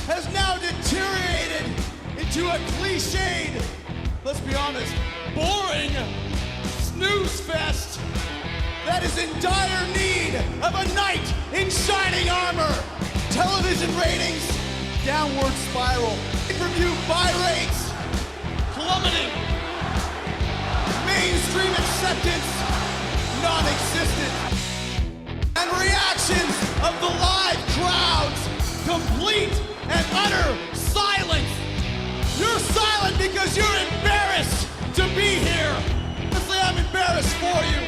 has now deteriorated into a cliched, let's be honest, boring snooze fest that is in dire need of a knight in shining armor. Television ratings, downward spiral. Pay-per-view buy rates, plummeting. Mainstream acceptance, non-existent. And reactions of the live crowds, complete and utter silence. You're silent because you're embarrassed to be here. Honestly, I'm embarrassed for you.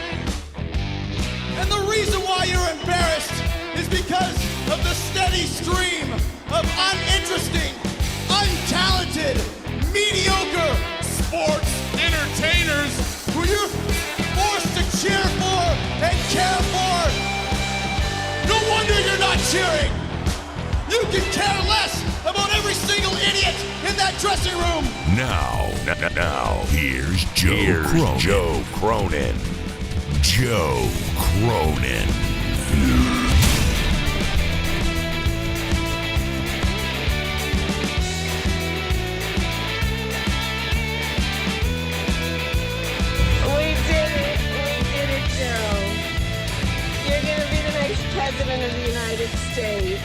And the reason why you're embarrassed is because of the steady stream of uninteresting, untalented, mediocre sports entertainers who you're forced to cheer for and care for. No wonder you're not cheering. You can care less about every single idiot in that dressing room. Now, here's Joe Cronin. Joe Cronin. We did it, Joe. You're gonna be the next president of the United States.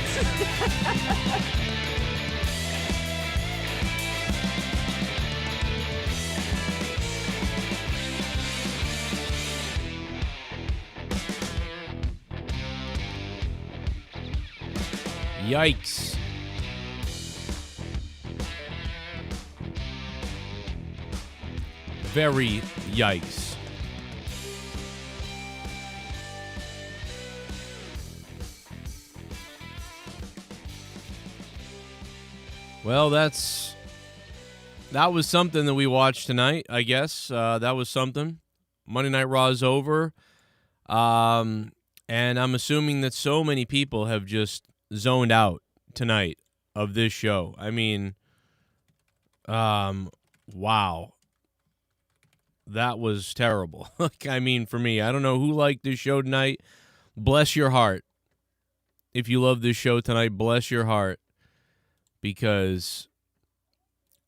Yikes. Very yikes. Well, that was something that we watched tonight, I guess. That was something. Monday Night Raw is over. And I'm assuming that so many people have just zoned out tonight of this show. I mean, wow. That was terrible. I mean, for me, I don't know who liked this show tonight. Bless your heart. If you love this show tonight, bless your heart. Because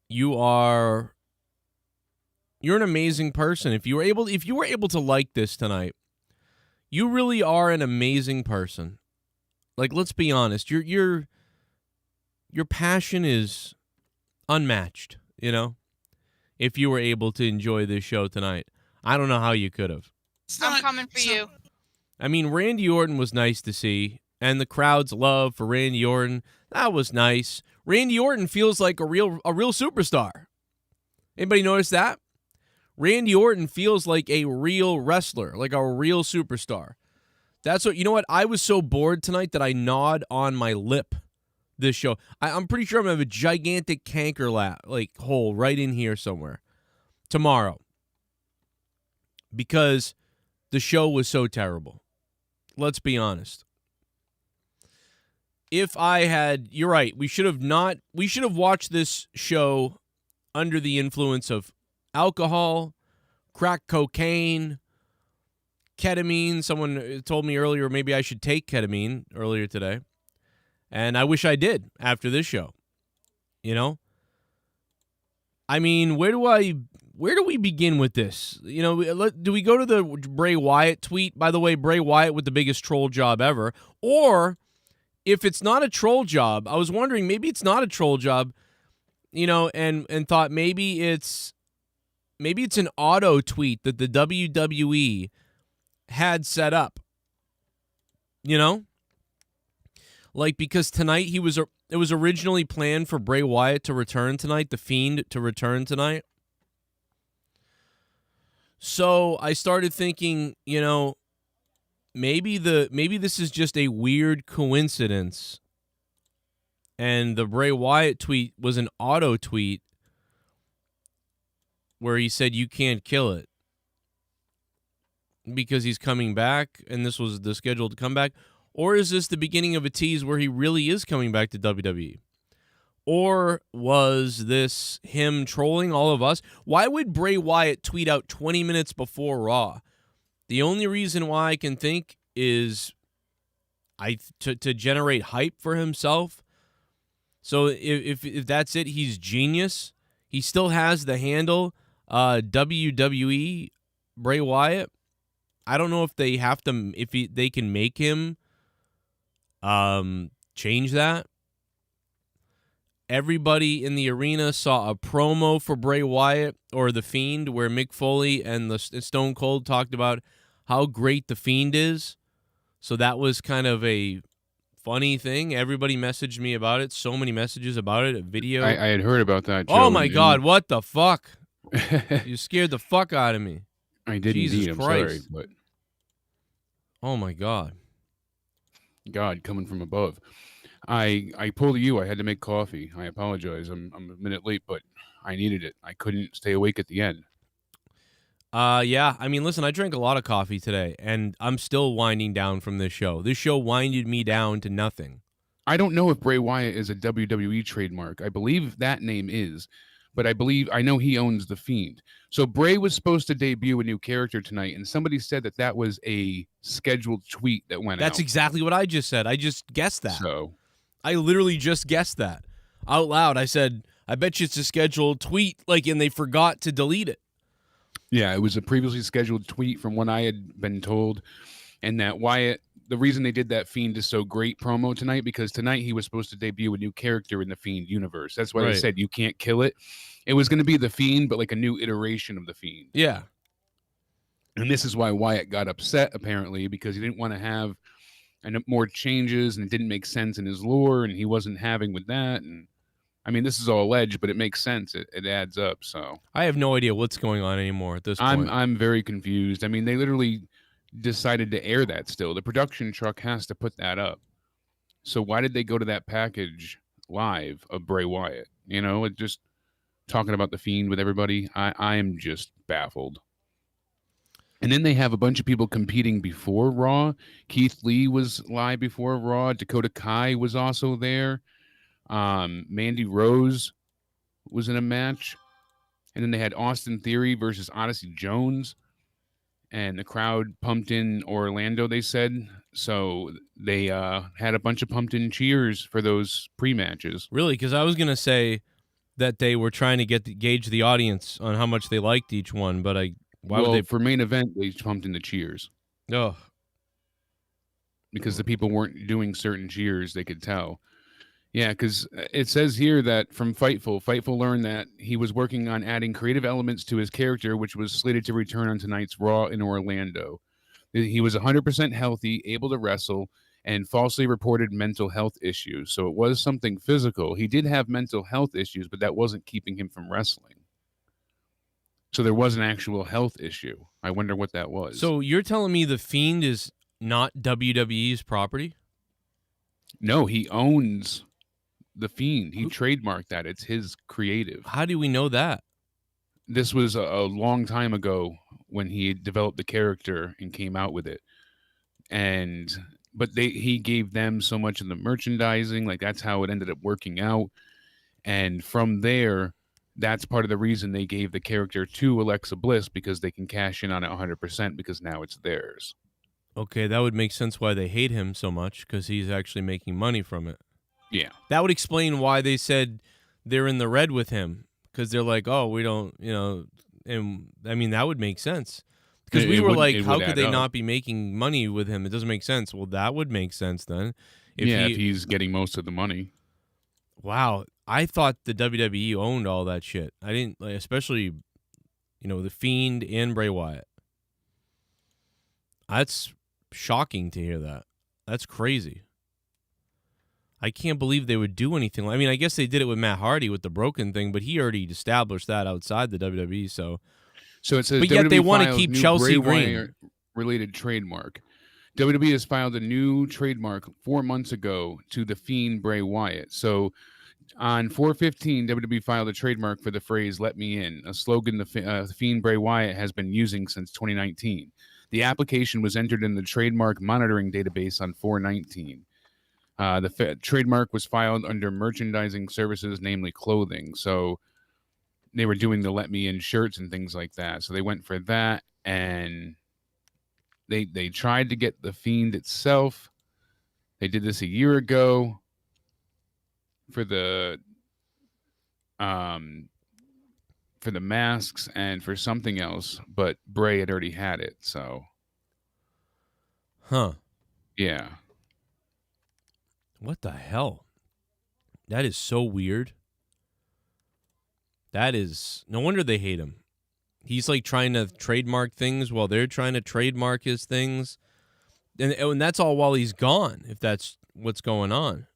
you're an amazing person. If you were able to like this tonight, you really are an amazing person. Like, let's be honest. Your passion is unmatched, you know? If you were able to enjoy this show tonight. I don't know how you could have. I'm coming for you. I mean, Randy Orton was nice to see, and the crowd's love for Randy Orton, that was nice. Randy Orton feels like a real superstar. Anybody notice that? Randy Orton feels like a real wrestler, like a real superstar. That's what, you know what? I was so bored tonight that I gnawed on my lip this show. I'm pretty sure I'm going to have a gigantic canker hole right in here somewhere tomorrow because the show was so terrible. Let's be honest. You're right, we should have watched this show under the influence of alcohol, crack cocaine, ketamine. Someone told me earlier maybe I should take ketamine earlier today. And I wish I did after this show. You know? I mean, where do we begin with this? You know, do we go to the Bray Wyatt tweet? By the way, Bray Wyatt with the biggest troll job ever. Or if it's not a troll job, I was wondering maybe it's not a troll job, you know, and thought maybe it's an auto tweet that the WWE had set up. You know? Like, because tonight it was originally planned for Bray Wyatt to return tonight, the Fiend to return tonight. So I started thinking, you know, maybe this is just a weird coincidence. And the Bray Wyatt tweet was an auto tweet where he said you can't kill it because he's coming back and this was the scheduled comeback. Or is this the beginning of a tease where he really is coming back to WWE? Or was this him trolling all of us? Why would Bray Wyatt tweet out 20 minutes before Raw? The only reason why I can think is to generate hype for himself. So if that's it, he's genius. He still has the handle WWE Bray Wyatt. I don't know if they have to, they can make him change that. Everybody in the arena saw a promo for Bray Wyatt or The Fiend where Mick Foley and the Stone Cold talked about how great The Fiend is. So that was kind of a funny thing. Everybody messaged me about it. So many messages about it. A video. I had heard about that, Joe. Oh, my God. What the fuck? You scared the fuck out of me. I did Jesus indeed. I'm Christ. sorry, but Oh, my God. God coming from above. I pulled you. I had to make coffee. I apologize. I'm a minute late, but I needed it. I couldn't stay awake at the end. Yeah. I mean, listen, I drank a lot of coffee today, and I'm still winding down from this show. This show winded me down to nothing. I don't know if Bray Wyatt is a WWE trademark. I believe that name is, but I know he owns The Fiend. So Bray was supposed to debut a new character tonight, and somebody said that was a scheduled tweet that went out. That's exactly what I just said. I just guessed that. So I literally just guessed that out loud. I said, I bet you it's a scheduled tweet, and they forgot to delete it. yeah, it was a previously scheduled tweet from what I had been told, and that Wyatt, the reason they did that Fiend is so great promo tonight, because tonight he was supposed to debut a new character in the Fiend universe. That's why they said you can't kill it. It was going to be the Fiend, but like a new iteration of the Fiend. Yeah. And this is why Wyatt got upset, apparently, because he didn't want to have more changes, and it didn't make sense in his lore, and he wasn't having with that. And I mean, this is all alleged, but it makes sense. It adds up. So I have no idea what's going on anymore at this point. I'm very confused. I mean, they literally decided to air that still. The production truck has to put that up. So why did they go to that package live of Bray Wyatt? Just talking about the Fiend with everybody. I am just baffled. And then they have a bunch of people competing before Raw. Keith Lee was live before Raw. Dakota Kai was also there. Mandy Rose was in a match. And then they had Austin Theory versus Odyssey Jones. And the crowd pumped in Orlando, they said. So they had a bunch of pumped in cheers for those pre-matches. Really? Because I was going to say that they were trying to gauge the audience on how much they liked each one, but why would they? For main event, they pumped in the cheers. Oh. Because the people weren't doing certain cheers, they could tell. Yeah, because it says here that from Fightful learned that he was working on adding creative elements to his character, which was slated to return on tonight's Raw in Orlando. He was 100% healthy, able to wrestle, and falsely reported mental health issues. So it was something physical. He did have mental health issues, but that wasn't keeping him from wrestling. So there was an actual health issue. I wonder what that was. So you're telling me The Fiend is not WWE's property? No, he owns The Fiend. He trademarked that. It's his creative. How do we know that? This was a long time ago when he developed the character and came out with it. But he gave them so much of the merchandising. That's how it ended up working out. And from there, that's part of the reason they gave the character to Alexa Bliss, because they can cash in on it 100% because now it's theirs. Okay, that would make sense why they hate him so much, because he's actually making money from it. Yeah. That would explain why they said they're in the red with him, because they're like, oh, we don't, and I mean, that would make sense. Because we were like, how could they not be making money with him? It doesn't make sense. Well, that would make sense then. If he's getting most of the money. Wow. I thought the WWE owned all that shit. I didn't, especially, The Fiend and Bray Wyatt. That's shocking to hear that. That's crazy. I can't believe they would do anything. I mean, I guess they did it with Matt Hardy with the broken thing, but he already established that outside the WWE. So it says, but yet WWE they want to files keep new Chelsea Bray Green. Wyatt related trademark. WWE has filed a new trademark 4 months ago to the Fiend Bray Wyatt. So on 4/15, WWE filed a trademark for the phrase "Let me in," a slogan the Fiend Bray Wyatt has been using since 2019. The application was entered in the trademark monitoring database on 4/19. The trademark was filed under merchandising services, namely clothing. So they were doing the "Let me in" shirts and things like that. So they went for that, and they tried to get the Fiend itself. They did this a year ago. for the masks and for something else, but Bray had already had it, so yeah. What the hell? That is so weird. That is no wonder they hate him. He's like trying to trademark things while they're trying to trademark his things. And that's all while he's gone, if that's what's going on.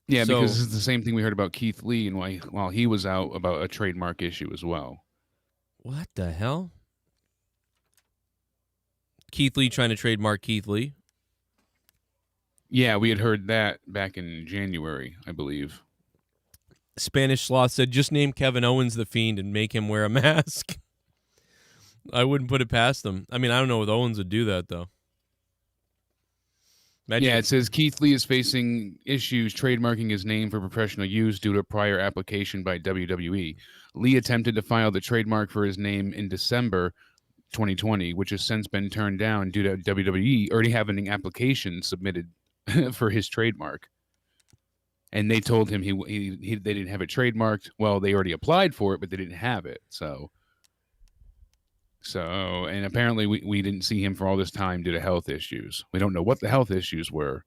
Yeah, because it's the same thing we heard about Keith Lee and while he was out about a trademark issue as well. What the hell? Keith Lee trying to trademark Keith Lee? Yeah, we had heard that back in January, I believe. Spanish Sloth said, just name Kevin Owens the Fiend and make him wear a mask. I wouldn't put it past them. I mean, I don't know if Owens would do that, though. Imagine. Yeah, it says Keith Lee is facing issues trademarking his name for professional use due to a prior application by WWE. Lee attempted to file the trademark for his name in December 2020, which has since been turned down due to WWE already having an application submitted for his trademark. And they told him they didn't have it trademarked. Well, they already applied for it, but they didn't have it. So and apparently we didn't see him for all this time due to health issues. We don't know what the health issues were,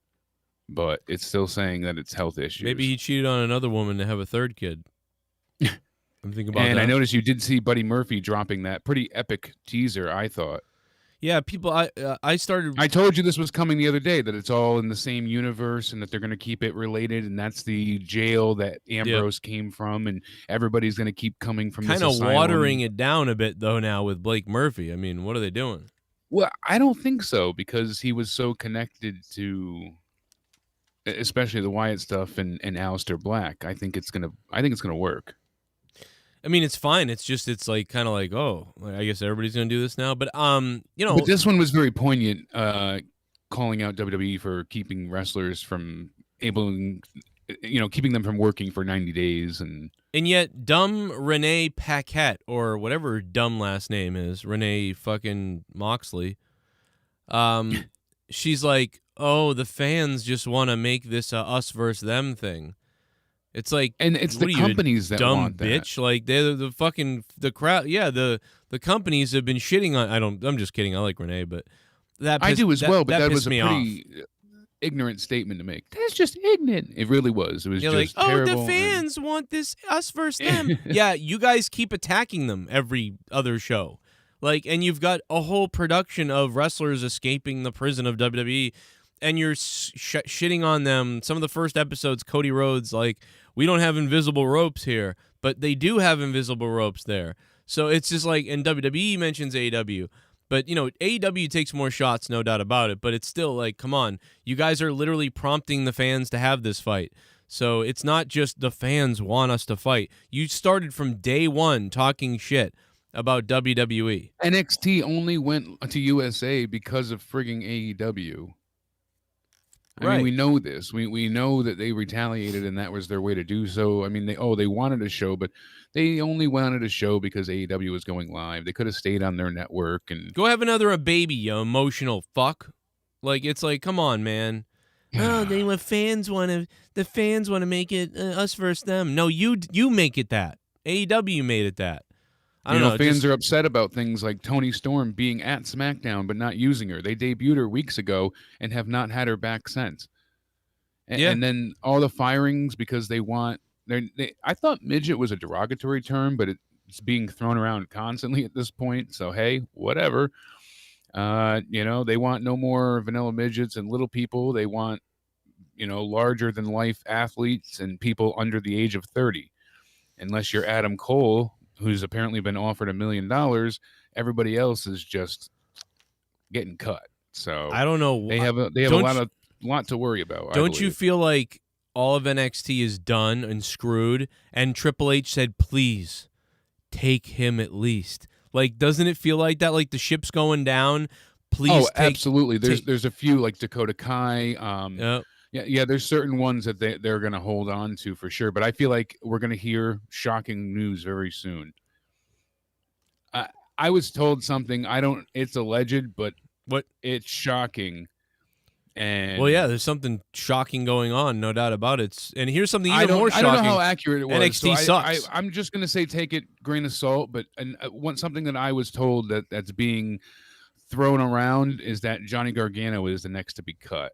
but it's still saying that it's health issues. Maybe he cheated on another woman to have a third kid. I'm thinking about that. And I noticed you did see Buddy Murphy dropping that pretty epic teaser, I thought. Yeah, people, I started... I told you this was coming the other day, that it's all in the same universe and that they're going to keep it related, and that's the jail that Ambrose came from, and everybody's going to keep coming from this asylum. Kind of watering it down a bit, though, now with Blake Murphy. I mean, what are they doing? Well, I don't think so, because he was so connected to, especially the Wyatt stuff and Aleister Black. I think it's gonna work. I mean, it's fine. It's just, it's like kind of like, oh, I guess everybody's gonna do this now. But you know, but this one was very poignant, calling out WWE for keeping wrestlers from keeping them from working for 90 days, and yet dumb Renee Paquette, or whatever her dumb last name is, Renee fucking Moxley, she's like, oh, the fans just want to make this a us versus them thing. It's like, and it's the companies that dumb want that. Bitch. Like they're the fucking the crowd. Yeah, the companies have been shitting on. I'm just kidding. I like Renee, but I do as well. But that was a pretty off. Ignorant statement to make. That's just ignorant. It really was. It was just like, terrible. Oh, the fans want this us versus them. Yeah, you guys keep attacking them every other show. Like, and you've got a whole production of wrestlers escaping the prison of WWE. And you're shitting on them. Some of the first episodes, Cody Rhodes, like, we don't have invisible ropes here, but they do have invisible ropes there. So it's just like, and WWE mentions AEW, but, you know, AEW takes more shots, no doubt about it, but it's still like, come on, you guys are literally prompting the fans to have this fight. So it's not just the fans want us to fight. You started from day one talking shit about WWE. NXT only went to USA because of frigging AEW. I mean, we know this. We know that they retaliated, and that was their way to do so. I mean, they wanted a show, but they only wanted a show because AEW was going live. They could have stayed on their network and go have another baby, you emotional fuck. Like, it's like, come on, man. Oh, the fans want to make it us versus them. No, you make it that. AEW made it that. I don't know. Fans are upset about things like Toni Storm being at SmackDown but not using her. They debuted her weeks ago and have not had her back since. And then all the firings because they want. I thought midget was a derogatory term, but it's being thrown around constantly at this point. So hey, whatever. They want no more vanilla midgets and little people. They want larger than life athletes and people under the age of 30. Unless you're Adam Cole, who's apparently been offered $1 million, everybody else is just getting cut. So I don't know. They have a lot to worry about. Don't you feel like all of NXT is done and screwed? And Triple H said, "Please take him at least." Like, doesn't it feel like that? Like the ship's going down. Please. Absolutely. There's a few like Dakota Kai. Yep. Yeah, there's certain ones that they're going to hold on to for sure. But I feel like we're going to hear shocking news very soon. I was told something. It's alleged, but what? It's shocking And Well, yeah, there's something shocking going on, no doubt about it. And here's something even more I shocking. don't know how accurate it was. NXT sucks. I'm just going to say take it grain of salt, but something that I was told that's being thrown around is that Johnny Gargano is the next to be cut.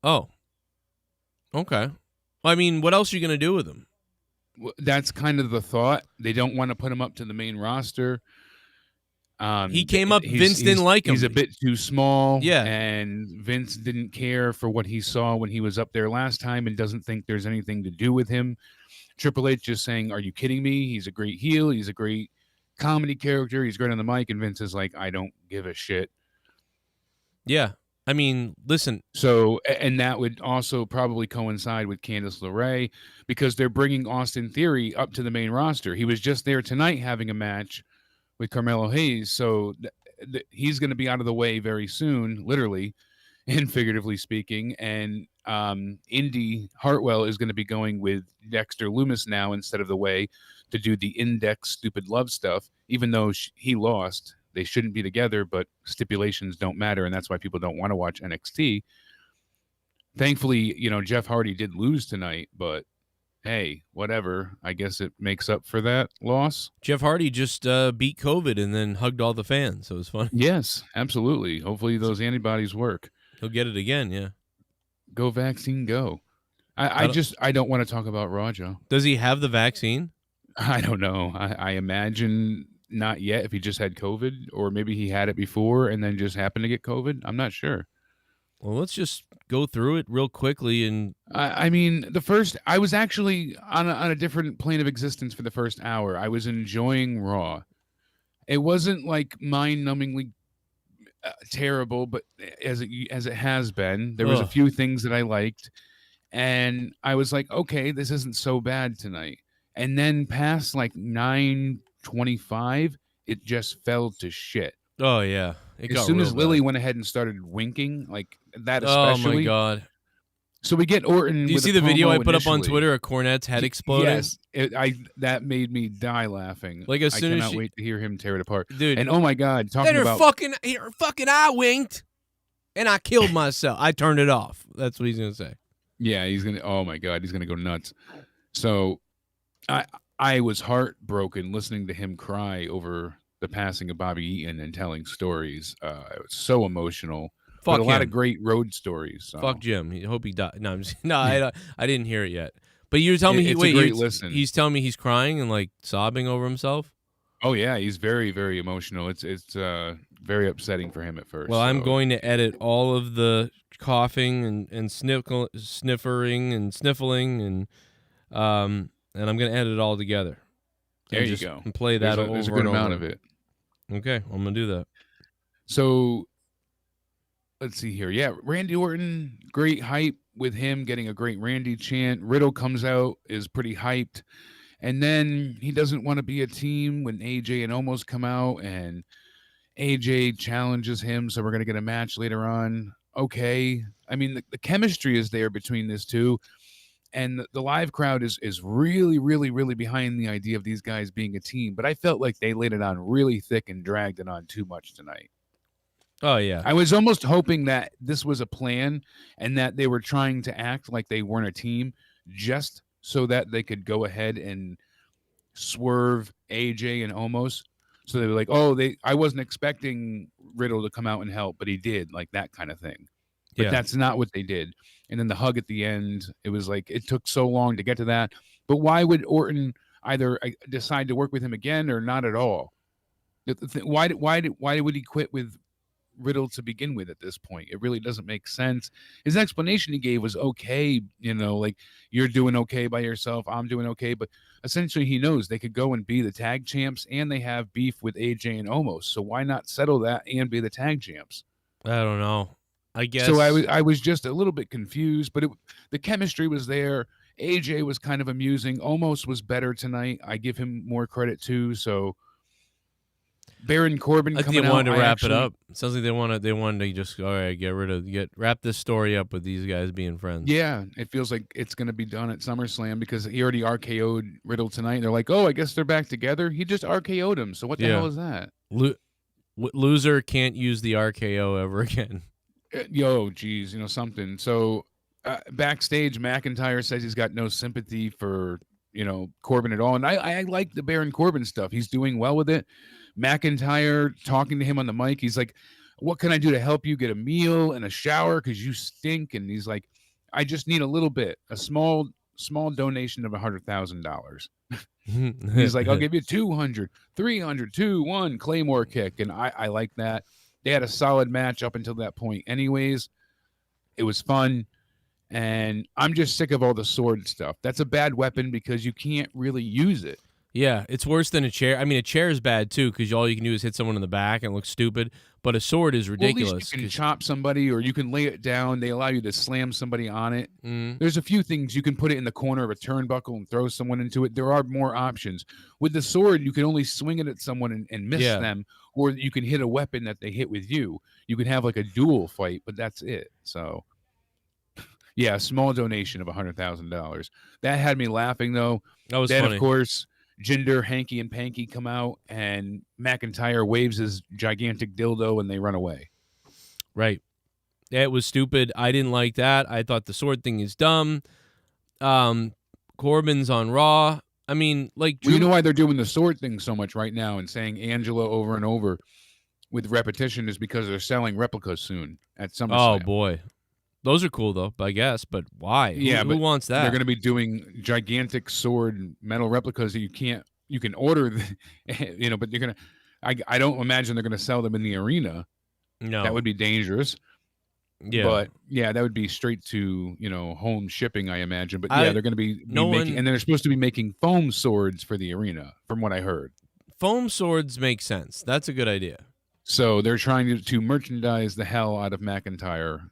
Oh. Okay. Well, I mean, what else are you going to do with him? That's kind of the thought. They don't want to put him up to the main roster. He came up. Vince didn't like him. He's a bit too small. Yeah. And Vince didn't care for what he saw when he was up there last time and doesn't think there's anything to do with him. Triple H just saying, are you kidding me? He's a great heel. He's a great comedy character. He's great on the mic. And Vince is like, I don't give a shit. Yeah. I mean, listen. So, and that would also probably coincide with Candice LeRae because they're bringing Austin Theory up to the main roster. He was just there tonight having a match with Carmelo Hayes. So he's going to be out of the way very soon, literally and figuratively speaking. And Indy Hartwell is going to be going with Dexter Loomis now instead of the way to do the Index Stupid Love stuff, even though he lost. They shouldn't be together, but stipulations don't matter, and that's why people don't want to watch NXT. Thankfully, Jeff Hardy did lose tonight, but hey, whatever. I guess it makes up for that loss. Jeff Hardy just beat COVID and then hugged all the fans, so it was fun. Yes, absolutely. Hopefully those antibodies work. He'll get it again, yeah. Go vaccine, go. I don't want to talk about Raja. Does he have the vaccine? I don't know. I imagine not yet if he just had COVID, or maybe he had it before and then just happened to get COVID. I'm not sure. Well, let's just go through it real quickly. And I mean, I was actually on a different plane of existence for the first hour. I was enjoying Raw. It wasn't like mind-numbingly terrible, but as it has been, there was a few things that I liked, and I was like, okay, this isn't so bad tonight. And then past like 9:25, it just fell to shit. Oh yeah, as soon as Lily went ahead and started winking, like that, especially. Oh my god! So we get Orton. Do you see the video I put up on Twitter? A Cornette's head exploding. Yes, that made me die laughing. Like as soon I cannot wait to hear him tear it apart, dude. And oh my god, talking then about her fucking eye winked, and I killed myself. I turned it off. That's what he's gonna say. Yeah, he's gonna. Oh my god, he's gonna go nuts. So, I was heartbroken listening to him cry over the passing of Bobby Eaton and telling stories. It was so emotional. But a lot of great road stories. So. Fuck Jim. I hope he died. No, I didn't hear it yet. But you're telling me he's telling me he's crying and like sobbing over himself. Oh yeah, he's very, very emotional. It's very upsetting for him at first. Well, I'm going to edit all of the coughing and sniffering and sniffling and I'm going to edit it all together. There you go. And play that over. There's a good amount over. of it. Okay, I'm going to do that. So let's see here. Yeah, Randy Orton, great hype with him getting a great Randy chant. Riddle comes out, is pretty hyped. And then he doesn't want to be a team when AJ and Omos come out, and AJ challenges him, so we're going to get a match later on. Okay. I mean, the chemistry is there between these two, and the live crowd is really, really, really behind the idea of these guys being a team. But I felt like they laid it on really thick and dragged it on too much tonight. Oh, yeah. I was almost hoping that this was a plan and that they were trying to act like they weren't a team just so that they could go ahead and swerve AJ and Omos. So they were like, I wasn't expecting Riddle to come out and help, but he did, like that kind of thing. But that's not what they did. And then the hug at the end, it was like it took so long to get to that. But why would Orton either decide to work with him again or not at all? Why would he quit with Riddle to begin with at this point? It really doesn't make sense. His explanation he gave was okay, like you're doing okay by yourself, I'm doing okay, but essentially he knows they could go and be the tag champs and they have beef with AJ and Omos, so why not settle that and be the tag champs? I don't know. I guess so. I was just a little bit confused, but the chemistry was there. AJ was kind of amusing. Omos was better tonight. I give him more credit too. So Baron Corbin coming out. They wanted to wrap it up. It sounds like they wanted to just wrap this story up with these guys being friends. Yeah, it feels like it's going to be done at SummerSlam because he already RKO'd Riddle tonight. They're like, I guess they're back together. He just RKO'd him. So what the hell is that? Loser can't use the RKO ever again. geez, something. So backstage, McIntyre says he's got no sympathy for Corbin at all, and I like the Baron Corbin stuff. He's doing well with it. McIntyre talking to him on the mic, he's like, "What can I do to help you get a meal and a shower because you stink?" And he's like, "I just need a little bit, a small donation of $100,000." He's like, "I'll give you 200, 300, 2, 1 Claymore kick," and I like that. They had a solid match up until that point. Anyways, it was fun. And I'm just sick of all the sword stuff. That's a bad weapon because you can't really use it. Yeah, it's worse than a chair. I mean, a chair is bad too because all you can do is hit someone in the back and it looks stupid. But a sword is ridiculous. Well, at least you can chop somebody or you can lay it down. They allow you to slam somebody on it. There's a few things. You can put it in the corner of a turnbuckle and throw someone into it. There are more options. With the sword, you can only swing it at someone and miss them, or you can hit a weapon that they hit with you. You can have like a duel fight, but that's it. So... yeah, a small donation of $100,000. That had me laughing, though. That was then, funny. Of course, Jinder, Hanky, and Panky come out, and McIntyre waves his gigantic dildo, and they run away. Right. It was stupid. I didn't like that. I thought the sword thing is dumb. Corbin's on Raw. I mean, like... Well, you know why they're doing the sword thing so much right now and saying Angela over and over with repetition is because they're selling replicas soon at SummerSlam. Oh, boy. Those are cool, though, I guess, but why? Yeah, who wants that? They're going to be doing gigantic sword metal replicas that you can order, but you're going to, I don't imagine they're going to sell them in the arena. No. That would be dangerous. Yeah. But, yeah, that would be straight to, home shipping, I imagine. But, yeah, they're going to be making, and they're supposed to be making foam swords for the arena, from what I heard. Foam swords make sense. That's a good idea. So they're trying to merchandise the hell out of McIntyre.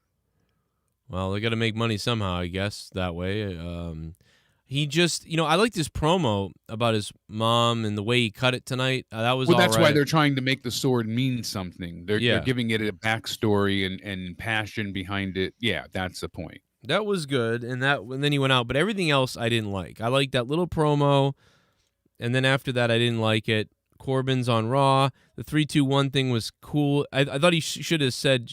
Well, they got to make money somehow, I guess, that way. He just, I liked his promo about his mom and the way he cut it tonight. That was all that's right. why they're trying to make the sword mean something. They're giving it a backstory and passion behind it. Yeah, that's the point. That was good, and then he went out. But everything else I didn't like. I liked that little promo, and then after that I didn't like it. Corbin's on Raw. The 3-2-1 thing was cool. I thought he should have said...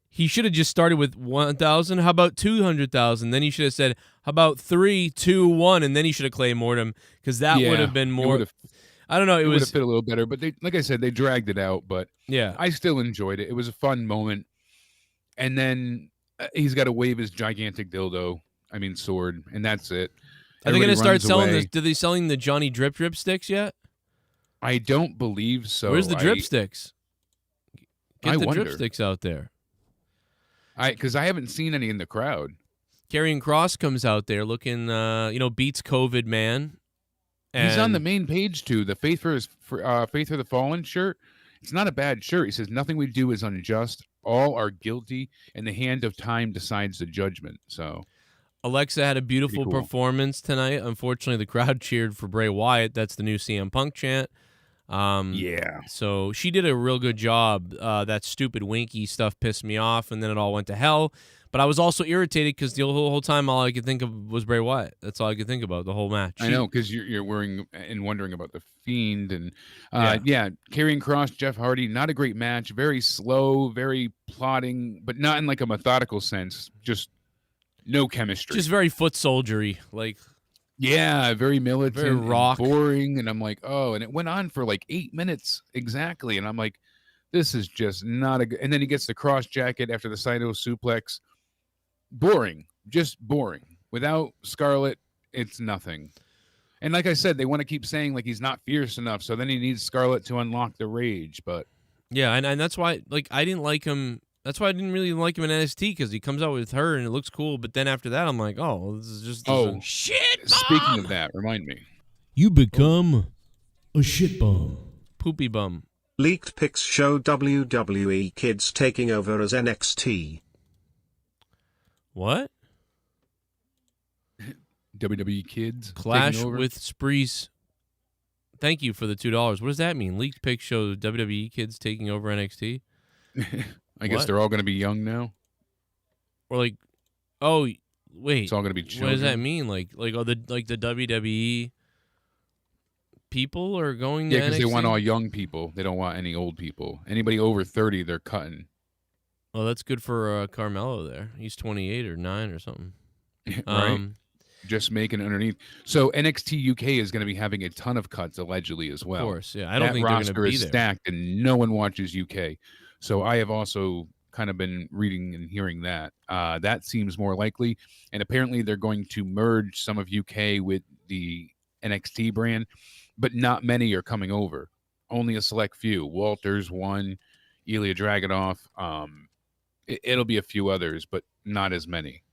He should have just started with 1,000. How about 200,000? Then he should have said, how about 3, 2, 1? And then he should have claimed him because that would have been more. I don't know. It would have fit a little better, but like I said, they dragged it out. But yeah, I still enjoyed it. It was a fun moment. And then he's got to wave his gigantic dildo. I mean, sword, and that's it. Are they going to start selling this? Are they selling the Johnny Drip sticks yet? I don't believe so. Where's the drip sticks? Get the wonder. drip sticks out there. Because I haven't seen any in the crowd. Karrion Kross comes out there looking, beats COVID man. He's on the main page too. The Faith for the Fallen shirt. It's not a bad shirt. He says nothing we do is unjust. All are guilty, and the hand of time decides the judgment. So, Alexa had a beautiful performance tonight. Unfortunately, the crowd cheered for Bray Wyatt. That's the new CM Punk chant. Yeah. So she did a real good job. That stupid Winky stuff pissed me off, and then it all went to hell. But I was also irritated because the whole time all I could think of was Bray Wyatt. That's all I could think about the whole match. I know, because you're worrying and wondering about the Fiend. And, Karrion Kross, Jeff Hardy, not a great match. Very slow, very plotting, but not in like a methodical sense. Just no chemistry. Just very foot soldiery. Yeah, very militant, very rock, and boring, and I'm like, oh, and it went on for like 8 minutes exactly, and I'm like, this is just not a good. And then he gets the cross jacket after the Saito suplex. Boring, just boring. Without Scarlett, it's nothing. And like I said, they want to keep saying like he's not fierce enough, so then he needs Scarlett to unlock the rage. But yeah, and that's why I didn't like him. That's why I didn't really like him in NXT because he comes out with her and it looks cool. But then after that, I'm like, oh, this is just shit. Speaking of that, remind me. You become a shit bum. Poopy bum. Leaked pics show WWE Kids taking over as NXT. What? WWE Kids clash with Sprees. Thank you for the $2. What does that mean? Leaked pics show WWE Kids taking over NXT. I guess they're all going to be young now. Or oh wait, it's all going to be children. What does that mean? The WWE people are going to NXT? Because they want all young people. They don't want any old people. Anybody over 30, they're cutting. Oh, that's good for Carmelo there. He's 28 or 9 or something. Right. Just making it underneath. So NXT UK is going to be having a ton of cuts allegedly as well. Of course, yeah. I don't think they're going to roster be is there. stacked, and no one watches UK. So I have also kind of been reading and hearing that. That seems more likely. And apparently they're going to merge some of UK with the NXT brand, but not many are coming over. Only a select few. Walters, one, Ilya Dragunov. It'll be a few others, but not as many.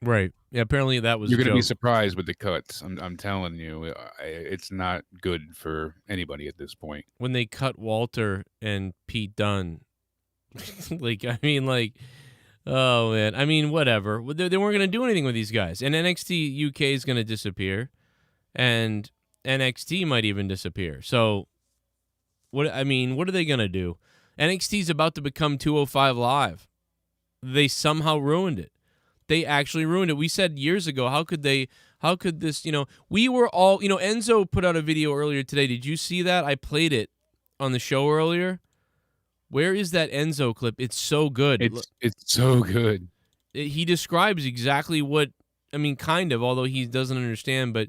Right. Yeah, apparently that was You're going to be joke. surprised with the cuts. I'm telling you, it's not good for anybody at this point. When they cut Walter and Pete Dunne. Oh, man. I mean, whatever. They weren't going to do anything with these guys. And NXT UK is going to disappear. And NXT might even disappear. So, what are they going to do? NXT's about to become 205 Live. They somehow ruined it. They actually ruined it. We said years ago, how could this, we were all, Enzo put out a video earlier today. Did you see that? I played it on the show earlier. Where is that Enzo clip? It's so good. It's so good. He describes exactly kind of, although he doesn't understand, but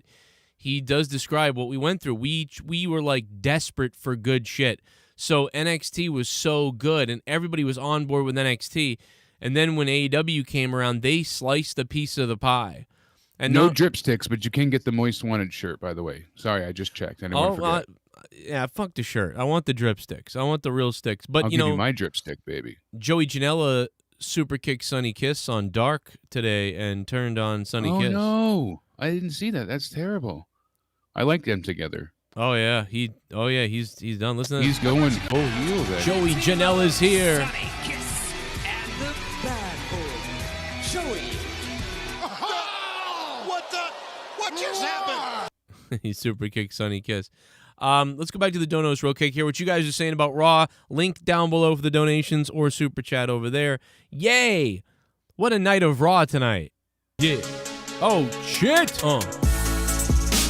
he does describe what we went through. We were like desperate for good shit. So NXT was so good, and everybody was on board with NXT. And then when AEW came around, they sliced a piece of the pie. And no dripsticks, but you can get the Moist Wanted shirt, by the way. Sorry, I just checked. I didn't want to forget. Yeah, fuck the shirt. I want the dripsticks. I want the real sticks. But I'll give you my dripstick, baby. Joey Janela super kicked Sunny Kiss on Dark today and turned on Sunny Kiss. Oh no, I didn't see that. That's terrible. I like them together. Oh yeah, he's done. Listen to He's going full heel there. Joey Janela's here. Sunny Kiss and the Bad Boy. Joey. What just happened? He super kicked Sunny Kiss. Let's go back to the Donos real quick here. What you guys are saying about Raw, link down below for the donations or super chat over there. Yay! What a night of Raw tonight. Yeah. Oh, shit!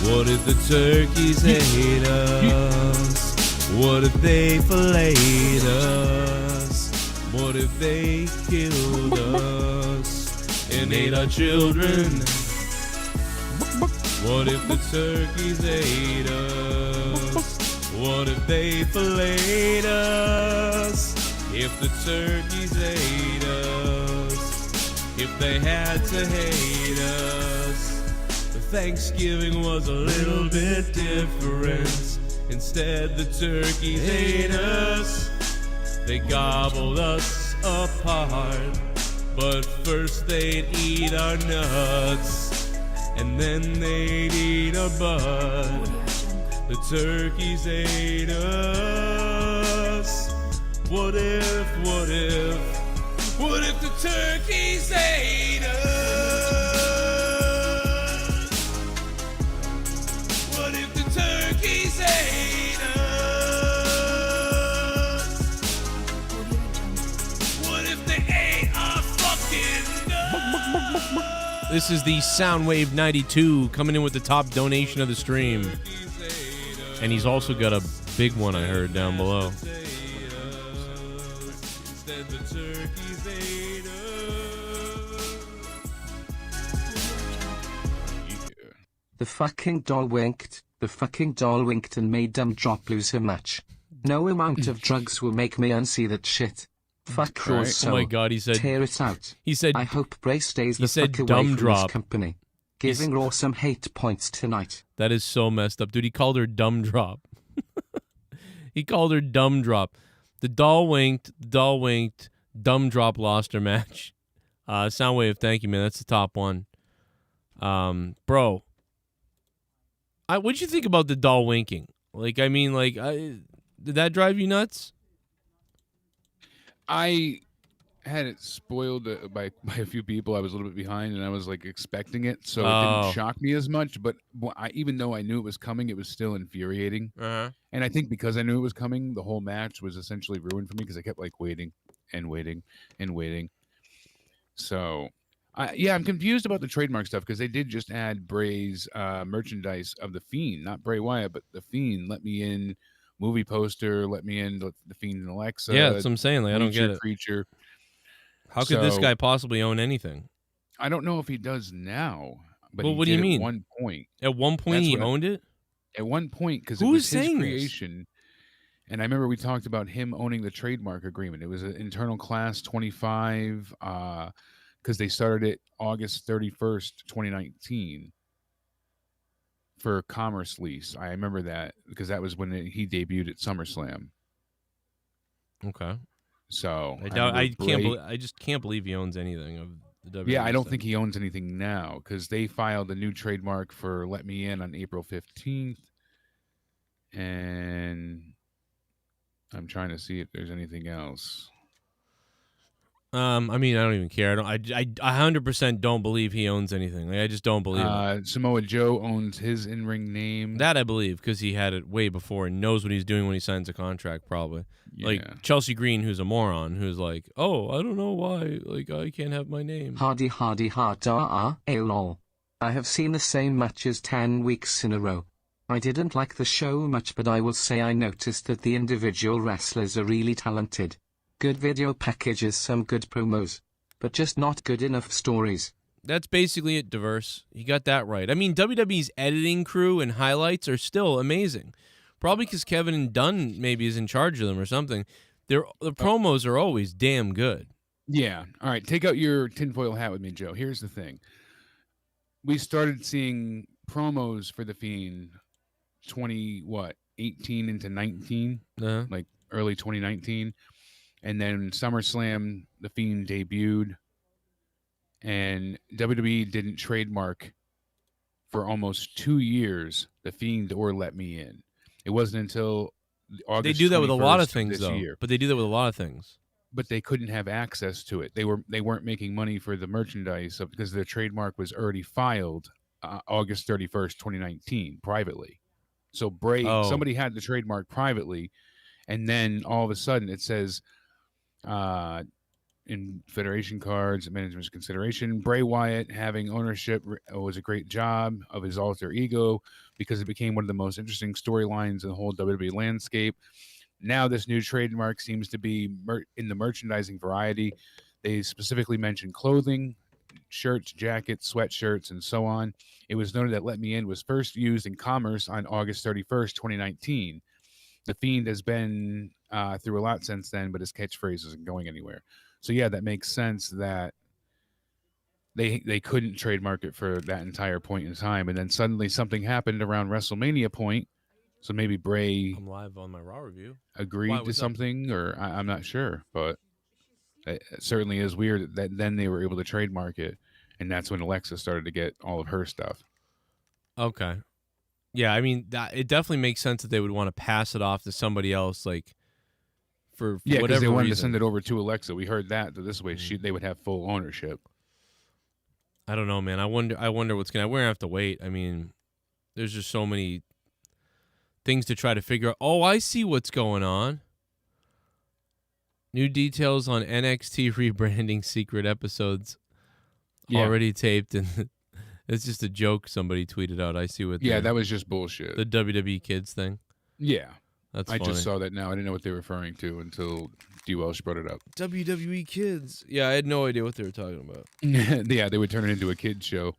What if the turkeys hate us? What if they filleted us? What if they killed us and ate our children? What if the turkeys ate us? What if they filleted us? If the turkeys ate us, if they had to hate us, the Thanksgiving was a little bit different. Instead, the turkeys ate us. They gobbled us apart, but first they'd eat our nuts. And then they'd eat our butt. The turkeys ate us. What if the turkeys ate us? What if the turkeys ate us? What if they ate our fucking nuts? This is the Soundwave 92 coming in with the top donation of the stream. And he's also got a big one I heard down below. The fucking doll winked. The fucking doll winked and made dumb drop lose her match. No amount of drugs will make me unsee that shit. Fuck your soul. Oh my god, he said. Tear it out. He said. I hope Bray stays the said fuck dumb away from drop. his company. Giving Raw some hate points tonight. That is so messed up, dude. He called her dumb drop. He called her dumb drop. The doll winked. Dumb drop lost her match. Soundwave, thank you, man. That's the top one. Bro. What'd you think about the doll winking? Did that drive you nuts? I had it spoiled by a few people. I was a little bit behind, and I was expecting it, so it didn't shock me as much. But even though I knew it was coming, it was still infuriating. Uh-huh. And I think because I knew it was coming, the whole match was essentially ruined for me because I kept waiting and waiting and waiting. So, I'm confused about the trademark stuff because they did just add Bray's merchandise of the Fiend, not Bray Wyatt, but the Fiend. Let me in. Movie poster, let me in the Fiend and Alexa. Yeah, that's what I'm saying. I don't get it. Creature. How could this So, guy possibly own anything? I don't know if he does now, but Well, he what do you did mean? at one point. At one point, That's he when it- owned it? At one point, because it Who was is his saying this? creation, and I remember we talked about him owning the trademark agreement. It was an internal class 25, because they started it August 31st, 2019 for Commerce Lease. I remember that because that was when he debuted at SummerSlam. Okay. So I doubt. I remember can't. Bray- I just can't believe he owns anything of the WWE. Yeah, I don't stuff. think he owns anything now because they filed a new trademark for Let Me In on April 15th. And I'm trying to see if there's anything else. I mean, I don't even care. I 100% don't believe he owns anything. Like, I just don't believe it. Samoa Joe owns his in-ring name. That I believe because he had it way before and knows what he's doing when he signs a contract. Probably Yeah. like Chelsea Green, who's a moron, who's like, "Oh, I don't know why. Like, I can't have my name." Hardy lol. I have seen the same matches 10 weeks in a row. I didn't like the show much, but I will say I noticed that the individual wrestlers are really talented. Good video packages, some good promos, but just not good enough stories. That's basically it, Diverse. You got that right. I mean, WWE's editing crew and highlights are still amazing. Probably because Kevin and Dunn maybe is in charge of them or something. The promos are always damn good. Yeah. All right. Take out your tinfoil hat with me, Joe. Here's the thing. We started seeing promos for The Fiend 18 into 19, Uh-huh. like early 2019. And then SummerSlam, The Fiend debuted. And WWE didn't trademark for almost 2 years The Fiend or Let Me In. It wasn't until August. They do that with a lot of 21st things, this though. year. But they do that with a lot of things. But they couldn't have access to it. They weren't making money for the merchandise because their trademark was already filed August 31st, 2019, privately. So somebody had the trademark privately, and then all of a sudden it says in Federation cards, management's consideration, Bray Wyatt having ownership was a great job of his alter ego because it became one of the most interesting storylines in the whole WWE landscape. Now this new trademark seems to be in the merchandising variety. They specifically mentioned clothing, shirts, jackets, sweatshirts, and so on. It was noted that Let Me In was first used in commerce on August 31st, 2019. The Fiend has been through a lot since then, but his catchphrase isn't going anywhere. So yeah, that makes sense that they couldn't trademark it for that entire point in time, and then suddenly something happened around WrestleMania point. So maybe Bray I'm live on my Raw review. agreed to what's up? something, or I'm not sure, but it certainly is weird that then they were able to trademark it, and that's when Alexa started to get all of her stuff. Okay. Yeah, I mean, it definitely makes sense that they would want to pass it off to somebody else, like, for Yeah, because whatever they wanted reason. to send it over to Alexa. We heard that this way they would have full ownership. I don't know, man. I wonder what's we're gonna have to wait. I mean, there's just so many things to try to figure out. Oh, I see what's going on. New details on NXT rebranding secret episodes already taped, and it's just a joke somebody tweeted out. I see what. Yeah, that was just bullshit. The WWE Kids thing. Yeah, that's. I funny. just saw that now. I didn't know what they were referring to until D. Welsh brought it up. WWE Kids. Yeah, I had no idea what they were talking about. Yeah, they would turn it into a kids show.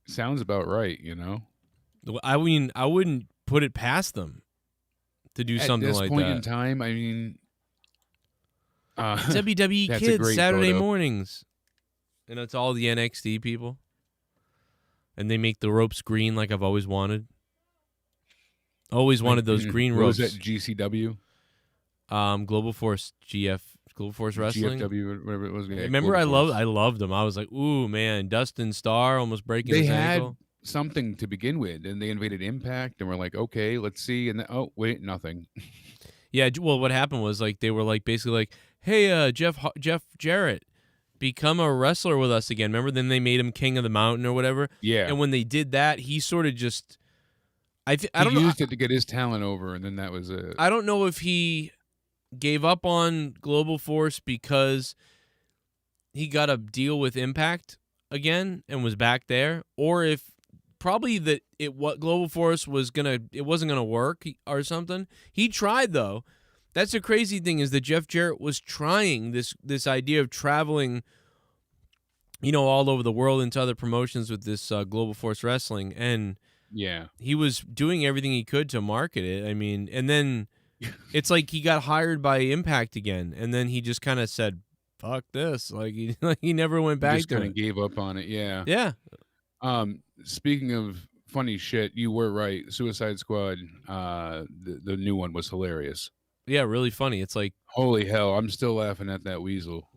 Sounds about right, you know. I mean, I wouldn't put it past them to do something like that. At this point in time, I mean, WWE that's a Kids great Saturday photo. mornings, and it's all the NXT people, and they make the ropes green like I've always wanted. Always wanted those green what ropes. was that, GCW? Global Force Global Force Wrestling. GFW, whatever it was. Yeah, Remember, Global I Force. loved them. I was like, ooh man, Dustin Starr almost breaking They his had ankle. something to begin with, and they invaded Impact, and we're like, okay, let's see, and then, oh wait, nothing. Yeah, well, what happened was like they were like basically like, hey, Jeff Jarrett, become a wrestler with us again. Remember? Then they made him King of the Mountain or whatever. Yeah, And when they did that, he sort of just, I he don't know. used it to get his talent over, and then that was it. I don't know if he gave up on Global Force because he got a deal with Impact again and was back there, or if probably that what Global Force wasn't gonna work or something. He tried though, That's the crazy thing is that Jeff Jarrett was trying this idea of traveling, all over the world into other promotions with this Global Force Wrestling, and Yeah. he was doing everything he could to market it. I mean, and then it's like he got hired by Impact again, and then he just kind of said, "Fuck this!" Like he never went back Just to kind it. of gave up on it. Yeah. Yeah, Speaking of funny shit, you were right. Suicide Squad, the new one was hilarious. yeah, really funny. It's like Holy hell, I'm still laughing at that weasel.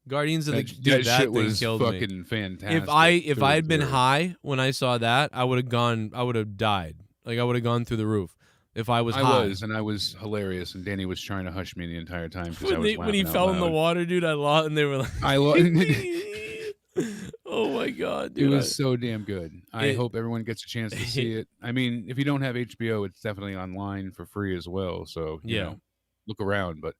Guardians of the That that shit thing was killed me. fucking fantastic. If I Really had been good. high when I saw that, I would have died. Like I would have gone through the roof if I was I high. was hilarious, and Danny was trying to hush me the entire time because I was When he laughing out fell in the loud. water, dude, I lost, and they were like, "Oh my god, It dude!" was so damn good. I It- hope everyone gets a chance to see it. I mean, if you don't have HBO, it's definitely online for free as well. So Yeah. look around. But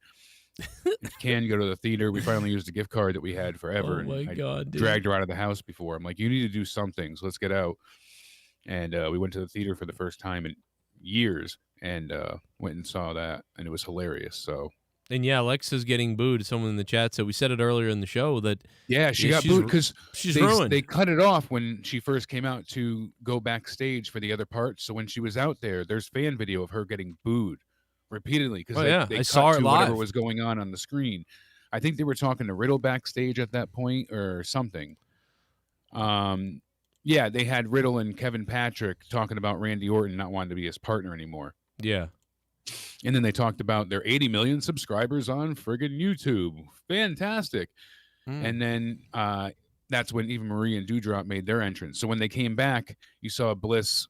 if you can go to the theater, we finally used a gift card that we had forever. Oh and my I god, dude. dragged her out of the house before. I'm like, you need to do something, so let's get out. And we went to the theater for the first time in years, and went and saw that, and it was hilarious. So And yeah, Alexa's getting booed. Someone in the chat said we said it earlier in the show that yeah, she Yeah, got she's booed ru- because she's ruined. they cut it off when she first came out to go backstage for the other parts. So when she was out there, there's fan video of her getting booed repeatedly because Oh, yeah, they I cut saw her to whatever live. was going on the screen. I think they were talking to Riddle backstage at that point or something. Yeah, they had Riddle and Kevin Patrick talking about Randy Orton not wanting to be his partner anymore. yeah. And then they talked about their 80 million subscribers on friggin' YouTube. Fantastic. Mm. And then that's when Eva Marie and Doudrop made their entrance. So when they came back, you saw Bliss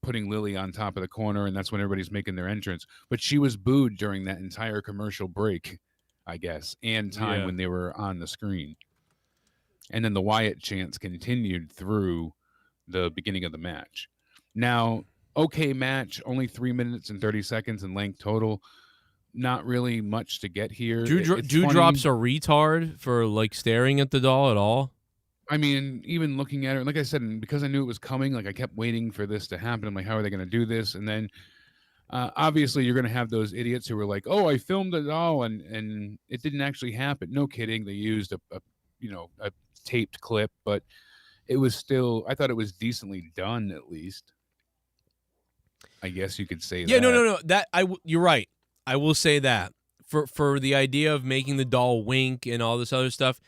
putting Lily on top of the corner, and that's when everybody's making their entrance. But she was booed during that entire commercial break, I guess, and time Yeah. when they were on the screen. And then the Wyatt chants continued through the beginning of the match. Now, okay match, only 3 minutes and 30 seconds in length total. Not really much to get here. It's Doudrop's funny. a retard for like staring at the doll at all. I mean, even looking at it, like I said, and because I knew it was coming, like I kept waiting for this to happen. I'm like, how are they going to do this? And then obviously you're going to have those idiots who were like, oh, I filmed it all and it didn't actually happen. No kidding. They used a taped clip, but it was still, I thought it was decently done at least. I guess you could say Yeah, that. no. You're right. I will say that for the idea of making the doll wink and all this other stuff,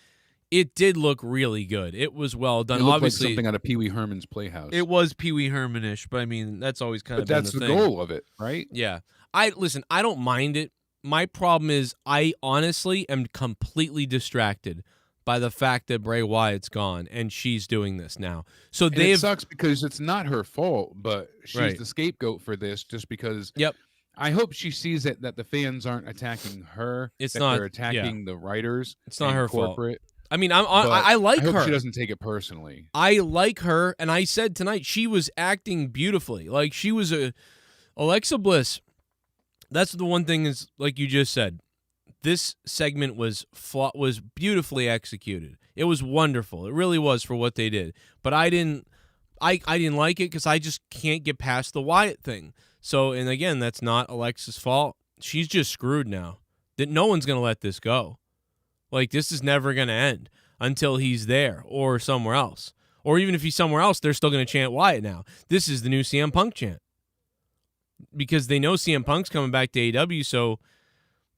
it did look really good. It was well done. It looked Obviously, like something out of Pee Wee Herman's Playhouse. it was Pee Wee Herman-ish, but I mean that's always kind but of been that's the the thing. goal of it, right? Yeah. I don't mind it. My problem is I honestly am completely distracted by the fact that Bray Wyatt's gone and she's doing this now. So And it they've sucks because it's not her fault, but she's Right. the scapegoat for this just because. Yep. I hope she sees it that the fans aren't attacking her. It's that not- they're attacking the writers. It's not and her fault. corporate. I mean, But I like I hope her. she doesn't take it personally. I like her, and I said tonight she was acting beautifully. Like she was Alexa Bliss. That's the one thing is like you just said. This segment was beautifully executed. It was wonderful. It really was for what they did. But I didn't like it because I just can't get past the Wyatt thing. So, and again, that's not Alexa's fault. She's just screwed now. That no one's gonna let this go. Like this is never gonna end until he's there or somewhere else. Or even if he's somewhere else, they're still gonna chant Wyatt now. This is the new CM Punk chant. Because they know CM Punk's coming back to AEW, so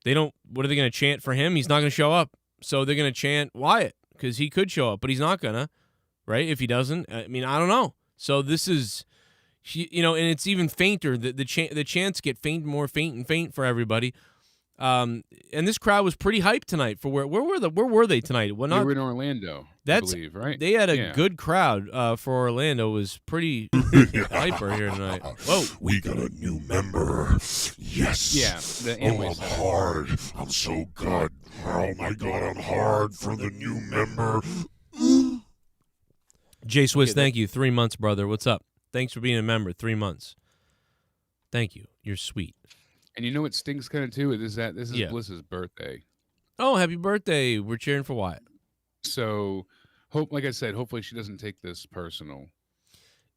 they don't. What are they going to chant for him? He's not going to show up, so they're going to chant Wyatt because he could show up, but he's not gonna, right? If he doesn't, I mean, I don't know. So this is, and it's even fainter. The chants get more faint and faint for everybody. And this crowd was pretty hyped tonight for where were they tonight? Well, They not were in Orlando, That's- I believe, right? they had a Yeah. good crowd for Orlando. It was pretty hyper here tonight. Whoa. We got a new member. Yes. Yeah, the Oh, anime I'm side. hard. I'm so good. Oh my god, I'm hard for the new member. Jay Swiss, Yeah, that- thank you. 3 months, brother. What's up? Thanks for being a member. 3 months. Thank you. You're sweet. And you know what stinks kind of too is that this is Yeah. Bliss's birthday. Oh, happy birthday. We're cheering for Wyatt. So like I said, hopefully she doesn't take this personal.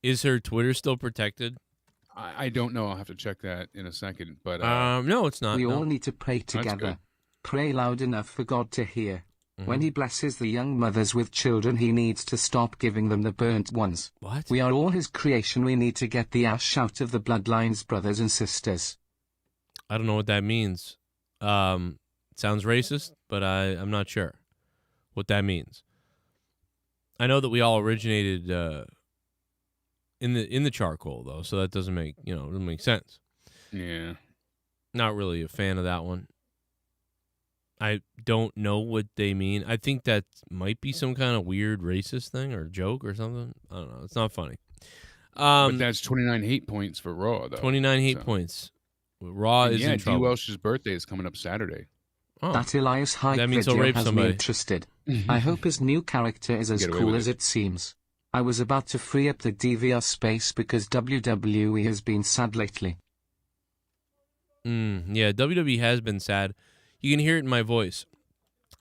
Is her Twitter still protected? I don't know. I'll have to check that in a second. But no, it's not. We no. all need to pray That's good. together. Pray loud enough for God to hear. Mhm. When he blesses the young mothers with children, he needs to stop giving them the burnt ones. What? We are all his creation. We need to get the ash out of the bloodlines, brothers and sisters. I don't know what that means. It sounds racist, but I'm not sure what that means. I know that we all originated in the charcoal though, so that doesn't make doesn't make sense. Yeah. Not really a fan of that one. I don't know what they mean. I think that might be some kind of weird racist thing or joke or something. I don't know. It's not funny. But that's 29 hate points for Raw, though. 29 hate points. Raw And is yeah, in D. trouble. Welsh's birthday is coming up Saturday. Oh. That Elias hype That means he'll video rape has somebody. me interested. I hope his new character is as Get away cool with as it seems. I was about to free up the DVR space because WWE has been sad lately. Yeah, WWE has been sad. You can hear it in my voice.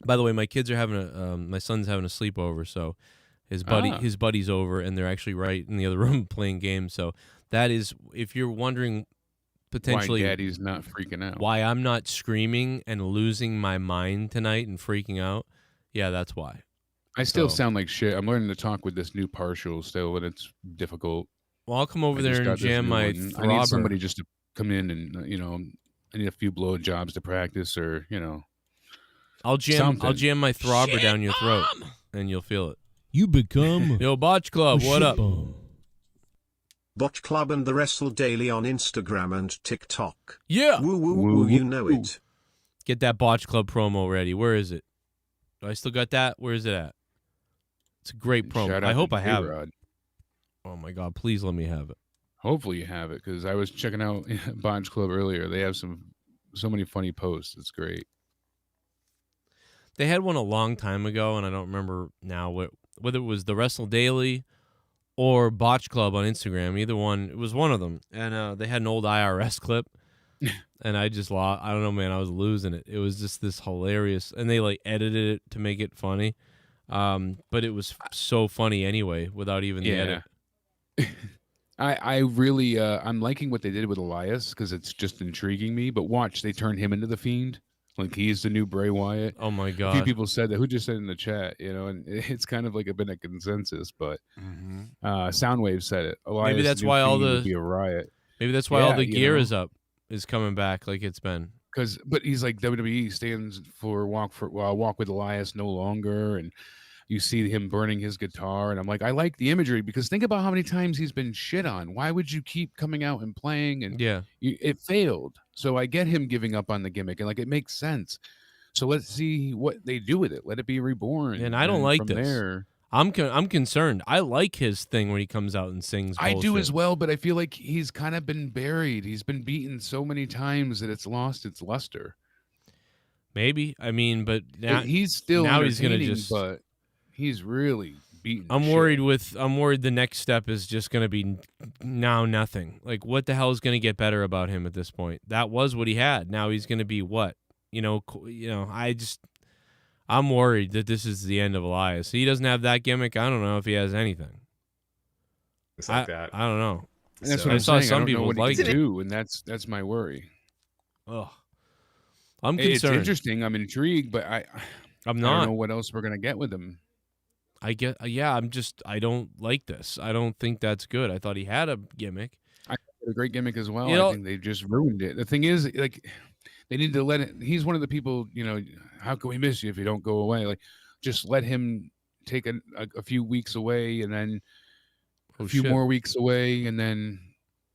By the way, my kids are having my son's having a sleepover, so his buddy's over, and they're actually right in the other room playing games. So that is, if you're wondering potentially why Daddy's not freaking out. why I'm not screaming and losing my mind tonight and freaking out, yeah, that's why. I still So- sound like shit. I'm learning to talk with this new partial still, and it's difficult. Well, I'll come over I there just and got this jam new my one. I need throbber. somebody just to come in and I need a few blow jobs to practice, or I'll jam something. my throbber down your throat, and you'll feel it. You become Yo, Botch Club, what up? Botch Club and the Wrestle Daily on Instagram and TikTok. Yeah. Woo woo Woo, woo, you woo, know woo. it. Get that Botch Club promo ready. Where is it? Do I still got that? Where is it at? It's a great promo. Shout out I hope to I have it. J-Rod. Oh my God, please let me have it. Hopefully you have it, because I was checking out Botch Club earlier. They have so many funny posts. It's great. They had one a long time ago, and I don't remember now whether it was the Wrestle Daily or Botch Club on Instagram. Either one, it was one of them. And they had an old IRS clip, and I just lost. I don't know, man. I was losing it. It was just this hilarious, and they like edited it to make it funny. But it was so funny anyway, without even the edit. I really I'm liking what they did with Elias, because it's just intriguing me. But watch, they turned him into the Fiend. Like, he's the new Bray Wyatt. Oh my A few God. people said that. Who just said in the chat, and it's kind of like been a consensus. But Soundwave said it. Elias, Maybe that's the new why all Fiend, the- would be a riot. Maybe that's why all Yeah, the you gear know. is coming back like it's been. But he's like, WWE stands for walk with Elias no longer, and you see him burning his guitar, and I'm like, I like the imagery, because think about how many times he's been shit on. Why would you keep coming out and playing? And Yeah. it failed. So I get him giving up on the gimmick, and like, it makes sense. So let's see what they do with it. Let it be reborn. And I don't like from this. there, I'm concerned. I like his thing when he comes out and sings. I do bullshit. as well, but I feel like he's kind of been buried. He's been beaten so many times that it's lost its luster. Maybe. I mean, but now He's still now he's gonna entertaining, just- but he's really beaten. to I'm shit. worried the next step is just going to be now nothing. Like, what the hell is going to get better about him at this point? That was what he had. Now he's going to be what? I'm worried that this is the end of Elias. He doesn't have that gimmick. I don't know if he has anything. It's like that. I don't know. And that's So- what I I'm saw saying. some I don't know people what he like can it. do, and that's my worry. Ugh. I'm It's concerned. interesting. I'm intrigued, but I'm I don't not. know what else we're gonna get with him. I don't like this. I don't think that's good. I thought he had a gimmick. A great gimmick as well. You know- I think they just ruined it. The thing is, like, they need to let it. He's one of the people. How can we miss you if you don't go away? Like, just let him take a few weeks away, and then a few more weeks away, and then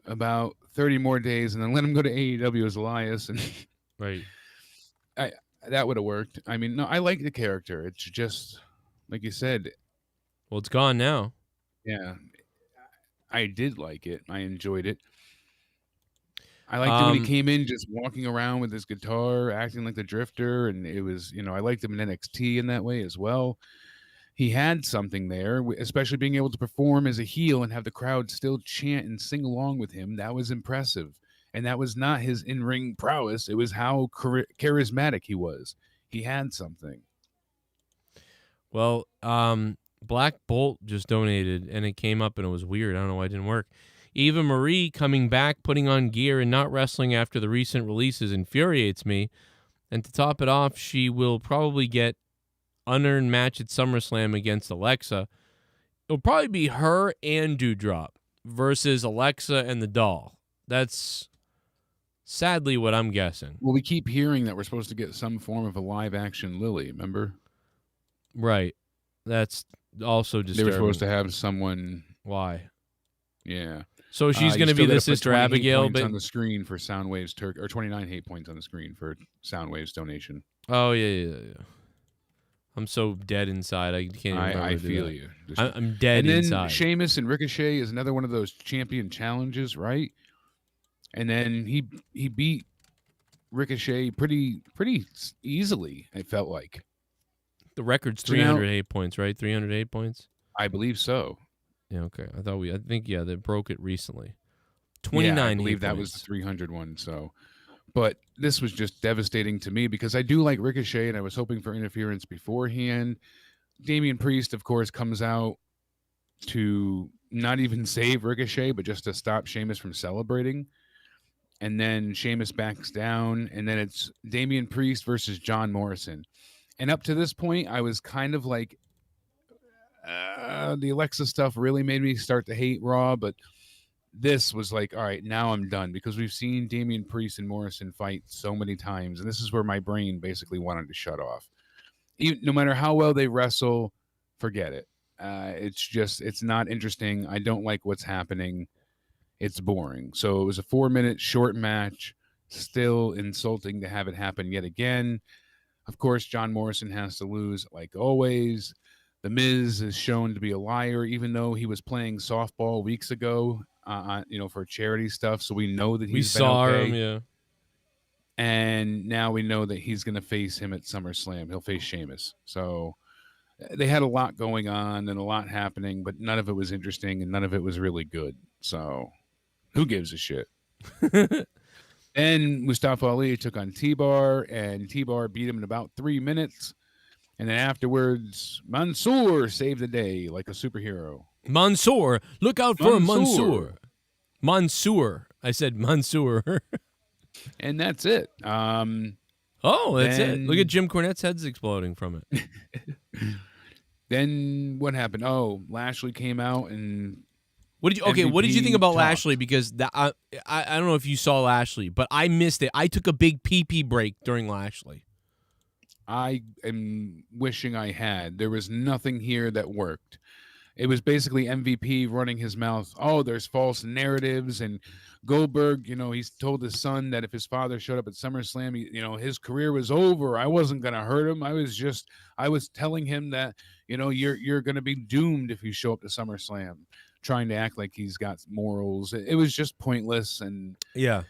about 30 more days, and then let him go to AEW as Elias, and Right. that would have worked. I mean, no, I like the character. It's just like you said. Well, it's gone now. Yeah, I did like it. I enjoyed it. I liked it when he came in just walking around with his guitar, acting like the Drifter, and it was, I liked him in NXT in that way as well. He had something there, especially being able to perform as a heel and have the crowd still chant and sing along with him. That was impressive. And that was not his in-ring prowess. It was how charismatic he was. He had something. Well, Black Bolt just donated, and it came up, and it was weird. I don't know why it didn't work. Eva Marie coming back, putting on gear, and not wrestling after the recent releases infuriates me. And to top it off, she will probably get unearned match at SummerSlam against Alexa. It'll probably be her and Doudrop versus Alexa and the doll. That's sadly what I'm guessing. Well, we keep hearing that we're supposed to get some form of a live-action Lily, remember? Right. That's also disturbing. They were supposed to have someone... Why? Yeah. So she's going to be the Sister Abigail, but on the screen for Soundwave's or 29 hate points on the screen for Soundwave's donation. Oh yeah. I'm so dead inside. I can't. I feel you. I'm dead inside. And then Sheamus and Ricochet is another one of those champion challenges, right? And then he beat Ricochet pretty easily. It felt like the record's 300 hate points, right? 300 hate points. I believe so. Yeah, okay. I think they broke it recently. 29. Yeah, I believe that was the 300 one. So, but this was just devastating to me because I do like Ricochet, and I was hoping for interference beforehand. Damian Priest, of course, comes out to not even save Ricochet, but just to stop Sheamus from celebrating. And then Sheamus backs down, and then it's Damian Priest versus John Morrison. And up to this point, I was kind of like, the Alexa stuff really made me start to hate Raw, but this was like, all right, now I'm done because we've seen Damian Priest and Morrison fight so many times, and this is where my brain basically wanted to shut off. No matter how well they wrestle, forget it. It's not interesting. I don't like what's happening. It's boring. So it was a 4-minute short match. Still insulting to have it happen yet again. Of course, John Morrison has to lose like always. The Miz is shown to be a liar, even though he was playing softball weeks ago, for charity stuff. So we know that he's been okay. Him, yeah. And now we know that he's going to face him at SummerSlam. He'll face Sheamus. So they had a lot going on and a lot happening, but none of it was interesting and none of it was really good. So who gives a shit? Then Mustafa Ali took on T-Bar, and T-Bar beat him in about 3 minutes. And then afterwards, Mansoor saved the day like a superhero. Mansoor, look out for Mansoor. Mansoor. I said Mansoor. And that's it. That's it. Look at Jim Cornette's head's exploding from it. Then what happened? Oh, Lashley came out and... What did you think about Lashley? Because I don't know if you saw Lashley, but I missed it. I took a big pee-pee break during Lashley. I am wishing I had. There was nothing here that worked. It was basically MVP running his mouth. Oh, there's false narratives. And Goldberg, he's told his son that if his father showed up at SummerSlam, his career was over. I wasn't going to hurt him. I was telling him that, you're going to be doomed if you show up to SummerSlam, trying to act like he's got morals. It was just pointless. And yeah.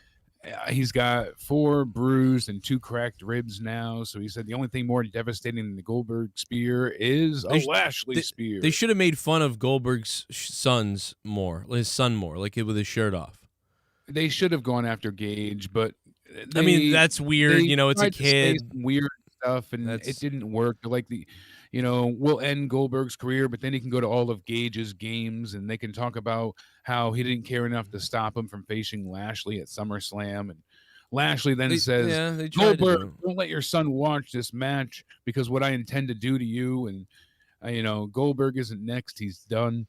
He's got 4 bruised and 2 cracked ribs now. So he said the only thing more devastating than the Goldberg spear is a Lashley spear. They should have made fun of Goldberg's his son more, like with his shirt off. They should have gone after Gage, but that's weird. It's a kid. Weird stuff, and it didn't work. Like we'll end Goldberg's career, but then he can go to all of Gage's games, and they can talk about how he didn't care enough to stop him from facing Lashley at SummerSlam. And Lashley then says, Goldberg, don't let your son watch this match because what I intend to do to you. And, Goldberg isn't next. He's done.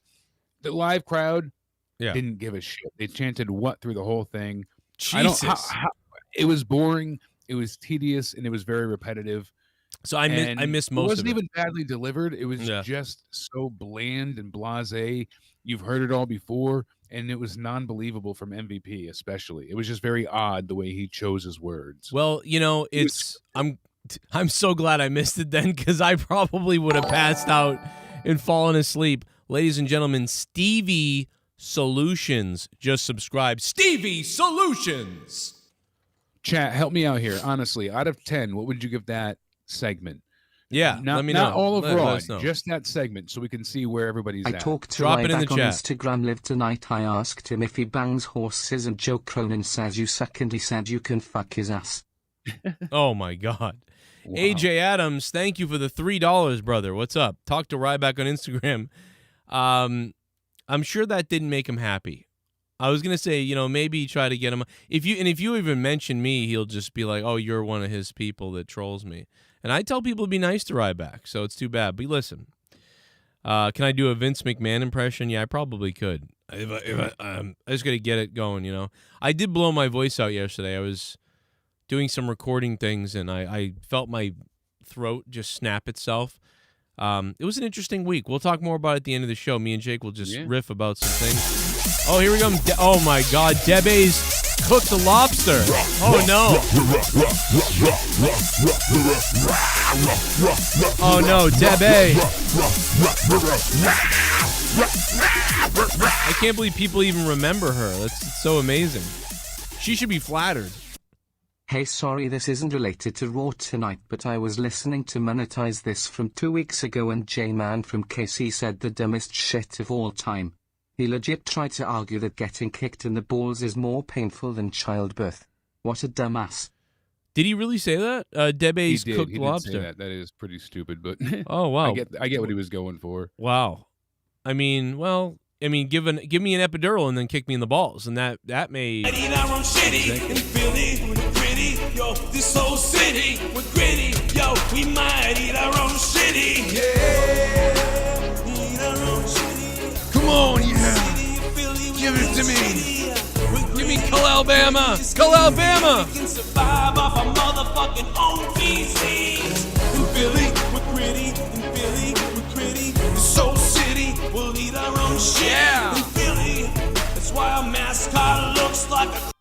The live crowd didn't give a shit. They chanted what through the whole thing. Jesus. It was boring. It was tedious, and it was very repetitive. So I missed most of it. It wasn't even badly delivered. It was just so bland and blasé. You've heard it all before, and it was non-believable from MVP especially. It was just very odd the way he chose his words. Well, I'm so glad I missed it then because I probably would have passed out and fallen asleep. Ladies and gentlemen, Stevie Solutions just subscribed. Stevie Solutions! Chat, help me out here. Honestly, out of 10, what would you give that segment? Yeah, let me know. Not all of Raw, just that segment, so we can see where everybody's at. I talked to Rybum on Instagram live tonight. I asked him if he bangs horses, and Joe Cronin says you suck, and he said you can fuck his ass. Oh, my God. Wow. AJ Adams, thank you for the $3, brother. What's up? Talk to Ryback on Instagram. I'm sure that didn't make him happy. I was gonna say, maybe try to get him. If you even mention me, he'll just be like, "Oh, you're one of his people that trolls me." And I tell people to be nice to Ryback, so it's too bad. But listen, can I do a Vince McMahon impression? Yeah, I probably could. I just gotta get it going. I did blow my voice out yesterday. I was doing some recording things, and I felt my throat just snap itself. It was an interesting week. We'll talk more about it at the end of the show. Me and Jake will just riff about some things. Oh, here we go. Oh, my God. Debe's cooked the lobster. Oh, no. Oh, no. Debe. I can't believe people even remember her. That's so amazing. She should be flattered. Hey, sorry this isn't related to Raw tonight, but I was listening to Monetize This from 2 weeks ago and J-Man from KC said the dumbest shit of all time. He legit tried to argue that getting kicked in the balls is more painful than childbirth. What a dumbass. Did he really say that? Debe's cooked lobster. Say that. That is pretty stupid, but oh, wow. I get what he was going for. Wow. I mean, give me an epidural and then kick me in the balls, and that may. Yo, this whole city, we're gritty. Yo, we might eat our own shitty. Yeah, eat our own shitty. Come on, give it to me. Give me Alabama. Alabama. We can survive off our motherfucking own feces. In Philly, we're gritty. In Philly, we're gritty. This whole city, we'll eat our own shit. Yeah. In Philly, that's why our mascot looks like a.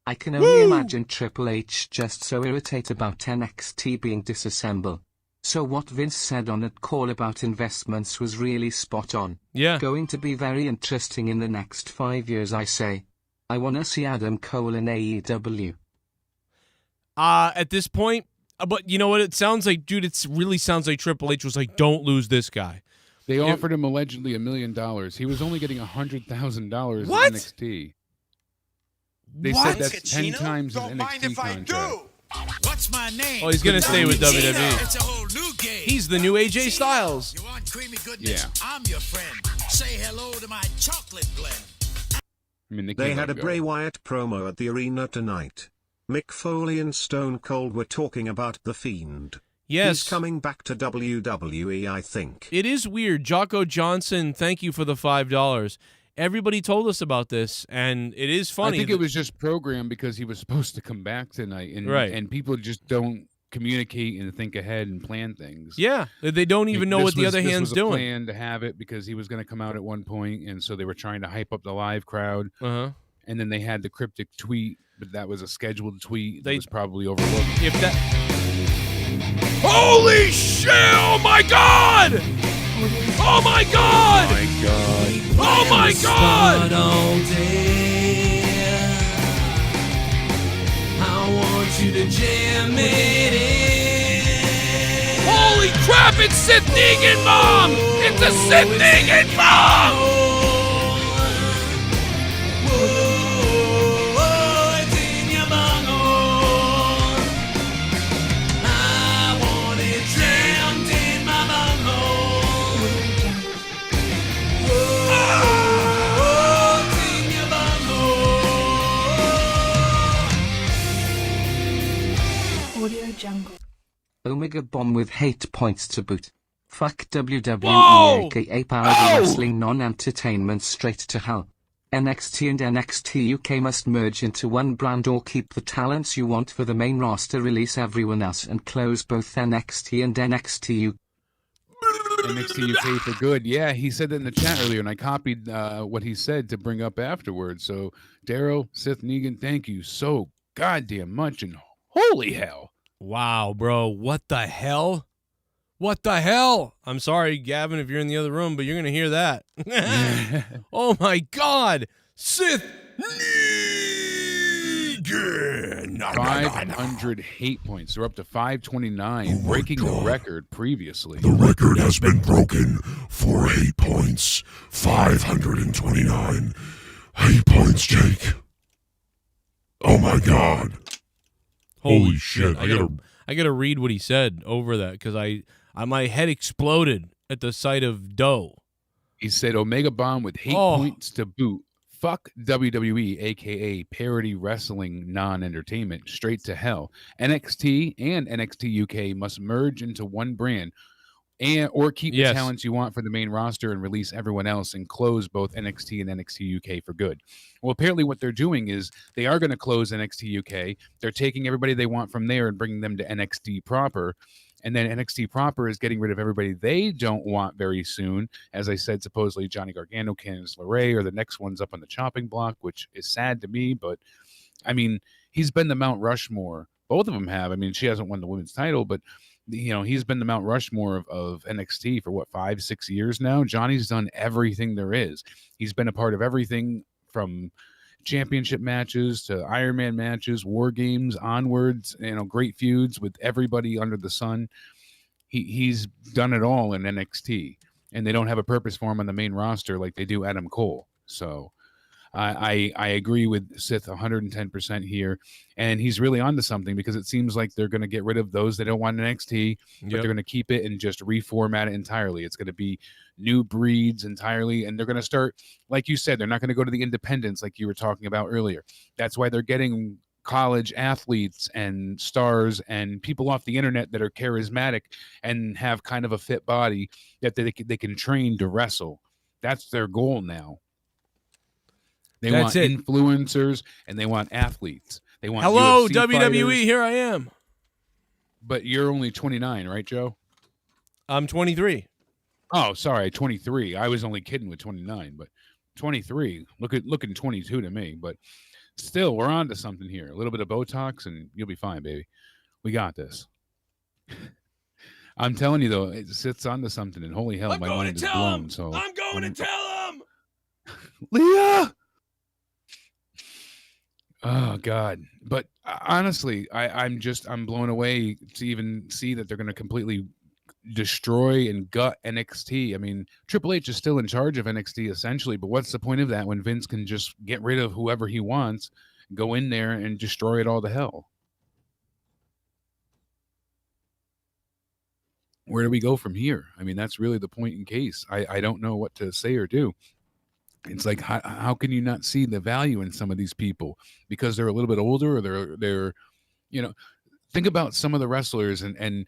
I can only imagine Triple H just so irritated about NXT being disassembled. So what Vince said on that call about investments was really spot on. Yeah. Going to be very interesting in the next 5 years, I say. I want to see Adam Cole in AEW. At this point, but you know what it sounds like, dude? It really sounds like Triple H was like, don't lose this guy. They offered him allegedly $1 million. He was only getting $100,000 in NXT. They said that's 10 times his NXT contract. What's my name? Oh, he's going to stay with WWE. It's a whole new game. He's the new AJ Styles. You want creamy goodness? Yeah. I'm your friend. Say hello to my chocolate blend. I mean, they had a Bray Wyatt promo at the arena tonight. Mick Foley and Stone Cold were talking about the Fiend. Yes. He's coming back to WWE, I think. It is weird. Jocko Johnson, thank you for the $5. Everybody told us about this, and it is funny. I think it was just programmed because he was supposed to come back tonight, and people just don't communicate and think ahead and plan things. Yeah, they don't even know what the other hand's doing. This was a plan to have it because he was going to come out at one point, and so they were trying to hype up the live crowd. Uh-huh. And then they had the cryptic tweet, but that was a scheduled tweet that was probably overlooked. If that. Holy shit! Oh my god! Oh my god! Oh my god! Oh my god! I want you to jam it in. Holy crap! It's Sith Negan bomb! It's a Sith Negan bomb! Omega Bomb with hate points to boot. Fuck WWE aka Power Wrestling non-entertainment straight to hell. NXT and NXT UK must merge into one brand or keep the talents you want for the main roster, release everyone else and close both NXT and NXT UK. NXT UK for good. Yeah, he said that in the chat earlier, and I copied what he said to bring up afterwards. So, Daryl, Sith Negan, thank you so goddamn much, and holy hell. Wow, bro. What the hell? What the hell? I'm sorry, Gavin, if you're in the other room, but you're going to hear that. Oh, my God. Sith Negan. 500 hate points. They're up to 529, breaking the record previously. The record has been broken for hate points. 529 hate points, Jake. Oh, my God. Holy shit! I gotta read what he said over that because my head exploded at the sight of dough. He said Omega Bomb with hate points to boot. Fuck WWE, aka parody wrestling non-entertainment, straight to hell. NXT and NXT UK must merge into one brand, or keep the talents you want for the main roster and release everyone else and close both NXT and NXT UK for good. Well, apparently what they're doing is they are going to close NXT UK. They're taking everybody they want from there and bringing them to NXT proper. And then NXT proper is getting rid of everybody they don't want very soon. As I said, supposedly Johnny Gargano, Candice LeRae are the next ones up on the chopping block, which is sad to me. But, I mean, he's been the Mount Rushmore. Both of them have. I mean, she hasn't won the women's title, but, you know, he's been the Mount Rushmore of NXT for, 5-6 years now? Johnny's done everything there is. He's been a part of everything from championship matches to Iron Man matches, war games, onwards, you know, great feuds with everybody under the sun. He's done it all in NXT, and they don't have a purpose for him on the main roster like they do Adam Cole. So I agree with Sith 110% here, and he's really onto something, because it seems like they're going to get rid of those that don't want NXT, but they're going to keep it and just reformat it entirely. It's going to be new breeds entirely, and they're going to start, like you said, they're not going to go to the independents like you were talking about earlier. That's why they're getting college athletes and stars and people off the internet that are charismatic and have kind of a fit body that they can train to wrestle. That's their goal now. They want influencers and they want athletes. They want Hello, UFC WWE, fighters. here I am. But you're only 29, right, Joe? I'm 23. Oh, sorry, 23. I was only kidding with 29, but 23. Looking 22 to me, but still, we're on to something here. A little bit of Botox and you'll be fine, baby. We got this. I'm telling you, though, it sits onto something, and holy hell, my mind is blown. So I'm going to tell him. Leah! Oh God! But honestly, I'm blown away to even see that they're going to completely destroy and gut NXT. I mean, Triple H is still in charge of NXT essentially, but what's the point of that when Vince can just get rid of whoever he wants, go in there and destroy it all to hell? Where do we go from here? I mean, that's really the point in case. I don't know what to say or do. It's like, how can you not see the value in some of these people because they're a little bit older, or they're, you know, think about some of the wrestlers and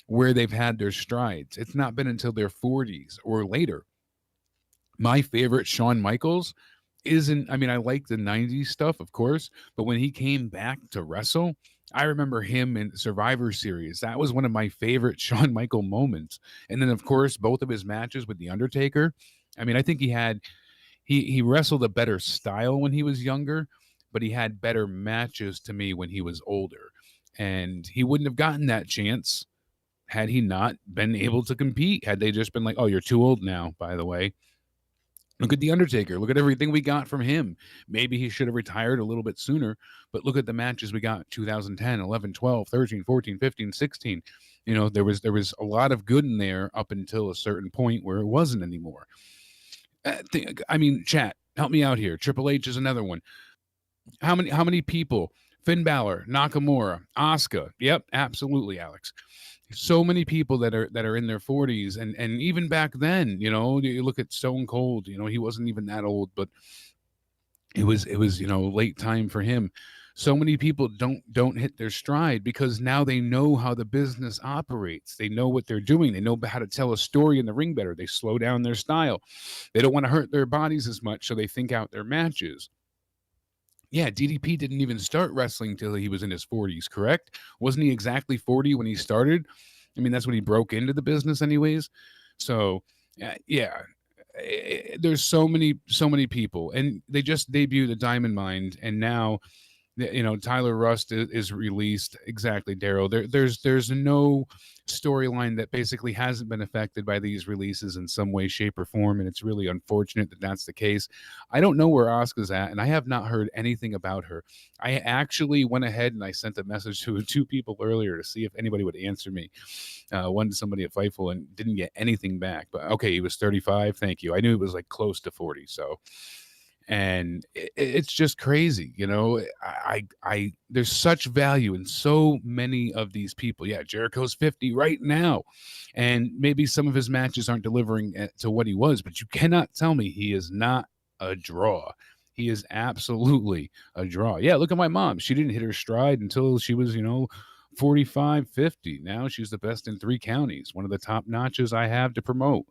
where they've had their strides. It's not been until their 40s or later. My favorite, Shawn Michaels, I mean, I like the 90s stuff, of course, but when he came back to wrestle, I remember him in Survivor Series. That was one of my favorite Shawn Michael moments. And then, of course, both of his matches with The Undertaker. I mean, I think he wrestled a better style when he was younger, but he had better matches to me when he was older. And he wouldn't have gotten that chance had he not been able to compete. Had they just been like, oh, you're too old now, by the way. Look at The Undertaker. Look at everything we got from him. Maybe he should have retired a little bit sooner, but look at the matches we got 2010, 11, 12, 13, 14, 15, 16. You know, there was a lot of good in there up until a certain point where it wasn't anymore. I mean, chat, help me out here. Triple H is another one. How many people? Finn Balor, Nakamura, Asuka. Yep, absolutely, Alex. So many people that are in their 40s, and even back then, you know, you look at Stone Cold. You know, he wasn't even that old, but it was you know, late time for him. So many people don't hit their stride because now they know how the business operates. They know what they're doing. They know how to tell a story in the ring better. They slow down their style. They don't want to hurt their bodies as much, so they think out their matches. Yeah, DDP didn't even start wrestling till he was in his 40s, correct? Wasn't he exactly 40 when he started? I mean, that's when he broke into the business anyways. So, yeah, there's so many people, and they just debuted the Diamond Mine, and now, you know, Tyler Rust is released. Exactly, Daryl. There's no storyline that basically hasn't been affected by these releases in some way, shape, or form, and it's really unfortunate that that's the case. I don't know where Asuka's at, and I have not heard anything about her. I actually went ahead and I sent a message to 2 people earlier to see if anybody would answer me. One to somebody at Fightful, and didn't get anything back. But okay, he was 35. Thank you. I knew it was like close to 40. So. And it's just crazy, you know. I there's such value in so many of these people. Yeah, Jericho's 50 right now, and maybe some of his matches aren't delivering to what he was, but you cannot tell me he is not a draw. He is absolutely a draw. Yeah, look at my mom. She didn't hit her stride until she was, 45, 50. Now she's the best in 3 counties, one of the top notches I have to promote.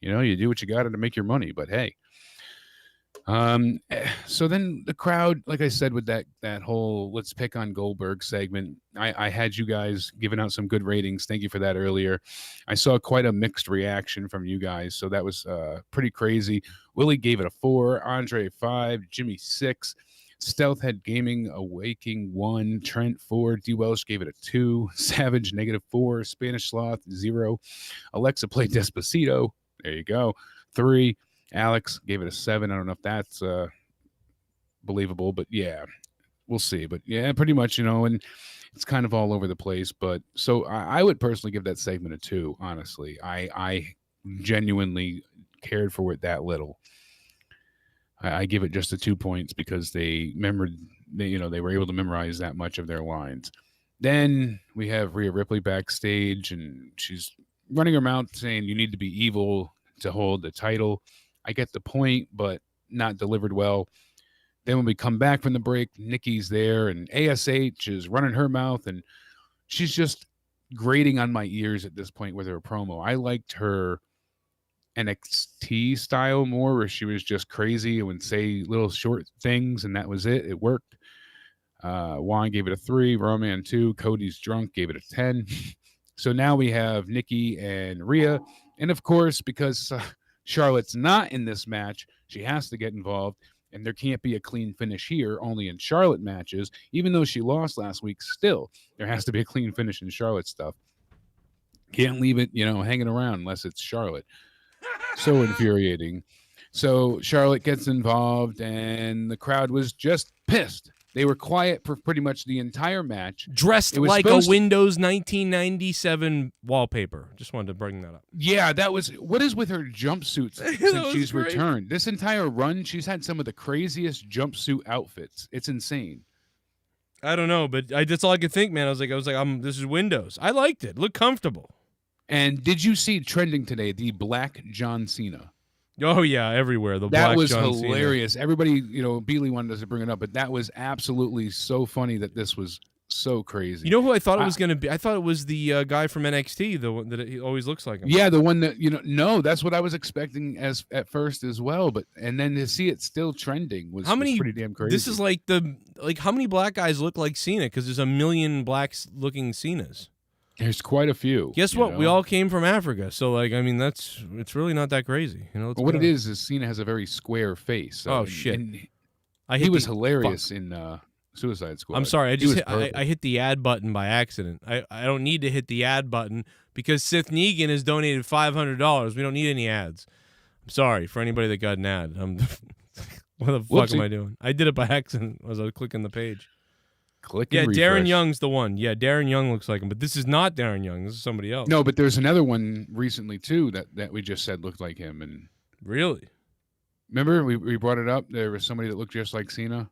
You do what you got to make your money, but hey. So then the crowd, like I said, with that whole let's pick on Goldberg segment, I had you guys giving out some good ratings. Thank you for that earlier. I saw quite a mixed reaction from you guys, so that was pretty crazy. Willie gave it a 4, Andre a 5, Jimmy 6, Stealthhead Gaming Awaking 1, Trent 4, D Welsh gave it a 2, Savage -4, Spanish Sloth 0, Alexa played Despacito. There you go, 3. Alex gave it a 7. I don't know if that's believable, but yeah, we'll see. But yeah, pretty much, and it's kind of all over the place. But so I would personally give that segment a 2. Honestly, I genuinely cared for it that little. I give it just a 2 points because they were able to memorize that much of their lines. Then we have Rhea Ripley backstage, and she's running her mouth saying you need to be evil to hold the title. I get the point, but not delivered well. Then when we come back from the break, Nikki's there, and ASH is running her mouth, and she's just grating on my ears at this point with her promo. I liked her NXT style more, where she was just crazy and would say little short things, and that was it. It worked. Juan gave it a 3, Roman 2, Cody's drunk gave it a 10. So now we have Nikki and Rhea, and of course, because Charlotte's not in this match, she has to get involved, and there can't be a clean finish here, only in Charlotte matches. Even though she lost last week, still, there has to be a clean finish in Charlotte stuff. Can't leave it, hanging around unless it's Charlotte. So infuriating. So Charlotte gets involved, and the crowd was just pissed. They were quiet for pretty much the entire match. Dressed like a Windows 1997 wallpaper. Just wanted to bring that up. Yeah, what is with her jumpsuits since she's returned? This entire run, she's had some of the craziest jumpsuit outfits. It's insane. I don't know, but that's all I could think, man. I was like, this is Windows. I liked it. Looked comfortable. And did you see trending today the Black John Cena? Oh yeah, everywhere. That was hilarious. Everybody, Bealey wanted us to bring it up, but that was absolutely so funny that this was so crazy. You know who I thought it was going to be? I thought it was the guy from NXT, the one that he always looks like him. Yeah, the one that no, that's what I was expecting at first as well. And then to see it still trending was pretty damn crazy. This is like how many black guys look like Cena? Because there's a million black-looking Cenas. There's quite a few. Guess what? We all came from Africa, so it's really not that crazy. But what it is Cena has a very square face. So, shit! He was hilarious in Suicide Squad. I'm sorry, I hit the ad button by accident. I don't need to hit the ad button because Sith Negan has donated $500. We don't need any ads. I'm sorry for anybody that got an ad. What the fuck am I doing? I did it by accident as I was clicking the page. Darren Young's the one. Yeah, Darren Young looks like him, but this is not Darren Young. This is somebody else. No, but there's another one recently too that we just said looked like him. And really, remember we brought it up. There was somebody that looked just like Cena.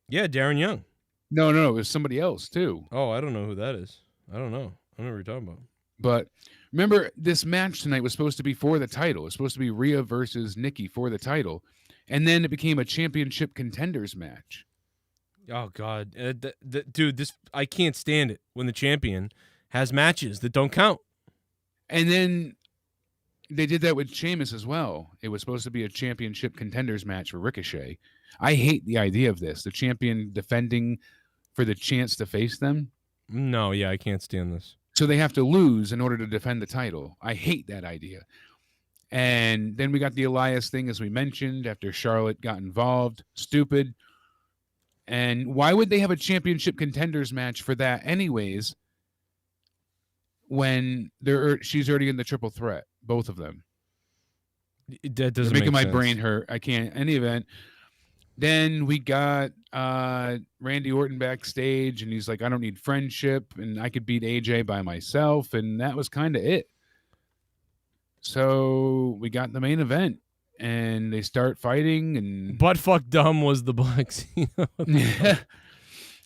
Yeah, Darren Young. No, it was somebody else too. Oh, I don't know who that is. I don't know. I don't know what you're talking about. But remember, this match tonight was supposed to be for the title. It was supposed to be Rhea versus Nikki for the title, and then it became a championship contenders match. Oh God, dude, I can't stand it when the champion has matches that don't count. And then they did that with Sheamus as well. It was supposed to be a championship contenders match for Ricochet. I hate the idea of this. The champion defending for the chance to face them. No, yeah, I can't stand this. So they have to lose in order to defend the title. I hate that idea. And then we got the Elias thing, as we mentioned, after Charlotte got involved. Stupid. And why would they have a championship contenders match for that anyways when she's already in the triple threat, both of them? That doesn't making make my sense. brain hurt. I can't. Any event. Then we got Randy Orton backstage, and he's like, I don't need friendship, and I could beat AJ by myself, and that was kind of it. So we got the main event. And they start fighting, and Buttfuck Dumb was the Black Cena.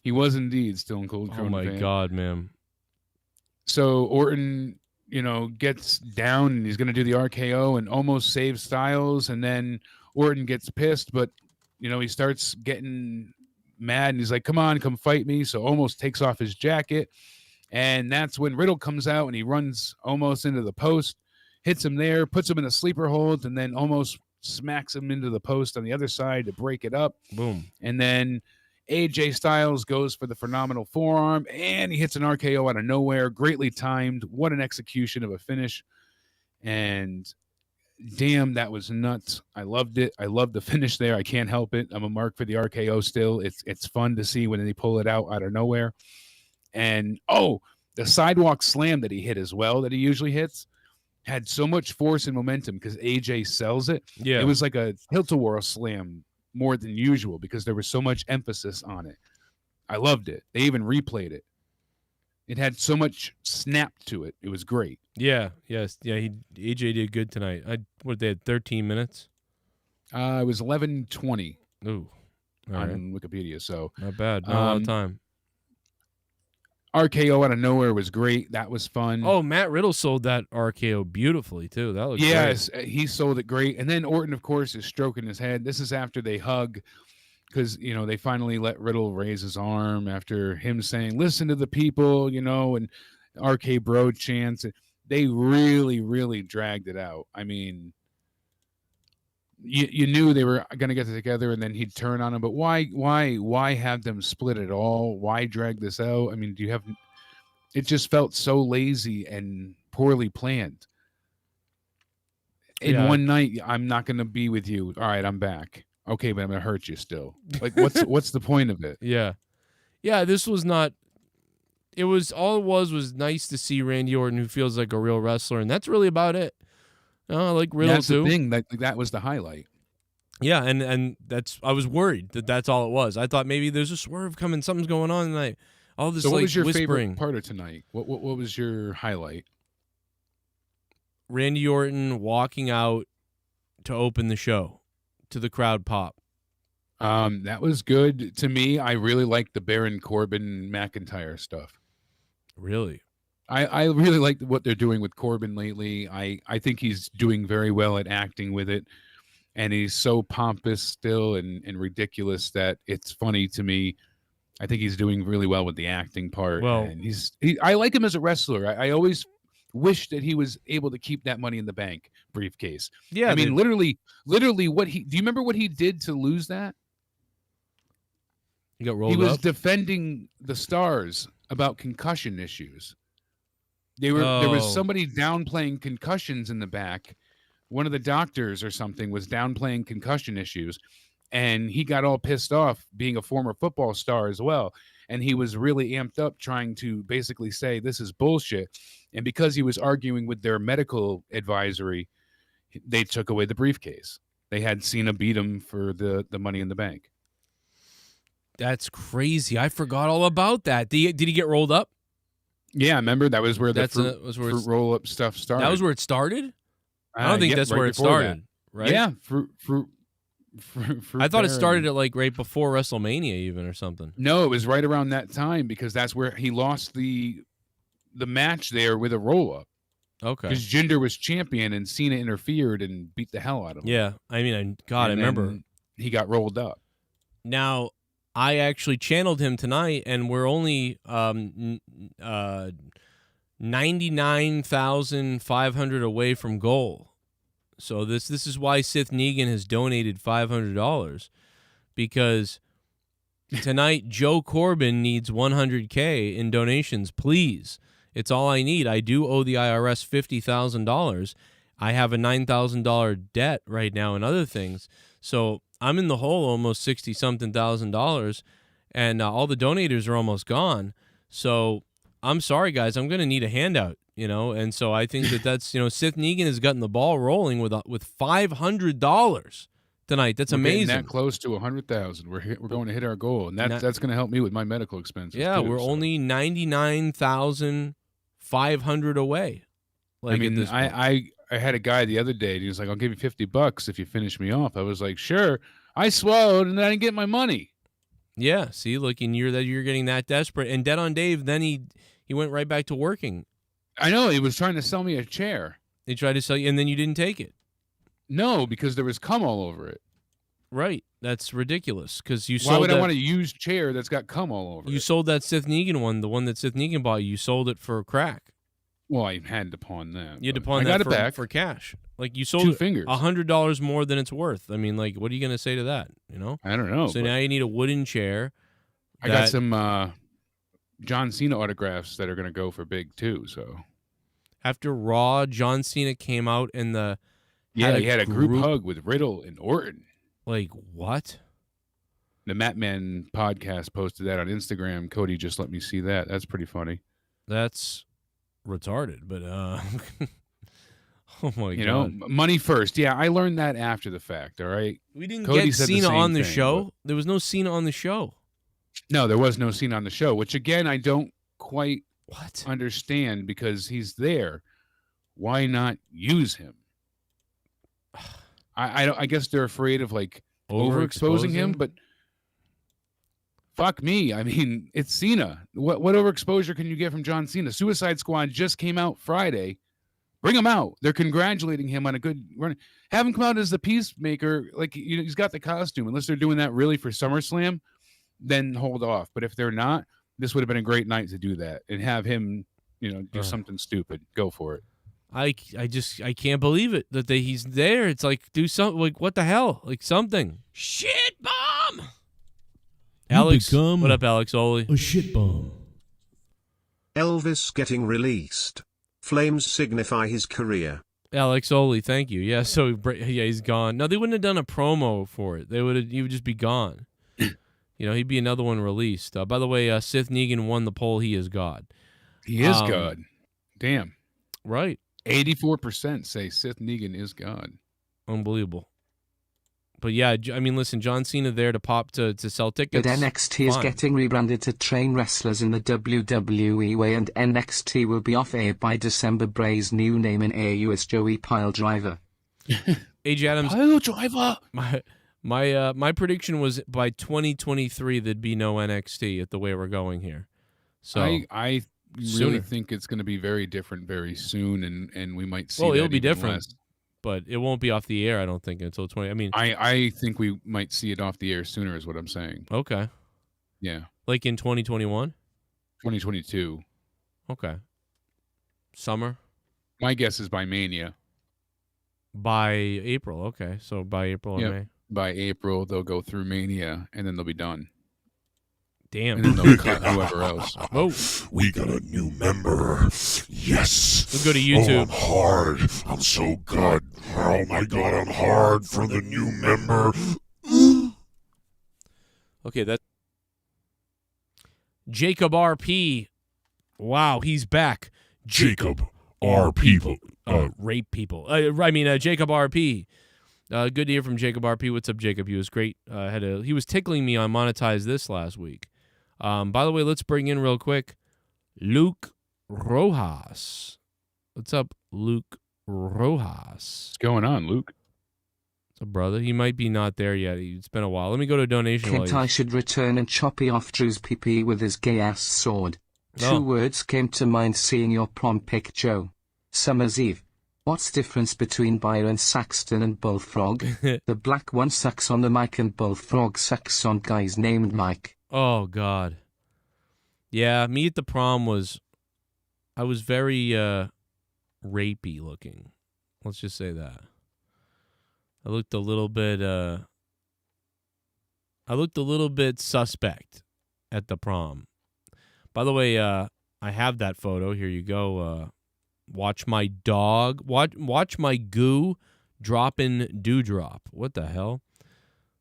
He was indeed Stone Cold Cronin. Oh my God, man! So Orton, gets down, and he's going to do the RKO and almost saves Styles, and then Orton gets pissed, but he starts getting mad and he's like, come on, come fight me. So almost takes off his jacket. And that's when Riddle comes out and he runs almost into the post, hits him there, puts him in a sleeper hold, and then almost smacks him into the post on the other side to break it up. Boom. And then AJ Styles goes for the phenomenal forearm, and he hits an RKO out of nowhere. Greatly timed. What an execution of a finish. And damn, that was nuts. I loved it. I love the finish there. I can't help it. I'm a mark for the RKO still. It's fun to see when they pull it out of nowhere. And, the sidewalk slam that he hit as well, that he usually hits, had so much force and momentum because AJ sells it. Yeah. It was like a tilt-a-whirl slam more than usual because there was so much emphasis on it. I loved it. They even replayed it. It had so much snap to it. It was great. Yeah, yes. Yeah, AJ did good tonight. They had 13 minutes? It was 11:20 Ooh. on Wikipedia, so not bad. Not a lot of time. RKO out of nowhere was great. That was fun. Oh, Matt Riddle sold that RKO beautifully, too. That looked great. He sold it great. And then Orton, of course, is stroking his head. This is after they hug because, they finally let Riddle raise his arm after him saying, listen to the people, and RK Bro chants. They really, really dragged it out. I mean, you knew they were going to get together and then he'd turn on him. But why have them split it all? Why drag this out? I mean, it just felt so lazy and poorly planned. In one night, I'm not going to be with you. All right, I'm back. Okay, but I'm going to hurt you still. Like, what's the point of it? Yeah. Yeah, this was not. It was nice to see Randy Orton, who feels like a real wrestler, and that's really about it. I like Riddle that's too. The thing that was the highlight. Yeah, and I was worried that's all it was. I thought maybe there's a swerve coming, something's going on tonight. All this so what was your whispering. favorite part of tonight? What was your highlight? Randy Orton walking out to open the show to the crowd pop. That was good to me. I really liked the Baron Corbin McIntyre stuff. Really? I really like what they're doing with Corbin lately. I think he's doing very well at acting with it. And he's so pompous still and ridiculous that it's funny to me. I think he's doing really well with the acting part. Well, and I like him as a wrestler. I always wish that he was able to keep that Money in the Bank briefcase. Yeah. I mean, literally do you remember what he did to lose that? He got rolled up? He was defending the Stars about concussion issues. There was somebody downplaying concussions in the back. One of the doctors or something was downplaying concussion issues, and he got all pissed off, being a former football star as well. And he was really amped up trying to basically say this is bullshit. And because he was arguing with their medical advisory, they took away the briefcase. They had Cena beat him for the Money in the Bank. That's crazy. I forgot all about that. Did he get rolled up? Yeah, remember that was where the roll up stuff started. That was where it started? I don't think that's right where it started, that. right? Yeah, fruit I thought it started at right before WrestleMania even or something. No, it was right around that time because that's where he lost the match there with a roll up. Okay. Because Jinder was champion and Cena interfered and beat the hell out of him. Yeah, I mean, I remember he got rolled up. Now, I actually channeled him tonight, and we're only 99,500 away from goal. So this is why Sith Negan has donated $500, because tonight Joe Corbin needs $100K in donations. Please, it's all I need. I do owe the IRS $50,000. I have a $9,000 debt right now and other things. So I'm in the hole almost $60-something thousand, and all the donators are almost gone. So I'm sorry, guys. I'm going to need a handout, And so I think that's Sith Negan has gotten the ball rolling with $500 tonight. That's amazing. That close to 100,000. We're going to hit our goal, and that's going to help me with my medical expenses. Yeah, too, we're only 99,500 away. I mean, I had a guy the other day, and he was like, "I'll give you $50 if you finish me off." I was like, "Sure." I swallowed, and then I didn't get my money. Yeah, see, look, and you're getting that desperate. And Dead on Dave, then he went right back to working. I know, he was trying to sell me a chair. He tried to sell you, and then you didn't take it. No, because there was cum all over it. Right. That's ridiculous because you Why sold would that, I want a used chair that's got cum all over you it? sold that Sith Negan one, the one that Sith Negan bought you sold it for crack. Well, I had to pawn that. You had to but pawn I that got for, it back. for cash. Like you sold Two it fingers. $100 more than it's worth. I mean, like, what are you gonna say to that? You know. I don't know. So now you need a wooden chair. I got some John Cena autographs that are going to go for big too. So After Raw, John Cena came out and he had a group hug with Riddle and Orton. Like what? The Matman podcast posted that on Instagram. Cody just let me see that. That's pretty funny. That's retarded, but oh my god. You know, money first. Yeah, I learned that after the fact, all right? We didn't Cody get said the Cena same on the thing, show. but- There was no Cena on the show. No, there was no Cena on the show, which again I don't quite What? understand because he's there. Why not use him? I guess they're afraid of like overexposing him, but fuck me. I mean, it's Cena. What overexposure can you get from John Cena? Suicide Squad just came out Friday. Bring him out. They're congratulating him on a good run. Have him come out as the Peacemaker. Like, you know, he's got the costume. Unless they're doing that really for SummerSlam, then hold off. But if they're not, this would have been a great night to do that and have him, you know, do something stupid. Go for it. I can't believe it that he's there. It's like, do something. Like, what the hell? Like something. Shit bomb. Alex, what up, Alex Oli? A shit bomb. Elvis getting released. Flames signify his career. Alex Oli, thank you. Yeah, so yeah, he's gone. No, they wouldn't have done a promo for it. He would just be gone. You know, he'd be another one released. By the way, Sith Negan won the poll. He is God. He is God. Damn. Right. 84% say Sith Negan is God. Unbelievable. But yeah, I mean, listen, John Cena there to pop to sell tickets. But NXT is getting rebranded to train wrestlers in the WWE way, and NXT will be off air by December. Bray's new name in AEW is Joey Piledriver. AJ Adams. Piledriver. My prediction was by 2023 there'd be no NXT at the way we're going here. So I sooner. really think it's going to be very different very soon, and we might see. Well, that it'll be even different. less. But it won't be off the air, I don't think, until 20. I mean, I think we might see it off the air sooner, is what I'm saying. Okay. Yeah. Like in 2021? 2022. Okay. Summer? My guess is by Mania. By April. Okay. So by April or May. By April, they'll go through Mania, and then they'll be done. Damn. And then they'll cut whoever else. Oh. We got a new member. Yes. We'll go to YouTube. Oh, I'm hard. I'm so good. Oh my god, I'm hard for the new member. Okay, that Jacob RP. Wow, he's back. Jacob R. People. Rape people. Jacob RP. Good to hear from Jacob RP. What's up, Jacob? He was great. He was tickling me on Monetize This last week. By the way, let's bring in real quick Luke Rojas. What's up, Luke Rojas? What's going on, Luke? What's up, brother? He might be not there yet. It's been a while. Let me go to a donation. Kent I should return and choppy off Drew's PP with his gay-ass sword. Two words came to mind seeing your prom pic, Joe. Summer's Eve. What's difference between Byron Saxton and Bullfrog? The black one sucks on the mic and Bullfrog sucks on guys named Mike. Oh, God. Yeah, me at the prom I was very rapey looking. Let's just say that. I looked a little bit suspect at the prom. By the way, I have that photo. Here you go. Watch my dog. Watch my goo drop in dewdrop. What the hell?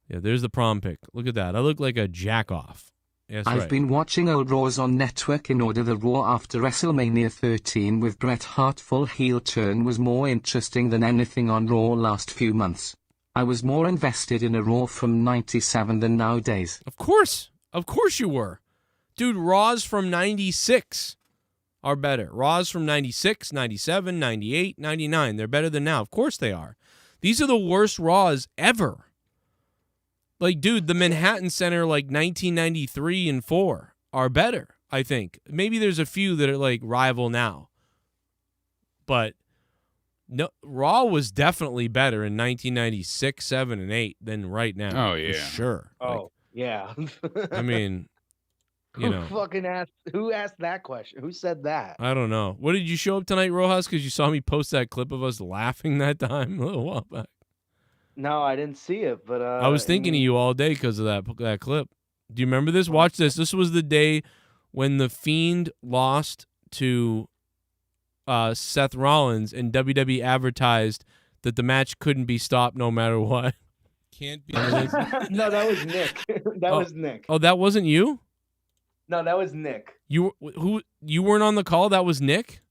Yeah, there's the prom pic. Look at that. I look like a jack-off. Yes, I've been watching old Raws on Network in order. The Raw after WrestleMania 13 with Bret Hart full heel turn was more interesting than anything on Raw last few months. I was more invested in a Raw from 97 than nowadays. Of course you were. Dude, Raws from 96 are better. Raws from 96, 97, 98, 99. They're better than now. Of course they are. These are the worst Raws ever. Like, dude, the Manhattan Center, like 1993 and 4 are better, I think. Maybe there's a few that are like rival now. But No, Raw was definitely better in 1996, 7, and 8 than right now. Oh, yeah. For sure. Oh, yeah. I mean, you know. Who asked that question? Who said that? I don't know. What did you show up tonight, Rojas? Because you saw me post that clip of us laughing that time a little while back. No, I didn't see it, but I was thinking of you all day because of that clip. Do you remember this? Watch this. This was the day when the Fiend lost to Seth Rollins, and WWE advertised that the match couldn't be stopped no matter what. Can't be. No, that was Nick. That was Nick. Oh, that wasn't you? No, that was Nick. You weren't on the call? That was Nick?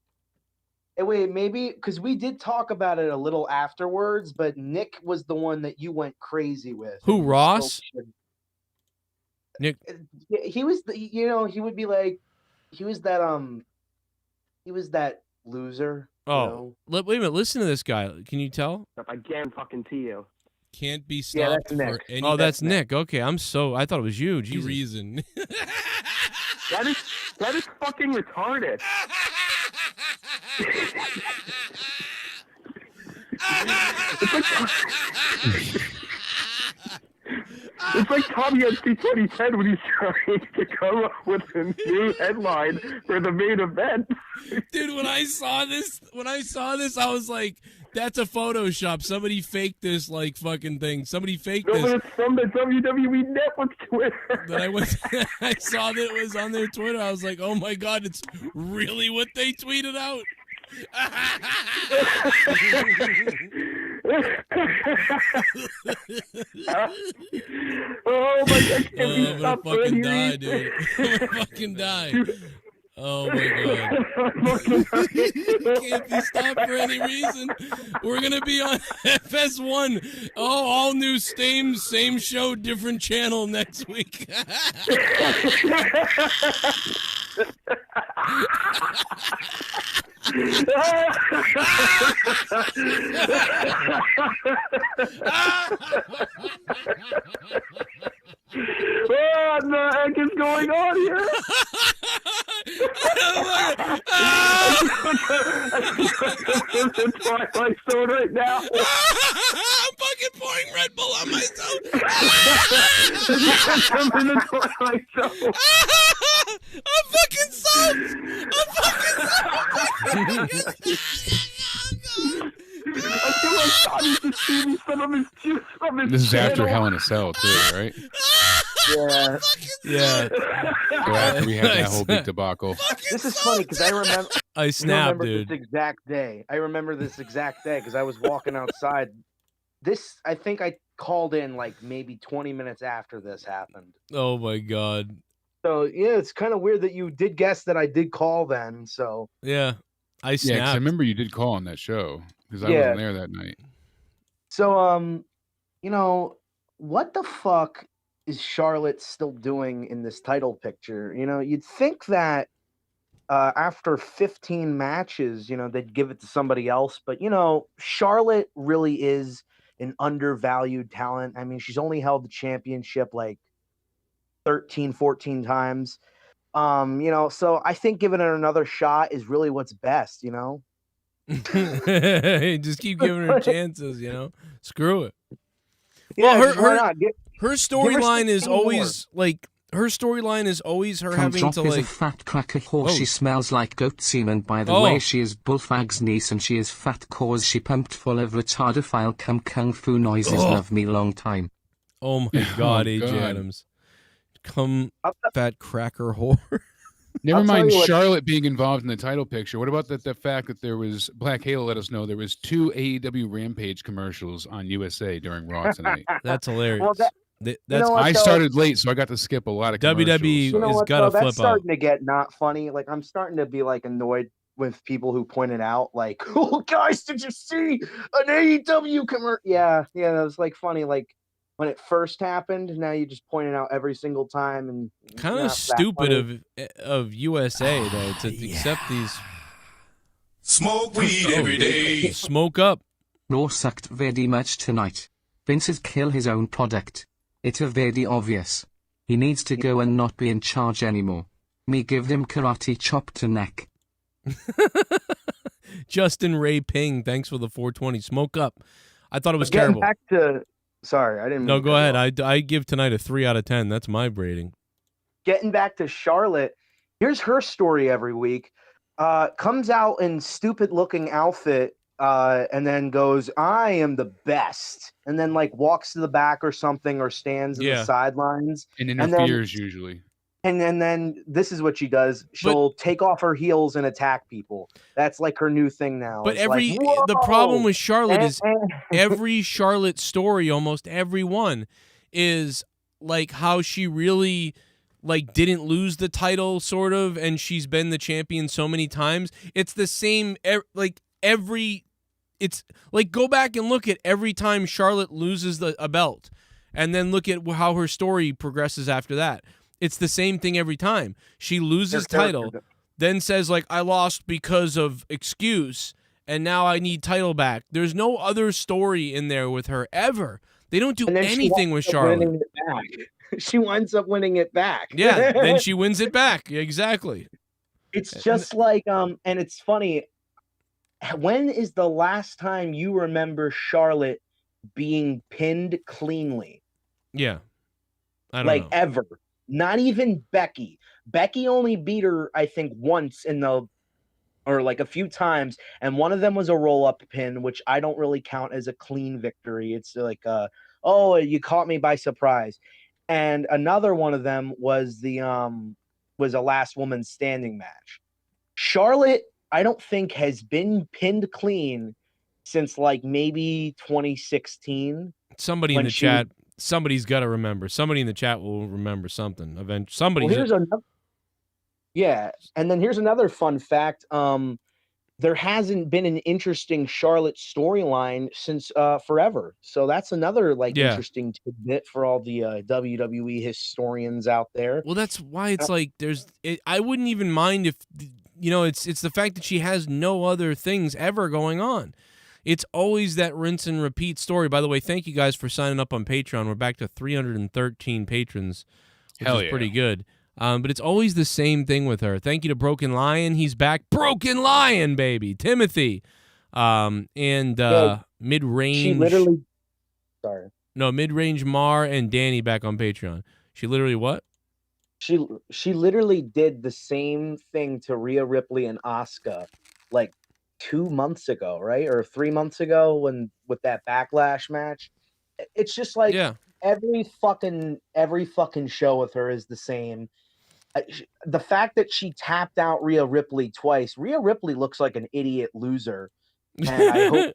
Wait, maybe because we did talk about it a little afterwards, but Nick was the one that you went crazy with. Who, Ross? Nick. He was he would be like, he was that loser. Oh, wait a minute. Listen to this guy. Can you tell? I guarantee you. Can't be stopped. Yeah, that's Nick. Oh, that's Nick. Okay, I thought it was you. Jesus. Reason. That is fucking retarded. It's like Tommy at C2010 when he's trying to come up with a new headline for the main event. Dude, when I saw this, I was like, that's a Photoshop. Somebody faked this like fucking thing. Somebody faked this. No, but it's from the WWE Network Twitter. But I saw that it was on their Twitter. I was like, oh my God, it's really what they tweeted out. Oh my God! I'm gonna fucking die, dude. I'm gonna fucking die. Oh my God! Can't be stopped for any reason. We're gonna be on FS1. Oh, all new, same show, different channel next week. What the heck is going on here? I'm Twilight Zone right now. I'm fucking pouring Red Bull on myself. I'm in the Twilight Zone. I'm fucking soaked. I feel like Tommy just gave me some of his juice from his This is after channel. Hell in a Cell, too, right? Yeah. Yeah. So after we had that whole big debacle. This is funny because I remember. I snapped, This dude. exact day. I remember this exact day because I was walking outside. I think I called in like maybe 20 minutes after this happened. Oh my God. So yeah, it's kind of weird that you did guess that I did call then. So Yeah. I snapped. Yeah, because I remember you did call on that show because I Yeah. wasn't there that night. So what the fuck is Charlotte still doing in this title picture? You'd think that after 15 matches, they'd give it to somebody else. But, Charlotte really is an undervalued talent. I mean, she's only held the championship like 13, 14 times. So I think giving it another shot is really what's best, Just keep giving her chances, Screw it. Yeah, Well, why not? her storyline is 16 more. always like her Cunt having drop to is like. a fat cracker horse. She smells like goat semen. By the Oh. way, she is Bullfag's niece and she is fat cause she pumped full of retardophile cum kung fu noises. Oh. Love me long time. Oh my God, Oh, AJ God. Adams, come fat cracker whore. Never I'll tell mind you what- Charlotte being involved in the title picture. What about the fact that there was Black Halo let us know there was 2 AEW Rampage commercials on USA during Raw tonight. That's hilarious. Well, That's know what, I though? started late, so I got to skip a lot of commercials. WWE You know is what, gotta though? That's flip starting out. to get not funny. Like, I'm starting to be like annoyed with people who pointed out, like, "Oh, guys, did you see an AEW commercial?" Yeah, that was like funny. Like when it first happened, now you just point it out every single time, and it's Kind not of that stupid funny. of USA though to accept these. Smoke weed every day. Smoke up. Raw sucked very much tonight. Vince is kill his own product. It's a very obvious. He needs to go and not be in charge anymore. Me give him karate chop to neck. Justin Ray Ping, thanks for the 420. Smoke up. I thought it was Getting terrible. back to, sorry, I didn't. No, mean to go cut ahead. you off. I give tonight a 3 out of 10. That's my rating. Getting back to Charlotte, here's her story every week. Comes out in stupid looking outfit, and then goes, "I am the best," and then like walks to the back or something, or stands in the sidelines and interferes usually. And then this is what she does. She'll take off her heels and attack people. That's like her new thing now. But It's the problem with Charlotte is and- every Charlotte story, almost every one, is like how she really like didn't lose the title, sort of, and she's been the champion so many times. It's the same. It's like go back and look at every time Charlotte loses a belt, and then look at how her story progresses after that. It's the same thing every time. She loses title, then says like I lost because of excuse, and now I need title back. There's no other story in there with her ever. They don't do anything with Charlotte. She winds up winning it back. Yeah, then she wins it back. Exactly. It's just like and it's funny. When is the last time you remember Charlotte being pinned cleanly? Yeah. I don't know. Ever. Not even Becky. Becky only beat her, I think, once or like a few times, and one of them was a roll-up pin, which I don't really count as a clean victory. It's like, oh, you caught me by surprise. And another one of them was was a last woman standing match. Charlotte, I don't think, has been pinned clean since like maybe 2016. Somebody in the chat. Somebody's got to remember. Somebody in the chat will remember something. Yeah, and then here's another fun fact. There hasn't been an interesting Charlotte storyline since forever. So that's another interesting tidbit for all the WWE historians out there. Well, that's why it's like I wouldn't even mind if it's the fact that she has no other things ever going on. It's always that rinse and repeat story. By the way, thank you guys for signing up on Patreon. We're back to 313 patrons, which is pretty good. But it's always the same thing with her. Thank you to Broken Lion. He's back. Broken Lion, baby. Timothy. Mid-range. She literally... Sorry. No, Mid-range Mar and Danny back on Patreon. She literally what? She literally did the same thing to Rhea Ripley and Asuka like 2 months ago, right? Or 3 months ago with that Backlash match. It's just like every fucking show with her is the same. The fact that she tapped out Rhea Ripley twice. Rhea Ripley looks like an idiot loser. And I hope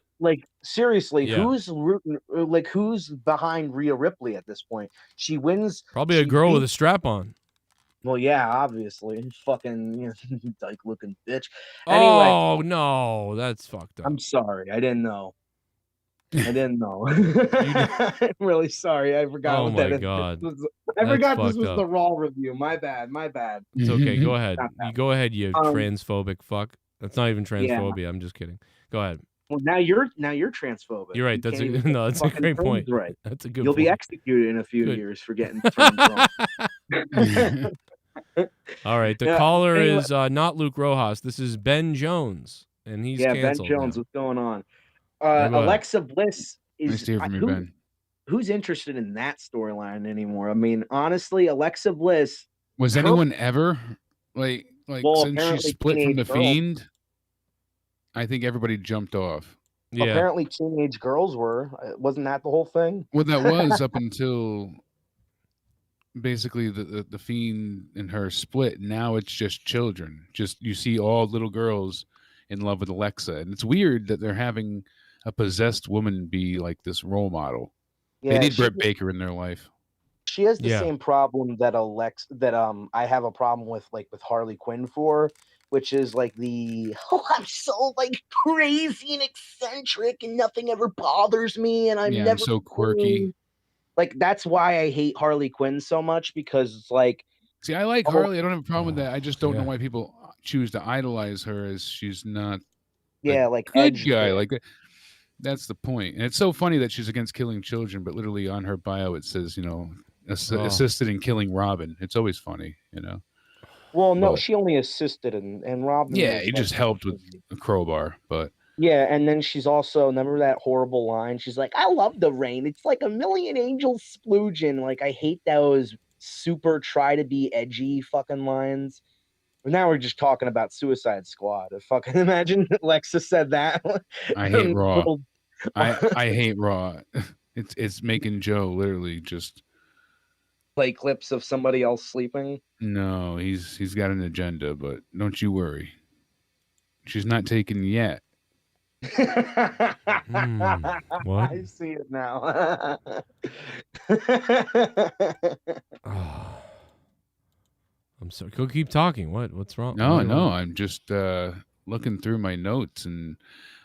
seriously, who's behind Rhea Ripley at this point? She wins. Probably a girl with a strap on. Well, yeah, obviously. Fucking dyke looking bitch. Anyway, oh, no. That's fucked up. I'm sorry. I didn't know. I'm really sorry. I forgot. Oh, my God. I forgot this was the Raw review. My bad. It's okay. Go ahead. You go ahead, you transphobic fuck. That's not even transphobia. Yeah. I'm just kidding. Go ahead. Well, now you're transphobic. You're right. That's a great point. Right. That's a good. You'll be executed in a few years for getting terms wrong. All right. The caller is not Luke Rojas. This is Ben Jones, and he's canceled. Ben Jones. Now. What's going on? Alexa Bliss is. Nice to hear from you, Ben. Who's interested in that storyline anymore? I mean, honestly, Alexa Bliss. Was anyone ever since she split from the Fiend? I think everybody jumped off. Yeah. Apparently, teenage girls were. Wasn't that the whole thing? Well, that was up until basically the Fiend and her split. Now it's just children. Just you see all little girls in love with Alexa, and it's weird that they're having a possessed woman be like this role model. Yeah, they need Britt Baker in their life. She has the same problem that I have a problem with Harley Quinn for. Which is like I'm so crazy and eccentric and nothing ever bothers me and I'm never so quirky. That's why I hate Harley Quinn so much because it's see, I like Harley. I don't have a problem with that. I just don't know why people choose to idolize her as she's not good guy. That's the point. And it's so funny that she's against killing children, but literally on her bio it says, assisted in killing Robin. It's always funny, Well, no, But- she only assisted, and Robin. Yeah, was, he like, just helped with a crowbar, but Yeah, and then she's also, remember that horrible line? She's like, I love the rain. It's like a million angels splooging. Like, I hate those super try to be edgy fucking lines. But now we're just talking about Suicide Squad. Fucking imagine Alexa said that. I hate Raw. Little- I hate Raw. It's making Joe literally just play clips of somebody else sleeping. no. He's got an agenda, but don't you worry. She's not taken yet. What? I see it now. I'm sorry. Go keep talking. What's wrong? No, What- no. I'm just looking through my notes and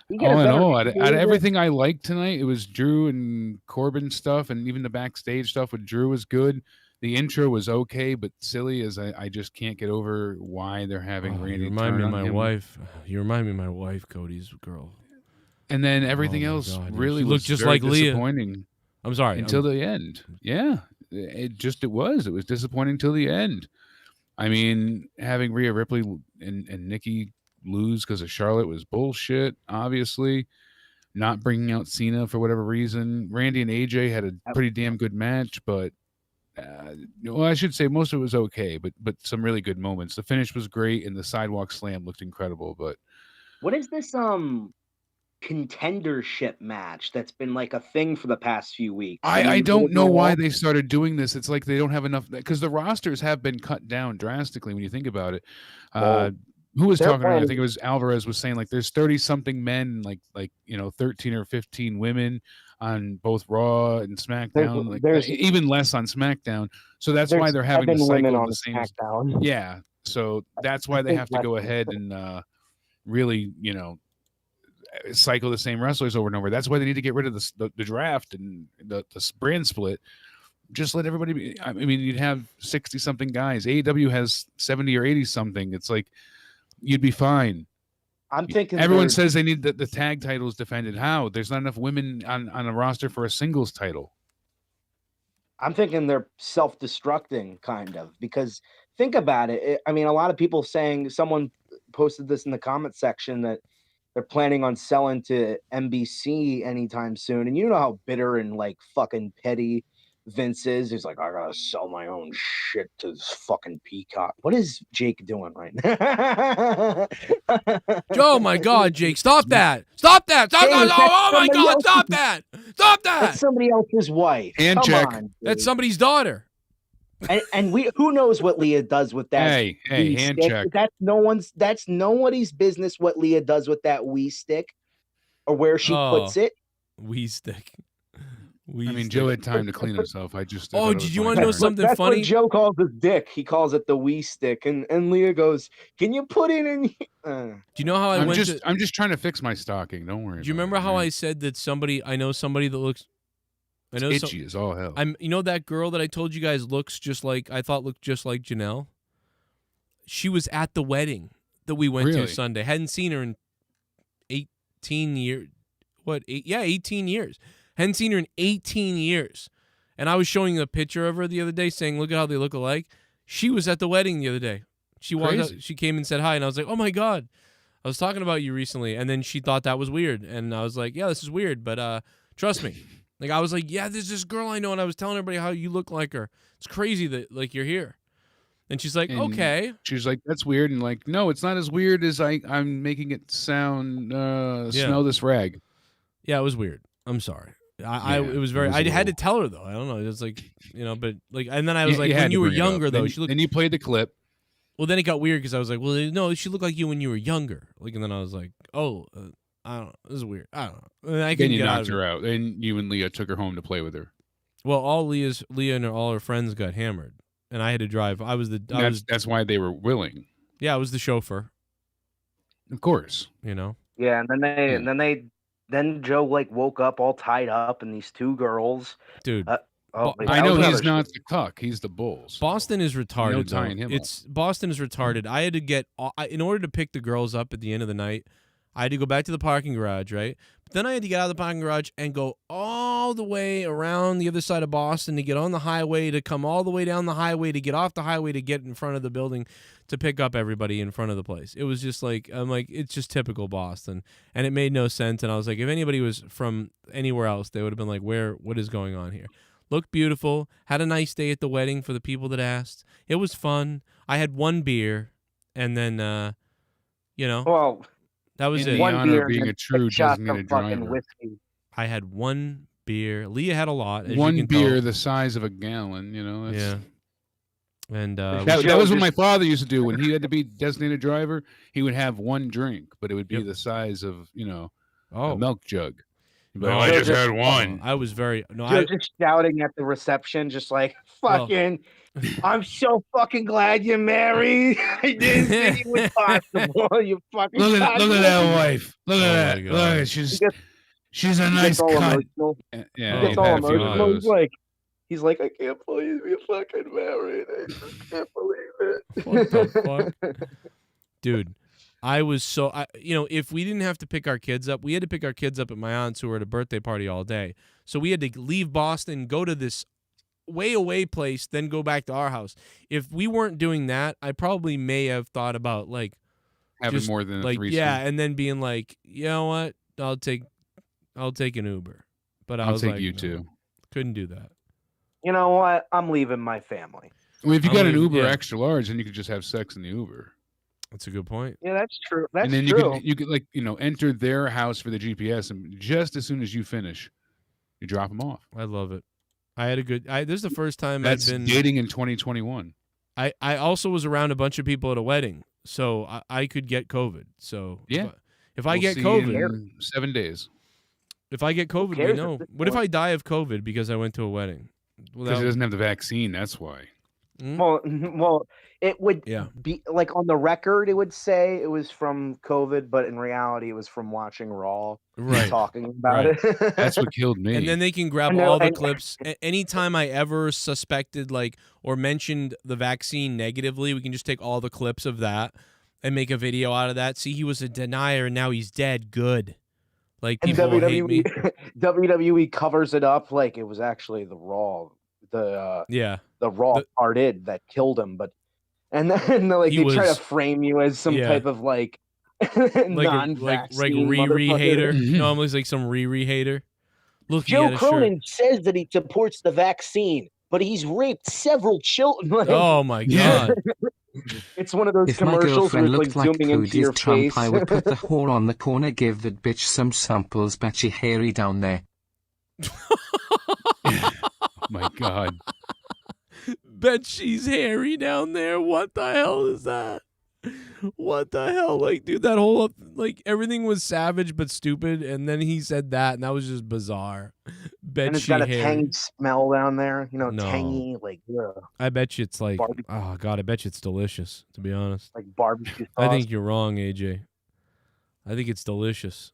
You get a all in better all, out of feel of it. everything I liked tonight, it was Drew and Corbin stuff, and even the backstage stuff with Drew was good. The intro was okay, but silly as I just can't get over why they're having Oh, Randy. you remind me turn of on my him. wife. You remind me of my wife, Cody's girl. And then everything Oh my else God, yeah. really She was looked just very like Leah. disappointing. I'm sorry. Until the end. Yeah. It was disappointing till the end. I mean, having Rhea Ripley and Nikki lose because of Charlotte was bullshit, obviously. Not bringing out Cena for whatever reason. Randy and AJ had a pretty damn good match, but well, I should say most of it was okay, but some really good moments. The finish was great, and the sidewalk slam looked incredible. But What is this contendership match that's been like a thing for the past few weeks? I don't know why they started doing this. It's like they don't have enough because the rosters have been cut down drastically when you think about it. Who was they're talking? I playing- think it was Alvarez was saying like there's 30 something men, like 13 or 15 women on both Raw and SmackDown. there's- even less on SmackDown. So that's why There's they're having to 7 women cycle on the same. SmackDown. Yeah, so that's why they have to go ahead and really, cycle the same wrestlers over and over. That's why they need to get rid of the draft and the brand split. Just let everybody be. I mean, you'd have 60 something guys. AEW has 70 or 80 something. It's like you'd be fine. I'm thinking Everyone says they need the tag titles defended. How? There's not enough women on a roster for a singles title. I'm thinking they're self-destructing, kind of, because think about it. I mean, a lot of people saying, someone posted this in the comment section, that they're planning on selling to NBC anytime soon. And you know how bitter and like fucking petty Vince is. He's like, I gotta sell my own shit to this fucking Peacock. What is Jake doing right now? Oh my God, Jake! Stop that! Stop that! Stop! Jake, that! that's Oh my somebody God! else's- Stop that! Stop that! That's somebody else's wife. And Come check. on, That's Jake. somebody's daughter. And we, who knows what Leah does with that? Hey, Wii hand stick. check. That's nobody's business what Leah does with that Wii stick, or where she puts it. Wee stick. I mean, Joe had time to clean himself. I Oh, thought it did was you my wanna know turn. something That's funny? what Joe calls his dick. He calls it the Wii stick, and Leah goes, "Can you put it in?" Do you know how I I'm went just to? I'm just trying to fix my stocking. Don't worry. Do you about remember it, how man. I said that I know somebody that looks. I know It's some- itchy as all hell. You know that girl that I told you guys looked just like Janelle? She was at the wedding that we went Really? to Sunday. Hadn't seen her in 18 years. What? 18 years. Hadn't seen her in 18 years. And I was showing a picture of her the other day saying, look at how they look alike. She was at the wedding the other day. She walked up, Crazy. she came and said hi, and I was like, oh my God. I was talking about you recently. And then she thought that was weird. And I was like, yeah, this is weird, but trust me. Like, I was like, yeah, there's this girl I know, and I was telling everybody how you look like her. It's crazy that, like, you're here. And she's like, And okay. She's like, that's weird. And like, no, it's not as weird as I'm making it sound. Smell this rag. Yeah, it was weird. I'm sorry. Yeah, it was very. it was I a had to little- tell her though. I don't know. It was like, but like, and then I was like, had when to you were bring it up. younger though, Then- she looked. Then you played the clip. Well, then it got weird because I was like, well, no, she looked like you when you were younger. Like, and then I was like, oh, I don't know. This is weird. I don't know. And I Then couldn't you get out knocked of it. her out. And you and Leah took her home to play with her. Well, Leah and all her friends got hammered, and I had to drive. That's why they were willing. Yeah, I was the chauffeur. Of course. You know. Yeah, then Joe like woke up all tied up, and these two girls. Dude. I know he's not the cuck. He's the bulls. Boston is retarded. No though. tying him up. Boston is retarded. I had to get in order to pick the girls up at the end of the night. I had to go back to the parking garage, right? But then I had to get out of the parking garage and go all the way around the other side of Boston to get on the highway, to come all the way down the highway, to get off the highway, to get in front of the building, to pick up everybody in front of the place. It was just like, I'm like, it's just typical Boston. And it made no sense. And I was like, if anybody was from anywhere else, they would have been like, what is going on here? Looked beautiful. Had a nice day at the wedding for the people that asked. It was fun. I had one beer, and then, Well, that was in it. the honor beer of being and a true shot designated of fucking driver. whiskey. I had one beer. Leah had a lot. As One you can beer tell. the size of a gallon, that's, Yeah. And that was what my father used to do when he had to be designated driver. He would have one drink, but it would be the size of a milk jug. He'd be like, I just had one. I was very Just shouting at the reception, just like fucking. I'm so fucking glad you're married. I didn't think it was possible. You fucking. Look at that wife. Look at Oh that. my God. Look at she's a nice all cunt. emotional. Yeah, He he's gets all had a few of emotional. those. He's like, I can't believe you're fucking married. I just can't believe it. What the fuck? Dude, I was so if we didn't have to pick our kids up, we had to pick our kids up at my aunt's, who were at a birthday party all day. So we had to leave Boston, go to this way away place, then go back to our house. If we weren't doing that, I probably may have thought about like Having just, more than a like threesome. yeah, and then being like, you know what, I'll take an Uber. But I I'll was take like, you no, too. couldn't do that. You know what? I'm leaving my family. I mean, if you got an Uber yeah. extra large, then you could just have sex in the Uber. That's a good point. Yeah, that's true. That's and then true. you could enter their house for the GPS, and just as soon as you finish, you drop them off. I love it. I had a good. This is the first time That's I've been dating in 2021. I also was around a bunch of people at a wedding, so I could get COVID. So Yeah. if I We'll get see COVID, in 7 days. if I get COVID, we cares at know. this What if point? I die of COVID because I went to a wedding? Well, Because he doesn't have the vaccine, that's why. Well, it would Yeah. be like on the record, it would say it was from COVID, but in reality, it was from watching Raw, Right. talking about Right. it. That's what killed me. And then they can grab And they're- all the and- clips. Anytime I ever suspected or mentioned the vaccine negatively, we can just take all the clips of that and make a video out of that. See, he was a denier and now he's dead. Good. Like And people hate me. WWE covers it up like it was actually the Raw, Yeah. the Raw parted that killed him, but and then like He they try was- to frame you as some Yeah. type of like Like non-vaccine Riri motherfucker. hater. No, I'm like some Riri hater. Look, he Joe had a shirt. Cronin says that he supports the vaccine, but he's raped several children. Like, Oh my god. It's one of those If my commercials where girlfriend it's like looked like zooming into your Cody's Trump, face. I would put the whore on the corner, give that bitch some samples, bet she hairy down there. Oh my God. Bet she's hairy down there. What the hell is that? What the hell? Like, dude, that whole everything was savage but stupid, and then he said that, and that was just bizarre. Bet And it's she got a hairy. tangy smell down there, No. tangy, like I bet you it's like, Barbecue. oh god, I bet you it's delicious. To be honest, like barbecue sauce. I think you're wrong, AJ. I think it's delicious.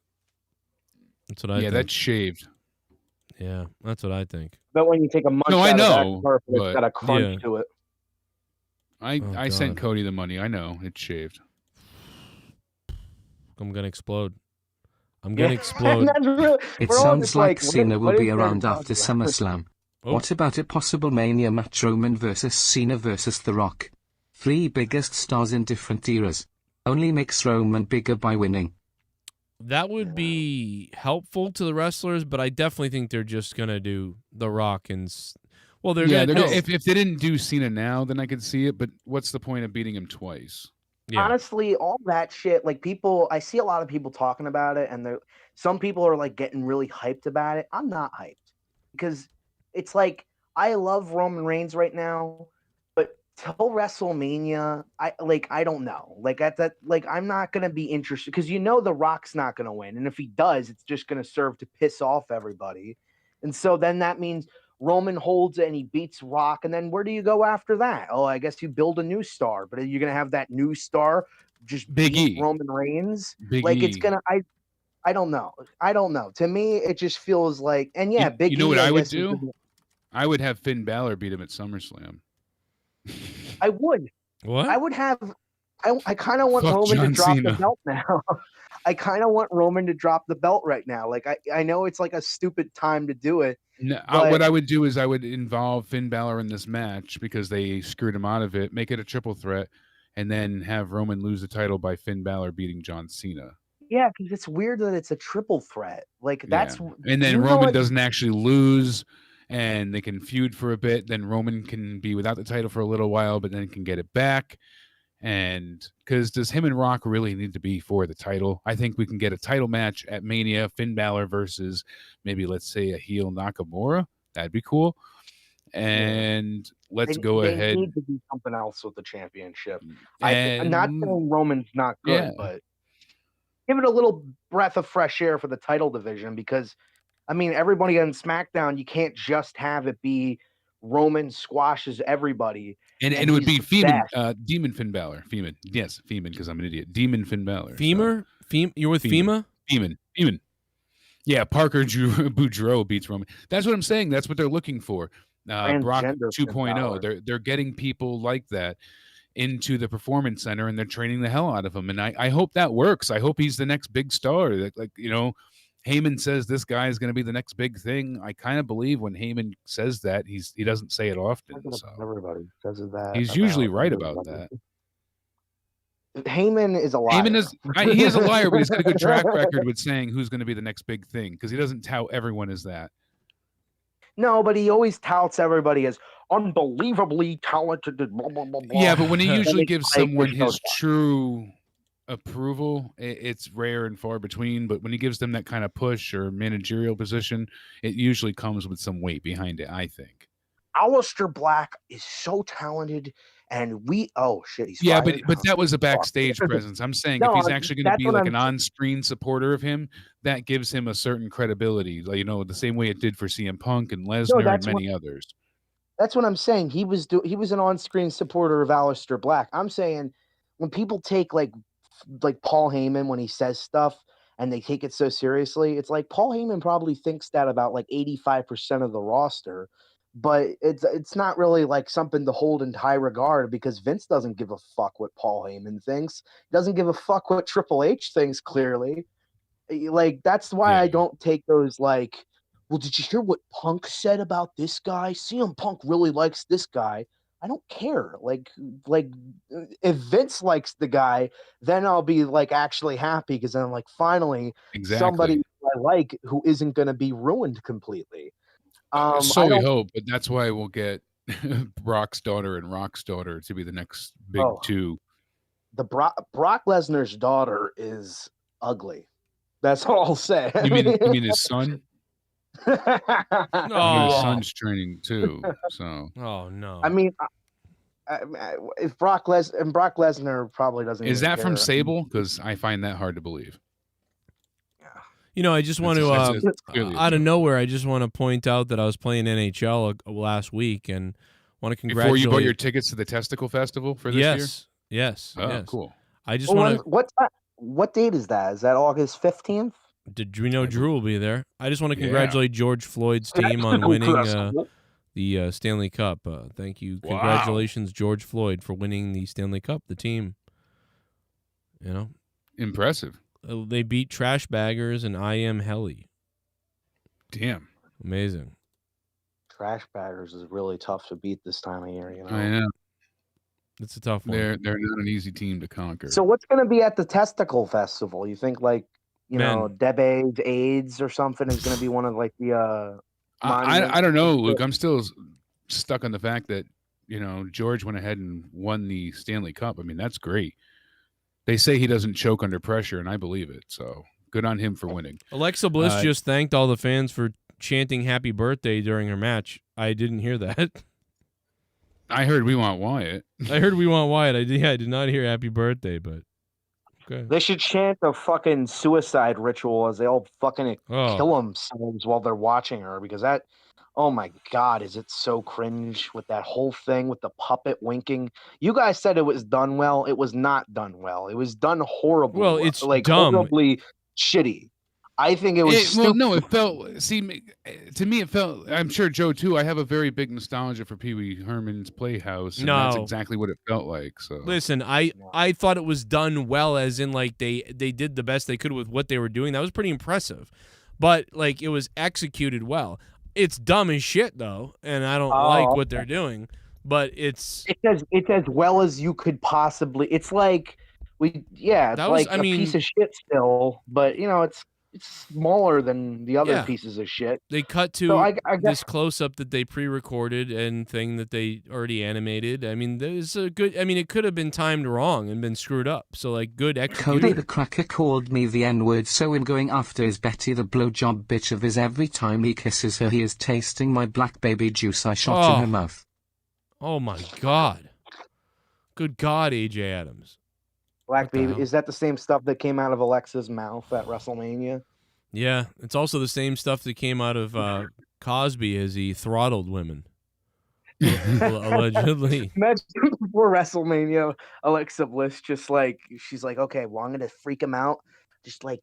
That's what I Yeah, think. that's shaved. Yeah, that's what I think. But when you take a munch No, I out know, of that carpet, but- it's got a crunch Yeah. to it. I sent God. Cody the money. I know it's shaved. I'm gonna explode. I'm gonna explode. That's real- It we're all sounds just like what Cena will is be there to around talk after about? SummerSlam. Oh. What about a possible Mania match, Roman versus Cena versus The Rock? 3 biggest stars in different eras. Only makes Roman bigger by winning. That would be helpful to the wrestlers, but I definitely think they're just gonna do The Rock and. Well, they're Yeah, gonna. if they didn't do Cena now, then I could see it. But what's the point of beating him twice? Yeah. Honestly, all that shit, like I see a lot of people talking about it, and some people are like getting really hyped about it. I'm not hyped because it's like I love Roman Reigns right now, but till WrestleMania, I don't know. I'm not gonna be interested because The Rock's not gonna win, and if he does, it's just gonna serve to piss off everybody, and so then that means Roman holds it and he beats Rock, and then where do you go after that? Oh, I guess you build a new star, but are you gonna have that new star just Big beat E. Roman Reigns? Big It's E. gonna. I don't know. To me, it just feels like, and yeah, Big E. You know what I would guess, is do? I would have Finn Balor beat him at SummerSlam. I would. What? I would have I kind of want Fuck Roman John to drop Cena. the belt now. I kind of want Roman to drop the belt right now. Like I know it's like a stupid time to do it. No, but what I would do is I would involve Finn Balor in this match because they screwed him out of it, make it a triple threat, and then have Roman lose the title by Finn Balor beating John Cena. Yeah, because it's weird that it's a triple threat. Like that's And then you know Roman what? doesn't actually lose, and they can feud for a bit. Then Roman can be without the title for a little while, but then can get it back. And because does him and Rock really need to be for the title? I think we can get a title match at Mania, Finn Balor versus maybe, let's say, a heel Nakamura. That'd be cool. And let's go they ahead. need to do something else with the championship. And I'm not saying Roman's not good, yeah. but give it a little breath of fresh air for the title division because, I mean, everybody on SmackDown, you can't just have it be Roman squashes everybody. And it would be he's the Demon Finn Balor. Feeman. Yes, Feeman, because I'm an idiot. Demon Finn Balor. Femur? You're with FEMA? Feeman. Yeah, Parker Boudreaux beats Roman. That's what I'm saying. That's what they're looking for. Brock Transgender Finn 2.0. Balor. They're getting people like that into the performance center, and they're training the hell out of him. And I hope that works. I hope he's the next big star. Like Heyman says this guy is going to be the next big thing. I kind of believe when Heyman says that, he doesn't say it often. So. Everybody says that. He's usually right about that. Heyman is a liar. He is a liar, but he's got a good track record with saying who's going to be the next big thing because he doesn't tout everyone as that. No, but he always touts everybody as unbelievably talented. Blah, blah, blah, blah. Yeah, but when he usually gives someone his true approval, it's rare and far between. But when he gives them that kind of push or managerial position, it usually comes with some weight behind it, I think. Aleister Black is so talented, and he's fired. but that was a backstage presence. I'm saying if he's actually going to be like an on-screen supporter of him, that gives him a certain credibility, the same way it did for CM Punk and Lesnar and many others. That's what I'm saying. He was an on-screen supporter of Aleister Black. I'm saying when people take like Paul Heyman when he says stuff and they take it so seriously, it's like Paul Heyman probably thinks that about like 85% of the roster. But it's not really like something to hold in high regard because Vince doesn't give a fuck what Paul Heyman thinks. He doesn't give a fuck what Triple H thinks, clearly. Like, that's why I don't take those like, well, did you hear what Punk said about this guy? CM Punk really likes this guy. I don't care. Like if Vince likes the guy, then I'll be like actually happy because then I'm like, finally, somebody I like who isn't going to be ruined completely. So we hope, but that's why we'll get Brock's daughter and Rock's daughter to be the next big two. The Brock Lesnar's daughter is ugly. That's all I'll say. You mean his son? His son's training too. So. Oh no. I mean, if Brock Lesnar probably doesn't. Is that from Sable? Because I find that hard to believe. I just want to, out of nowhere, I just want to point out that I was playing NHL last week and want to congratulate. Before you bought your tickets to the Testicle Festival for this year? Yes. Oh, cool. I just want to. What date is that? Is that August 15th? Did we know Drew will be there? I just want to congratulate George Floyd's team on winning the Stanley Cup. Thank you. Wow. Congratulations, George Floyd, for winning the Stanley Cup, the team. Impressive. They beat Trash Baggers and I Am Helly. Damn. Amazing. Trash Baggers is really tough to beat this time of year. I know. It's a tough one. They're not an easy team to conquer. So what's going to be at the Testicle Festival? You think Deb AIDS or something is going to be one of like the I don't know, Luke. I'm still stuck on the fact that George went ahead and won the Stanley Cup. I mean, that's great. They say he doesn't choke under pressure, and I believe it. So good on him for winning. Alexa Bliss just thanked all the fans for chanting "Happy Birthday" during her match. I didn't hear that. I heard "We Want Wyatt." I heard "We Want Wyatt." I did not hear "Happy Birthday," but okay. They should chant a fucking suicide ritual as they all fucking kill themselves while they're watching her because that. Oh my God, is it so cringe with that whole thing with the puppet winking? You guys said it was done well. It was not done well. It was done horribly. Well, it's like dumb. horribly shitty. I think it was well, no, it felt. See, to me, it felt. I'm sure Joe too. I have a very big nostalgia for Pee Wee Herman's Playhouse, and that's No. exactly what it felt like. So Listen, I thought it was done well, as in like they did the best they could with what they were doing. That was pretty impressive, but like it was executed well. It's dumb as shit though, and I don't like what they're doing. But it's as well as you could possibly. It's like it's like a piece of shit still, but you know it's smaller than the other pieces of shit. They cut to I this close-up that they pre-recorded and thing that they already animated. I mean, there's a good. I mean, it could have been timed wrong and been screwed up. So like, good execution. Cody the Cracker called me the N-word, so I'm going after his Betty the blowjob bitch of his. Every time he kisses her, he is tasting my black baby juice I shot in her mouth. Oh my God! Good God, AJ Adams. Black baby, is that the same stuff that came out of Alexa's mouth at WrestleMania? Yeah, it's also the same stuff that came out of Cosby as he throttled women. Allegedly. Imagine before WrestleMania, Alexa Bliss just like, she's like, okay, well, I'm going to freak him out. Just like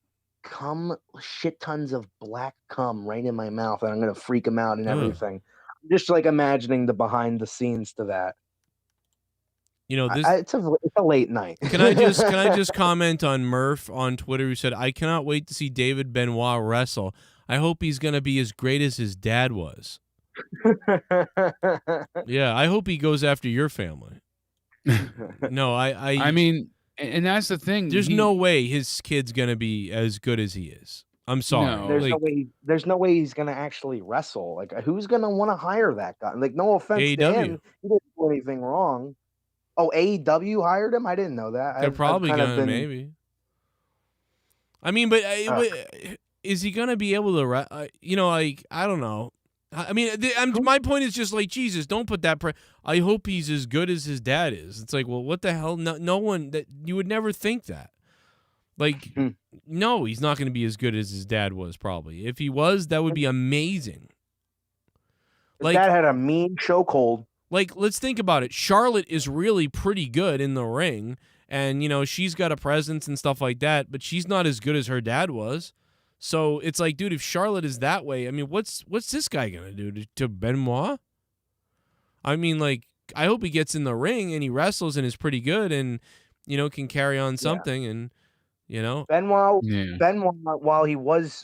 shit tons of black cum right in my mouth, and I'm going to freak him out and everything. Just like imagining the behind the scenes to that. You know, this it's a late night. Can I just comment on Murph on Twitter, who said, "I cannot wait to see David Benoit wrestle. I hope he's going to be as great as his dad was." Yeah, I hope he goes after your family. No, I mean, and that's the thing. There's no way his kid's going to be as good as he is. I'm sorry. No. There's no way he's going to actually wrestle. Like, who's going to want to hire that guy? Like, no offense to him, he didn't do anything wrong. Oh, AEW hired him? I didn't know that. They're probably gonna maybe. I mean, but is he gonna be able to? You know, like I don't know. I mean, my point is just like Jesus. Don't put that. I hope he's as good as his dad is. It's like, well, what the hell? No one that you would never think that. Like, no, he's not going to be as good as his dad was. Probably, if he was, that would be amazing. His dad had a mean chokehold. Like, let's think about it. Charlotte is really pretty good in the ring, and, you know, she's got a presence and stuff like that, but she's not as good as her dad was. So it's like, dude, if Charlotte is that way, I mean, what's this guy going to do to Benoit? I mean, like, I hope he gets in the ring and he wrestles and is pretty good and, you know, can carry on something and, you know. Benoit, while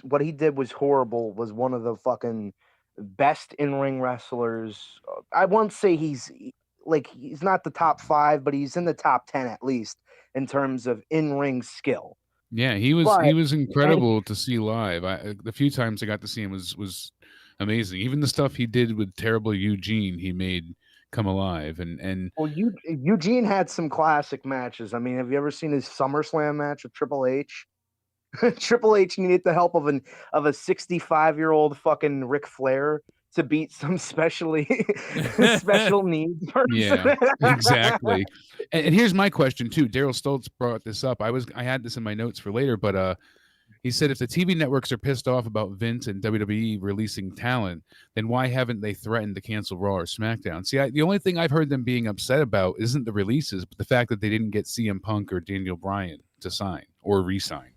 what he did was horrible, was one of the fucking best in-ring wrestlers. I won't say he's not the top 5, but he's in the top 10 at least in terms of in-ring skill. Yeah, he was incredible to see live. The few times I got to see him was amazing. Even the stuff he did with Terrible Eugene, he made come alive. And well, Eugene had some classic matches. I mean, have you ever seen his SummerSlam match with Triple H? Triple H needed the help of a 65-year-old fucking Ric Flair to beat some special needs person. Yeah, exactly. And here's my question too. Daryl Stoltz brought this up. I had this in my notes for later, but he said if the TV networks are pissed off about Vince and WWE releasing talent, then why haven't they threatened to cancel Raw or SmackDown? See, the only thing I've heard them being upset about isn't the releases, but the fact that they didn't get CM Punk or Daniel Bryan to sign or re-sign.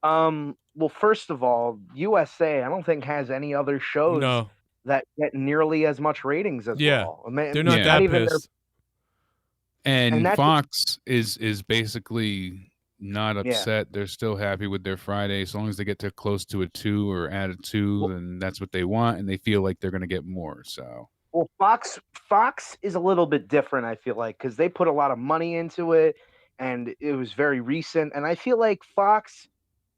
Well, first of all, USA, I don't think has any other shows that get nearly as much ratings as Raw. I mean, they're not that pissed. And Fox is basically not upset. Yeah. They're still happy with their Friday. As long as they get to close to a 2 or add a 2, then that's what they want, and they feel like they're going to get more. So, well, Fox is a little bit different, I feel like, because they put a lot of money into it, and it was very recent. And I feel like Fox,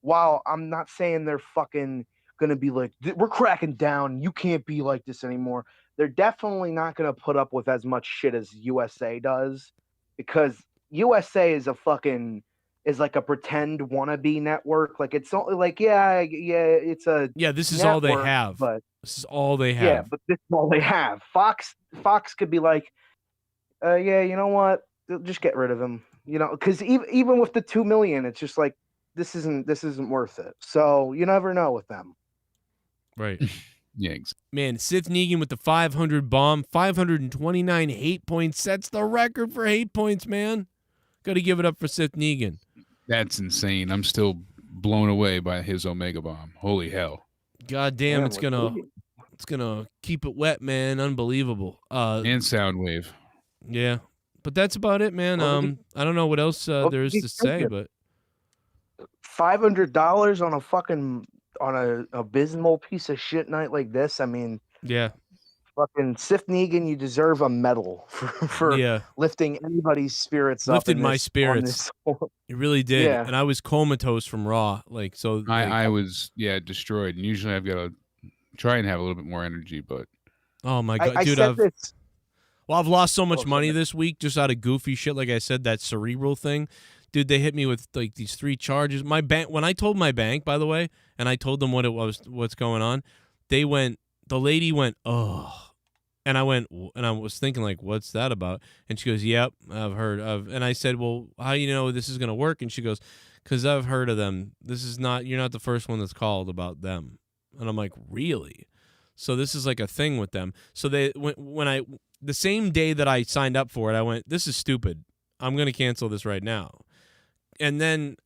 while I'm not saying they're fucking going to be like, we're cracking down, you can't be like this anymore, they're definitely not going to put up with as much shit as USA does, because USA is like a pretend wannabe network. Like, it's only like, it's a this is network, all they have. But this is all they have. Yeah, but this is all they have. Fox could be like, you know what? Just get rid of him. You know, because even with the 2 million, it's just like, this isn't worth it. So you never know with them. Right. Yeah. Man, Sith Negan with the 500 bomb, 529 hate points. That's the record for hate points, man. Got to give it up for Sith Negan. That's insane. I'm still blown away by his Omega Bomb. Holy hell! God damn, it's gonna keep it wet, man. Unbelievable. And Soundwave. Yeah, but that's about it, man. I don't know what else there is to say, but $500 on a fucking abysmal piece of shit night like this. I mean, yeah. Fucking Sif Negan, you deserve a medal for lifting anybody's spirits up. Lifted my spirits. You really did. Yeah. And I was comatose from Raw. Like, so I was destroyed. And usually I've got to try and have a little bit more energy, but oh my God, dude, I've lost so much money this week just out of goofy shit. Like I said, that cerebral thing. Dude, they hit me with like these 3 charges. My bank, when I told my bank, by the way, and I told them what it was, what's going on, the lady went, oh. And I was thinking, like, what's that about? And she goes, yep, I've heard of. And I said, well, how do you know this is going to work? And she goes, because I've heard of them. You're not the first one that's called about them. And I'm like, really? So this is like a thing with them. So the same day that I signed up for it, I went, this is stupid. I'm going to cancel this right now. And then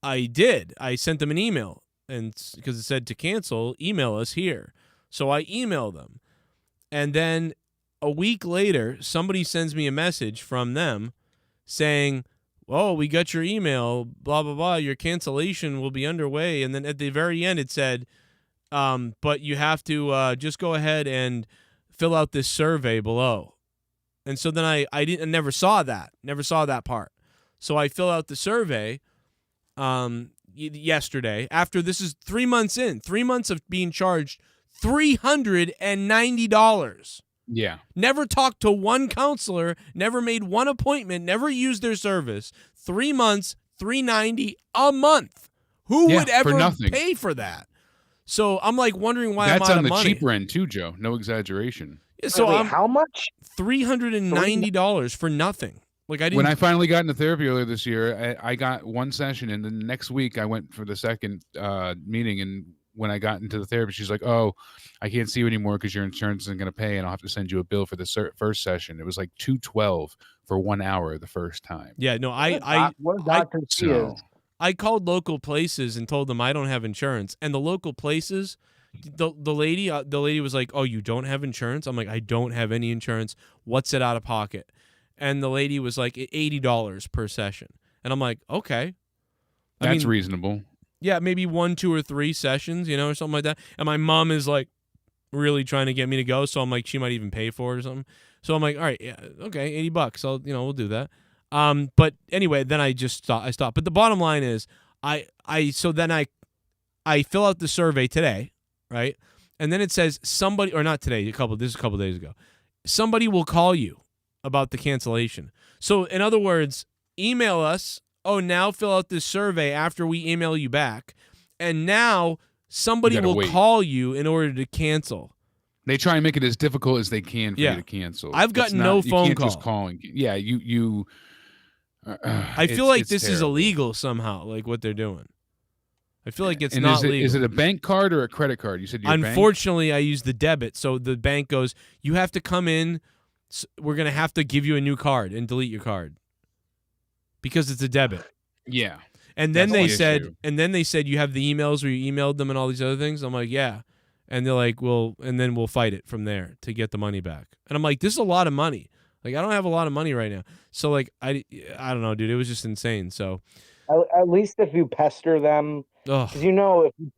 I did. I sent them an email, and because it said to cancel, email us here. So I emailed them. And then a week later, somebody sends me a message from them saying, oh, we got your email, blah, blah, blah. Your cancellation will be underway. And then at the very end, it said, but you have to just go ahead and fill out this survey below. And so then I never saw that part. So I fill out the survey yesterday. After this is 3 months in, 3 months of being charged $390. Yeah. Never talked to one counselor, never made one appointment, never used their service. 3 months, $390 a month. Who would ever pay for that? So I'm like wondering why I'm out of money. That's on the cheaper end too, Joe. No exaggeration. Yeah, so how much? $390 for nothing. Like when I finally got into therapy earlier this year, I got one session, and the next week I went for the second meeting. And when I got into the therapy, she's like, "Oh, I can't see you anymore because your insurance isn't going to pay, and I'll have to send you a bill for the first session." It was like $212 for 1 hour the first time. Yeah, no, I called local places and told them I don't have insurance, and the local places, the lady was like, "Oh, you don't have insurance?" I'm like, "I don't have any insurance. What's it out of pocket?" And the lady was like, $80 per session, and I'm like, "Okay, that's reasonable." Yeah, maybe 1, 2, or 3 sessions, or something like that. And my mom is like really trying to get me to go, so I'm like, she might even pay for it or something. So I'm like, all right, yeah, okay, $80. We'll do that. But anyway, then I stopped. But the bottom line is, I fill out the survey today, right? And then it says somebody, or not today, this is a couple days ago. Somebody will call you about the cancellation. So in other words, email us. Oh, now fill out this survey after we email you back. And now somebody will call you in order to cancel. They try and make it as difficult as they can for you to cancel. I've got no phone call. Just calling. Yeah, you I feel like this is illegal somehow, like what they're doing. I feel like it's not legal. Is it a bank card or a credit card? You said your Unfortunately, I use the debit. So the bank goes, you have to come in. We're going to have to give you a new card and delete your card. Because it's a debit. Yeah. And then they said, you have the emails where you emailed them and all these other things. I'm like, yeah. And they're like, well, and then we'll fight it from there to get the money back. And I'm like, this is a lot of money. Like, I don't have a lot of money right now. So like, I don't know, dude. It was just insane. So at least if you pester them, because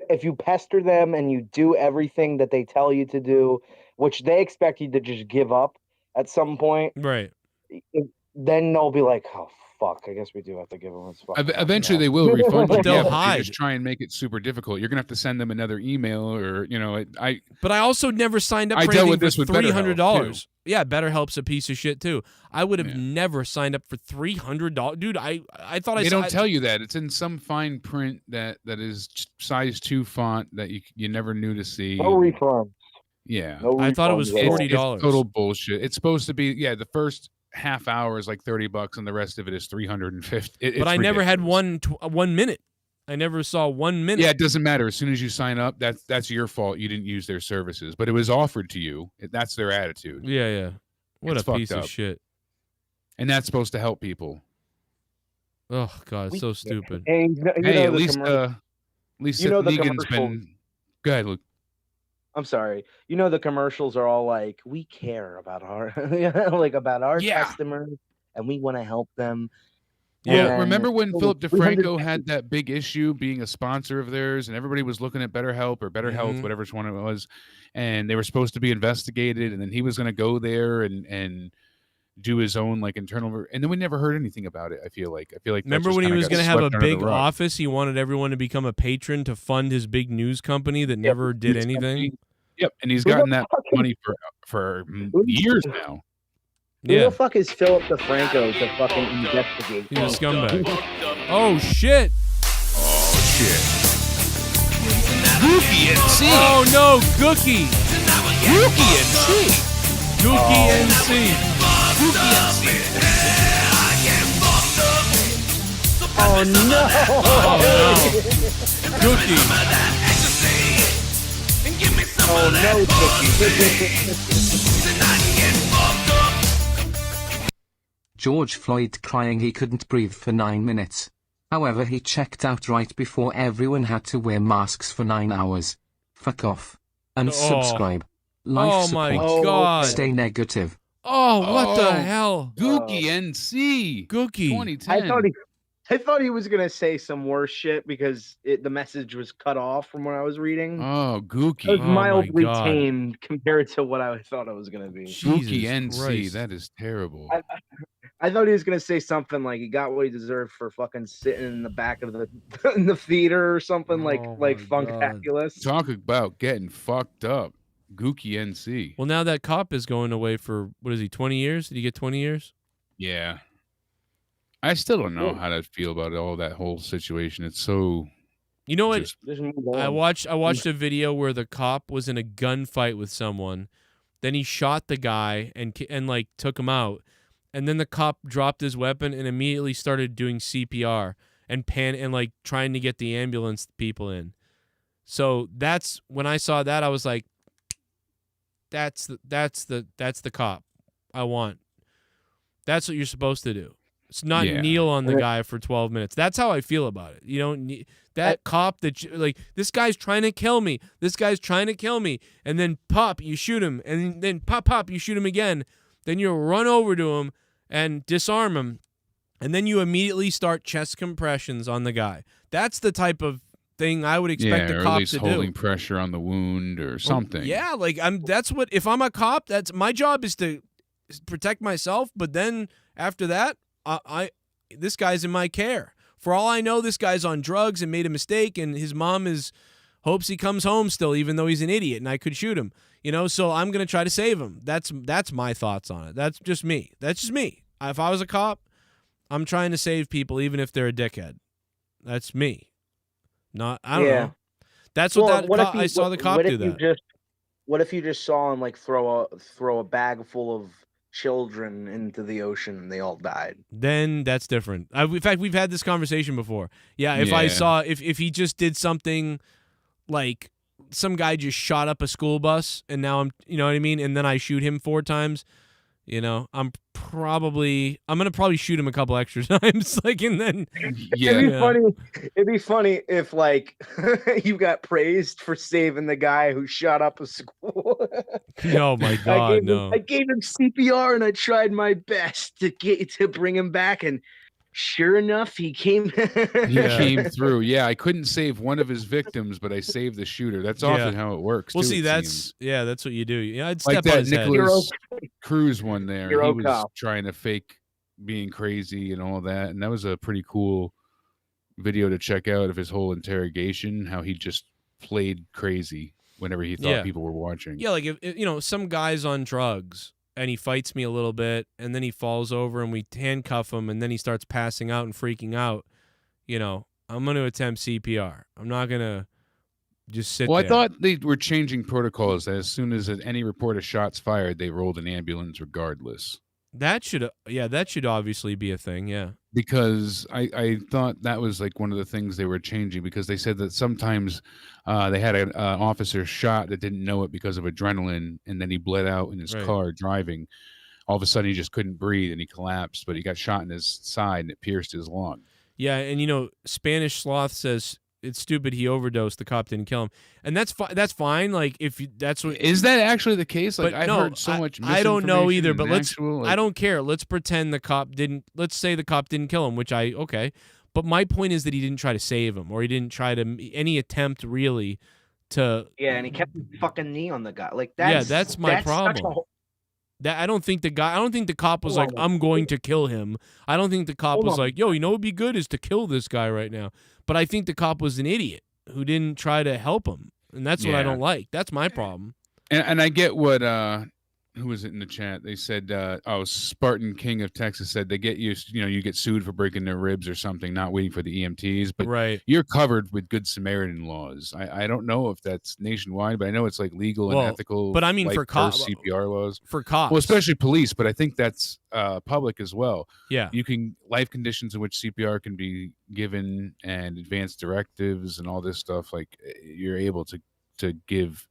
if you pester them and you do everything that they tell you to do, which they expect you to just give up at some point, right? Then they'll be like, oh fuck, I guess we do have to give them this. Eventually, they will refund you. They'll hide. Just try and make it super difficult. You're gonna have to send them another email, or But I also never signed up for anything for $300. Yeah, BetterHelp's a piece of shit too. I would have never signed up for $300, dude. I thought they don't tell you that. It's in some fine print that is size 2 font that you never knew to see. No refunds. Yeah, I thought it was $40. It's total bullshit. It's supposed to be the first half hour is like $30 and the rest of it is $350. But I never had 1 minute. I never saw 1 minute. Yeah, it doesn't matter. As soon as you sign up, that's your fault. You didn't use their services, but it was offered to you. That's their attitude. Yeah. What a piece of shit. And that's supposed to help people. Oh God, so stupid. Hey, Hey, at least Seth Negan's commercials. been. Go ahead, Luke. I'm sorry. You know the commercials are all like, we care about our like about our customers and we want to help them. Yeah, remember when Philip DeFranco had that big issue being a sponsor of theirs, and everybody was looking at BetterHelp or Better Health, whatever one it was, and they were supposed to be investigated, and then he was going to go there and do his own like internal, and then we never heard anything about it. I feel like Remember when he was going to have a big office? He wanted everyone to become a patron to fund his big news company that never did anything. Yep, and he's gotten that money for years now. Who the fuck is Philip DeFranco to fucking investigate? He's a scumbag. Oh shit! Oh shit! Gookie NC. Oh no, Gookie. Gookie NC. Gookie NC. Gookie NC. Oh no! Oh no! Gookie. Oh no, Gookie. George Floyd crying he couldn't breathe for 9 minutes. However, he checked out right before everyone had to wear masks for 9 hours. Fuck off. Unsubscribe. Life support. My God. Stay negative. Oh, what the hell? Gookie NC. Gookie. 2010. I thought he was gonna say some worse shit because the message was cut off from what I was reading. Oh, Gookie. It was mildly tame compared to what I thought it was gonna be. Gookie NC. That is terrible. I thought he was gonna say something like he got what he deserved for fucking sitting in the back of the in the theater or something like Funkabulous. Talk about getting fucked up. Gookie NC. Well, now that cop is going away for, what is he, 20 years? Did he get 20 years? Yeah. I still don't know how to feel about all that whole situation. It's so. You know what? I watched a video where the cop was in a gunfight with someone. Then he shot the guy and like took him out. And then the cop dropped his weapon and immediately started doing CPR and like trying to get the ambulance people in. So that's when I saw that, I was like, that's the cop I want. That's what you're supposed to do. It's not kneel on the guy for 12 minutes. That's how I feel about it. You don't need that cop that like, this guy's trying to kill me. This guy's trying to kill me. And then pop, you shoot him. And then pop, you shoot him again. Then you run over to him and disarm him. And then you immediately start chest compressions on the guy. That's the type of thing I would expect a cop to do. Or at least holding pressure on the wound or something. Yeah, like that's what, if I'm a cop, that's my job is to protect myself. But then after that, this guy's in my care. For all I know, this guy's on drugs and made a mistake, and his mom hopes he comes home still, even though he's an idiot, and I could shoot him. You know, so I'm gonna try to save him. That's my thoughts on it. That's just me. If I was a cop, I'm trying to save people, even if they're a dickhead. That's me. I don't know. That's I saw the cop do that. What if you just saw him like throw a bag full of children into the ocean and they all died? Then that's different. In fact, we've had this conversation before. Yeah, I saw if he just did something like some guy just shot up a school bus and now you know what I mean, and then I shoot him 4 times, you know, I'm gonna probably shoot him a couple extra times, like, and then It'd be funny if like you got praised for saving the guy who shot up a school. Oh my God, no! I gave him CPR and I tried my best to bring him back, and sure enough, he came. He came through. Yeah, I couldn't save one of his victims, but I saved the shooter. That's often how it works. Well, too, see, that's what you do. Yeah, I'd like step that on his Nicholas Cruz one there. Hero He was cop. trying to fake being crazy and all that, and that was a pretty cool video to check out of his whole interrogation. How he just played crazy whenever he thought people were watching. Yeah, like if you know, some guy's on drugs and he fights me a little bit, and then he falls over and we handcuff him, and then he starts passing out and freaking out. You know, I'm going to attempt CPR. I'm not going to just sit there. I thought they were changing protocols that as soon as any report of shots fired, they rolled an ambulance regardless. That should obviously be a thing, yeah. Because I thought that was like one of the things they were changing, because they said that sometimes they had an officer shot that didn't know it because of adrenaline, and then he bled out in his car driving. All of a sudden, he just couldn't breathe and he collapsed, but he got shot in his side and it pierced his lung. Yeah, and Spanish Sloth says it's stupid he overdosed. The cop didn't kill him, and that's fine. Like if that's what Is that actually the case? Like I've heard so much. I don't know either. But I don't care. Let's pretend the cop didn't. Let's say the cop didn't kill him, which okay. But my point is that he didn't try to save him, or he didn't try to any attempt really to. Yeah, and he kept his fucking knee on the guy. Like that's my problem. I don't think the cop was like, I'm going to kill him. I don't think the cop was like, yo, what'd be good is to kill this guy right now. But I think the cop was an idiot who didn't try to help him. And that's what I don't like. That's my problem. And I get what who was it in the chat? They said Spartan King of Texas said they get you get sued for breaking their ribs or something, not waiting for the EMTs. But you're covered with Good Samaritan laws. I don't know if that's nationwide, but I know it's like legal and ethical. But I mean for cops, CPR laws. For cops. Well, especially police, but I think that's public as well. Yeah. You can life conditions in which CPR can be given and advanced directives and all this stuff. Like you're able to give.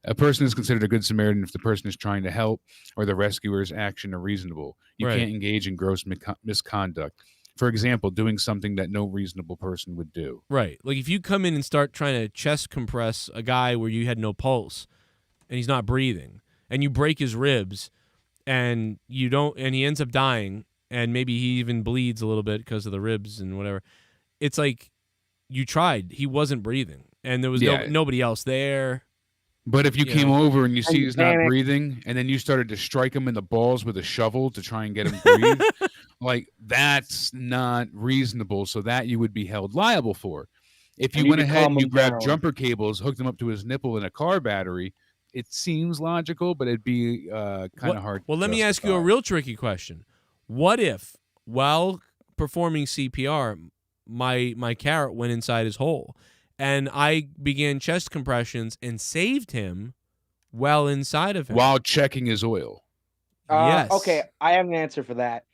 A person is considered a good Samaritan if the person is trying to help or the rescuer's action are reasonable. You can't engage in gross misconduct. For example, doing something that no reasonable person would do. Right. Like if you come in and start trying to chest compress a guy where you had no pulse and he's not breathing and you break his ribs and he ends up dying and maybe he even bleeds a little bit because of the ribs and whatever. It's like you tried. He wasn't breathing and there was nobody else there. But if you came over and you see he's not breathing, and then you started to strike him in the balls with a shovel to try and get him to breathe, like that's not reasonable. So that you would be held liable for. If you went ahead and you grabbed jumper cables, hooked him up to his nipple in a car battery, it seems logical, but it'd be kind of hard. Well, let me ask you a real tricky question. What if, while performing CPR, my carrot went inside his hole? And I began chest compressions and saved him well inside of him. While checking his oil. Yes. Okay, I have an answer for that.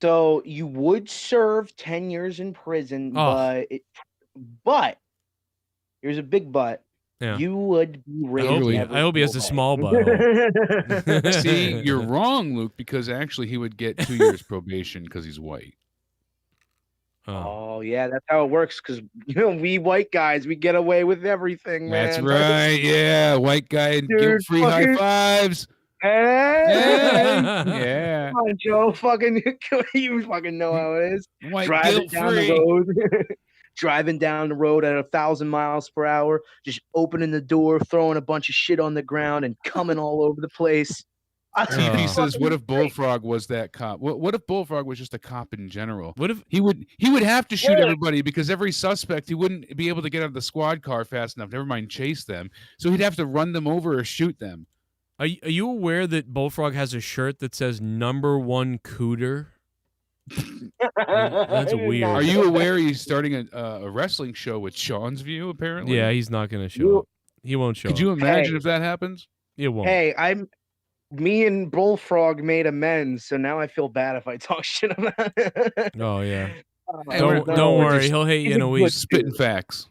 So you would serve 10 years in prison, but here's a big but. Yeah. You would be raped. I hope he has a small butt. See, you're wrong, Luke, because actually he would get 2 years probation because he's white. Oh yeah, that's how it works. Because we white guys, we get away with everything, man. That's right. Yeah, white guy and guilt-free high fives. Hey. Yeah. Come on, Joe. Fucking, you fucking know how it is. White Driving down the road, driving down the road at 1,000 miles per hour, just opening the door, throwing a bunch of shit on the ground, and coming all over the place. TV says, "What if Bullfrog was that cop? What if Bullfrog was just a cop in general? What if he would have to shoot everybody because every suspect he wouldn't be able to get out of the squad car fast enough. Never mind chase them. So he'd have to run them over or shoot them." Are you aware that Bullfrog has a shirt that says #1 Cooter? That's weird. Are you aware he's starting a wrestling show with Sean's View? Apparently, yeah, he's not going to show up. He won't show. Could you imagine if that happens? It won't. Hey, me and Bullfrog made amends, so now I feel bad if I talk shit about it. Oh yeah. Don't worry, he'll hate you in a week. Spitting facts.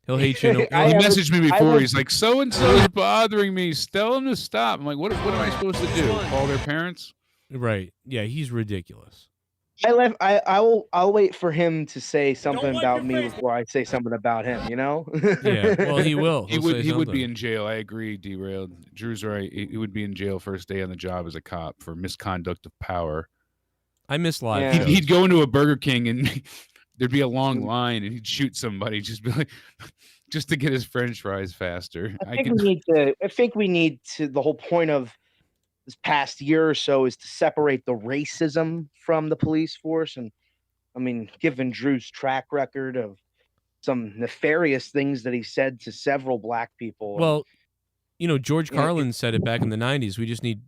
He'll hate you. He messaged me before. He's like, "So and so is bothering me. Tell him to stop." I'm like, "What am I supposed to do? Call their parents?" Right. Yeah, he's ridiculous. I'll wait for him to say something about me before I say something about him, you know? Yeah, well, he will. He would be in jail. I agree, Derailed. Drew's right. He would be in jail first day on the job as a cop for misconduct of power. I miss live shows. He'd go into a Burger King and there'd be a long line and he'd shoot somebody just be like, just to get his French fries faster. I think we need to. The whole point of this past year or so is to separate the racism from the police force. And I mean, given Drew's track record of some nefarious things that he said to several black people. Well, George Carlin said it back in the 90s. We just need,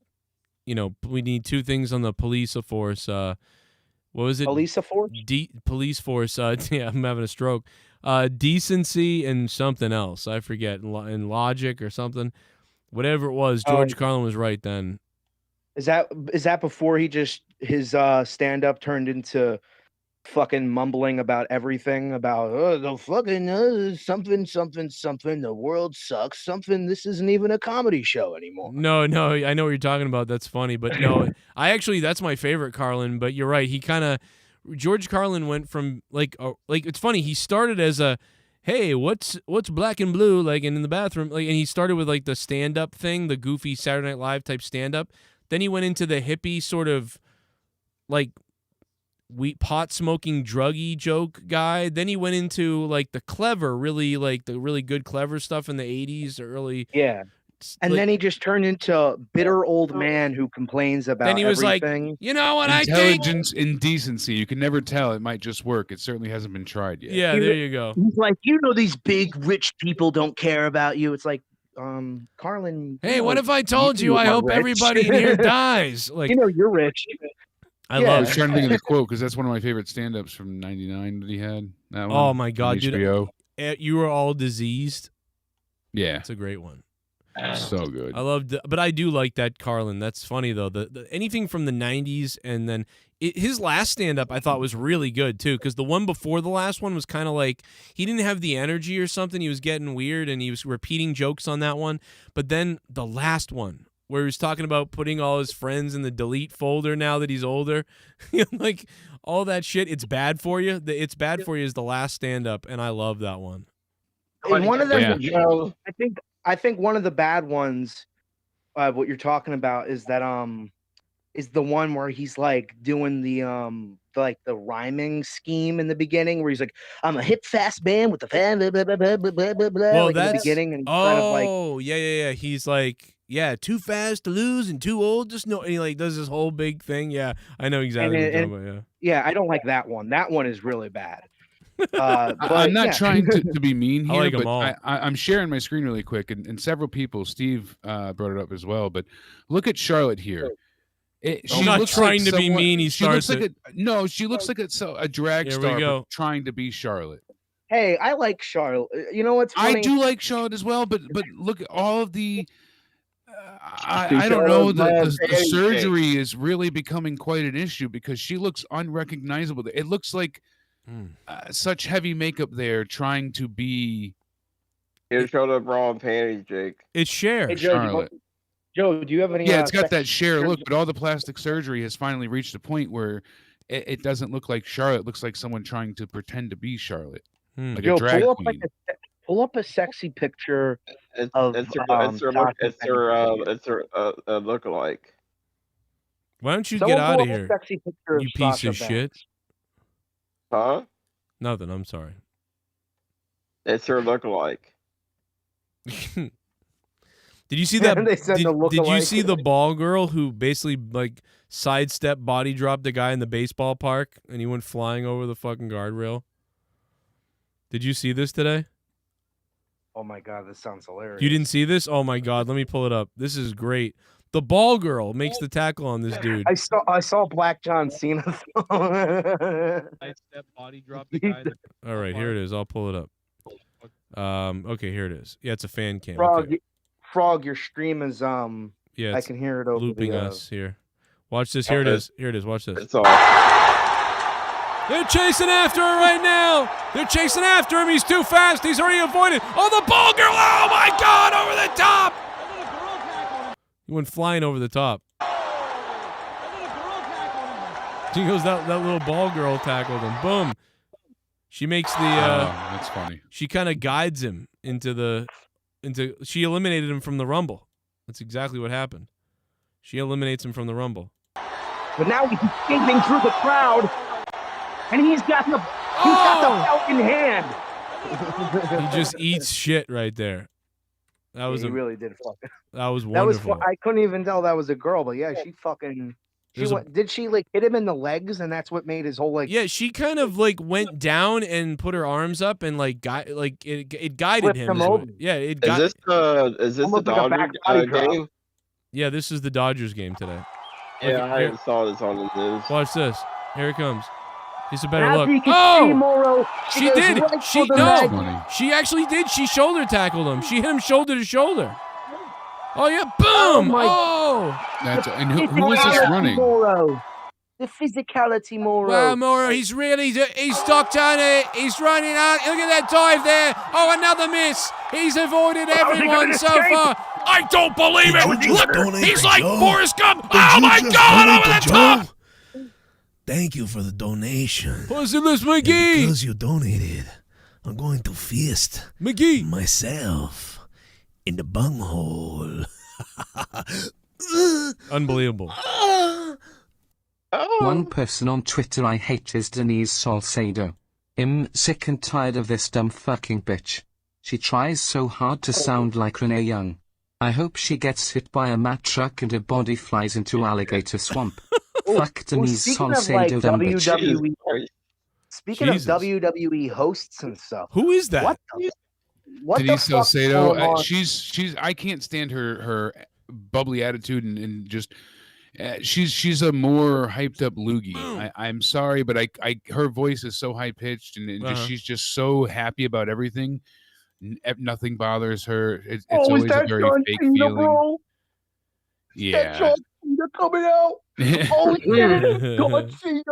we need two things on the police force. What was it? Police force? Police force. Yeah, I'm having a stroke. Decency and something else. I forget. And logic or something. Whatever it was, George Carlin was right then. Is that before his stand-up turned into fucking mumbling about everything about the fucking something the world sucks, something, this isn't even a comedy show anymore? No, I know what you're talking about. That's funny, but no, that's my favorite Carlin, but you're right. He kind of George Carlin went from like it's funny. He started as a, hey, what's black and blue like, and in the bathroom, like, and he started with like the stand up thing, the goofy Saturday Night Live type stand up. Then he went into the hippie sort of like pot smoking druggy joke guy. Then he went into like the clever, really like the really good clever stuff in the 80s, early. Yeah. And then he just turned into a bitter old man who complains about Then he was everything. like, you know what I think? Intelligence and decency. You can never tell. It might just work. It certainly hasn't been tried yet. Yeah, there you go. He's like, you know, these big rich people don't care about you. It's like, Carlin. Hey, what if I told you I hope rich? everybody in here dies? Like, you know, you're rich. I was trying to think of the quote because that's one of my favorite stand-ups from '99 that he had. That one, oh my God, on HBO. dude! You were all diseased. Yeah, it's a great one. So good. I loved, but I do like that Carlin. That's funny though. The anything from the '90s and then his last stand-up I thought was really good too, because the one before the last one was kind of like he didn't have the energy or something. He was getting weird and he was repeating jokes on that one. But then the last one, where he was talking about putting all his friends in the delete folder now that he's older, like all that shit. It's bad for you. The It's bad for you is the last stand-up, and I love that one. And one of them, I think one of the bad ones, what you're talking about is that is the one where he's like doing the rhyming scheme in the beginning, where he's like, I'm a hip fast man with the fan, blah, blah, blah, blah, blah, blah, blah, Well, like in that's the beginning, and he's kind of like, yeah. He's like, yeah, too fast to lose and too old to know. And he like does this whole big thing. Yeah, I know exactly what you're talking about. Yeah, I don't like that one. That one is really bad. But I'm not trying to be mean here, I like 'em but all. I'm sharing my screen really quick, and several people, Steve brought it up as well. But look at Charlotte here. She's not trying to be mean. He starts she looks like a drag Here we star go. but trying to be Charlotte. Hey, I like Charlotte. You know what's funny? I do like Charlotte as well, but look at all of the. I don't know. The surgery is really becoming quite an issue because she looks unrecognizable. It looks like such heavy makeup there, trying to be. Here, show the bra and panties, Jake. It's Cher. Hey, Charlotte. Joe, do you have any? Yeah, it's got that Cher look, but all the plastic surgery has finally reached a point where it doesn't look like Charlotte. It looks like someone trying to pretend to be Charlotte, like Joe, a drag queen. Pull up a sexy picture of It's her lookalike. Why don't you Someone get out pull of up a here, sexy picture of you piece Sasha of shit? Huh? Nothing. I'm sorry. It's her lookalike. Did you see that? They said the did you lookalike. see the ball girl who basically like sidestep body dropped the guy in the baseball park and he went flying over the fucking guardrail? Did you see this today? Oh my God, this sounds hilarious. You didn't see this? Oh my God, let me pull it up. This is great. The ball girl makes the tackle on this dude. I saw Black John Cena. Sidestep body drop the guy. All right, here it is. I'll pull it up. Okay, here it is. Yeah, it's a fan cam. Frog, your stream is yeah, I can hear it over looping the, us here. Watch this. Here it is. Here it is. Watch this. It's all. They're chasing after him right now. They're chasing after him. He's too fast. He's already avoided. Oh, the ball girl. Oh, my God. Over the top. He went flying over the top. He goes, that little ball girl tackled him. Boom. She makes the. That's funny. She kind of guides him into. She eliminated him from the Rumble. That's exactly what happened. She eliminates him from the Rumble. But now he's escaping through the crowd. And he's got the belt in hand. He just eats shit right there. That was he really did fucking. That was That was wonderful. I couldn't even tell that was a girl, but yeah, she fucking. Did she like hit him in the legs, and that's what made his whole like? Yeah, she kind of like went down and put her arms up and like it guided Flipped him. him over. Yeah, it Is got. this the Almost like a Dodger back body drop. game? Yeah, this is the Dodgers game today. Yeah, I saw this on the news. Watch this. Here it comes. It's a better As look. we can see, Morrow, She goes did. right She for the leg. no. She actually did. She shoulder tackled him. She hit him shoulder to shoulder. Oh yeah! Boom! Oh! And who is this running? Morrow. The physicality, Morrow. Wow, Morrow, he's ducked on it. He's running out. Look at that dive there. Oh, another miss. He's avoided everyone so far. I don't believe it. Look, he's like Forrest Gump. Oh my God, over the top. Thank you for the donation. Pussiless And McGee. because you donated, I'm going to fist McGee myself in the bunghole. Unbelievable. One person on Twitter I hate is Denise Salcedo. I'm sick and tired of this dumb fucking bitch. She tries so hard to sound like Renee Young. I hope she gets hit by a Mack truck and her body flies into alligator swamp. Fuck Denise Speaking of Salcedo, like dumb bitch. WWE, speaking Jesus. of WWE hosts and stuff, Who is that? what Denise the fuck's Salcedo, going on? she's I can't stand her bubbly attitude and just she's a more hyped up loogie. I'm sorry, but I her voice is so high pitched and just, she's just so happy about everything. Nothing bothers her. It's always a very fake feeling. Bro? Yeah. John Cena coming out. Oh yeah, John Cena.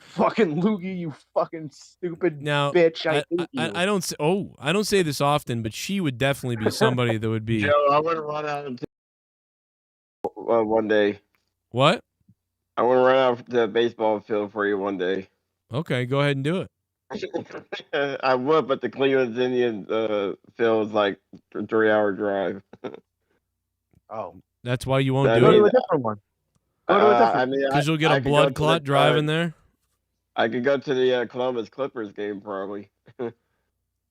Fucking loogie, you fucking stupid Now, bitch. I hate you. I don't say, I don't say this often, but she would definitely be somebody that would be. Joe, I want to run out into one day. What? I want to run out the baseball field for you one day. Okay, go ahead and do it. I would, but the Cleveland Indians field is like a 3-hour drive. Oh, That's why you won't I do mean, go to a it? different one. Go to a different. I mean, Because you'll get I a could go blood to clot the, driving there? I could go to the Columbus Clippers game probably.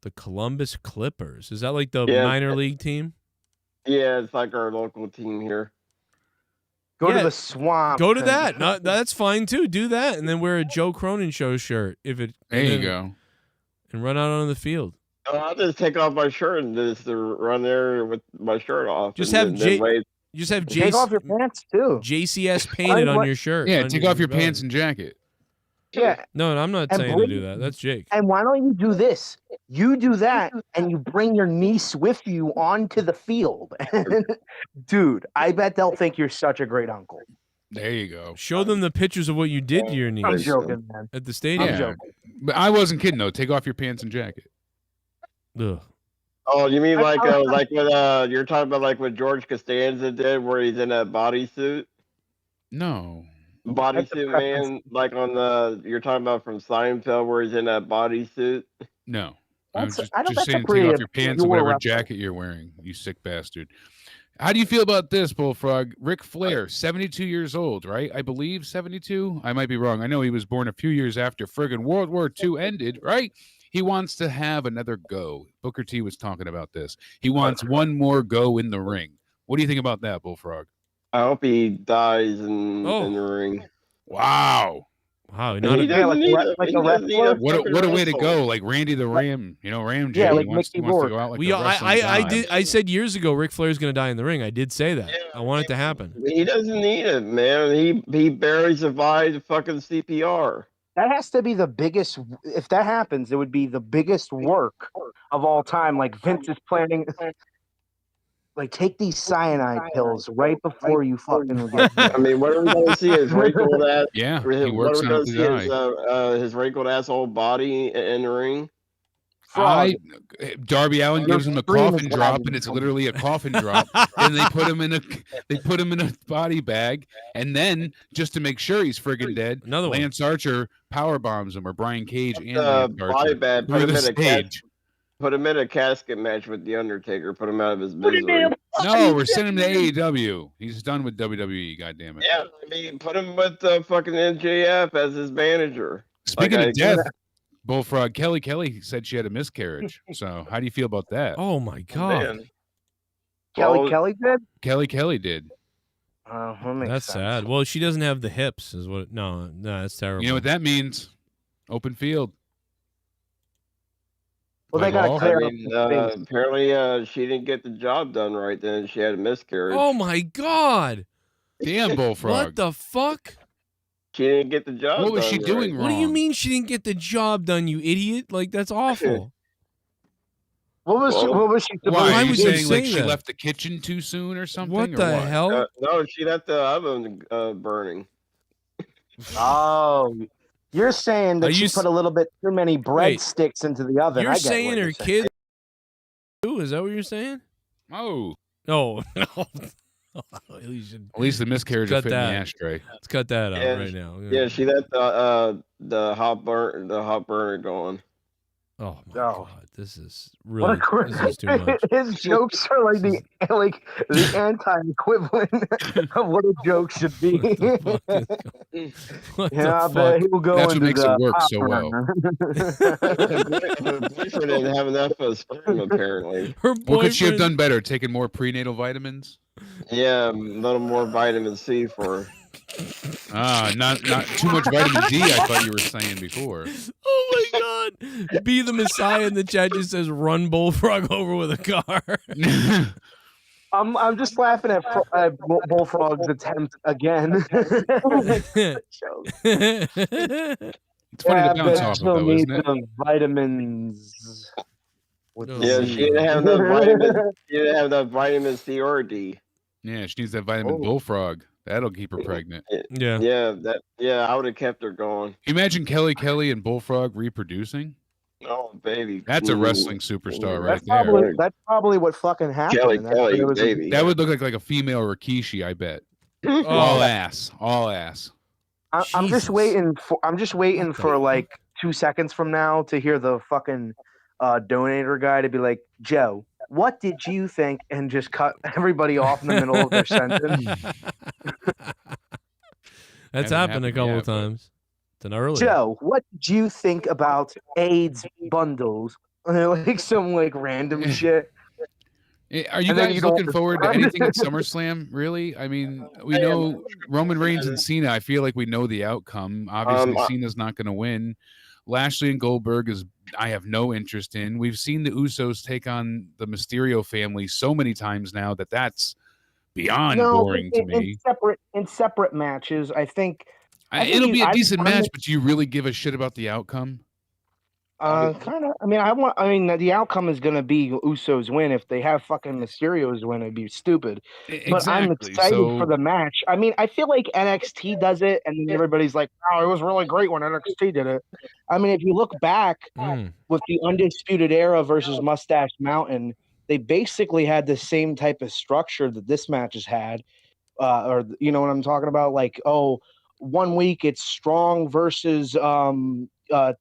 The Columbus Clippers. Is that like the Yeah. minor league team? Yeah, it's like our local team here. Go Yeah, to the swamp. Go to and- that. No, that's fine too. Do that, and then wear a Joe Cronin show shirt if it. There and you then- go. And run out on the field. I'll just take off my shirt and just run there with my shirt off. Just and have then J- wait. Just have Take off your pants too. JCS painted on your shirt. Yeah, on take your off your belly. pants and jacket. Yeah. No, I'm not And saying to bring- do that. That's Jake. And why don't you do this? You do that, and you bring your niece with you onto the field. Dude, I bet they'll think you're such a great uncle. There you go. Show them the pictures of what you did to your niece. I'm joking, man. At the stadium. Yeah, but I wasn't kidding though. Take off your pants and jacket. Ugh. Oh, you mean like what you're talking about, like what George Costanza did, where he's in that bodysuit? No. Bodysuit man, like on the you're talking about from Seinfeld, where he's in that bodysuit. No. I'm That's- just, I don't- just that's a saying, pretty take off your pants and obscure whatever reference. jacket you're wearing, you sick bastard. How do you feel about this, Bullfrog? Ric Flair, 72 years old, right? I believe 72. I might be wrong. I know he was born a few years after friggin' World War II ended, right? He wants to have another go. Booker T was talking about this. He wants one more go in the ring. What do you think about that, Bullfrog? I hope he dies in Oh. the ring. Wow. Wow. He Not a, doesn't need like a- a he doesn't need wrestler? What a way to wrestle. go. Like Randy the Ram, Ram J. Yeah, like he wants Mickey to Rourke. go out like we, a I wrestling god. I said years ago Ric Flair's going to die in the ring. I did say that. I want it to happen. He doesn't need it, man. He barely survived fucking CPR. That has to be the biggest. If that happens, it would be the biggest work of all time. Like Vince is planning. Like take these cyanide pills right before you fucking get. I mean, what are we going to see? His wrinkled ass. Yeah, What he are works we on going it to to see? die. His wrinkled asshole body in the ring. Darby Allin gives him a scream is coffin drop, loud. and it's literally a coffin drop. And they put him in a body bag, and then just to make sure he's friggin' dead, Another one. Lance Archer power bombs him, or Brian Cage and Lance Body Archer bag. through the stage. Put him in a casket match with the Undertaker. Put him out of his misery. No, we're sending him to AEW. He's done with WWE. God damn it. Yeah, I mean, put him with fucking MJF as his manager. Speaking Like, of death, Bullfrog, Kelly said she had a miscarriage. So how do you feel about that? Oh my God. Man. Kelly did. Kelly did. That makes That's sense. sad. Well, she doesn't have the hips, is what? No, that's terrible. You know what that means? Open field. Well, they Like got all? to clear I up mean, the space. apparently she didn't get the job done right. Then she had a miscarriage. Oh my God. Damn, Bullfrog. What the fuck? She didn't get the job. What was done she doing right. What do you wrong? mean she didn't get the job done, you idiot? Like that's awful. What was she supposed Why? to Are you would you saying like say she that? left the kitchen too soon or something? What or the hell? No, she left the oven burning. Oh, you're saying Are that you she put a little bit too many Wait. breadsticks into the oven. You're I get saying what her you're kid? Ooh, is that what you're saying? Oh, No, no. At least the miscarriage will cut fit in the that. ashtray. Let's cut that out Yeah, right now. Yeah, she let the hot burner going. Oh my Oh. god, this is What a really this is too much. His jokes are like the anti-equivalent of what a joke should be. What Yeah, I the bet fuck? he'll go That's what into makes the it work hot so well. burner. Her boyfriend didn't have enough of sperm, apparently. Her What could she have boyfriend- done better? Taken more prenatal vitamins? Yeah, a little more vitamin C for her. Not too much vitamin D, I thought you were saying before. Oh my god. Be the Messiah in the chat just says run Bullfrog over with a car. I'm just laughing at Bullfrog's attempt again. It's funny to bounce but off of, she'll though, need isn't it? some vitamins. Yeah, she didn't have enough vitamin. She didn't have enough vitamin C or D. Yeah, she needs that vitamin bullfrog. That'll keep her pregnant. Yeah. I would have kept her going. Imagine Kelly and Bullfrog reproducing. Oh, baby. That's a wrestling superstar right That's probably what fucking happened. Kelly, and that's what it was- baby. That would look like a female Rikishi, I bet. Oh. All ass. I'm just waiting for like 2 seconds from now to hear the fucking donator guy to be like, Joe, what did you think? And just cut everybody off in the middle of their sentence. That's Hasn't happened a happened couple yet, of times. It's an early. Joe, what did you think about AIDS bundles? Like some like random shit. Are you And then guys you don't looking forward to respond. anything at SummerSlam, really? I mean, we know Roman Reigns and Cena. I feel like we know the outcome. Obviously, Cena's not going to win. Lashley and Goldberg I have no interest in. We've seen the Usos take on the Mysterio family so many times now that's beyond boring to me. In separate matches, I think It'll be a decent match, but do you really give a shit about the outcome? Kind of. I mean, the outcome is going to be Usos win. If they have fucking Mysterios win, it'd be stupid. But I'm excited for the match. I mean, I feel like NXT does it, and then everybody's like, "Oh, it was really great when NXT did it." I mean, if you look back with the Undisputed Era versus Mustache Mountain, they basically had the same type of structure that this match has had. Or you know what I'm talking about? Like, 1 week it's Strong versus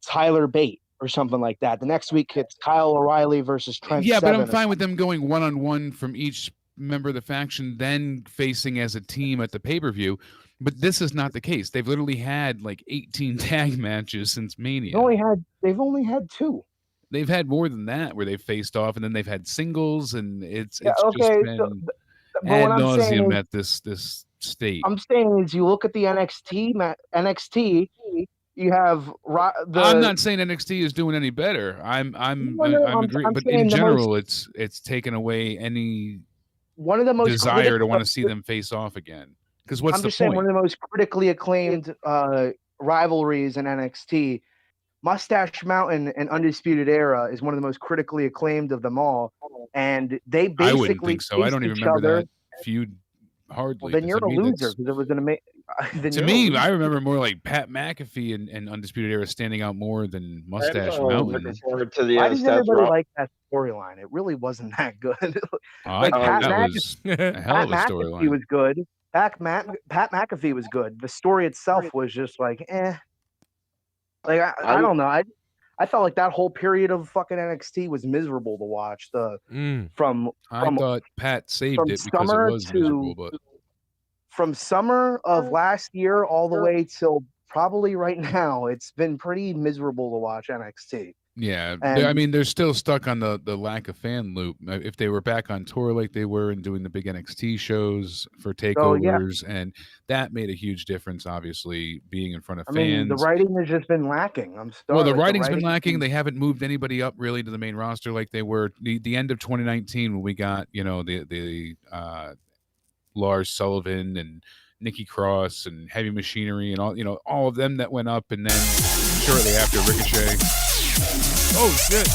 Tyler Bate. Or something like that. The next week it's Kyle O'Reilly versus Trent. Yeah, but I'm Seven. fine with them going one-on-one from each member of the faction, then facing as a team at the pay-per-view. But this is not the case. They've literally had like 18 tag matches since Mania. They've only had 2. They've had more than that where they've faced off, and then they've had singles, and it's just okay, been but ad what I'm saying nauseum is- at this state. I'm saying is you look at the NXT, you have I'm not saying NXT is doing any better. I'm agreeing, but saying in the general, it's taken away any one of the most desire to want to see them face off again. Because what's I'm the just saying point? one of the most critically acclaimed rivalries in NXT. Mustache Mountain and Undisputed Era is one of the most critically acclaimed of them all, and they basically I wouldn't think so. I don't even faced each remember other. that feud hardly. Then you're To a me, loser that's- because it was an amazing. To me, I remember more like Pat McAfee and Undisputed Era standing out more than Mustache Mountain. Looking forward to the Why does Seth everybody Rollins. like that storyline? It really wasn't that good. I thought that was a hell of a Pat storyline. McAfee was good. Pat McAfee was good. The story itself was just like, eh. Like I don't know. I felt like that whole period of fucking NXT was miserable to watch. I thought Pat saved it because it was miserable, but from summer of last year all the way till probably right now, it's been pretty miserable to watch NXT. yeah, And- I mean, they're still stuck on the lack of fan loop. If they were back on tour like they were and doing the big NXT shows for takeovers, and that made a huge difference. Obviously, being in front of I fans. mean, the writing has just been lacking. I'm sorry. Well, the like, writing's been writing- lacking. They haven't moved anybody up really to the main roster like they were the end of 2019 when we got the Lars Sullivan and Nikki Cross and Heavy Machinery and all of them that went up, and then shortly after Ricochet. Oh shit!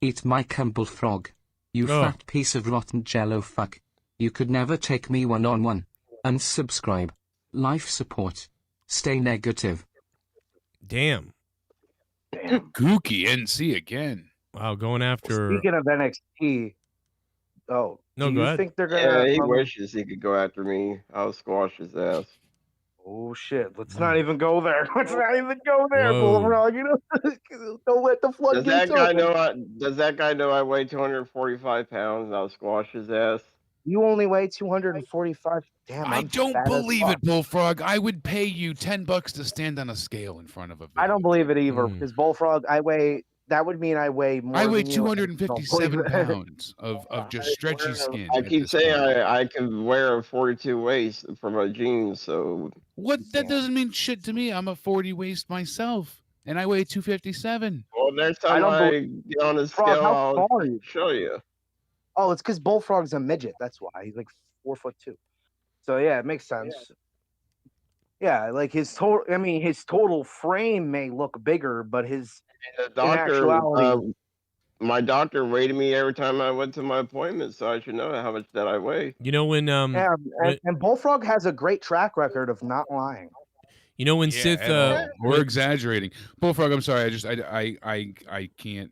Eat my Bullfrog. You Oh. fat piece of rotten jello fuck. You could never take me one-on-one. Unsubscribe. Life support. Stay negative. Damn. Gookie NC again. Wow, going after. Speaking of NXT, No, do go you ahead. think they're gonna? Yeah, he wishes he could go after me. I'll squash his ass. Oh shit! Let's not even go there. Let's not even go there, Whoa. Bullfrog. You know, don't let the Does floodgates that guy open. know? Does that guy know I weigh 245 pounds? And I'll squash his ass. You only weigh 245. Damn, I I'm don't fat as believe fuck. it, Bullfrog. I would pay you $10 to stand on a scale in front of a video. I don't believe it either, because Bullfrog, I weigh. That would mean I weigh more. I weigh than you, and I don't 257 believe it. pounds of just stretchy skin. I at keep this saying point. I can wear a 42 waist for my jeans, so What? That doesn't mean shit to me. I'm a 40 waist myself, and I weigh 257. well, next I time don't I believe- get on the Frog, scale, how I'll tall are you? show you. Oh, it's because Bullfrog's a midget. That's why he's like 4'2". So yeah, it makes sense. Yeah, like his total. I mean, his total frame may look bigger, but his The in doctor, actuality, my doctor rated me every time I went to my appointment, so I should know how much that I weigh. You know when yeah, when- and Bullfrog has a great track record of not lying. you know when Sith we're exaggerating. Bullfrog, I'm sorry. I can't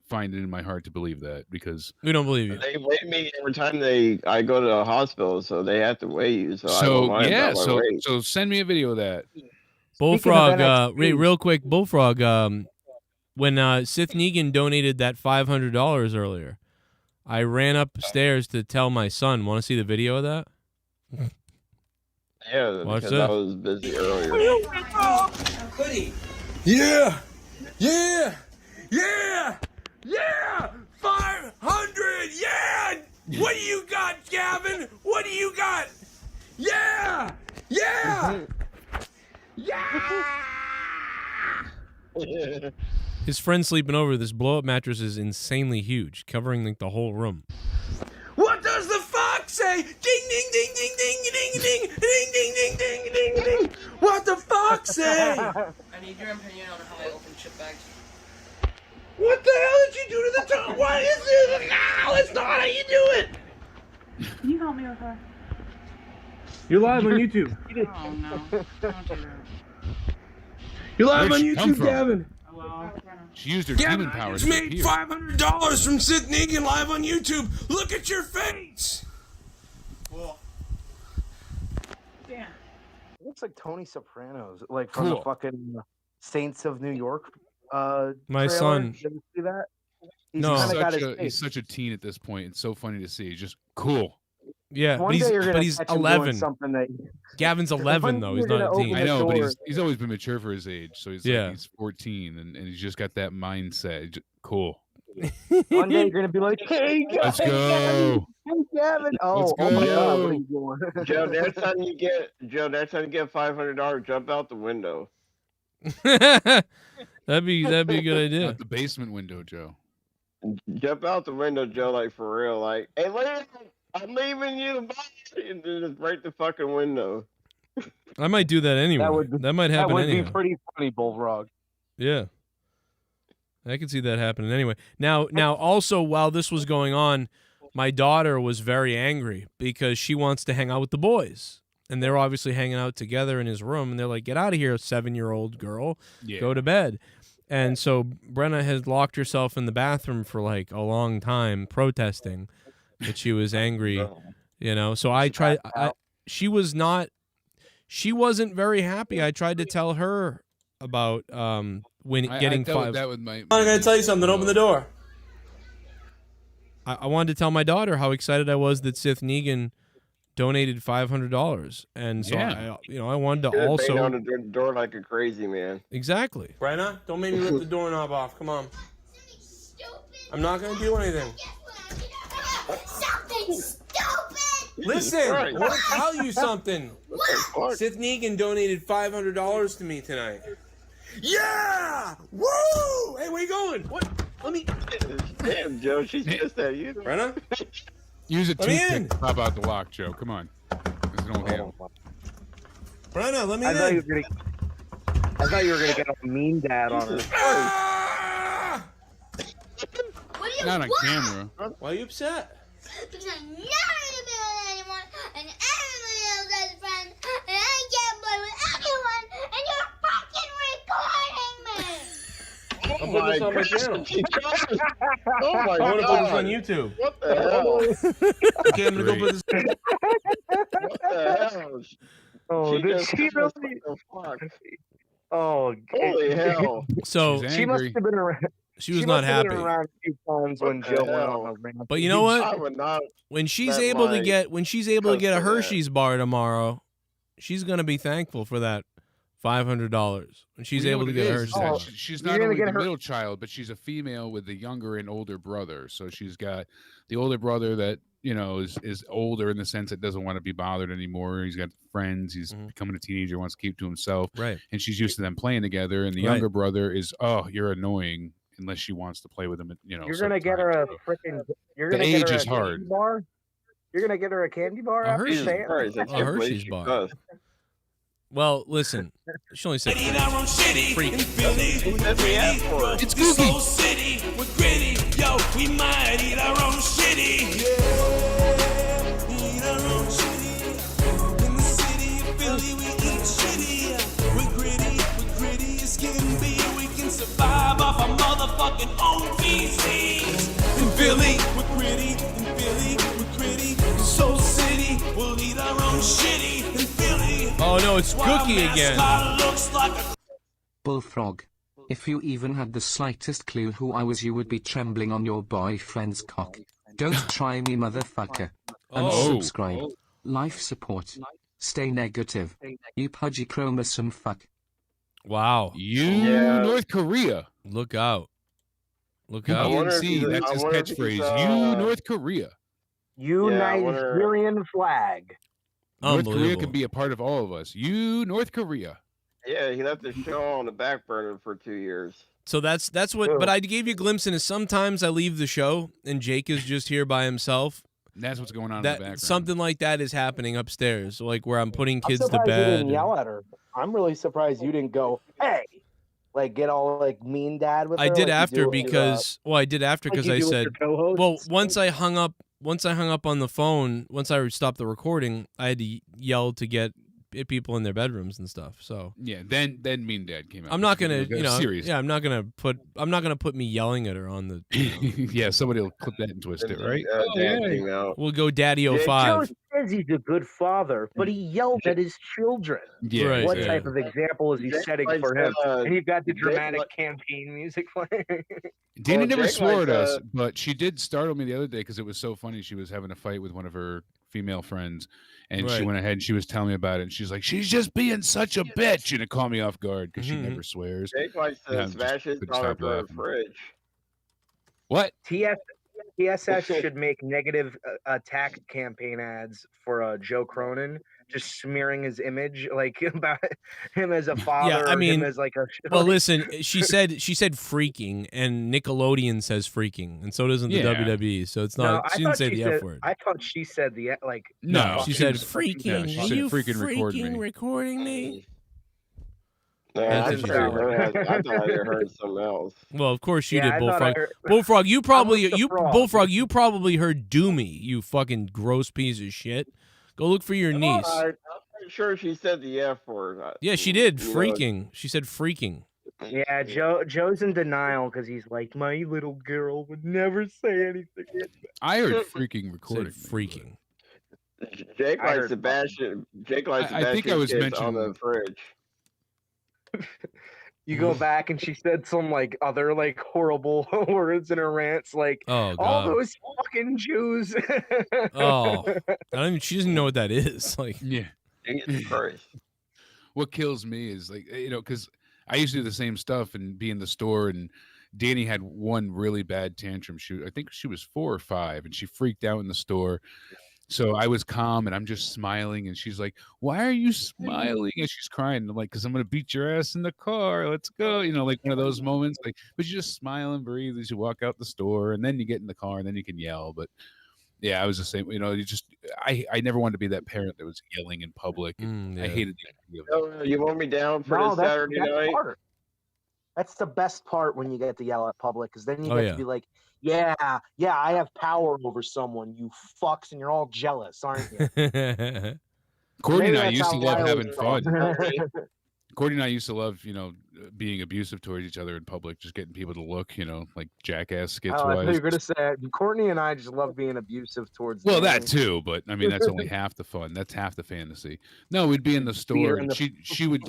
find it in my heart to believe that because we don't believe you. They weigh me every time I go to the hospital, so they have to weigh you. So I don't mind about my weight. so send me a video of that. Bullfrog, NXT. real quick, Bullfrog. When Sith Negan donated that $500 earlier, I ran upstairs to tell my son. Want to see the video of that? Yeah, Watch because I this. was busy earlier. Yeah! Yeah! Yeah! Yeah! 500! Yeah! What do you got, Gavin? What do you got? Yeah! Yeah! His friend's sleeping over. This blow-up mattress is insanely huge, covering like the whole room. What does the fox say? Ding, ding, ding, ding, ding, ding, ding, ding, ding, ding, ding, ding, ding. What the fox say? I need your opinion on how I open chip bags. What the hell did you do to the top? What is this? No, that's not how you do it. Can you help me with her? You're live on YouTube. Oh no. Don't do that. You're live Where'd on she come YouTube, from? Gavin. Hello? She used her Gavin, demon I powers just to made appear. $500 from Sith Negan live on YouTube. Look at your face. Cool. Damn. It looks like Tony Soprano's, like from the Cool. fucking Saints of New York. My trailer. son- Did you see that? He's No. kinda got Such his a, he's face. such a teen at this point. It's so funny to see. He's just cool. Yeah, One but day you're gonna he's catch him doing 11. something that Gavin's 11 though. He's you're not a gonna teen. open I know, but door. he's always been mature for his age. So he's Yeah. like, he's 14 and he's just got that mindset. Cool. One day you're gonna be like, "Hey, Let's Gavin, go. hey, Gavin!" Oh, Let's oh my God, go. what are you doing? Joe, next time you get $500, jump out the window. That'd be a good idea. Out the basement window, Joe. Jump out the window, Joe, like for real. Like, hey, Leah, I'm leaving you. Bye. And then just break the fucking window. I might do that anyway. That might That happen would anyway. be pretty funny, Bullfrog. Yeah. I can see that happening anyway. Now also while this was going on, my daughter was very angry because she wants to hang out with the boys. And they're obviously hanging out together in his room and they're like, "Get out of here, 7-year-old girl. Yeah. Go to bed." And so Brenna has locked herself in the bathroom for like a long time protesting that she was angry, you know. So I tried she wasn't very happy. I tried to tell her about getting five. That with my. I'm gonna tell you something. Open the door. I wanted to tell my daughter how excited I was that Sith Negan donated $500, and so Yeah. I wanted to Banging also on the door like a crazy man. exactly. Brenna, don't make me rip the doorknob off. Come on. I'm not gonna do anything. Something stupid! Listen, Right. I want to tell you something. What the fuck? Sith Negan donated $500 to me tonight. Yeah! Woo! Hey, where you going? What? Let me. Damn, Joe, she's pissed at you. Brenna? Use a Let me in. toothpick to pop out the lock, Joe. Come on. This is an old handle. Brenna, let me I thought in. you were gonna get a mean dad on her. Ah! What do you Not on want? camera. Why are you upset? Because I'm not in the I'm putting this on my channel. Oh my I want to put this on God. YouTube. What the hell? Okay, I'm gonna go put this. What the hell? Oh, She did just she what really? the fuck? Oh, Holy hell. So she must have been around. she was not must have happy. been around a few times What when the Joe went hell? on a rampage. But you know what? I would not. When she's let able to my get a customer- Hershey's bar tomorrow, she's gonna be thankful for that $500 when she's Well, you know able what to it get is, Hershey's is that bar. she's You're not gonna only get the her- middle child, but she's a female with a younger and older brother. So she's got the older brother that is older in the sense that doesn't want to be bothered anymore. He's got friends. He's becoming a teenager, wants to keep to himself. Right. And she's used to them playing together. And the Right. younger brother is, oh, you're annoying unless she wants to play with him. You're gonna certain get her times. a freaking. You're The gonna get age her is a hard. candy bar. You're gonna get her a candy bar A after Hershey's saying. Christ, I A can't believe Hershey's she bar. does. Well, listen, she only said freak. She said the F word. It's Googie. City, we're gritty, yo, we might eat our own shitty. Yeah, eat our own shitty. In the city of Philly, we eat shitty. We're gritty as can be. We can survive off our motherfucking own feces. In Philly, we're gritty. In Philly, we're gritty. Soul City, we'll eat our own shitty. In Philly, Oh no, it's Cookie again. looks like a Bullfrog. If you even had the slightest clue who I was, you would be trembling on your boyfriend's cock. Don't try me, motherfucker. Unsubscribe. Life support. Stay negative. You pudgy chromosome fuck. Wow. North Korea. Look out. Look out. PNC, that's his catchphrase. You, North Korea. You Nigerian flag. North Korea Unbelievable. can be a part of all of us. You, North Korea. Yeah, he left the show on the back burner for 2 years. So that's what. But I gave you a glimpse into. Sometimes I leave the show and Jake is just here by himself. That's what's going on in That the background. something like that is happening upstairs, like where I'm putting kids I'm to surprised you bed. didn't yell at her. I'm really surprised you didn't go, hey, like get all like mean dad with her. I did like you after do with, because I did after like because you I do with said, your co-hosts. well, once I hung up on the phone, once I stopped the recording, I had to yell to get people in their bedrooms and stuff. So yeah, then Mean Dad came out. I'm not gonna, serious. yeah, I'm not gonna put me yelling at her on the. Yeah, somebody will clip that and twist it, right? We'll go Daddy Joe 05. says he's a good father, but he yelled at his children. Yeah, Right, What yeah. type of example is he Jake setting likes, for him? And you've got the Jake dramatic li- campaign music playing. Dana Well, never Jake swore likes, at us, but she did startle me the other day because it was so funny. She was having a fight with one of her female friends, and she Right. went ahead and she was telling me about it. And she's like, "She's just being such a bitch," and it caught me off guard because she never swears. Jake likes Yeah, to I'm smash just his couldn't daughter stop for a laughing. fridge. What? TSS should make negative attack campaign ads for Joe Cronin, just smearing his image like about him as a father. Yeah, I or mean, him as like a. well, listen, she said freaking, and Nickelodeon says freaking, and so doesn't the Yeah. WWE. So it's No, not. I She didn't thought say she the said- F word. I thought she said the like. No, she she said was- freaking. yeah, she Are said you freaking record me. recording me? No, That's I what she thought I heard something else. Well, of course you Yeah, I did, thought I Bullfrog. heard- Bullfrog, you probably the frog. Bullfrog, you probably heard "do me," you fucking gross piece of shit. Go look for your niece. I'm pretty sure she said the F word. Yeah, she did. You know, Freaking. She said freaking. Yeah, Joe's in denial because he's like, my little girl would never say anything. I heard freaking recording. Said freaking. Jake I likes heard to bash it. Jake likes to I bash think I his was kids on mentioning- the fridge. You go back and she said some like other like horrible words in her rants, like Oh all god. those fucking Jews. Oh, I don't even, she doesn't know what that is. Like, Yeah. Jesus Christ. What kills me is like, because I used to do the same stuff and be in the store, and Danny had one really bad tantrum. I think she was 4 or 5, and she freaked out in the store. So I was calm and I'm just smiling, and she's like, "Why are you smiling?" And she's crying. I'm like, "Cause I'm gonna beat your ass in the car. Let's go." Like one of those moments. Like, but you just smile and breathe as you walk out the store, and then you get in the car, and then you can yell. But yeah, I was the same. I never wanted to be that parent that was yelling in public. And I hated the idea of that. Oh, you want me down for No, this Saturday night? part. That's the best part when you get to yell at public, because then you Oh, get yeah. to be like, yeah, I have power over someone, you fucks, and you're all jealous, aren't you? Courtney Maybe and I that's used to how love I having always fun. felt. Courtney and I used to love, being abusive towards each other in public, just getting people to look, like jackass skits Oh, I thought you wise. were gonna say Courtney and I just love being abusive towards. Well, Danny. that too, but I mean that's only half the fun. That's half the fantasy. No, we'd be in the store and she would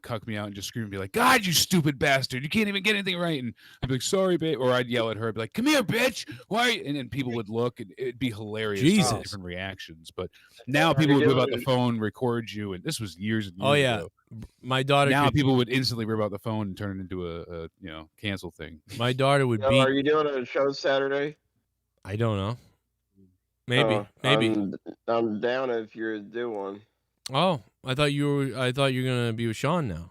cuck me out and just scream and be like, "God, you stupid bastard! You can't even get anything right." And I'd be like, "Sorry, babe," or I'd yell at her, I'd be like, "Come here, bitch! Why?" And then people would look, and it'd be hilarious. Jesus. Different reactions. But now people would rip out the phone, record you, and this was years and years ago. My daughter. Now people would instantly rip out the phone and turn it into a cancel thing. My daughter would Are you doing a show Saturday? I don't know. Maybe. I'm down if you're do one. Oh, I thought you were gonna be with Sean now.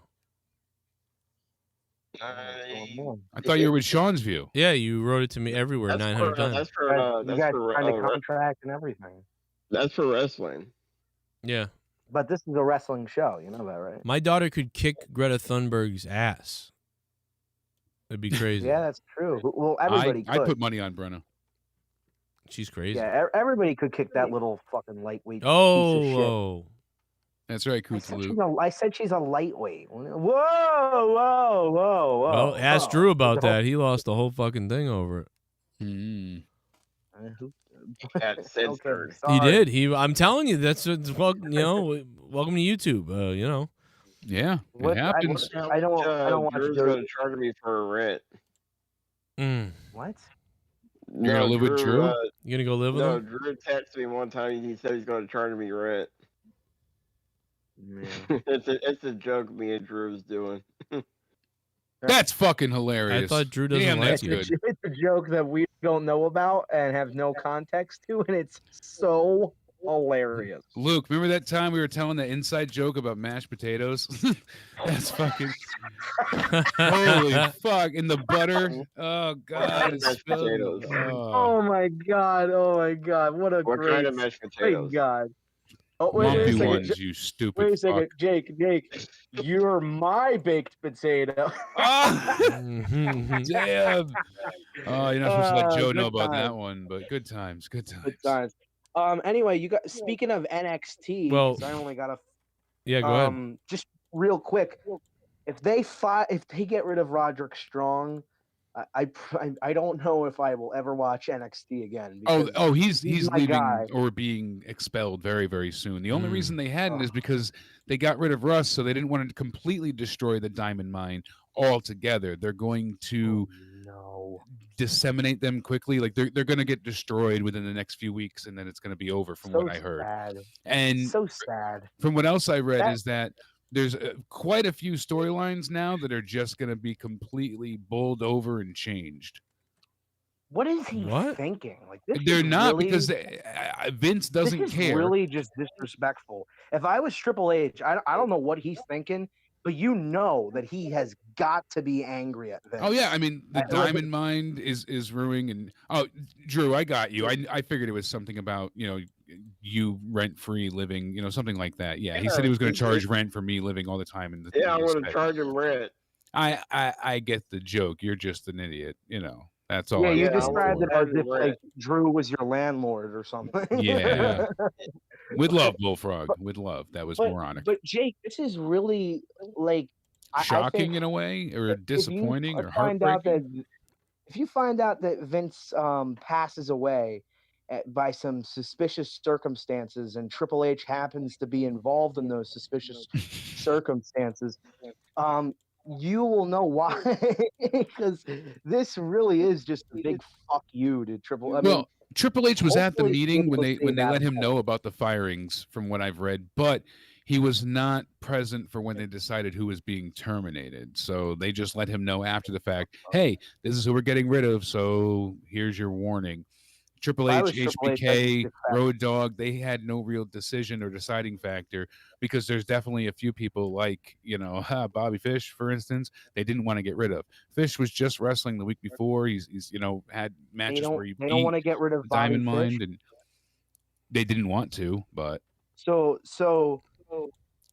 I thought you were with Sean's View. Yeah, you wrote it to me everywhere 900 times. That's for you guys signed a contract and everything. That's for wrestling. Yeah. But this is a wrestling show, you know that, right? My daughter could kick Greta Thunberg's ass. It'd be crazy. Yeah, that's true. Well, everybody could. I put money on Brenna. She's crazy. Yeah, everybody could kick that little fucking lightweight piece of shit. Oh. That's right, Coots. I said she's a lightweight. Whoa. Well, ask Drew about that. He lost the whole fucking thing over it. At Censored. He did. I'm telling you, welcome to YouTube. Yeah, it happens. I don't want Drew's going to charge me for a rent. What? You're gonna live with Drew? You gonna go live with him? No, Drew texted me one time. He said he's going to charge me rent. It's a joke me and Drew's doing. That's fucking hilarious. I thought Drew doesn't like you. It's a joke that we don't know about and have no context to, and it's so hilarious. Luke, remember that time we were telling the inside joke about mashed potatoes? That's fucking holy fuck! In the butter. Oh god, it's spilled. Oh my god! What a great kind of mashed potatoes? Thank God. Oh, wait Lumpy a second. ones, you stupid. Wait a second, fuck. Jake, you're my baked potato. Damn. Oh, you're not supposed to let Joe know about that one, but good times. Good times. Anyway, you got speaking of NXT. Well, I only got go ahead. Just real quick, if they get rid of Roderick Strong, I don't know if I will ever watch NXT again. He's leaving guy. or being expelled very, very soon. The only reason they hadn't is because they got rid of Russ, so they didn't want to completely destroy the Diamond Mine altogether. They're going to disseminate them quickly. Like they're going to get destroyed within the next few weeks, and then it's going to be over. From what I heard, and so sad. From what else I read is that there's quite a few storylines now that are just going to be completely bowled over and changed. What is he thinking? Like they're not really, because Vince doesn't this is care. Really, just disrespectful. If I was Triple H, I don't know what he's thinking, but you know that he has got to be angry at Vince. Oh yeah, I mean the Diamond Mine is ruining, and Drew, I got you. I figured it was something about you rent free living, something like that. Yeah, he said he was going to charge rent for me living all the time. I want to charge him rent. I get the joke. You're just an idiot. That's all. Yeah, you described it as if like Drew was your landlord or something. Yeah. With love, Bullfrog. With love. That was moronic. But Jake, this is really like shocking in a way, or disappointing, or heartbreaking. If you find out that Vince passes away by some suspicious circumstances, and Triple H happens to be involved in those suspicious circumstances, you will know why, because this really is just a big fuck you to Triple. Triple H was at the meeting when they let him know about the firings, from what I've read, but he was not present for when they decided who was being terminated. So they just let him know after the fact, hey, this is who we're getting rid of, so here's your warning. Triple H, HBK, Road Dogg, they had no real decision or deciding factor, because there's definitely a few people like, Bobby Fish, for instance, they didn't want to get rid of. Fish was just wrestling the week before. He's had matches where he they don't want to get rid of Diamond Bobby Mine, and they didn't want to, but so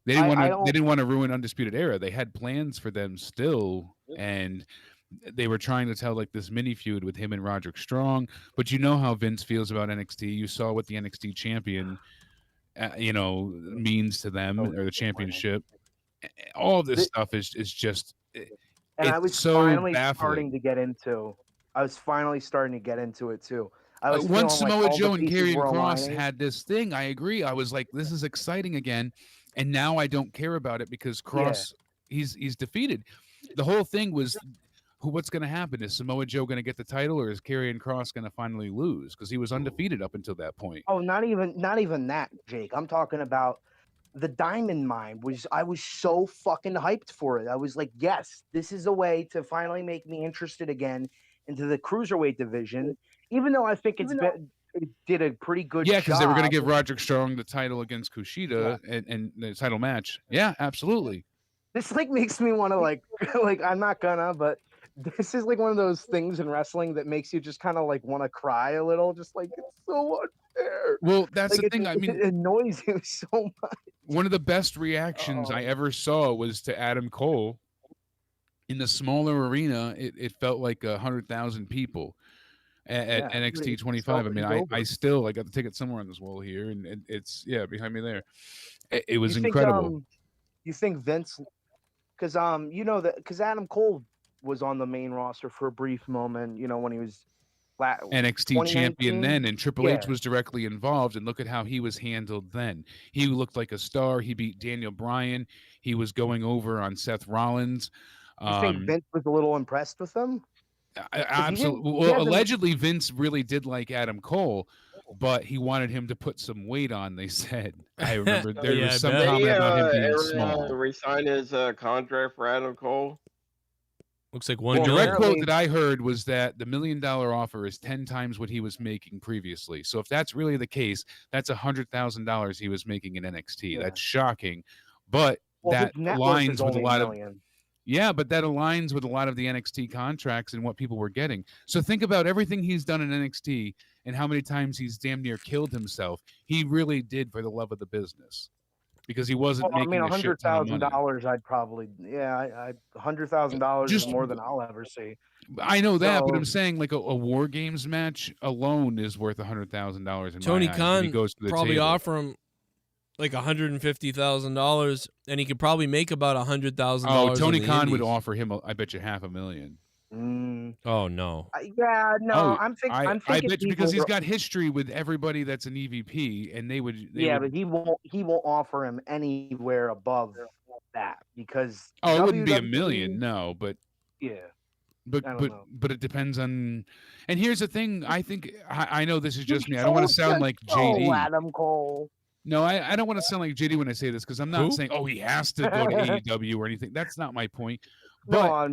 they didn't want to ruin Undisputed Era. They had plans for them still, and they were trying to tell like this mini feud with him and Roderick Strong, but you know how Vince feels about NXT. You saw what the NXT champion, means to them, or the championship. All of this stuff is just And I It's was so finally baffling. starting to get into. I was finally starting to get into it too. I was Once feeling like Samoa all Joe the and pieces Karrion were Kross aligning. had this thing, I agree. I was like, this is exciting again. And now I don't care about it because Kross, he's defeated. The whole thing was, what's going to happen? Is Samoa Joe going to get the title, or is Karrion Kross going to finally lose? Because he was undefeated up until that point. Oh, not even that, Jake. I'm talking about the Diamond Mine. I was so fucking hyped for it. I was like, yes, this is a way to finally make me interested again into the cruiserweight division. Even though I think it did a pretty good job. Yeah, because they were going to give Roderick Strong the title against Kushida and the title match. Yeah, absolutely. This like makes me want to like I'm not gonna, but this is like one of those things in wrestling that makes you just kind of like want to cry a little, just like it's so unfair. Well, that's like, the thing. I mean, it annoys you so much. One of the best reactions I ever saw was to Adam Cole in the smaller arena. It felt like 100,000 people at NXT 25. I mean, I still got the ticket somewhere on this wall here, and it's behind me there. It was incredible. You think Vince? Because because Adam Cole was on the main roster for a brief moment. You know, when he was NXT champion then, and Triple H was directly involved, and look at how he was handled then. He looked like a star. He beat Daniel Bryan. He was going over on Seth Rollins. You think Vince was a little impressed with him? Absolutely. Well, allegedly Vince really did like Adam Cole, but he wanted him to put some weight on, they said. I remember there was some comment about him being small. Resign his contract for Adam Cole. Looks like one. The direct quote that I heard was that the $1 million offer is 10 times what he was making previously. So if that's really the case, that's $100,000 he was making in NXT. That's shocking, but that aligns with a lot of. Yeah, but that aligns with a lot of the NXT contracts and what people were getting. So think about everything he's done in NXT and how many times he's damn near killed himself. He really did for the love of the business. Because he wasn't making $100,000. I'd probably $100,000 is more than I'll ever see. I know that, but I'm saying like a War Games match alone is worth $100,000. Tony Khan probably offer him like $150,000, and he could probably make about $100,000. Oh, Tony Khan would offer him, I bet you, $500,000. Oh no! I'm thinking. I bet you because he's got history with everybody that's an EVP, and they would. But he won't offer him anywhere above that because. Oh, it wouldn't be $1 million, no, but. Yeah. But it depends on. And here's the thing: I think I know this is just me. I don't want to sound like JD. Adam Cole. No, I don't want to sound like JD when I say this because I'm not saying he has to go to AEW or anything. That's not my point. But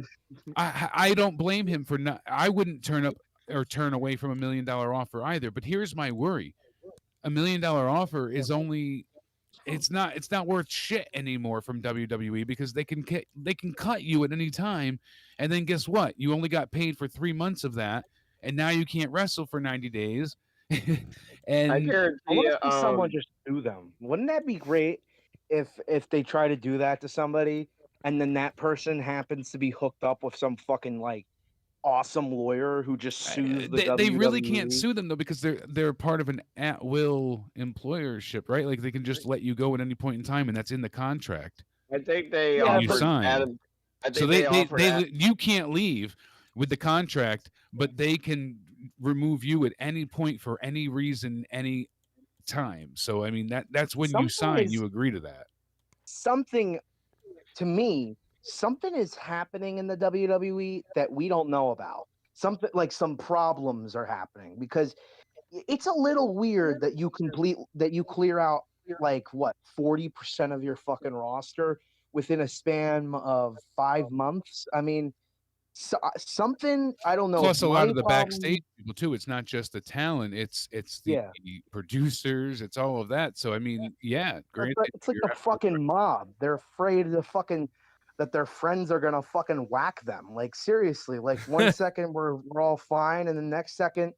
I don't blame him for not. I wouldn't turn up or turn away from $1 million offer either. But here's my worry: $1 million offer is only. It's not worth shit anymore from WWE because they can cut you at any time, and then guess what? You only got paid for 3 months of that, and now you can't wrestle for 90 days. And I guarantee someone just sue them. Wouldn't that be great if they try to do that to somebody and then that person happens to be hooked up with some fucking like awesome lawyer who just sues the WWE? They really can't sue them though because they're part of an at-will employership, right? Like they can just let you go at any point in time, and that's in the contract. I think they you sign. You can't leave with the contract, but they can remove you at any point for any reason, any time. So I mean that's when you sign, you agree to that. Something is happening in the WWE that we don't know about. Something like some problems are happening because it's a little weird that you clear out like 40% of your fucking roster within a span of 5 months. I mean, something I don't know. Plus a lot of the backstage people too. It's not just the talent; it's the producers. It's all of that. So I mean, great. It's like the fucking mob. They're afraid of that their friends are gonna fucking whack them. Like seriously, like 1 second we're all fine, and the next second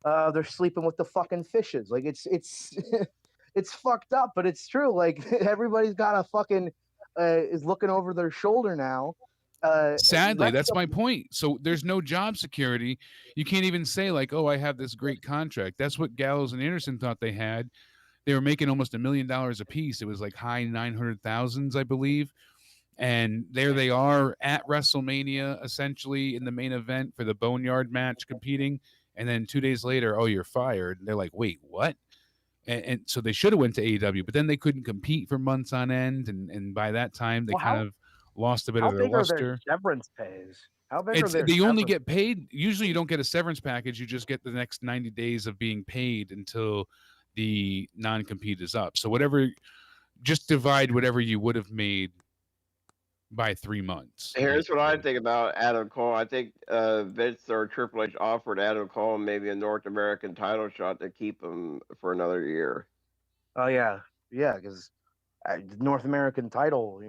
they're sleeping with the fucking fishes. Like it's it's fucked up, but it's true. Like everybody's got a fucking is looking over their shoulder now. Sadly, that's my point. So there's no job security. You can't even say like, "Oh, I have this great contract." That's what Gallows and Anderson thought they had. They were making almost $1 million a piece. It was like high 900,000s, I believe. And there they are at WrestleMania, essentially in the main event for the Boneyard match competing. And then 2 days later, oh, you're fired. And they're like, wait, what? And so they should have went to AEW, but then they couldn't compete for months on end. And by that time, they kind of lost a bit of their luster. How big are their severance pays? How big are their They only severance- get paid. Usually you don't get a severance package. You just get the next 90 days of being paid until the non-compete is up. So just divide whatever you would have made by 3 months. Here's what I think about Adam Cole. I think Vince or Triple H offered Adam Cole maybe a North American title shot to keep him for another year. Oh yeah, because North American title,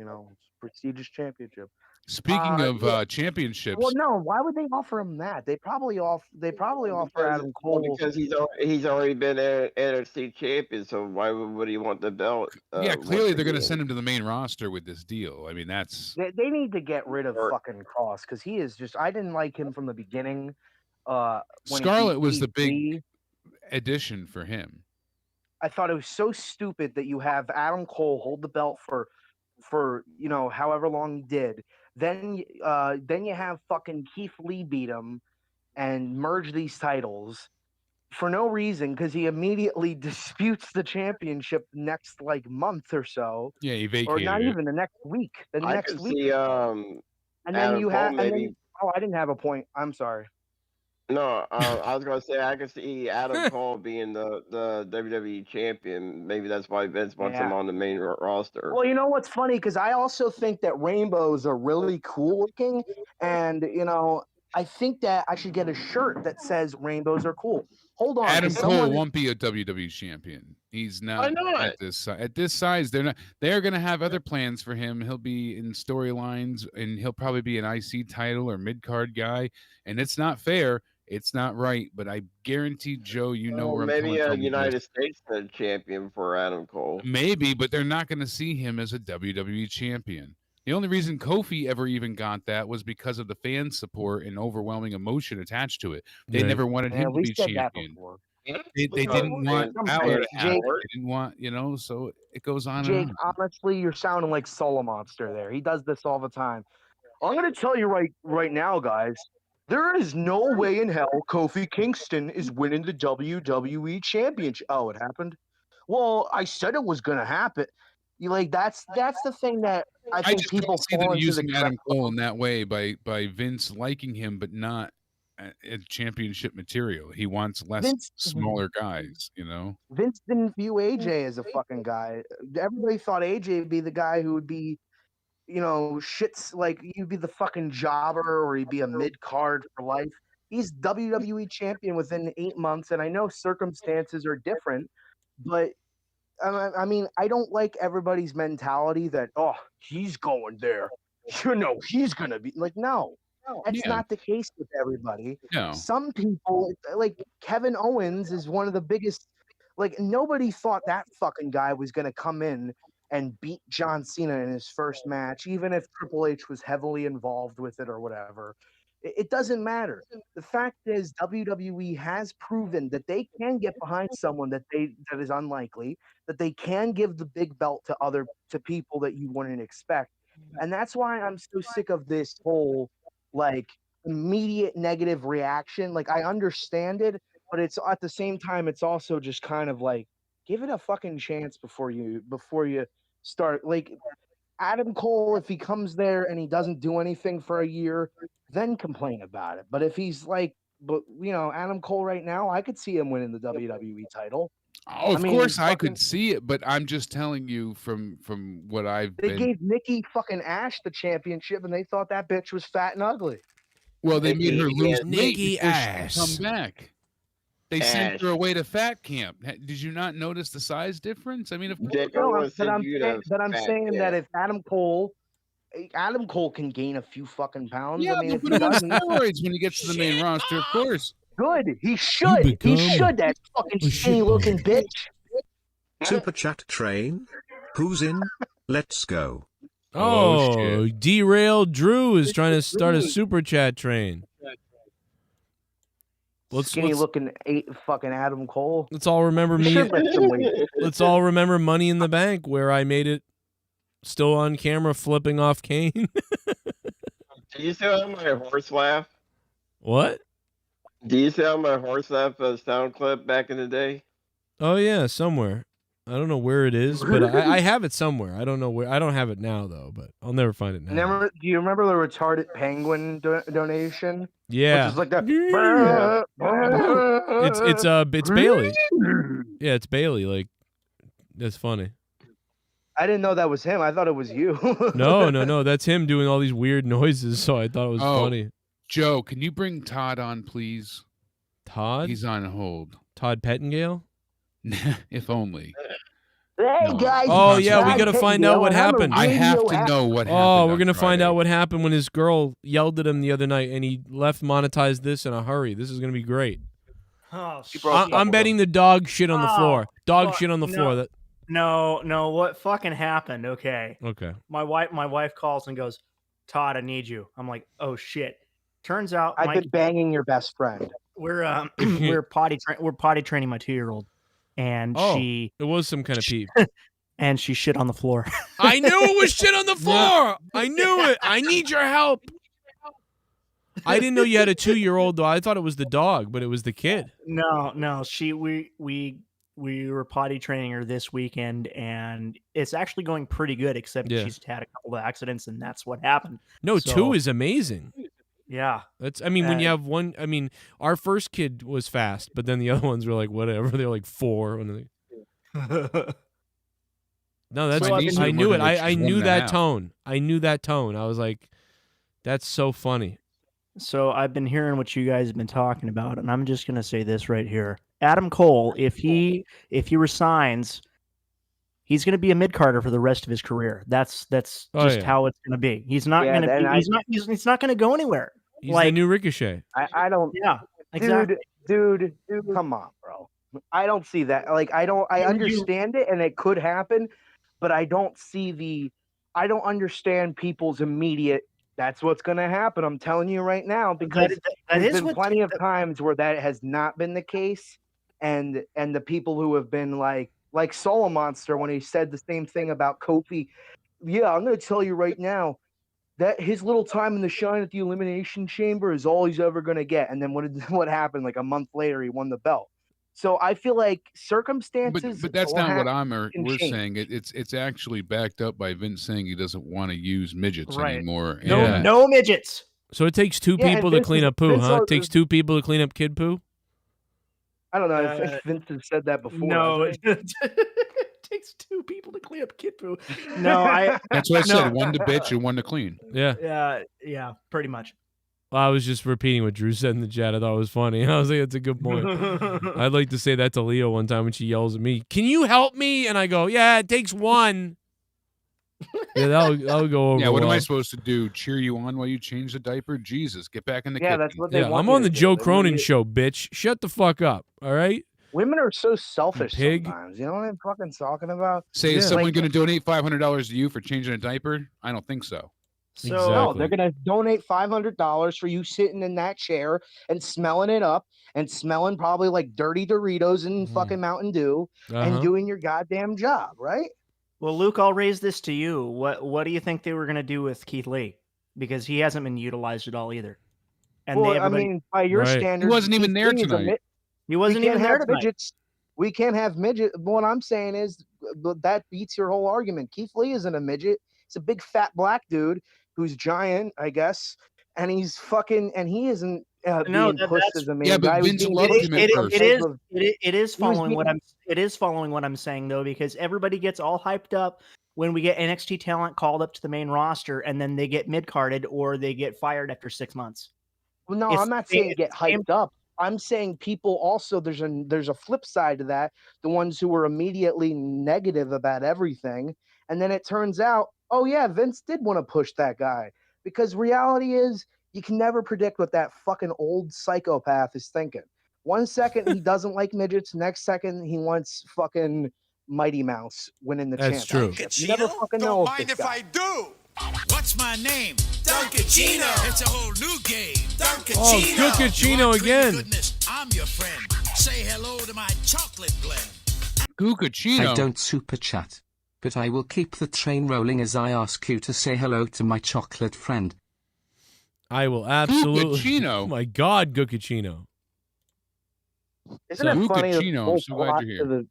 prestigious championship. Speaking of championships, well, no, why would they offer him that? They probably offer Adam Cole because he's already been NXT champion. So why would he want the belt? yeah, clearly they're going to send him to the main roster with this deal. I mean, that's they need to get rid of fucking Cross because he is just. I didn't like him from the beginning. Scarlett was the big addition for him. I thought it was so stupid that you have Adam Cole hold the belt for however long he did. Then you have fucking Keith Lee beat him and merge these titles for no reason because he immediately disputes the championship next month or so. Yeah, he vacated or not it. even the next week. The I next could week. see, and then Adam you Cole have. maybe. I didn't have a point. I'm sorry. No, I was gonna say I could see Adam Cole being the WWE champion. Maybe that's why Vince wants him on the main roster. Well, you know what's funny? Because I also think that rainbows are really cool looking, and I think that I should get a shirt that says rainbows are cool. Hold on, Adam Cole won't be a WWE champion. He's not at this size. They're not. They're going to have other plans for him. He'll be in storylines, and he'll probably be an IC title or mid card guy. And it's not fair. It's not right. But I guarantee, Joe, where I'm maybe coming a from. United States champion for Adam Cole. Maybe, but they're not going to see him as a WWE champion. The only reason Kofi ever even got that was because of the fan support and overwhelming emotion attached to it. They never wanted him to be champion. They didn't want Balor to have it. They didn't want, so it goes on. Jake, and on. honestly, you're sounding like Soul Monster there. He does this all the time. I'm going to tell you right now, guys, there is no way in hell Kofi Kingston is winning the WWE Championship. Oh, it happened? Well, I said it was going to happen. That's the thing that I think just people see fall them into using the Adam Cole in that way by Vince liking him, but not a championship material. He wants less smaller guys, Vince didn't view AJ as a fucking guy. Everybody thought AJ would be the guy who would be, shits like you'd be the fucking jobber or he'd be a mid card for life. He's WWE champion within 8 months, and I know circumstances are different, but I mean, I don't like everybody's mentality that, oh, he's going there. He's going to be no, that's not the case with everybody. No. Some people, like Kevin Owens, is one of the biggest. Nobody thought that fucking guy was going to come in and beat John Cena in his first match, even if Triple H was heavily involved with it or whatever. It doesn't matter. The fact is, WWE has proven that they can get behind someone that is unlikely, that they can give the big belt to people that you wouldn't expect. And that's why I'm so sick of this whole immediate negative reaction. I understand it, but it's at the same time, it's also just kind of give it a fucking chance before you start. Adam Cole, if he comes there and he doesn't do anything for a year, then complain about it. But if he's Adam Cole right now, I could see him winning the WWE title. Oh, of course I could see it, but I'm just telling you from what They gave Nikki fucking Ash the championship, and they thought that bitch was fat and ugly. Well, they made her lose weight Nikki before Ash. she could come back. They sent her away to fat camp. Did you not notice the size difference? I mean, of course. But I'm saying that if Adam Cole can gain a few fucking pounds. Yeah, I mean, they'll if put he him on doesn't, steroids when he gets to the main roster, of course. Good. He should. He should. That fucking skinny looking bitch. Super chat train. Who's in? Let's go. Oh, Derailed Drew is trying to start a super chat train. Skinny looking fucking Adam Cole. Let's all remember Money in the Bank, where I made it Still on camera flipping off Kane. Do you still have my horse laugh? What? Do you still have my horse laugh sound clip back in the day? Oh yeah, somewhere. I don't know where it is, but I have it somewhere. I don't know where. I don't have it now though, but I'll never find it now. Do you remember the retarded penguin donation? Yeah. Which is like that. It's Bailey. Yeah, it's Bailey. Like, that's funny. I didn't know that was him. I thought it was you. No. That's him doing all these weird noises. So I thought it was funny. Joe, can you bring Todd on, please? Todd? He's on hold. Todd Pettingale? If only. Hey guys. Oh yeah, we gotta find out what happened. I have to know what happened. Oh, we're gonna find out what happened when his girl yelled at him the other night, and he left monetized this in a hurry. This is gonna be great. Oh, I'm betting the dog shit on the floor. Dog shit on the floor. That. No. What fucking happened? Okay. Okay. My wife calls and goes, Todd, I need you. I'm like, oh shit. Turns out I've been banging your best friend. We're potty training my 2-year-old, and it was some kind of pee. And she shit on the floor. I knew it was shit on the floor. I knew it. I need your help. I didn't know you had a 2-year-old though. I thought it was the dog, but it was the kid. No. We were potty training her this weekend, and it's actually going pretty good, except she's had a couple of accidents, and that's what happened. No, 2 is amazing. Yeah. When you have one, our first kid was fast, but then the other ones were like, whatever. They're like 4. No, that's, I knew it. I knew that tone. I knew that tone. I was like, that's so funny. So I've been hearing what you guys have been talking about, and I'm just going to say this right here. Adam Cole, if he resigns, he's going to be a mid-carder for the rest of his career. That's just how it's going to be. He's not going to he's not going to go anywhere. He's the new Ricochet. I don't. Yeah, exactly. Dude, come on, bro. I don't see that. Like, I understand it, and it could happen, but I don't understand people's immediate. That's what's going to happen. I'm telling you right now, because there's been plenty of times where that has not been the case, and the people who have been like Solo Monster when he said the same thing about Kofi. Yeah, I'm going to tell you right now that his little time in the shine at the Elimination Chamber is all he's ever going to get. And then what happened? Like a month later, he won the belt. So I feel like circumstances. But that's not what we're saying. It's actually backed up by Vince saying he doesn't want to use midgets anymore. No midgets. So it takes 2 people to clean up poo, huh? It takes 2 people to clean up kid poo? I don't know if Vince has said that before. No, it takes 2 people to clean up kid poo. No, that's what I said. 1 to bitch and 1 to clean. Yeah. Yeah, pretty much. Well, I was just repeating what Drew said in the chat. I thought it was funny. I was like, it's a good point. I'd like to say that to Leah one time when she yells at me, "Can you help me?" And I go, "Yeah, it takes 1." Yeah, that'll go over. Yeah, what well. am I supposed to do? Cheer you on while you change the diaper? Jesus, get back in the kitchen. That's what they want. I'm on the Joe Cronin show, bitch. Shut the fuck up, all right? Women are so selfish Pig. sometimes. You know what I'm fucking talking about? Is someone going to donate $500 to you for changing a diaper? I don't think so. So no, they're gonna donate $500 for you sitting in that chair and smelling it up and smelling probably like dirty Doritos and fucking Mountain Dew and doing your goddamn job, right? Well, Luke, I'll raise this to you. What do you think they were gonna do with Keith Lee? Because he hasn't been utilized at all either. And by your standards, he wasn't even there tonight. He wasn't even there tonight. Midgets. We can't have midget. What I'm saying is that beats your whole argument. Keith Lee isn't a midget. He's a big fat black dude who's giant, I guess, and he's fucking, and he isn't being pushed as a main guy. Vince loved him at first. It is following what I'm saying though, because everybody gets all hyped up when we get NXT talent called up to the main roster, and then they get mid-carded or they get fired after 6 months. Well, no, I'm not saying get hyped up. I'm saying people also, there's a flip side to that. The ones who were immediately negative about everything, and then it turns out, oh yeah, Vince did want to push that guy, because reality is you can never predict what that fucking old psychopath is thinking. 1 second he doesn't like midgets, next second he wants fucking Mighty Mouse winning the championship. That's true. You never fucking know. Don't mind if I do. What's my name? Duncachino. It's a whole new game. Duncachino. Oh, Duncachino again. Goodness, I'm your friend. Say hello to my chocolate blend. Duncachino. I don't super chat but I will keep the train rolling as I ask you to say hello to my chocolate friend. I will absolutely. Duncachino. Oh my God, Duncachino. Isn't it funny? I'm so glad you're here.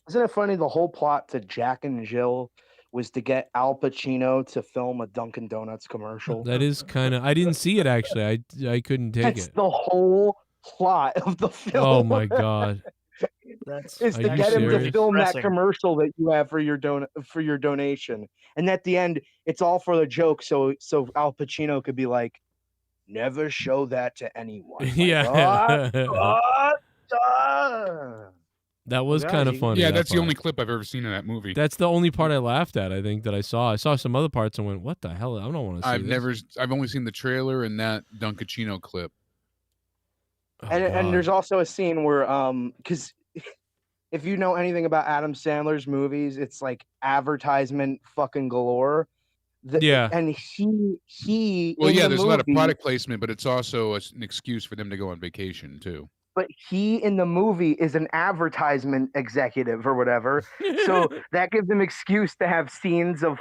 Isn't it funny? The whole plot to Jack and Jill was to get Al Pacino to film a Dunkin' Donuts commercial. That is kind of. I didn't see it actually. I couldn't take That's it. the whole plot of the film. Oh my God. Is to Are get you him to serious? film that Depressing. commercial that you have for your donation, and at the end, it's all for the joke. So Al Pacino could be like, "Never show that to anyone." Like, Yeah. That was Guys, kind of you- funny. Yeah, that that's the part. only clip I've ever seen of that movie. That's the only part I laughed at. I think that I saw. I saw some other parts and went, "What the hell? I don't want to see this." I've only seen the trailer and that Duncachino clip. Oh, and God. there's also a scene where because if you know anything about Adam Sandler's movies, it's like advertisement fucking galore. Yeah. And he Well, in yeah, the there's a lot of movie- product placement, but it's also an excuse for them to go on vacation too. But he in the movie is an advertisement executive or whatever. So that gives him excuse to have scenes of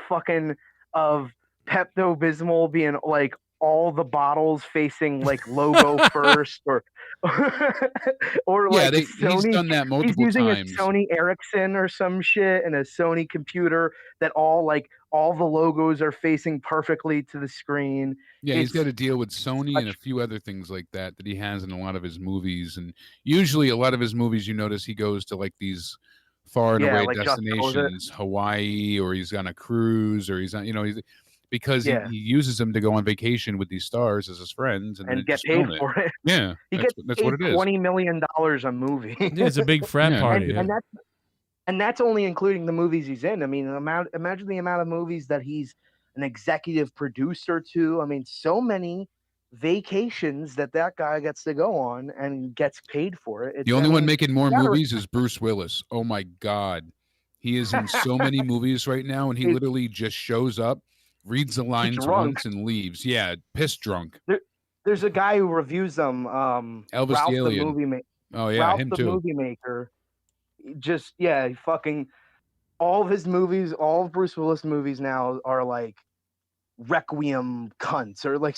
Pepto-Bismol being like all the bottles facing like logo first or Yeah, like he's done that multiple he's using times. a Sony Ericsson or some shit and a Sony computer that all the logos are facing perfectly to the screen. Yeah, he's It's- got to deal with Sony and a few other things like that he has in a lot of his movies. And usually, a lot of his movies, you notice he goes to like these far and Yeah, away like Just Close It. destinations, Hawaii, or he's on a cruise, or he's on, because Yeah. he uses them to go on vacation with these stars as his friends and, then and get just paid film for it. Yeah, He that's gets what paid it is. $20 million a movie. Yeah, it's a big frat Yeah. party. And that's only including the movies he's in. I mean, imagine the amount of movies that he's an executive producer to. I mean, so many vacations that guy gets to go on and gets paid for it. The only one making more you gotta movies is Bruce Willis. Oh my God. He is in so many movies right now, and he literally just shows up, reads the lines drunk. once, and leaves. Yeah, piss drunk. There's a guy who reviews them. Elvis Ralph the Alien. movie Oh yeah, Ralph him the too. movie maker. Just he fucking all of his movies, all of Bruce Willis movies now are like Requiem cunts or like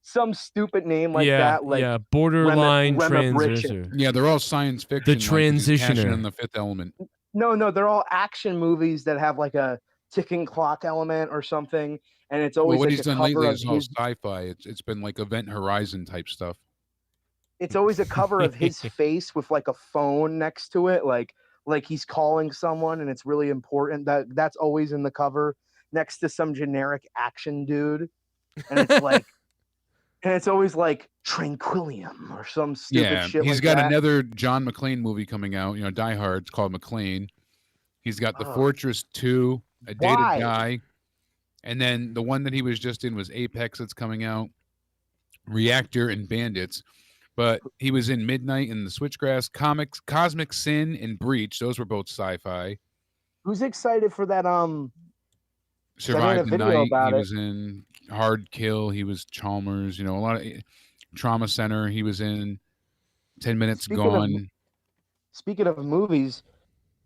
some stupid name like that. Like borderline Rema transition. Yeah, they're all science fiction. The like, 'cause he's cashing Transitioner. in the Fifth Element. No, they're all action movies that have like a ticking clock element or something, and it's always Well, what like he's a done cover lately of is all his. sci-fi. It's been like Event Horizon type stuff. It's always a cover of his face with like a phone next to it, like he's calling someone, and it's really important. That's always in the cover next to some generic action dude, and it's like, and it's always like Tranquillium or some stupid Yeah, shit. he's like got that. another John McClane movie coming out. Die Hard. It's called McClane. He's got The Oh. Fortress 2, A Day Why? to Die, and then the one that he was just in was Apex. That's coming out. Reactor and Bandits. But he was in Midnight and The Switchgrass, Cosmic Sin, and Breach. Those were both sci-fi. Who's excited for that? Survive the video Night. about He it. was in Hard Kill. He was Chalmers. A lot of Trauma Center. He was in 10 Minutes Gone. Speaking of movies,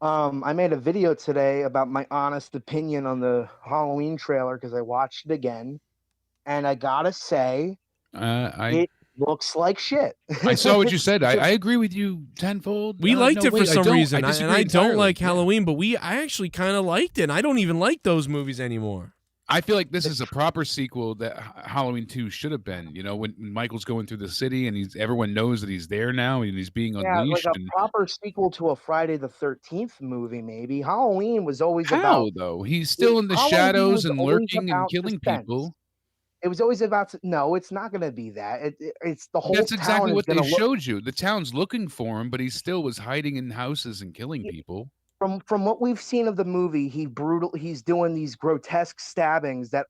I made a video today about my honest opinion on the Halloween trailer because I watched it again, and I gotta say, it looks like shit. I saw what you said. I agree with you tenfold. We liked no, it for wait, I some don't. reason, and disagree I don't entirely. like Yeah. Halloween, but I actually kind of liked it. And I don't even like those movies anymore. I feel like this is a proper sequel that Halloween 2 should have been. When Michael's going through the city and everyone knows that he's there now and he's being Yeah, unleashed. like a and proper sequel to a Friday the 13th movie, maybe. Halloween was always how about. though? He's still in the Halloween shadows was and always lurking and about killing suspense. people. It was always about. No, it's not going to be that. It's the whole. That's town exactly is what they gonna look- showed you. The town's looking for him, but he still was hiding in houses and killing people. From what we've seen of the movie, he's doing these grotesque stabbings that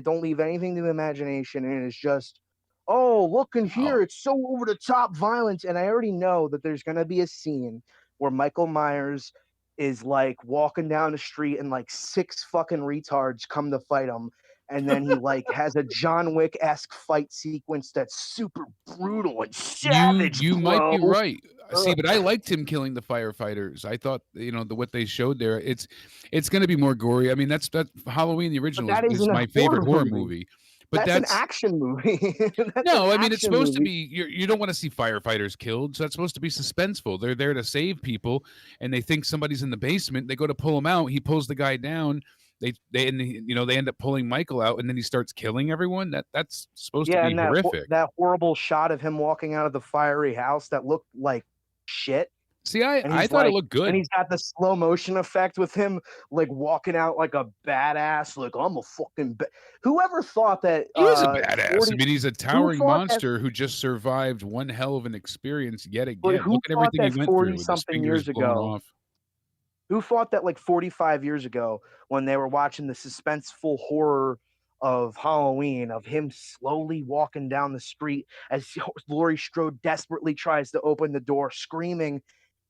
don't leave anything to the imagination, and it's just, oh, look in here, it's so over the top violence. And I already know that there's gonna be a scene where Michael Myers is like walking down the street and like 6 fucking retards come to fight him, and then he like has a John Wick-esque fight sequence that's super brutal and savage. You might be bro. right. See, but I liked him killing the firefighters. I thought, what they showed there, it's going to be more gory. I mean, that's Halloween the original that is isn't a my favorite horror movie. movie. But that's an action movie. No, I mean it's supposed to be. You don't want to see firefighters killed, so that's supposed to be suspenseful. They're there to save people, and they think somebody's in the basement. They go to pull him out. He pulls the guy down. They end up pulling Michael out, and then he starts killing everyone. That's supposed to be and horrific. That horrible shot of him walking out of the fiery house that looked like shit. See, I thought it looked good. And he's got the slow motion effect with him like walking out like a badass, like I'm a fucking whoever thought that he was a badass. I mean, he's a towering monster who just survived one hell of an experience yet again. Look at everything he went through with his fingers blown off. Who thought that like 45 years ago when they were watching the suspenseful horror of Halloween, of him slowly walking down the street as Laurie Strode desperately tries to open the door, screaming,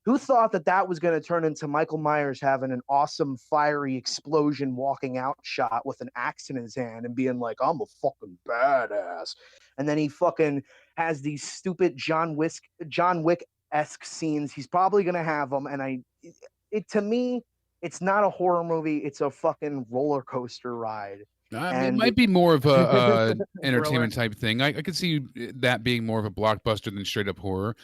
who thought that was going to turn into Michael Myers having an awesome fiery explosion walking out shot with an axe in his hand and being like, I'm a fucking badass. And then he fucking has these stupid John Wick-esque scenes. He's probably going to have them. And to me, it's not a horror movie. It's a fucking roller coaster ride. It might be more of a entertainment type thing. I could see that being more of a blockbuster than straight up horror.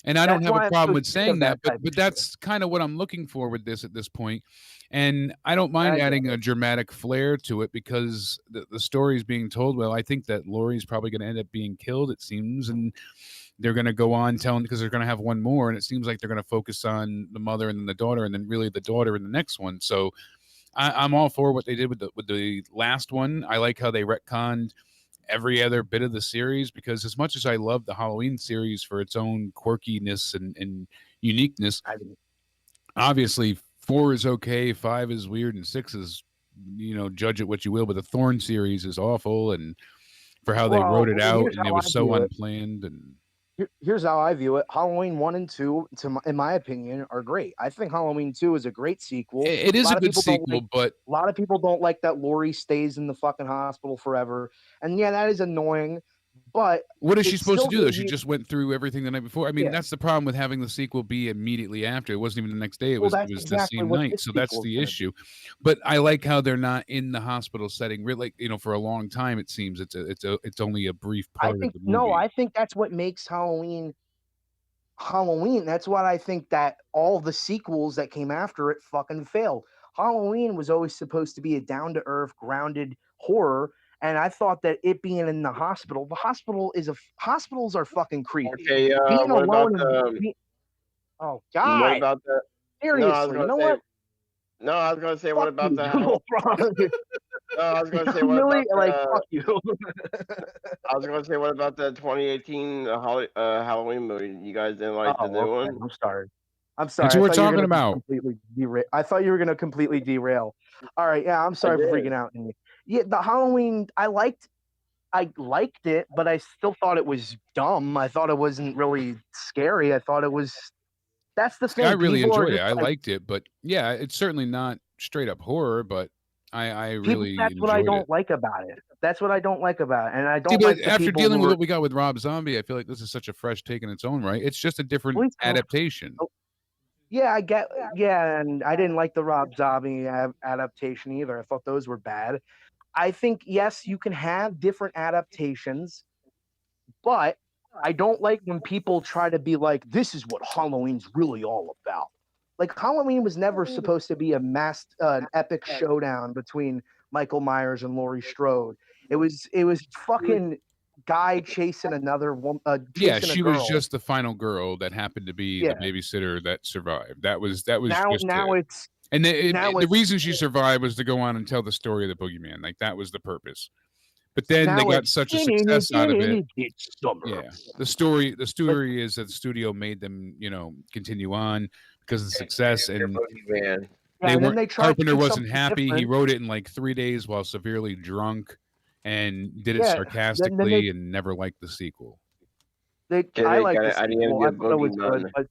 And I don't have a problem with saying that, but that's kind of what I'm looking for with this at this point. And I don't mind adding a dramatic flair to it because the story is being told well. I think that Laurie's probably going to end up being killed, it seems, and they're going to go on telling because they're going to have one more, and it seems like they're going to focus on the mother and then the daughter, and then really the daughter in the next one. So I'm all for what they did with the last one. I like how they retconned every other bit of the series because as much as I love the Halloween series for its own quirkiness and uniqueness, obviously 4 is okay, 5 is weird, and 6 is, judge it what you will, but the Thorn series is awful, and for how they wrote it out, and it was so unplanned. And here's how I view it. Halloween 1 and 2, in my opinion, are great. I think Halloween 2 is a great sequel. It is a good sequel, but a lot of people don't like that Laurie stays in the fucking hospital forever. And yeah, that is annoying. But what is she supposed to do though? She just went through everything the night before. I mean, that's the problem with having the sequel be immediately after. It wasn't even the next day. It was the same night. So that's the issue. But I like how they're not in the hospital setting. Really, for a long time. It seems it's only a brief part of the movie. No, I think that's what makes Halloween. That's what I think that all the sequels that came after it fucking failed. Halloween was always supposed to be a down-to-earth, grounded horror. And I thought that it being in the hospitals are fucking creepy. Okay, being what alone about oh God! What about the? Seriously, you know what? No, I was going to say, what about the? No, I was going to say, what really, about fuck you. I was going to say, what about the 2018 Halloween movie? You guys didn't like the new one? I'm sorry. That's what we're talking about. I thought you were going to completely derail. All right, yeah, I'm sorry for freaking out. Yeah, the Halloween, I liked it, but I still thought it was dumb. I thought it wasn't really scary. I thought it was. That's the thing. I really enjoyed it. I liked it, but yeah, it's certainly not straight up horror. But I really that's what I don't like about it. That's what I don't like about it, and I don't like after dealing with what we got with Rob Zombie. I feel like this is such a fresh take in its own right. It's just a different adaptation. Yeah, I get. Yeah, and I didn't like the Rob Zombie adaptation either. I thought those were bad. I think, yes, you can have different adaptations, but I don't like when people try to be like, this is what Halloween's really all about. Like, Halloween was never supposed to be an epic showdown between Michael Myers and Laurie Strode. It was fucking guy chasing another woman. She was just the final girl that happened to be the babysitter that survived. That was now it's. And the reason she survived was to go on and tell the story of the boogeyman. Like, that was the purpose. But then they got such a success out of it. Yeah. The story is that the studio made them, continue on because of the success. And Carpenter wasn't happy. Different. He wrote it in like 3 days while severely drunk and did it sarcastically and never liked the sequel. I liked the sequel. I thought it was good, but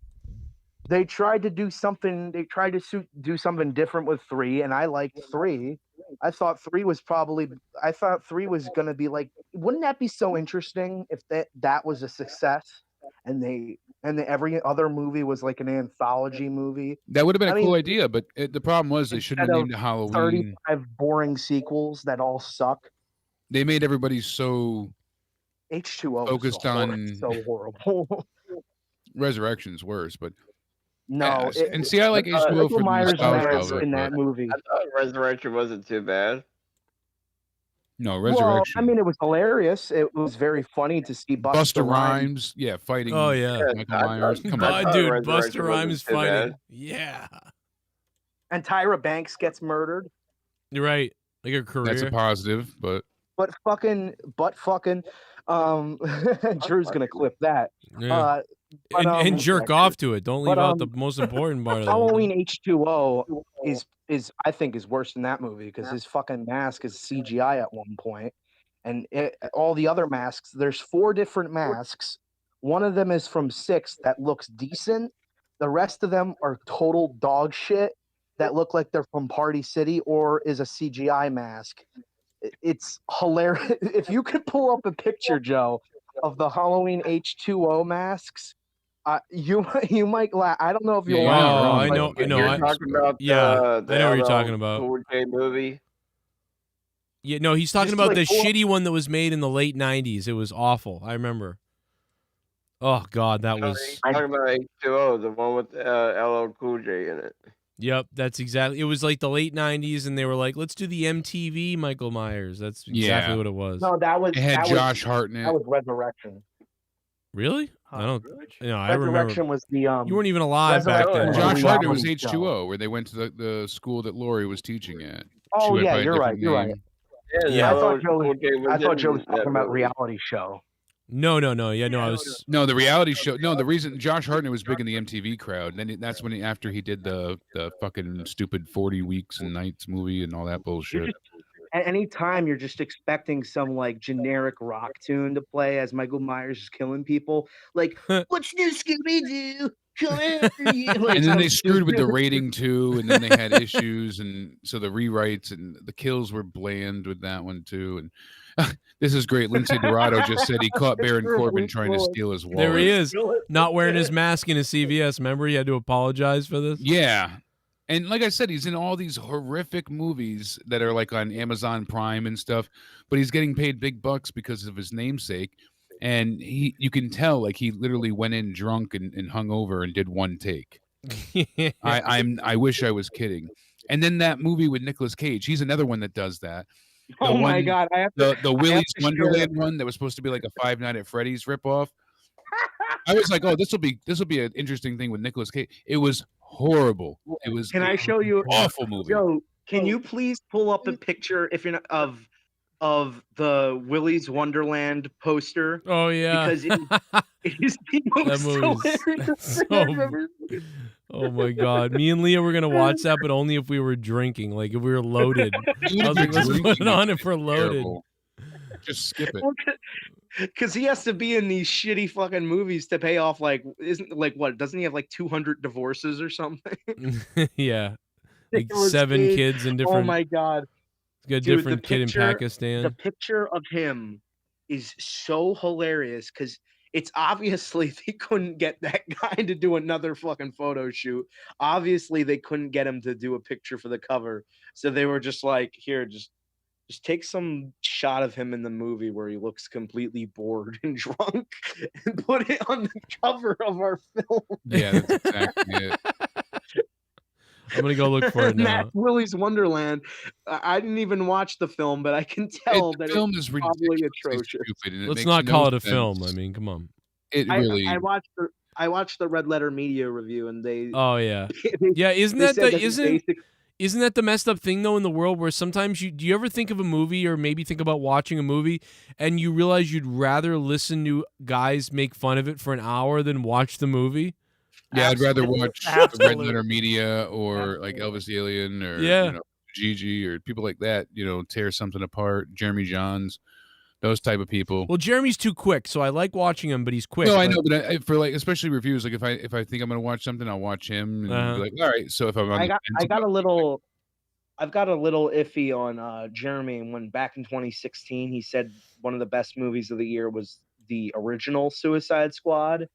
they tried to do something. They tried to do something different with 3, and I liked 3. I thought 3 was going to be like, wouldn't that be so interesting if that was a success and every other movie was like an anthology movie? That would have been a cool idea, but the problem was they shouldn't have named it Halloween. 35 boring sequels that all suck. They made everybody so H2O focused on so horrible. Resurrection's worse, but no. And see, I like H2O for the Myers nostalgia of it, in that but- movie. I thought Resurrection wasn't too bad. No, Well, Resurrection. I mean, it was hilarious. It was very funny to see Busta Rhymes, yeah, fighting. Oh, yeah. Michael Myers. Come on, Dude, Resurrection Busta Rhymes wasn't too bad. fighting. Yeah. and Tyra Banks gets murdered. You're right. Like a career. that's a positive, but But fucking, Drew's gonna clip that. Yeah. But, and jerk off to it. Don't leave but, out the most important part of the Halloween H2O is I think is worse than that movie because his fucking mask is CGI at one point, and all the other masks. There's 4 different masks. One of them is from 6 that looks decent. The rest of them are total dog shit that look like they're from Party City or is a CGI mask. It's hilarious. If you could pull up a picture, Joe, of the Halloween H2O masks, you might laugh. I don't know if you'll laugh. Oh, I know. You're talking about yeah, the I know what you're LL talking about. Cool J movie. Yeah, no, he's talking Just about like the pull up- shitty one that was made in the late '90s. It was awful. I remember. Oh God, that was. You're talking about H2O, the one with LL Cool J in it. Yep, that's exactly. It was like the late '90s, and they were like, "Let's do the MTV Michael Myers." That's exactly Yeah. what it was. No, that was it had that Josh was, Hart in it. That was Resurrection. Really? I don't. No, I remember. Resurrection was the You weren't even alive back Resurrection then. was Josh the Hart was reality show. H2O, where they went to the school that Lori was teaching at. Oh, She went yeah, by a you're right, different you're right. name. Yeah, I LL thought Cool J Joe was in talking that about movie. reality show. No. Yeah, no. I was. No, the reality show. No, the reason Josh Hartnett was big in the MTV crowd. Then that's when after he did the fucking stupid 40 Weeks and Nights movie and all that bullshit. At any time you're just expecting some like generic rock tune to play as Michael Myers is killing people. Like, what's new, Scooby Doo? Come here. Like, And then they some screwed with the stupid- rating too, and then they had issues, and so the rewrites and the kills were bland with that one too. And this is great. Lindsay Dorado just said he caught Baron Corbin trying to steal his wallet. There he is, not wearing his mask in a CVS. Remember, he had to apologize for this. Yeah. And like I said, he's in all these horrific movies that are like on Amazon Prime and stuff, but he's getting paid big bucks because of his namesake. And you can tell, like, he literally went in drunk and hung over and did one take. I wish I was kidding. And then that movie with Nicolas Cage, he's another one that does that. Oh my God! I have the to, Willy's to share Wonderland one that was supposed to be like a Five Nights at Freddy's ripoff. I was like, oh, this will be an interesting thing with Nicolas Cage. It was horrible. It was. Can I show you awful movie? Joe, can you please pull up a picture if you're not, of the Willy's Wonderland poster? Oh yeah, because it is the most hilarious thing I've ever seen. Oh my God, me and Leah were gonna watch that, but only if we were drinking. Like if we were loaded. I was like, let's put it on if we're loaded. Terrible. Just skip it. Because he has to be in these shitty fucking movies to pay off doesn't he have like 200 divorces or something? Yeah, like Nicolas 7 Cage. kids in different. Oh my God. He's got a Dude, different the kid in picture- Pakistan. The picture of him is so hilarious because it's obviously they couldn't get that guy to do another fucking photo shoot. Obviously, they couldn't get him to do a picture for the cover. So they were just like, here, just take some shot of him in the movie where he looks completely bored and drunk and put it on the cover of our film. Yeah, that's exactly it. I'm gonna go look for it now. Matt Willy's Wonderland. I didn't even watch the film, but I can tell that film it's is probably atrocious. Stupid, and it Let's makes not no call it a sense. film. I mean, come on. It really. I watched the Red Letter Media review, and they. Oh yeah, they- yeah. Isn't they that said the that isn't that the messed up thing though in the world where sometimes do you ever think of a movie or maybe think about watching a movie and you realize you'd rather listen to guys make fun of it for an hour than watch the movie? Yeah, I'd rather watch the Red Absolutely. Letter Media or like Elvis the Alien or Yeah. Gigi or people like that. Tear something apart. Jeremy Johns, those type of people. Well, Jeremy's too quick, so I like watching him, but he's quick. No, I but- know, but for like especially reviews, like if I think I'm gonna watch something, I'll watch him and be like, all right. So if I'm on I got a little I've got a little iffy on Jeremy when back in 2016 he said one of the best movies of the year was the original Suicide Squad.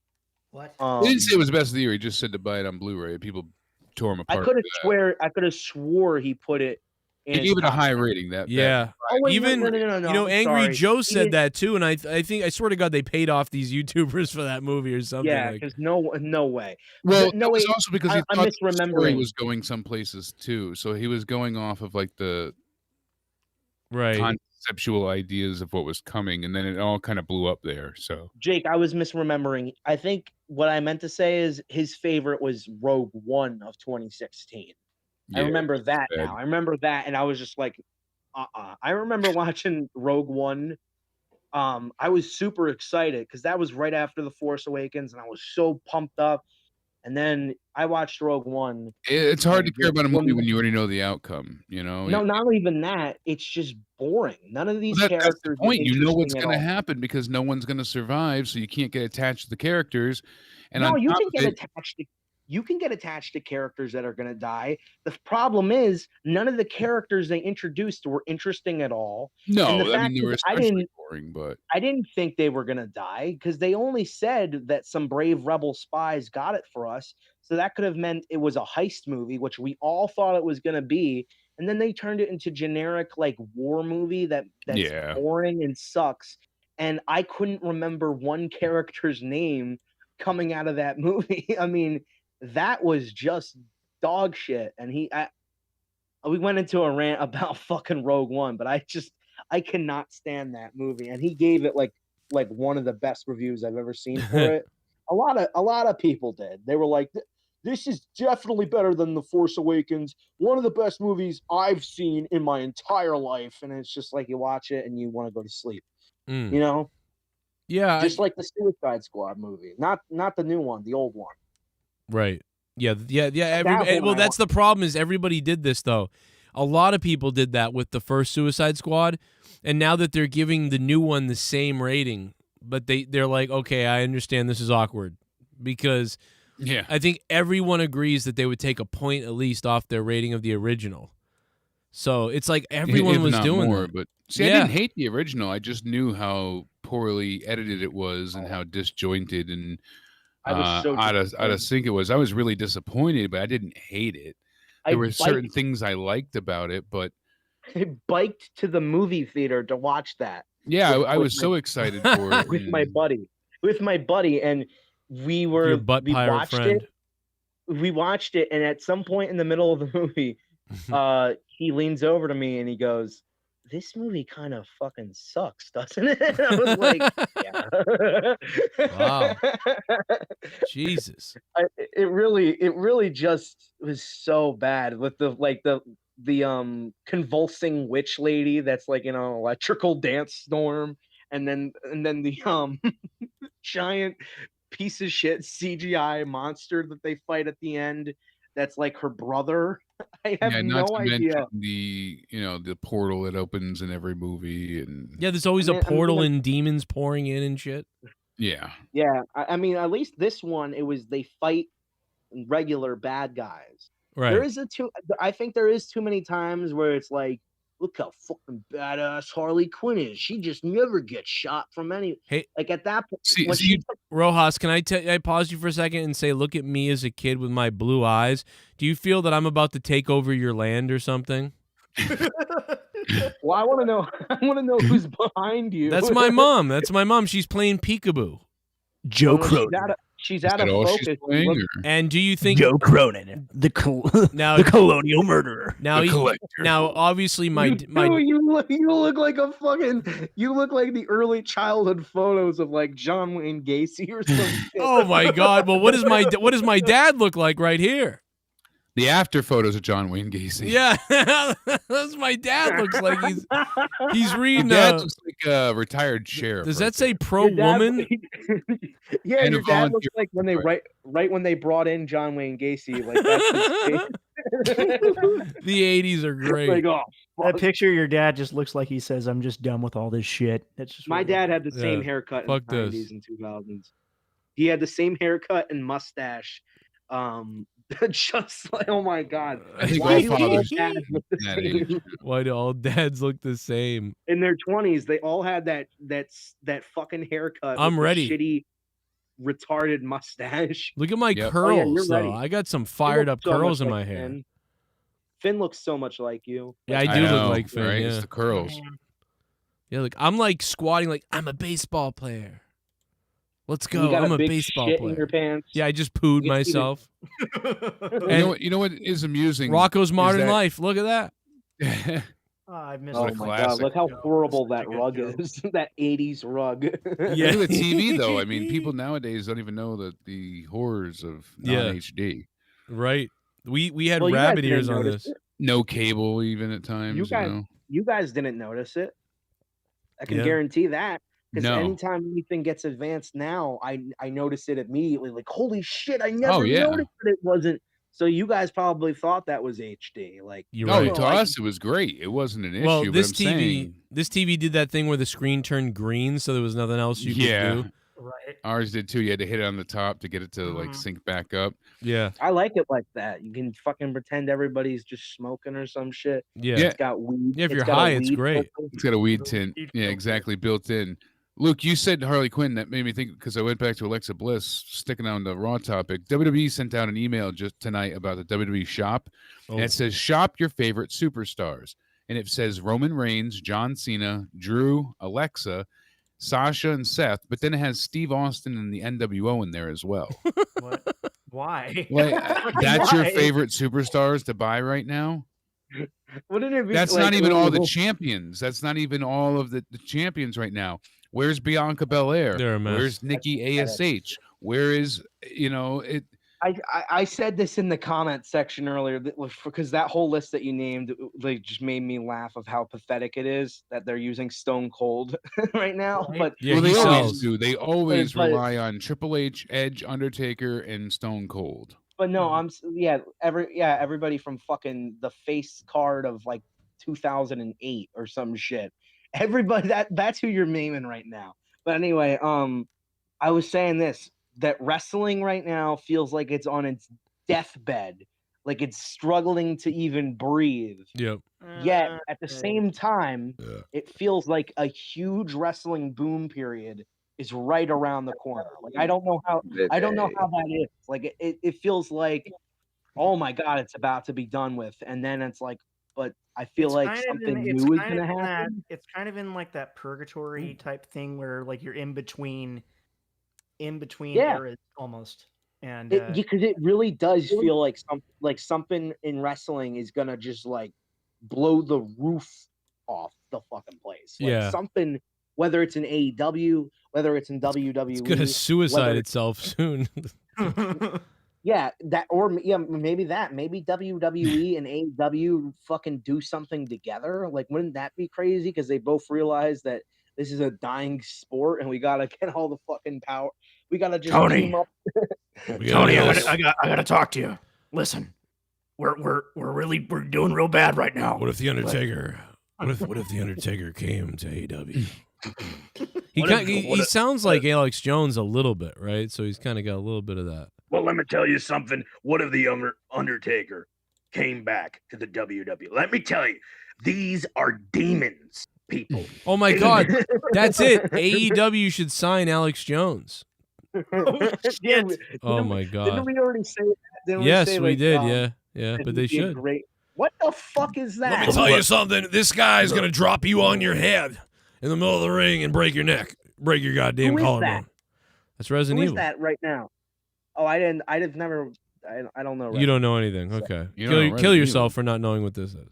What? He didn't say it was the best of the year. He just said to buy it on Blu-ray. People tore him I apart. could have swore he put it in He his gave it a top high 10. rating. That Yeah. Oh, wait, Even no, I'm Angry sorry. Joe He said didn't- that too, and I swear to God they paid off these YouTubers for that movie or something. Yeah, like. because no way. Well, no that was way. also because he I'm thought the story misremembering. was going some places too. So he was going off of like the right conceptual ideas of what was coming, and then it all kind of blew up there. So Jake, I was misremembering. I think what I meant to say is his favorite was Rogue One of 2016. I Yeah, remember that bad. now. I remember that, and I was just like, I remember watching Rogue One. I was super excited because that was right after The Force Awakens, and I was so pumped up. And then I watched Rogue One. It's hard to and care about a movie when- when you already know the outcome. No, not even that. It's just boring. None of these Well, that's characters. the are point. You know what's interesting at going to all. happen because no one's going to survive, so you can't get attached to the characters. And No, on you top can of get it, attached to characters that are going to die. The problem is none of the characters they introduced were interesting at all. And no, the I fact mean they were is, I especially didn't boring, but I didn't think they were going to die because they only said that some brave rebel spies got it for us. So that could have meant it was a heist movie, which we all thought it was going to be. And then they turned it into generic like war movie that's Yeah. boring and sucks. And I couldn't remember one character's name coming out of that movie. I mean, that was just dog shit. And we went into a rant about fucking Rogue One, but I cannot stand that movie. And he gave it like one of the best reviews I've ever seen for it. A lot of people did. They were like, this is definitely better than The Force Awakens. One of the best movies I've seen in my entire life. And it's just like you watch it and you want to go to sleep. Mm. You know? Yeah. Just like the Suicide Squad movie. Not the new one, the old one. Right. Yeah. That one I That's the problem is everybody did this though. A lot of people did that with the first Suicide Squad, and now that they're giving the new one the same rating, but they're like, okay, I understand this is awkward because yeah, I think everyone agrees that they would take a point at least off their rating of the original. So it's like everyone if was not doing more, that. but see, I didn't hate the original. I just knew how poorly edited it was and how disjointed and I was so out of disappointed. sync it was. I was really disappointed, but I didn't hate it. There were certain things I liked about it, but I biked to the movie theater to watch that. yeah, I with was my- so excited for it. with my buddy, and we Your butt pirate watched friend. it. We watched it, and at some point in the middle of the movie, he leans over to me and he goes, "This movie kind of fucking sucks, doesn't it?" And I was like, "Yeah." Wow. Jesus. It really just was so bad with the convulsing witch lady that's like in an electrical dance storm, and then the giant piece of shit CGI monster that they fight at the end that's like her brother. I have not no to idea. mention the portal that opens in every movie and Yeah, there's always a portal and demons pouring in and shit. yeah. Yeah, I mean, at least this one, it was they fight regular bad guys. Right. I think there is too many times where it's like, look how fucking badass Harley Quinn is. She just never gets shot from any. Hey, like at that point, See, when see, she Rojas, can I pause you for a second and say, look at me as a kid with my blue eyes. Do you feel that I'm about to take over your land or something? well, I want to know who's behind you. That's my mom. That's my mom. She's playing peekaboo. Joe Well, Cronin. she's out of focus. And do you think Joe Cronin, the colonial murderer, Now, the collector. now, obviously, my you look like a fucking. You look like the early childhood photos of like John Wayne Gacy or something. Oh my God! Well, what does my dad look like right here? The after photos of John Wayne Gacy. Yeah, that's my dad. Looks like he's reading. Your dad looks like a retired sheriff. Does right that say there. pro woman? Yeah, And a your dad looks volunteer like when they right when they brought in John Wayne Gacy. Like that's his face. The 80s are great. Like, oh, That picture of your dad just looks like he says, "I'm just done with all this shit." That's just my dad had the same Yeah, haircut in fuck the 90s this. and 2000s. He had the same haircut and mustache Just like, oh my god. I think Why all do all fathers dads look the that same? age. Why do all dads look the same? In their 20s, they all had that fucking haircut. I'm with the ready. shitty, retarded mustache. Look at my Yep. Oh, yeah, curls, you're though. ready. I got some You fired look up so much curls in like my hair. Finn. Finn looks so much like you. Yeah, I Like, do know, look like Finn. right? Yeah. It's the curls. Yeah, like I'm like squatting like I'm a baseball player. Let's you go. got I'm a big baseball shit player. in your pants. Yeah, I just pooed You can see the- myself. You know what is amusing? Rocco's is Modern that- Life. Look at that. Oh, I missed Oh What a my god, classic. look how horrible that Such a good rug joke. is. That 80s rug. Yeah. Look at the TV though. I mean, people nowadays don't even know the horrors of Yeah. non-HD. Right. We had Well, you guys rabbit ears didn't on notice this. it. No cable even at times. You guys, know? you guys didn't notice it. I can Yeah. guarantee that. Because No. anytime anything gets advanced now, I notice it immediately. Like, holy shit, I never yeah. noticed that it wasn't. So you guys probably thought that was HD. Like, You're No, right. to us it was great. It wasn't an Well, issue. this but I'm saying, this TV did that thing where the screen turned green, so there was nothing else you yeah, could do. Right. ours did too. You had to hit it on the top to get it to like sync back up. Yeah. I like it like that. You can fucking pretend everybody's just smoking or some shit. Yeah. Yeah. It's got weed. Yeah, if it's you're got a high, it's weed great. filter. It's got a weed tint. Yeah, exactly, built in. Luke, you said Harley Quinn. That made me think because I went back to Alexa Bliss, sticking on the Raw topic. WWE sent out an email just tonight about the WWE shop. Oh. And it says, shop your favorite superstars. And it says Roman Reigns, John Cena, Drew, Alexa, Sasha, and Seth. But then it has Steve Austin and the NWO in there as well. What? Why? Like, that's your Why? favorite superstars to buy right now? Wouldn't it be That's like, not even all the ooh, champions. That's not even all of the champions right now. Where's Bianca Belair? They're a mess. Where's Nikki ASH? Where is, it? I said this in the comment section earlier because that whole list that you named like just made me laugh of how pathetic it is that they're using Stone Cold right now. But Yeah, Well, he they sells. always do. They always But- rely on Triple H, Edge, Undertaker, and Stone Cold. but no, everybody from fucking the face card of like 2008 or some shit. Everybody that's who you're naming right now. But anyway, I was saying this that wrestling right now feels like it's on its deathbed, like it's struggling to even breathe. Yep. Yet at the same time, it feels like a huge wrestling boom period is right around the corner. Like I don't know how that is. Like it feels like, oh my god, it's about to be done with, and then it's like, but I feel It's like kind of something in- new it's is kind gonna of in that- happen. It's kind of in like that purgatory type thing where like you're in between Yeah. eras almost. And Because it really does feel like something in wrestling is gonna just like blow the roof off the fucking place. Like Yeah. something, whether it's in AEW, whether it's in WWE, It's gonna suicide whether- itself soon. Yeah, maybe WWE and AEW fucking do something together. Like, wouldn't that be crazy? Because they both realize that this is a dying sport, and we gotta get all the fucking power. We gotta just Tony. team up. Tony, I gotta talk to you. Listen, we're doing real bad right now. What if the Undertaker? What if the Undertaker came to AEW? What He if- sounds like Alex Jones a little bit, right? So he's kind of got a little bit of that. Well, let me tell you something. What if the Undertaker came back to the WWE? Let me tell you, these are demons, people. Oh my God, that's it. AEW should sign Alex Jones. Yeah, Oh my Didn't God. we already say that? Didn't Yes, say, we like, did. Yeah, that but they he'd be a should. Great. What the fuck is that? Let me tell you something. This guy's going to drop you on your head in the middle of the ring and break your neck. Break your goddamn Who is collarbone. that? That's Resident Who is Evil. that right now? Oh, I don't know. You don't know anything. Okay. You don't know Kill Resident yourself for not knowing what this is.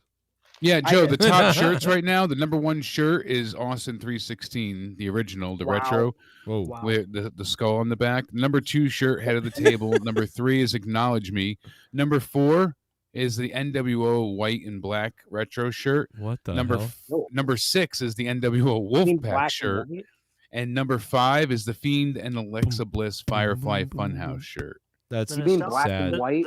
Yeah, Joe, the top shirts right now, the number one shirt is Austin 316, the original, the Wow. retro, Whoa. with the skull on the back. Number 2 shirt, head of the table. Number 3 is Acknowledge Me. Number 4 is the NWO white and black retro shirt. What the number hell? Number 6 is the NWO Wolfpack shirt. And number 5 is the Fiend and Alexa Bliss Firefly Funhouse shirt. That's You mean black and sad. white?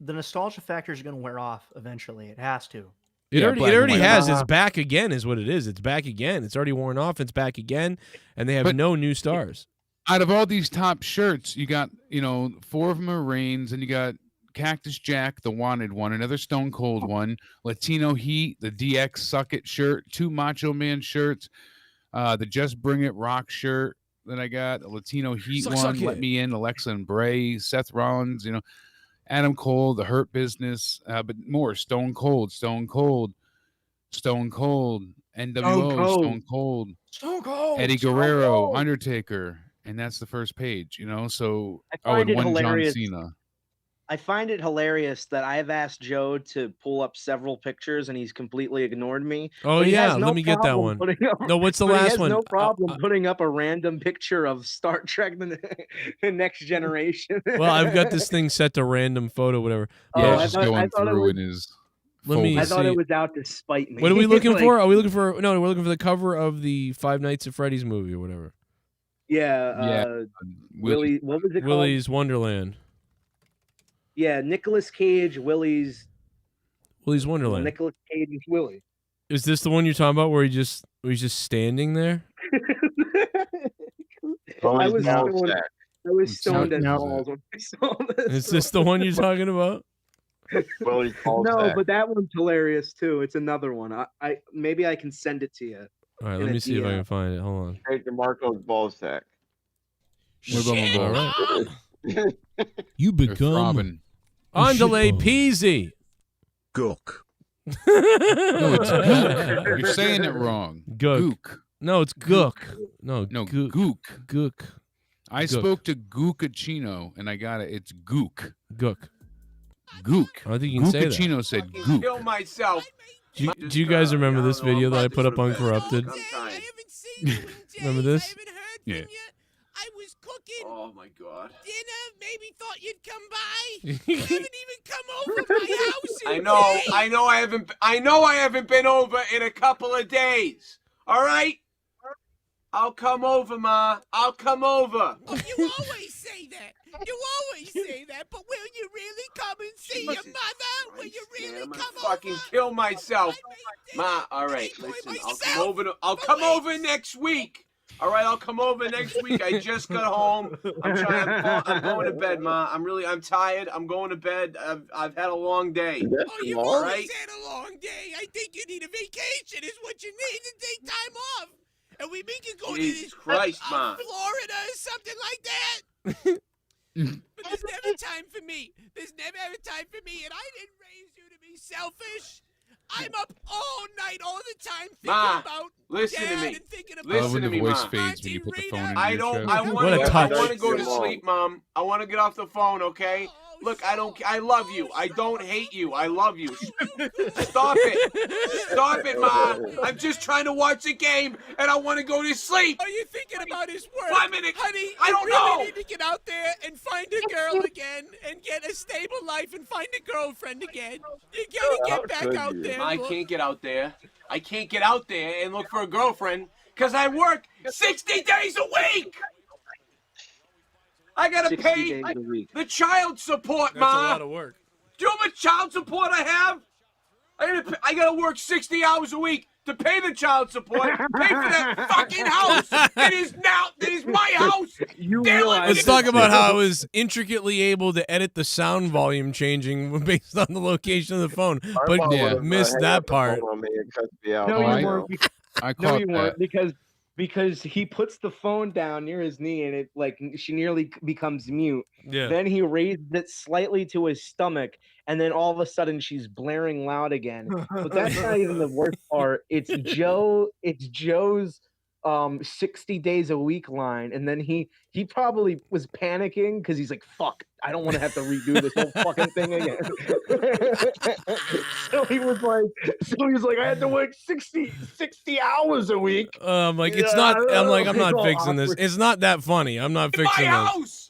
The nostalgia factor is going to wear off eventually. It has to. It Yeah, already, black it and already white. has. It's back again, is what it is. It's back again. It's already worn off. It's back again, and they have But- no new stars. Out of all these top shirts, you got 4 of them are Reigns, and you got Cactus Jack, the wanted one, another Stone Cold one, Latino Heat, the DX Suck It shirt, 2 Macho Man shirts, the Just Bring It Rock shirt that I got, a Latino Heat one, Let Me In, Alexa and Bray, Seth Rollins, Adam Cole, The Hurt Business, but more, Stone Cold, NWO, Stone Cold, Eddie Guerrero, Undertaker, and that's the first page, so I find it one hilarious. John Cena. I find it hilarious that I've asked Joe to pull up several pictures and he's completely ignored me. Oh, But he yeah, has no let me get that problem one. putting up- No, what's the but he last has one? No problem putting up a random picture of Star Trek: The Next Generation. Well, I've got this thing set to random photo, whatever. Yeah, I just thought- I going thought it through was- in his. Let me I thought see. it was out to spite me. What are we looking Like, for? Are we looking for? No, we're looking for the cover of the Five Nights at Freddy's movie or whatever. Yeah. Willie. What was it called? Willy's Wonderland. Yeah, Nicolas Cage, Willie's Wonderland. Nicolas Cage is Willie. Is this the one you're talking about where he's just standing there? I was stoned as No. balls when I saw this. Is this the one you're talking about? No, but that one's hilarious too. It's another one. I maybe I can send it to you. All right, in let a me see if I DM. can find it. Hold on. Straight to Marco's ball sack. All right. You become throbbing. Andale Peasy. Gook. No, it's gook. You're saying it wrong. Gook. No, it's gook. No, gook. Gook. I Gook. spoke to Gookachino and I got it. It's gook. Gook. Gook. I don't think you can say that. Gookachino said gook. Kill myself. Do you guys remember this video that I put up on Corrupted? Remember this? Yeah. Oh my god. Dinner, maybe thought you'd come by. You haven't even come over my house. I in know, days. I know I haven't been over in a couple of days. All right? I'll come over, Ma. I'll come over. Oh, you always say that. You always say that, but will you really come and see your mother? Will you really come Fucking kill myself. Ma, all right, listen. I'll come over next week. All right, I'll come over next week. I just got home. I'm going to bed, Ma. I'm tired. I'm going to bed. I've had a long day. Oh, you've All always right? had a long day. I think you need a vacation is what you need to take time off. And we can go Jesus to Christ, Ma. Florida or something like that. But there's never time for me. There's never ever time for me. And I didn't raise you to be selfish. I'm up all night, all the time thinking Ma, about listen to Dad me. and thinking about Listen to me, voice Ma. fades when you put the phone in I your don't. chest. I What a want touch. to go to sleep, Mom. I want to get off the phone, okay? Look, I love you. I don't hate you. I love you. Stop it. Stop it, Ma. I'm just trying to watch the game, and I want to go to sleep. Are you thinking about his work? 1 minute. Honey, I don't you really know. need to get out there and find a girl again and get a stable life and find a girlfriend again. You gotta get back out there. I look. can't get out there. I can't get out there and look for a girlfriend because I work 60 days a week. I gotta 60 pay days a week. the child support, That's Ma. a lot of work. Do you know how much child support I have? I gotta work 60 hours a week to pay the child support, pay for that fucking house. It is my house. You Damn it. realize Let's talk about how I was intricately able to edit the sound volume changing based on the location of the phone, but missed that part. No, you weren't. I No, caught you that. weren't because he puts the phone down near his knee and it she nearly becomes mute. Yeah. Then he raised it slightly to his stomach, and then all of a sudden she's blaring loud again. But that's not even the worst part. It's Joe's 60 days a week line, and then he probably was panicking because he's like, fuck, I don't want to have to redo this whole fucking thing again. so he was like, I had to work 60 hours a week. I'm like, Yeah, it's not. I'm like, I'm it's not all fixing this. awkward. It's not that funny. I'm not fixing My this. house.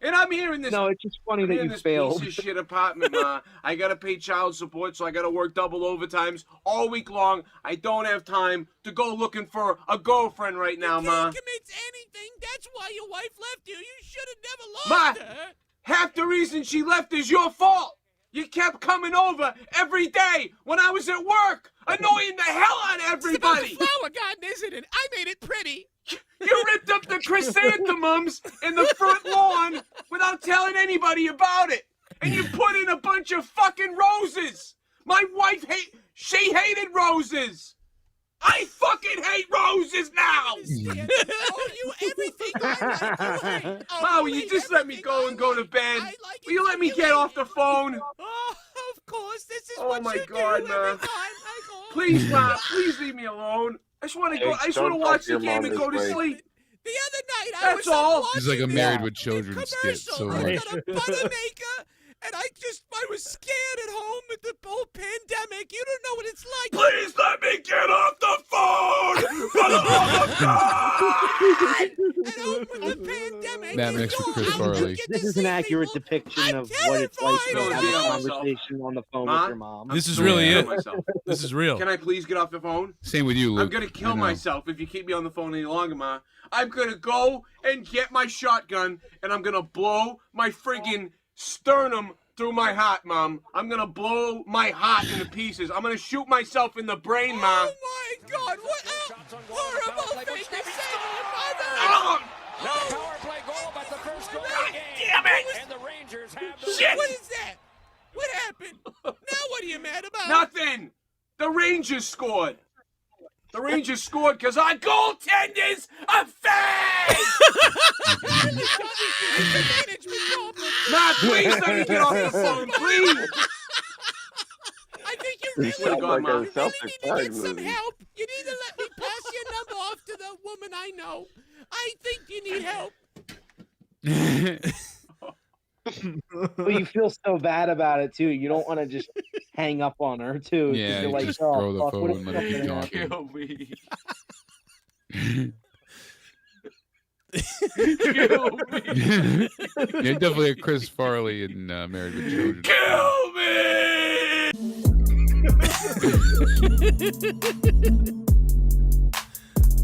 And I'm hearing this. No, it's just funny I'm that in you this failed. piece of shit apartment, Ma. I gotta pay child support, so I gotta work double overtimes all week long. I don't have time to go looking for a girlfriend right now, Ma. Can't commit to anything. That's why your wife left you. You should have never lost Ma, her. half the reason she left is your fault. You kept coming over every day when I was at work, annoying the hell out of everybody. It's about the flower garden, isn't it? I made it pretty. You ripped up the chrysanthemums in the front lawn without telling anybody about it. And you put in a bunch of fucking roses. My wife she hated roses. I fucking hate roses now. Everything I like, Ma, will you just let me go and go to bed? Will you let me get off the phone? Oh, of course, this is Oh what my you God, do Ma. every time I call. Please, Ma, please leave me alone. I just want to go. I just want to watch the game and go to sleep. The other night, I That's was all. This is like a Married with Children skit. So I much. got a butter maker, and I was scared at home with the whole pandemic. You don't know what it's like. Please let me get off the phone. For the love of God. At home with the pandemic. That mixed with Chris Farley. This is an accurate depiction of what it's like to have a conversation on the phone with your mom. This is really it. Myself. This is real. Can I please get off the phone? Same with you, Luke. I'm gonna kill myself if you keep me on the phone any longer, Ma. I'm gonna go and get my shotgun and I'm gonna blow my friggin' sternum through my heart, Mom. I'm gonna blow my heart into pieces. I'm gonna shoot myself in the brain, Ma. Oh my God! What a horrible thing to say to your mother! Oh, power play goal, but the first goal God damn it! And the Rangers have the Shit! What is that? What happened? Now what are you mad about? Nothing. The Rangers scored. The Rangers scored because our goaltender's a fake! Ma, please let me get off the phone, please! I think you This really, sounds like Ma. a you really need to self-exploring get some movie. help. You need to let me pass your number off to the woman I know. I think you need help. But you feel so bad about it too. You don't want to just hang up on her too. 'cause Yeah, you're you like, just oh, throw the fuck, what phone if and let it something keep happens? talking. Kill me. Kill me. You're definitely a Chris Farley in Married with Children. Kill me!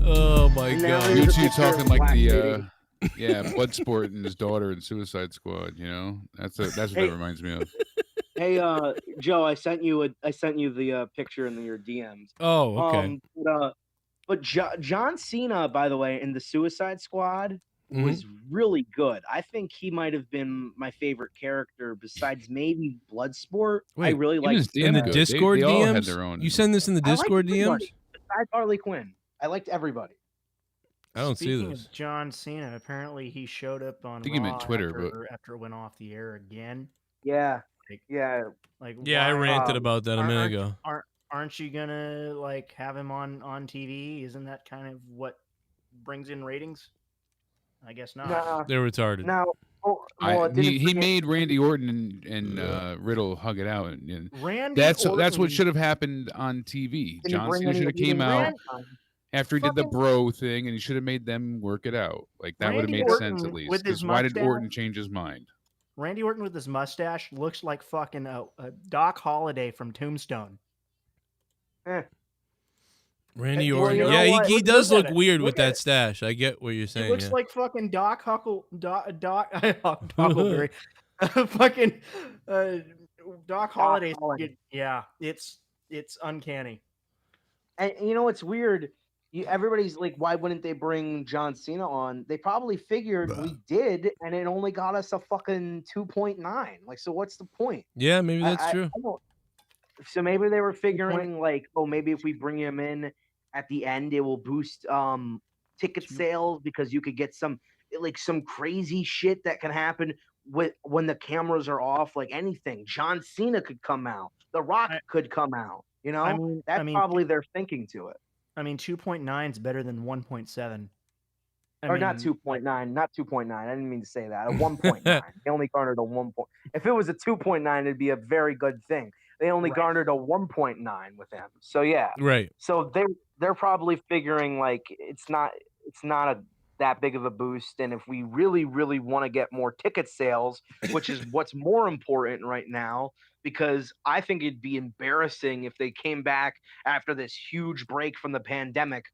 Oh my And now God. You there's a two picture of talking like Black the Lady. Bloodsport and his daughter in Suicide Squad. You know, that's what Hey. that reminds me of. Hey, Joe, I sent you the picture in your DMs. Oh, okay. But John Cena, by the way, in the Suicide Squad was really good. I think he might have been my favorite character besides maybe Bloodsport. I Wait, really he liked was In the Good. Discord They all had DMs? their own- You send this in the I liked Discord DMs? everybody besides Harley Quinn. I liked everybody. I don't see Speaking this. of John Cena, apparently he showed up on think he meant Raw Twitter, after it went off the air again. Yeah, Like, yeah. like Yeah, I why- ranted about that a minute ago. Aren't you gonna like have him on TV? Isn't that kind of what brings in ratings? I guess not. Nah, They're retarded. now, it didn't he forget- made Randy Orton and Riddle hug it out, and Randy that's Orton, what should have happened on TV. Didn't John bring Cena any- should have he came didn't out bring- after he did the Fucking- bro thing, and he should have made them work it out. Like that would have Randy made sense Orton at least. with his Because why did mustache- Orton change his mind? Randy Orton with his mustache looks like fucking a Doc Holliday from Tombstone. Randy Hey, Orton. you know Yeah, what? he Look does at look it. weird Look with at that it. stash. I get what you're He saying. looks Yeah. like fucking Doc Huckleberry. Fucking Doc Holliday. Holliday. Yeah, it's uncanny. And you know what's weird? Everybody's like, why wouldn't they bring John Cena on? They probably figured we did, and it only got us a fucking 2.9. Like, so what's the point? Yeah, maybe that's true. I don't- so maybe they were figuring like, oh, maybe if we bring him in at the end, it will boost ticket sales because you could get some crazy shit that can happen when the cameras are off. Like anything, John Cena could come out, The Rock could come out. You know, that's probably their thinking to it. I mean, 2.9 is better than 1.7. Or not 2.9, not 2.9. I didn't mean to say that. A 1.9. They only garnered a 1. If it was a 2.9, it'd be a very good thing. They only garnered a 1.9 with him. So yeah. Right. So they're probably figuring like it's not that big of a boost, and if we really want to get more ticket sales, which is what's more important right now, because I think it'd be embarrassing if they came back after this huge break from the pandemic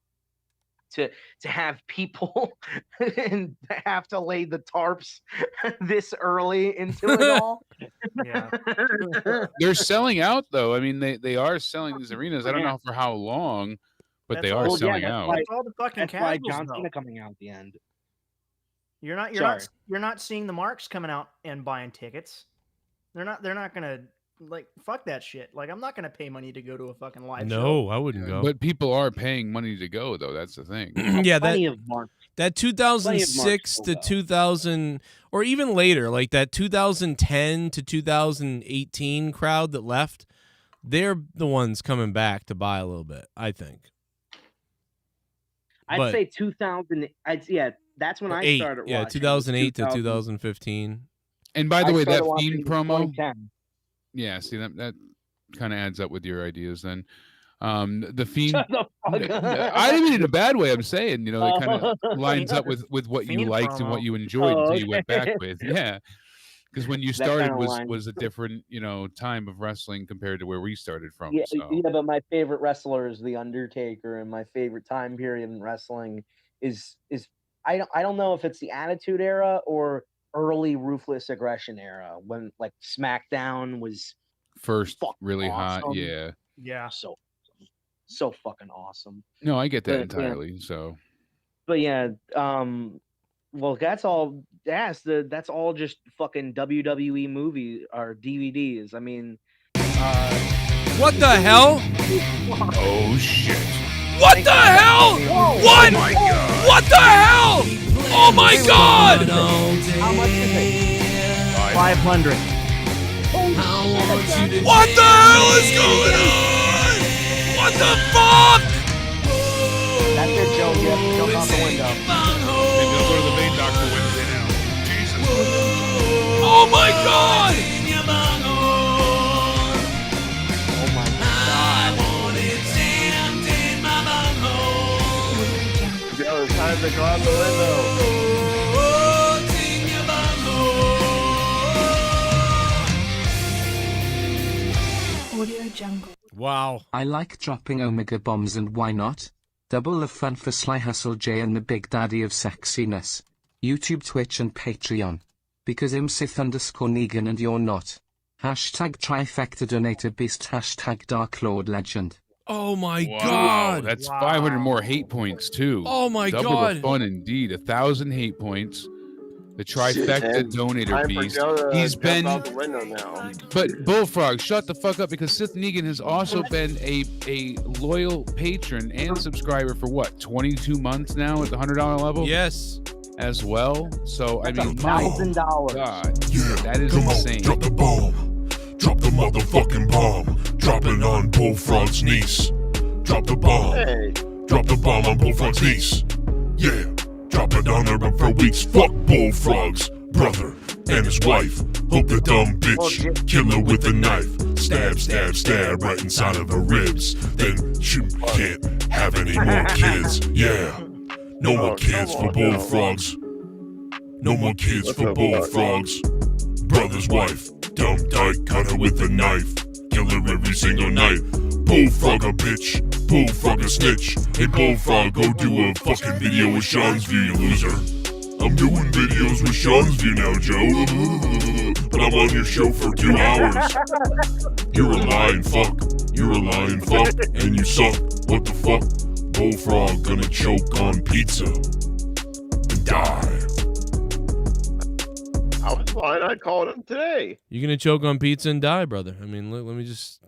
to have people and have to lay the tarps this early into it all. Yeah. They're selling out though. I mean, they are selling these arenas. I don't know for how long, but they are selling out. That's all the fucking That's why casuals, John though. Cena coming out at the end. You're Sorry. not seeing the marks coming out and buying tickets. They're not gonna like fuck that shit. Like I'm not gonna pay money to go to a fucking live show. No, I wouldn't go. But people are paying money to go, though. That's the thing. Yeah, Plenty of marks. that 2006 to 2000, or even later, like that 2010 to 2018 crowd that left, they're the ones coming back to buy a little bit, I think. I'd say 2000. That's when I started watching. Yeah, 2008 to 2015. And by the way, that watching Fiend in promo. 2010. Yeah, see that kind of adds up with your ideas then. The Fiend. Shut the fuck up. I didn't mean it in a bad way. I'm saying, that kind of lines up with what you Fiend liked and what promo. you enjoyed Oh, until you went okay. back with. Yeah. Because when you That started kinda line. was a different, time of wrestling compared to where we started from. Yeah, so. yeah, but my favorite wrestler is The Undertaker, and my favorite time period in wrestling is I don't know if it's the Attitude Era or early Ruthless Aggression era when like SmackDown was First fucking really hot, awesome. yeah. Yeah, so fucking awesome. No, I get that But, yeah. entirely. So But yeah, well, that's all. That's all just fucking WWE movie or DVDs. I mean, What the hell? Oh shit! What the hell? What? Oh my god! What the hell? Oh my god! How much is it? 500. What the hell is going on? What the fuck? That's it, Joe. You have to jump out the window. Maybe I'll go to the vein doctor Wednesday now. Jesus. Oh my god! Oh my god. Joe, it's time to go out the window. Audio Jungle. Wow. I like dropping Omega bombs, and why not? Double the fun for Sly Hustle J and the Big Daddy of Sexiness. YouTube, Twitch and Patreon. Because I'm Sith_Negan and you're not. Hashtag trifecta donator beast. Hashtag Dark Lord Legend. Oh my Wow, god. that's 500 more hate points too. Oh my Double god. the fun indeed. 1,000 hate points. The trifecta And donator time for beast. Joe to He's jump been. out the window now. But Bullfrog, shut the fuck up, because Sith Negan has also been a loyal patron and subscriber for what, 22 months now at the $100 level? Yes. As well. So I mean, $1,000. God, Yeah, that is come insane. on, drop the bomb. Drop the motherfucking bomb. Drop it on Bullfrog's niece. Drop the bomb. Hey, Drop the bomb on Bullfrog's niece. Yeah, drop it down there for weeks. Fuck Bullfrog's brother and his wife. Hope the dumb bitch kill her with a knife. Stab, stab, stab right inside of her ribs. Then she can't have any more kids. Yeah, no more kids for Bullfrogs. No more kids for Bullfrogs. Brother's wife, dumb dyke, cut her with a knife. Kill her every single night. Bullfrog a bitch, Bullfrog a snitch. Hey Bullfrog, go do a fucking video with Sean's View, you loser. I'm doing videos with Sean's View now, Joe. But I'm on your show for 2 hours. You're a lying fuck. You're a lying fuck. And you suck. What the fuck? Bullfrog gonna choke on pizza and die. I was fine. I called him today. You're gonna choke on pizza and die, brother. I mean, let me just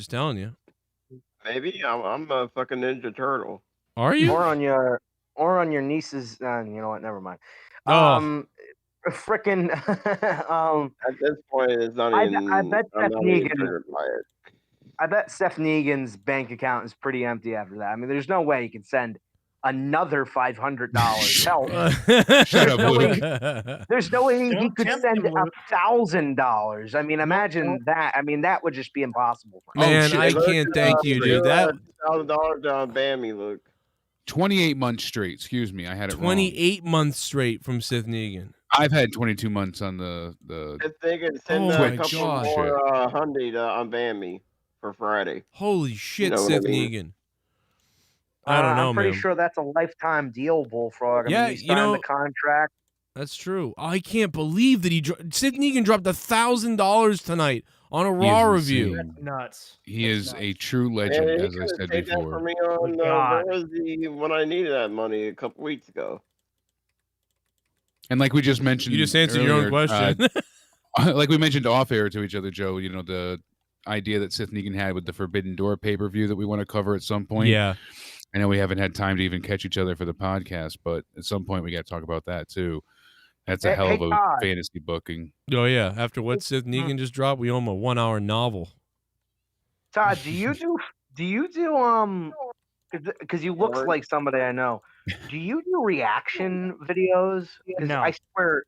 telling you. Maybe I'm a fucking Ninja Turtle. Are you? Or on your niece's. You know what? Never mind. Oh. Frickin' At this point, it's not even. I bet I'm Seth not even Negan. triggered by it. I bet Seth Negan's bank account is pretty empty after that. I mean, there's no way he can send another $500. Hell, Shut up, Luke. there's no way he Don't could tempt send him, Luke. $1,000. I mean, imagine that. I mean, that would just be impossible for him. Man, shit. I can't thank you, dude. That $1,000 on Bammy, Luke. 28 months straight. Excuse me, I had it wrong. 28 months straight from Sith Negan. I've had 22 months on the. If they could send Oh a my couple God. more Hyundai on Bammy for Friday. Holy shit, You know what I Sith mean? Negan. I don't know, I'm pretty man. sure that's a lifetime deal, Bullfrog. I Yeah, mean, he you signed know- the contract. That's true. I can't believe that Sith Negan dropped $1,000 tonight on a Raw review. insane. Nuts. He is a true legend, Man, he as I could said take that before. from me on God. Thursday when I needed that money a couple weeks ago. And like we just mentioned, You just answered your own earlier, question. like we mentioned off air to each other, Joe, you know, the idea that Sith Negan had with the Forbidden Door pay-per-view that we want to cover at some point. Yeah. I know we haven't had time to even catch each other for the podcast, but at some point we got to talk about that too. That's a hell of a Todd. fantasy booking. Oh yeah. After what Sith Negan just dropped, we owe him a 1-hour novel. Todd, do you do because you look like somebody I know. Do you do reaction videos? 'Cause No. I swear.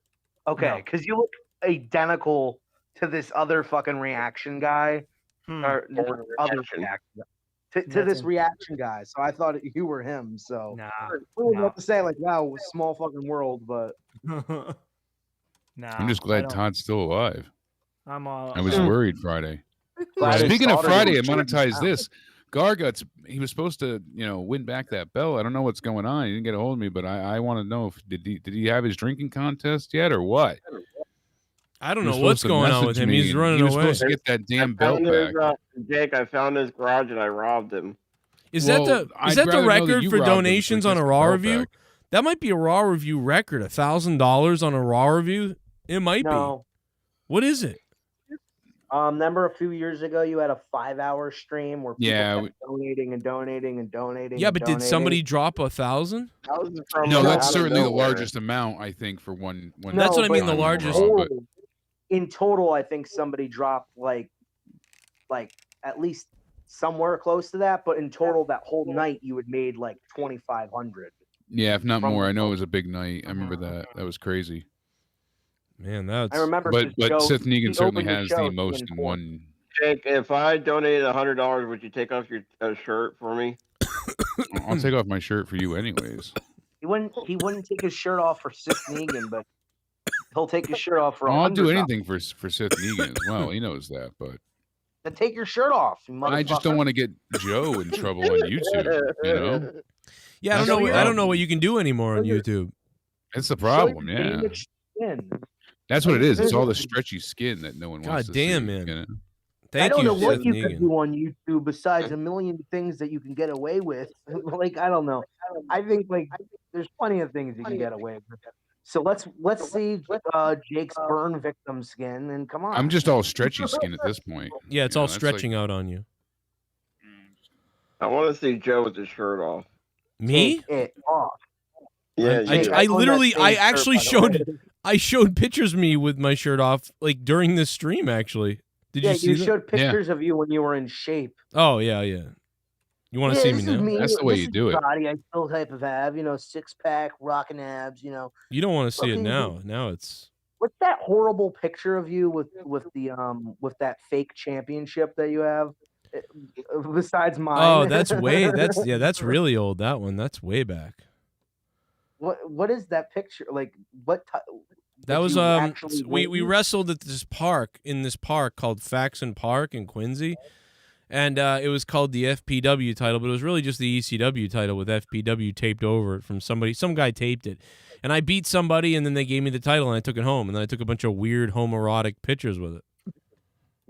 Okay, No. because you look identical to this other fucking reaction guy, or this other reaction guy. To this reaction guy. So I thought you were him. So I was about to say like, wow, small fucking world, but Nah, I'm just glad Todd's still alive. I'm all. I was worried Friday. Glad his Speaking of daughter Friday, I was shooting monetized down. this. Garguts, he was supposed to, you know, win back that belt. I don't know what's going on. He didn't get a hold of me, but I want to know if did he have his drinking contest yet or what? I don't He know was what's supposed to going on with message him. me, He's and running he was away. supposed to get that damn belt back. Jake, I found his garage and I robbed him. Is Well, that the I'd is that the rather know that record you for robbed him donations so he on a gets the Raw belt review? back. That might be a Raw review record. $1,000 on a Raw review. It might No. be. What is it? Remember a few years ago you had a 5-hour stream where people Yeah, kept donating and donating and donating. Yeah, and but did donating? somebody drop 1,000? No, that's certainly the largest amount, I think, for one. That's what I mean, time the on largest. Raw, but- In total, I think somebody dropped like at least somewhere close to that. But in total, that whole night you had made like 2,500. Yeah, if not From- more. I know it was a big night. I remember that. That was crazy. Man, that's. I remember, But Joe, Sith Negan he certainly opened the has show the most saying in four. one. Jake, if I donated $100, would you take off your shirt for me? I'll take off my shirt for you, anyways. He wouldn't take his shirt off for Sith Negan, but he'll take his shirt off for I'll do $100. anything for Sith Negan as well. He knows that, but Then take your shirt off. You I just don't motherfucker. want to get Joe in trouble on YouTube. You know, Yeah, I That's don't the know. I don't know problem. what you can do anymore on YouTube. It's the Show problem. your Yeah, damaged skin. that's what it is. It's all the stretchy skin that no one wants God to damn, see. man. You know? Thank I don't you, know what Sith you Negan. could do on YouTube besides a million things that you can get away with. Like I don't know. I think like there's plenty of things you can get away with. So let's see Jake's burn victim skin and come on. I'm just all stretchy skin at this point. Yeah, it's You know, all that's stretching out on you. I want to see Joe with his shirt off. Me? Take it off. Yeah, I, you. I own literally, that same I shirt, actually by the way. showed, I showed pictures of me with my shirt off, like during this stream. Actually, did Yeah, you see you that? showed pictures of you when you were in shape. Oh yeah, yeah. You want to Yeah, see me this is now? me. That's the way This you is do the it. Body I still type of have, 6-pack, rocking abs, You don't want to see it Fucking- now. Now it's. What's that horrible picture of you with that fake championship that you have? Besides mine. Oh, that's that's really old. That one. That's way back. What is that picture? Like what? That was you actually we win? wrestled at this park called Faxon Park in Quincy, and it was called the FPW title, but it was really just the ECW title with FPW taped over it from somebody. Some guy taped it, and I beat somebody, and then they gave me the title, and I took it home, and then I took a bunch of weird homoerotic pictures with it.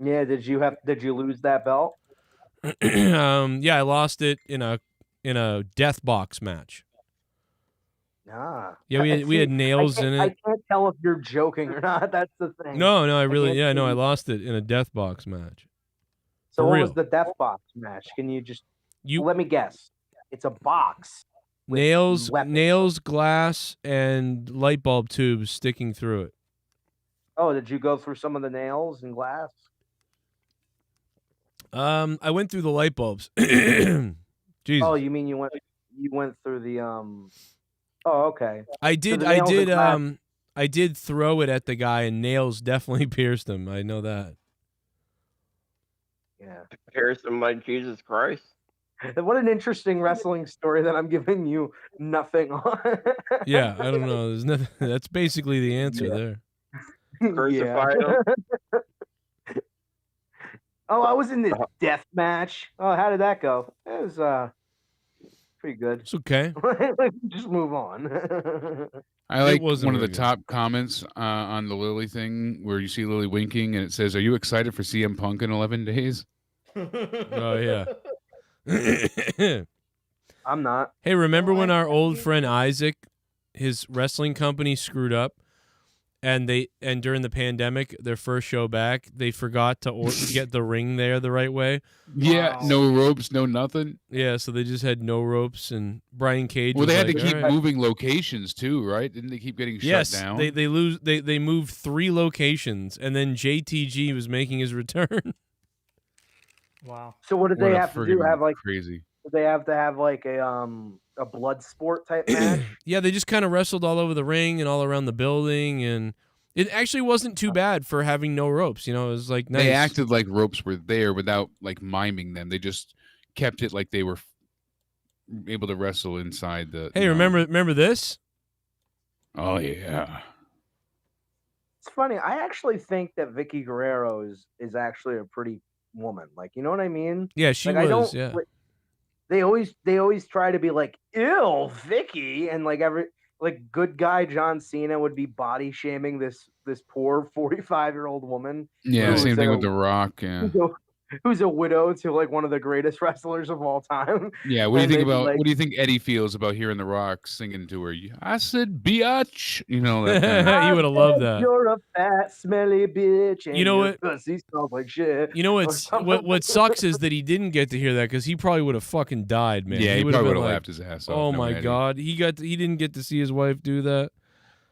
Yeah, did you lose that belt? Yeah, I lost it in a death box match. Nah. Yeah, we had nails in I it. can't tell if you're joking or not. That's the thing. No, I can't see. lost it in a death box match. So For what real. was the death box match? Can you just You let me guess? It's a box. with nails, weapons. glass, and light bulb tubes sticking through it. Oh, did you go through some of the nails and glass? I went through the light bulbs. Jesus. Oh, you mean you went through the Oh, okay. I So did the nails and glass- I did throw it at the guy and nails definitely pierced him. I know that. Yeah. Pierce him like Jesus Christ. What an interesting wrestling story that I'm giving you nothing on. Yeah, I don't know. There's nothing. That's basically the answer there. Crucified him. Oh, I was in this death match. Oh, how did that go? It was pretty good. It's okay. Just move on. I like wasn't one of the very good. top comments on the Lily thing where you see Lily winking and it says, "Are you excited for CM Punk in 11 days?" Oh yeah. I'm not. Hey, remember when our old friend Isaac, his wrestling company screwed up, and during the pandemic, their first show back, they forgot to get the ring there the right way. Yeah, no ropes, no nothing. Yeah, so they just had no ropes, and Brian Cage. Well, was they had like, to keep "All right." moving locations too, right? Didn't they keep getting Yes, shut down? they moved 3 locations, and then JTG was making his return. Wow. So what did What they a have to do? friggin' Have like crazy. did they have to have like a blood sport type match? Yeah, they just kind of wrestled all over the ring and all around the building, and it actually wasn't too bad for having no ropes. You know, it was like nice. They acted like ropes were there without like miming them. They just kept it like they were able to wrestle inside the. Hey, remember this? Oh yeah. It's funny. I actually think that Vicky Guerrero is actually a pretty woman. Like, you know what I mean? Yeah, she like, was. Yeah. They always try to be like, ew, Vicky, and like good guy John Cena would be body shaming this poor 45-year-old woman. Yeah, same thing with The Rock. Yeah. Who's a widow to like one of the greatest wrestlers of all time. Yeah, what do you think about? Like, what do you think Eddie feels about hearing The Rock singing to her? I said, "Biatch," you know that. Kind of... You would have loved that. You're a fat, smelly bitch. And you know what? Pussy smells like shit. You know what sucks is that he didn't get to hear that because he probably would have fucking died, man. Yeah, he would've probably been would have like, laughed his ass off. Oh No my Eddie. god, he didn't get to see his wife do that.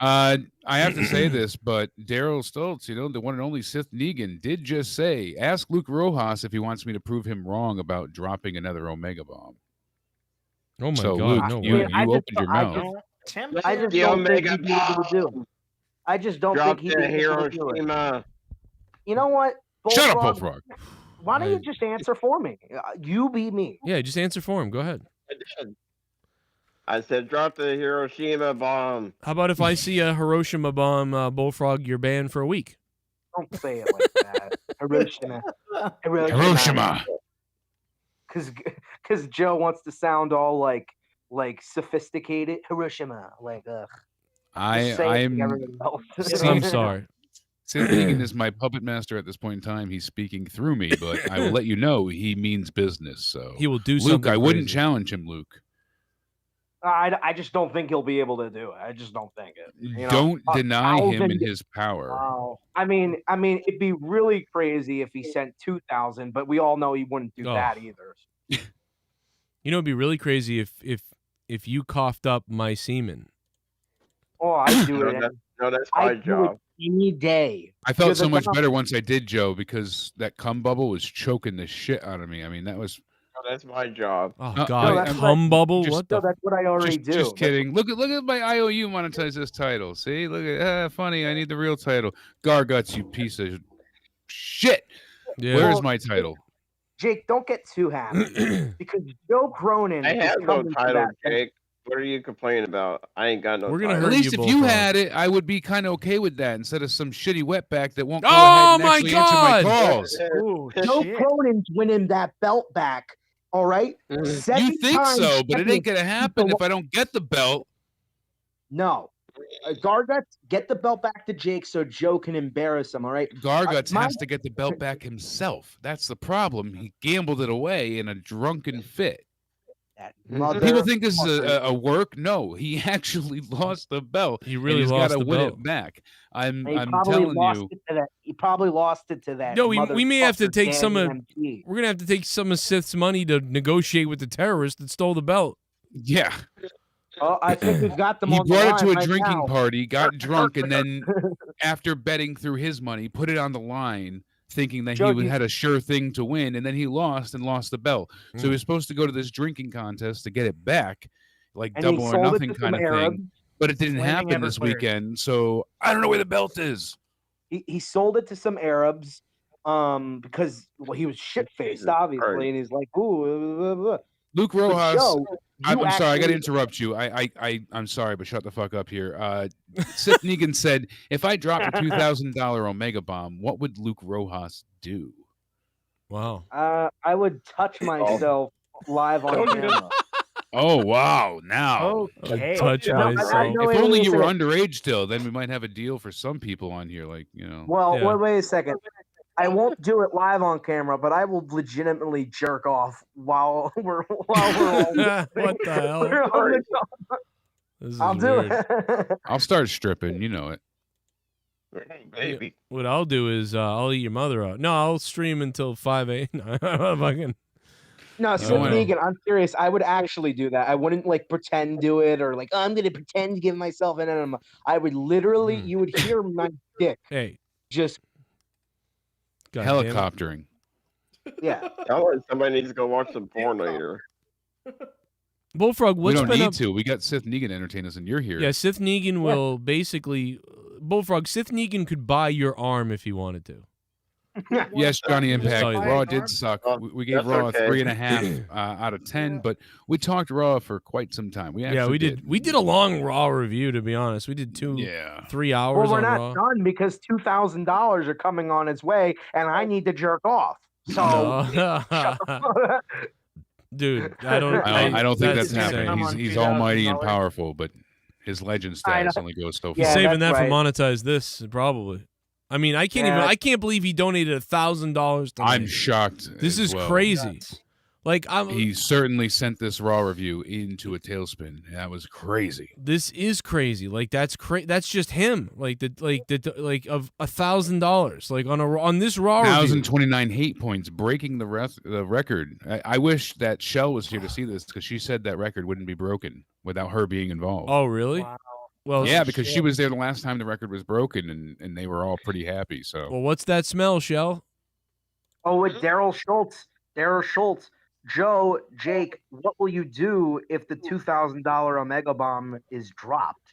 I have to say this, but Daryl Stoltz, you know, the one and only Sith Negan, did just say, ask Luke Rojas if he wants me to prove him wrong about dropping another Omega Bomb. Oh my so, god, Luke, no you, way. you opened your mouth. I just don't think he'd be able to do it. I just don't think he'd be able to do it. You know what? Shut up, Bullfrog. Bullfrog. Why don't you just answer for me? You be me. Yeah, just answer for him. Go ahead. I said, drop the Hiroshima bomb. How about if I see a Hiroshima bomb, Bullfrog, you're banned for a week? Don't say it like that. Hiroshima. Hiroshima. Because Joe wants to sound all like sophisticated. Hiroshima. Like, ugh. I'm sorry. Sith Negan is my puppet master at this point in time. He's speaking through me, but I will let you know he means business. So he will do Luke, something I wouldn't crazy. challenge him, Luke. I just don't think he'll be able to do it. I just don't think it. You know? Don't deny him in his power. Wow. I mean, it'd be really crazy if he sent 2,000, but we all know he wouldn't do that either. You know, it'd be really crazy if you coughed up my semen. Oh, I do it. No, that's my job. Any day. I felt so much better once I did, Joe, because that cum bubble was choking the shit out of me. I mean, that was. No, that's my job. Oh God, cum bubble. What the? That's what I already do. Just kidding. Look at my IOU monetize this title. See, look at funny. I need the real title. Garguts, you piece of shit. Yeah. Where is my title? Jake, don't get too happy because Joe Cronin. I have is no coming to title, that- Jake. What are you complaining about? I ain't got no title. At least if you had it, I would be kind of okay with that instead of some shitty wetback that won't go Oh ahead and my actually God! answer my calls. Ooh, Joe shit. Cronin's winning that belt back. All right. You Second think time so, but it ain't second- gonna happen if I don't get the belt. No. Garguts, get the belt back to Jake so Joe can embarrass him. All right. Garguts My- has to get the belt back himself. That's the problem. He gambled it away in a drunken fit. People think this is a work. No, he actually lost the belt. He really and he's lost gotta the win belt. it back. I'm probably telling lost you. it to that. He probably lost it to that. No, we may have to motherfucker take some of. Danny MP. We're gonna have to take some of Sith's money to negotiate with the terrorist that stole the belt. Yeah. Oh, I think we've got them He on the brought it line to a right drinking now. party, got drunk, and then after betting through his money, put it on the line, thinking that Joe, he you- had a sure thing to win, and then he lost and lost the belt. So he was supposed to go to this drinking contest to get it back, like And he double or sold it nothing to kind some of Arabs. thing. But it didn't Flaming happen this Everclear. weekend, so I don't know where the belt is. He sold it to some Arabs because he was shit faced obviously, and he's like, ooh. Blah, blah, blah. Luke But Rojas, Joe, I'm you sorry, I got to actually- interrupt you. I'm sorry, but shut the fuck up here. Sith Negan said, if I dropped a $2,000 Omega Bomb, what would Luke Rojas do? Wow. I would touch myself live on camera. Oh, wow. Now. Okay. Touch No, myself. no, If wait, only wait a you were second. underage still, then we might have a deal for some people on here, like, you know. Well, Yeah. wait a second. I won't do it live on camera, but I will legitimately jerk off while we're all. What the hell? we're on the- This is I'll do weird. it. I'll start stripping, you know it. Baby. What I'll do is I'll eat your mother out. No, I'll stream until 5 a.m. Fucking. No, Sith Negan, I'm serious. I would actually do that. I wouldn't like pretend do it or like, oh, I'm gonna pretend to give myself an enema. I would literally, you would hear my dick. Hey, just God helicoptering. Yeah. Somebody needs to go watch some porn later. Bullfrog, We what's don't been need up? to. We got Sith Negan entertain us, and you're here. Yeah, Sith Negan will basically. Bullfrog, Sith Negan could buy your arm if he wanted to. Yes, Johnny Just Impact. tell you that. Raw did suck. We gave that's Raw okay. 3.5 out of 10, but we talked Raw for quite some time. We actually Yeah, we did. We did a long Raw review. To be honest, we did 3 hours. Well, we're on not Raw. done because $2,000 are coming on its way, and I need to jerk off. So, No. Dude, I don't think that's insane. happening. He's almighty and powerful, but his legend status only goes so far. He's saving that for monetize this probably. I mean, I can't even. I can't believe he donated $1,000. I'm shocked. This as is well. crazy. Like he certainly sent this Raw review into a tailspin. That was crazy. This is crazy. Like that's That's just him. Like of $1,000. Like on this Raw review. 1,029 hate points, breaking the record. I wish that Shell was here to see this because she said that record wouldn't be broken without her being involved. Oh, really? Wow. Well, yeah, because she was there the last time the record was broken, and they were all pretty happy. So, well, what's that smell, Shell? oh, with Daryl Schultz. Joe, Jake, what will you do if the $2,000 Omega Bomb is dropped?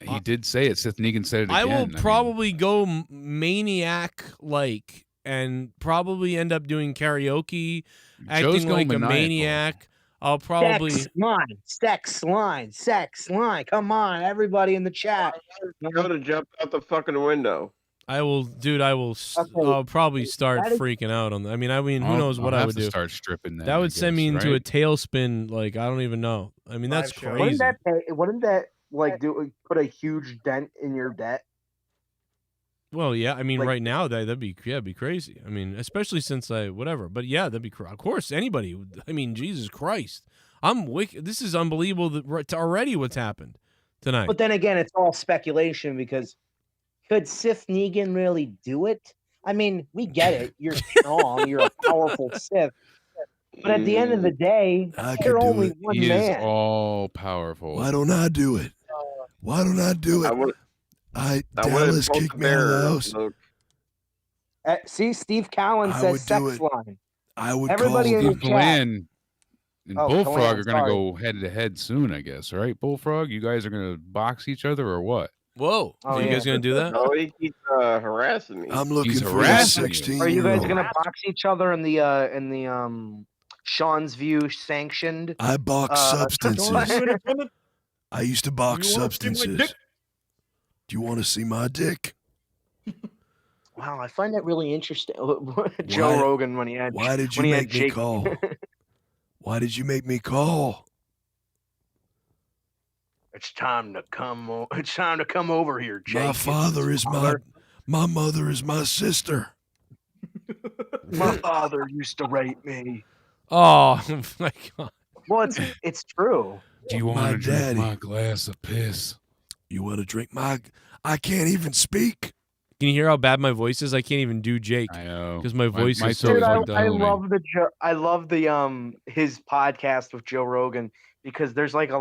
He did say it. Sith Negan said it again. I will probably go maniac-like and probably end up doing karaoke, acting like a maniac. I'll probably sex line. Come on, everybody in the chat. Go to jump out the fucking window. I'll probably start freaking out on that. I mean, who knows what I would do? Start stripping that would send me into a tailspin. Like I don't even know. I mean, that's crazy. Wouldn't that like put a huge dent in your debt? Well, yeah. I mean, right now that'd be crazy. I mean, especially since whatever. But yeah, that'd be of course anybody. I mean, Jesus Christ, I'm wicked. This is unbelievable that already what's happened tonight. But then again, it's all speculation because. Could Sith Negan really do it? I mean, we get it. You're strong. You're a powerful Sith. But at the end of the day, you're only one he man. Is all powerful. Why don't I do it? Why don't I do it? Dallas kicked me out of the house. See, Steve Callan says sex line. I would Everybody call in the Steve Kalan and Bullfrog Kalan, are going to go head to head soon, I guess. Right, Bullfrog? You guys are going to box each other or what? Whoa! Are you guys gonna do that? No, he keeps harassing me. I'm looking for harassing 16. Are you guys gonna box each other in the Sean's View sanctioned? I box substances. I used to box substances. Do you want to see my dick? Wow, I find that really interesting. Joe Rogan when he had. Why did you make me call? Why did you make me call? It's time to come. It's time to come over here, Jake. My father is my mother is my sister. My father used to rape me. Oh my God! Well, it's true. Do you want to drink my glass of piss? You want to drink my? I can't even speak. Can you hear how bad my voice is? I can't even do Jake. I know because my voice is so Dude, fucked up. I love the his podcast with Joe Rogan. Because there's like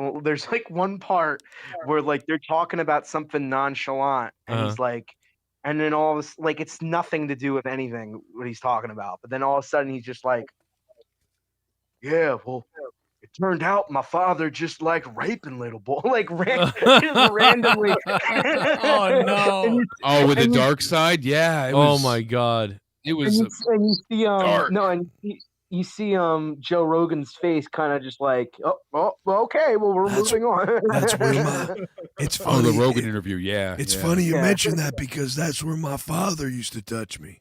one part where like they're talking about something nonchalant and he's like, and then all this like it's nothing to do with anything what he's talking about, but then all of a sudden he's just like, yeah, well, it turned out my father just like raping little boy, like just randomly. Oh no! Oh, with the dark side, yeah. It was, my God! It was. And you see dark. no, and you see Joe Rogan's face kind of just like, oh, okay, well, we're moving on. That's where it's funny. Oh, the Rogan interview, yeah. It's funny you mention that because that's where my father used to touch me.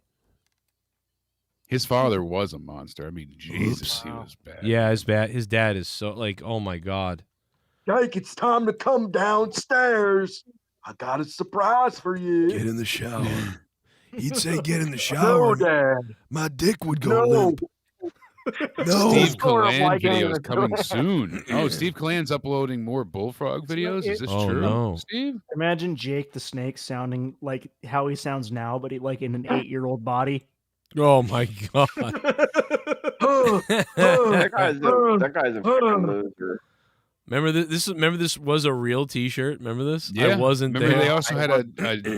His father was a monster. I mean, Jesus, he was bad. Yeah, his dad is so like, oh my God. Jake, it's time to come downstairs. I got a surprise for you. Get in the shower. He'd say, get in the shower. No, Dad. My dick would go limp. No. Steve Sort of Kalan like videos it. coming soon. Oh, Steve Kalan's uploading more Bullfrog videos. Is this Oh, true, no. Steve? Imagine Jake the Snake sounding like how he sounds now, but like in an 8-year-old body. Oh my god. That guy's a freaking loser. Remember this? Remember this was a real T-shirt. Remember this? Yeah. I wasn't Remember there. they also had a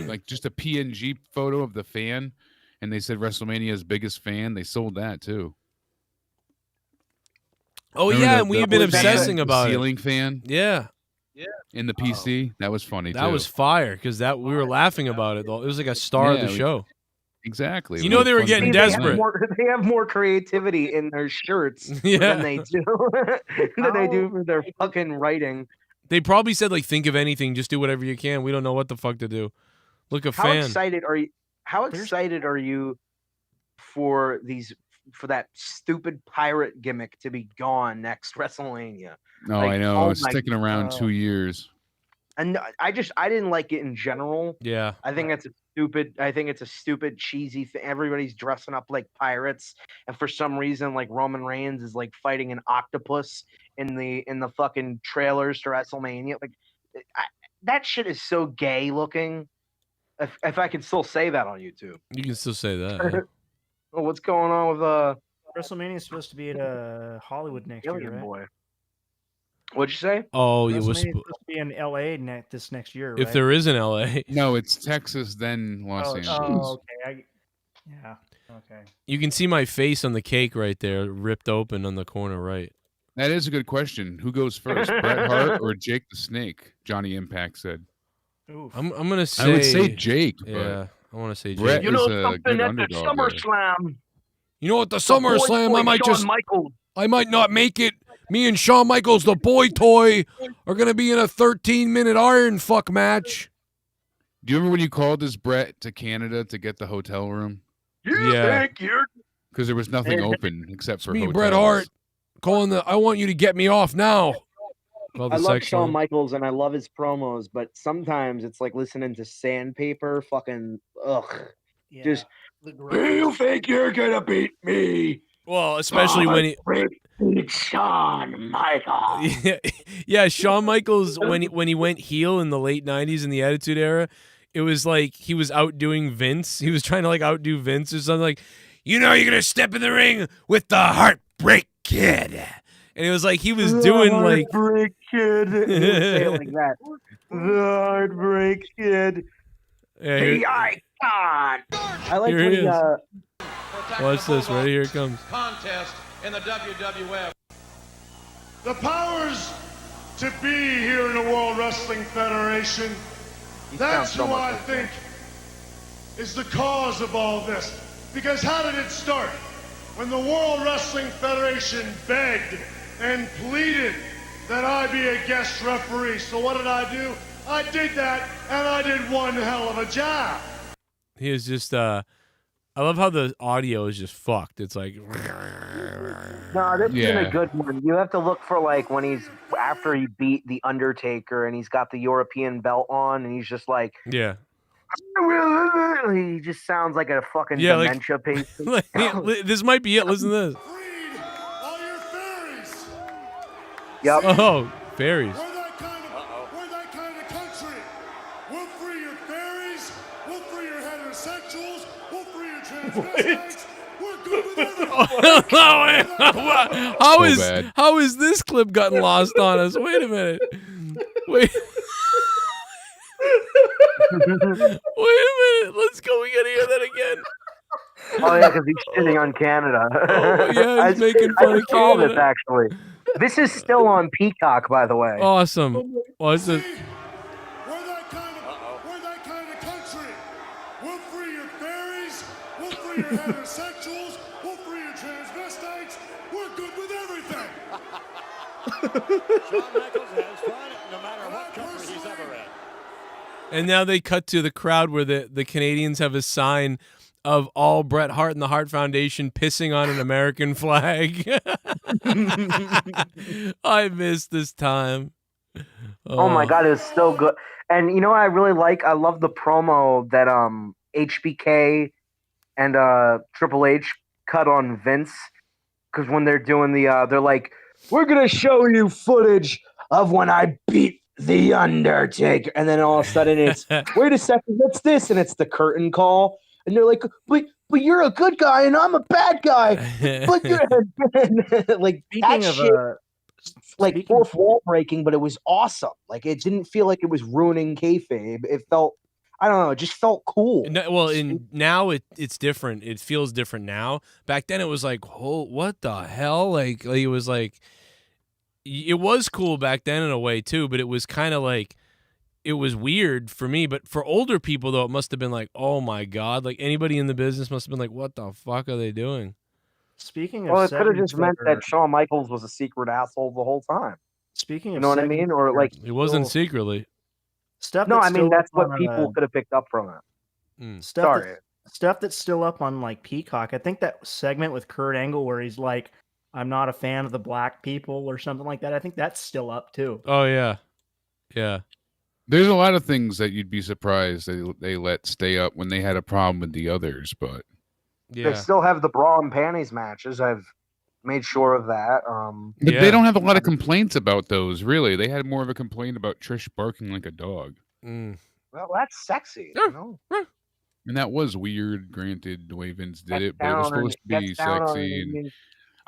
like just a PNG photo of the fan, and they said WrestleMania's biggest fan. They sold that too. Oh Remember yeah, and we've been obsessing the about ceiling it. fan. Yeah. In the PC, that was funny. That too. was fire because we were laughing about it. It was like a star of the show. Exactly. You know they were getting desperate. They have more creativity in their shirts Yeah. than they do for their fucking writing. They probably said like, think of anything, just do whatever you can. We don't know what the fuck to do. Look, a How fan. excited are you? How excited are you for that stupid pirate gimmick to be gone next WrestleMania? No, I know. It's sticking around 2 years. And I didn't like it in general. Yeah. I think it's a stupid, cheesy thing. Everybody's dressing up like pirates, and for some reason, like Roman Reigns is like fighting an octopus in the fucking trailers to WrestleMania. Like that shit is so gay looking. If I can still say that on YouTube. You can still say that. Yeah. Well, what's going on with WrestleMania is supposed to be at Hollywood next year, Alien right? Boy? What'd you say? Oh, it WrestleMania was. is supposed to be in LA this next year. If right? there is an LA, No, it's Texas, then Los Angeles. Oh, okay. Yeah. Okay. you can see my face on the cake right there, ripped open on the corner right. That is a good question. Who goes first, Bret Hart or Jake the Snake? Johnny Impact said. I'm gonna say. I would say Jake. Yeah, I want to say Bret Jake. is a good underdog. there. SummerSlam. You know what? The SummerSlam, I might not make it. Me and Shawn Michaels, the boy toy, are gonna be in a 13-minute iron fuck match. Do you remember when you called this Bret to Canada to get the hotel room? Yeah. Because there was nothing open except for Me, hotels. Bret Hart, calling I want you to get me off now. Called I the love sex Shawn line. Michaels and I love his promos, but sometimes it's like listening to Sandpaper. Fucking ugh. Just You think you're gonna beat me? Well, especially when he. Beat Shawn Michaels. Yeah, Shawn Michaels when he went heel in the late '90s in the Attitude Era, it was like he was outdoing Vince. He was trying to like outdo Vince or something. Like, you know, you're gonna step in the ring with the Heartbreak Kid, and it was like he was doing like Heartbreak Kid. He would say it like that. The Heartbreak Kid. Yeah, here- The icon. I like Here when it he, is. Watch this. Right here it comes. Contest in the WWF. The powers to be here in the World Wrestling Federation, that's so who much I like think is the cause of all this. Because how did it start? When the World Wrestling Federation begged and pleaded that I be a guest referee. So what did I do? I did that, and I did one hell of a job. He is just. I love how the audio is just fucked. It's like. No, this isn't Yeah. a good one. You have to look for like when he's after he beat the Undertaker and he's got the European belt on and he's just like, Yeah. he just sounds like a fucking Yeah, like- dementia patient. This might be it. Listen to this. Yep. Oh, fairies. We're that kind of country. We'll free your fairies. We'll free your heterosexuals. We'll free your transvestites. We're good with everything. How is this clip gotten lost on us? Wait a minute. Wait. Wait a minute. Let's go. We gotta hear that again. Oh yeah, because he's shitting on Canada. Oh, yeah, he's making fun of saw this Canada. actually. This is still on Peacock, by the way. Awesome. What's this? We're that kind of country. We'll free your fairies. We'll free your heterosexuals. We'll free your transvestites. We're good with everything. Shawn Michaels has fun no matter what country he's ever in. And now they cut to the crowd where the Canadians have a sign of all Bret Hart and the Hart Foundation pissing on an American flag. I missed this time. Oh my god, it was so good. And you know what I really like? I love the promo that HBK and Triple H cut on Vince because when they're doing the, they're like, we're gonna show you footage of when I beat the Undertaker, and then all of a sudden it's, wait a second, what's this? And it's the curtain call, and they're like, but you're a good guy and I'm a bad guy, but you're like Speaking that of shit, like fourth wall breaking, but it was awesome. Like it didn't feel like it was ruining kayfabe. It felt, I don't know, it just felt cool. No, well, now it's different. It feels different now. Back then, it was like, oh, what the hell? Like it was like, it was cool back then in a way too, but it was kind of like, it was weird for me. But for older people though, it must have been like, oh my god! Like anybody in the business must have been like, what the fuck are they doing? Speaking of, well, it could have just meant that Shawn Michaels was a secret asshole the whole time. Speaking of, you know what I mean? Or like, it wasn't secretly. Stuff. No, that's I mean still that's up what on, people could have picked up from it. Stuff stuff that's still up on like Peacock. I think that segment with Kurt Angle where he's like, "I'm not a fan of the black people" or something like that. I think that's still up too. Oh yeah, yeah. There's a lot of things that you'd be surprised they let stay up when they had a problem with the others, but they still have the bra and panties matches. I've made sure of that. But they don't have a lot of complaints about those, really. They had more of a complaint about Trish barking like a dog. Well, that's sexy. You know? And that was weird, granted, the way Vince did it, but it down was on- supposed to be gets down on sexy. it,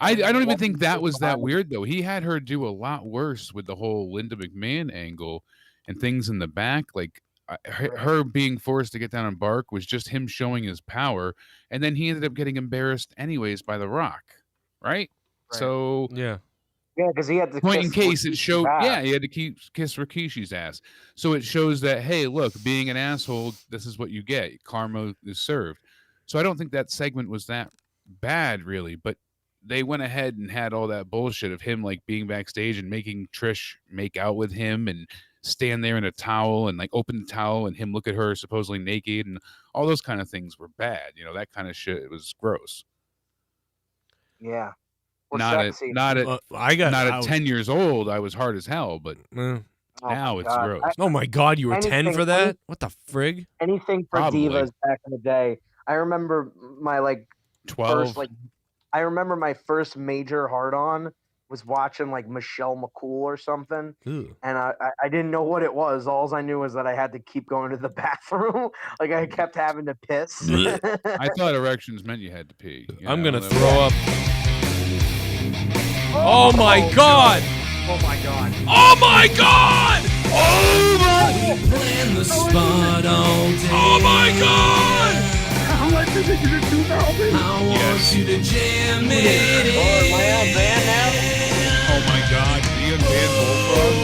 And I don't even think that was that weird, though. He had her do a lot worse with the whole Linda McMahon angle and things in the back. Like, her being forced to get down and bark was just him showing his power, and then he ended up getting embarrassed anyways by The Rock, right? So yeah, because he had to point in kiss case it Rikishi's showed, ass. he had to kiss Rikishi's ass. So it shows that, hey, look, being an asshole, this is what you get. Karma is served. So I don't think that segment was that bad, really, but they went ahead and had all that bullshit of him like being backstage and making Trish make out with him and stand there in a towel and like open the towel and him look at her supposedly naked, and all those kind of things were bad. You know, that kind of shit was gross. Yeah. Not at I got not I at was- 10 years old. I was hard as hell, but now it's God. gross. Oh my god, you were 10 Anything- for that? What the frig? Anything for Probably. divas back in the day. I remember my 12. first I remember my first major hard on was watching like Michelle McCool or something, Ew. and I didn't know what it was. All I knew was that I had to keep going to the bathroom. Like I kept having to piss. I thought erections meant you had to pee. You I'm know, gonna that throw was- up. Oh my god! Oh my god! Oh my god! Oh my god! How much is it to do now, baby? I want you to jam it in. Am I on band now? Oh my god, the unbanned bullfrog.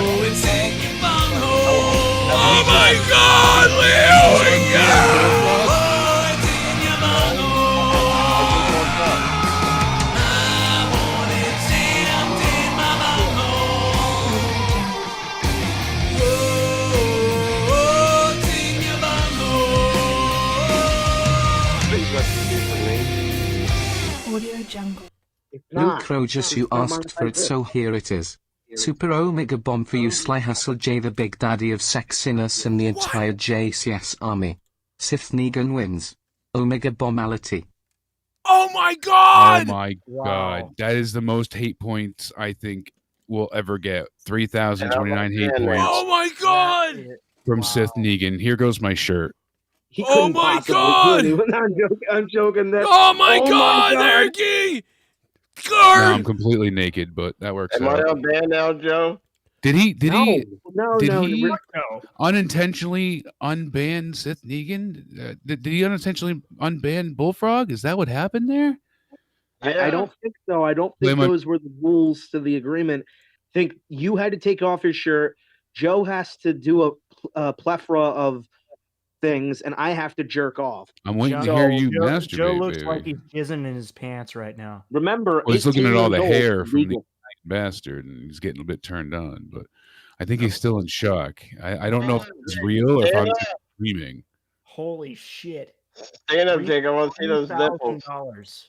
Oh, it's in your bunghole. Oh my god, Leo! Oh, it's in your bunghole. I want it jammed in my bunghole. Oh, it's in your bunghole. Audio Jungle. Luke Rogers, you asked for it, so here it is. Super Omega Bomb for you, Sly Hustle J, the Big Daddy of Sexiness and the entire JCS army. Sith Negan wins. Omega Bombality. Oh my Oh god! my god. That is the most hate points I think we'll ever get. 3,029 hate points Oh my god! from Sith Negan. Here goes my shirt. He Oh couldn't my possibly god! do it. I'm joking. That. Oh my god, Erky! Guard! Now I'm completely naked, but that works Am I out. on band now, Joe? Did he No, he unintentionally unban Sith Negan? Did he unintentionally unban Bullfrog? Is that what happened there? I don't think so. I don't They think might- those were the rules to the agreement. I think you had to take off his shirt. Joe has to do a plethora of things, and I have to jerk off. I'm waiting to hear you masturbate, Joe looks baby. like he's jizzing in his pants right now. Remember, Well, he's looking at all the 18 years hair old, from the legal. bastard, and he's getting a bit turned on. But I think he's still in shock. I don't know if it's real or if I'm just dreaming. Holy shit! Stand up, Jake. I want to see those nipples. $3,000.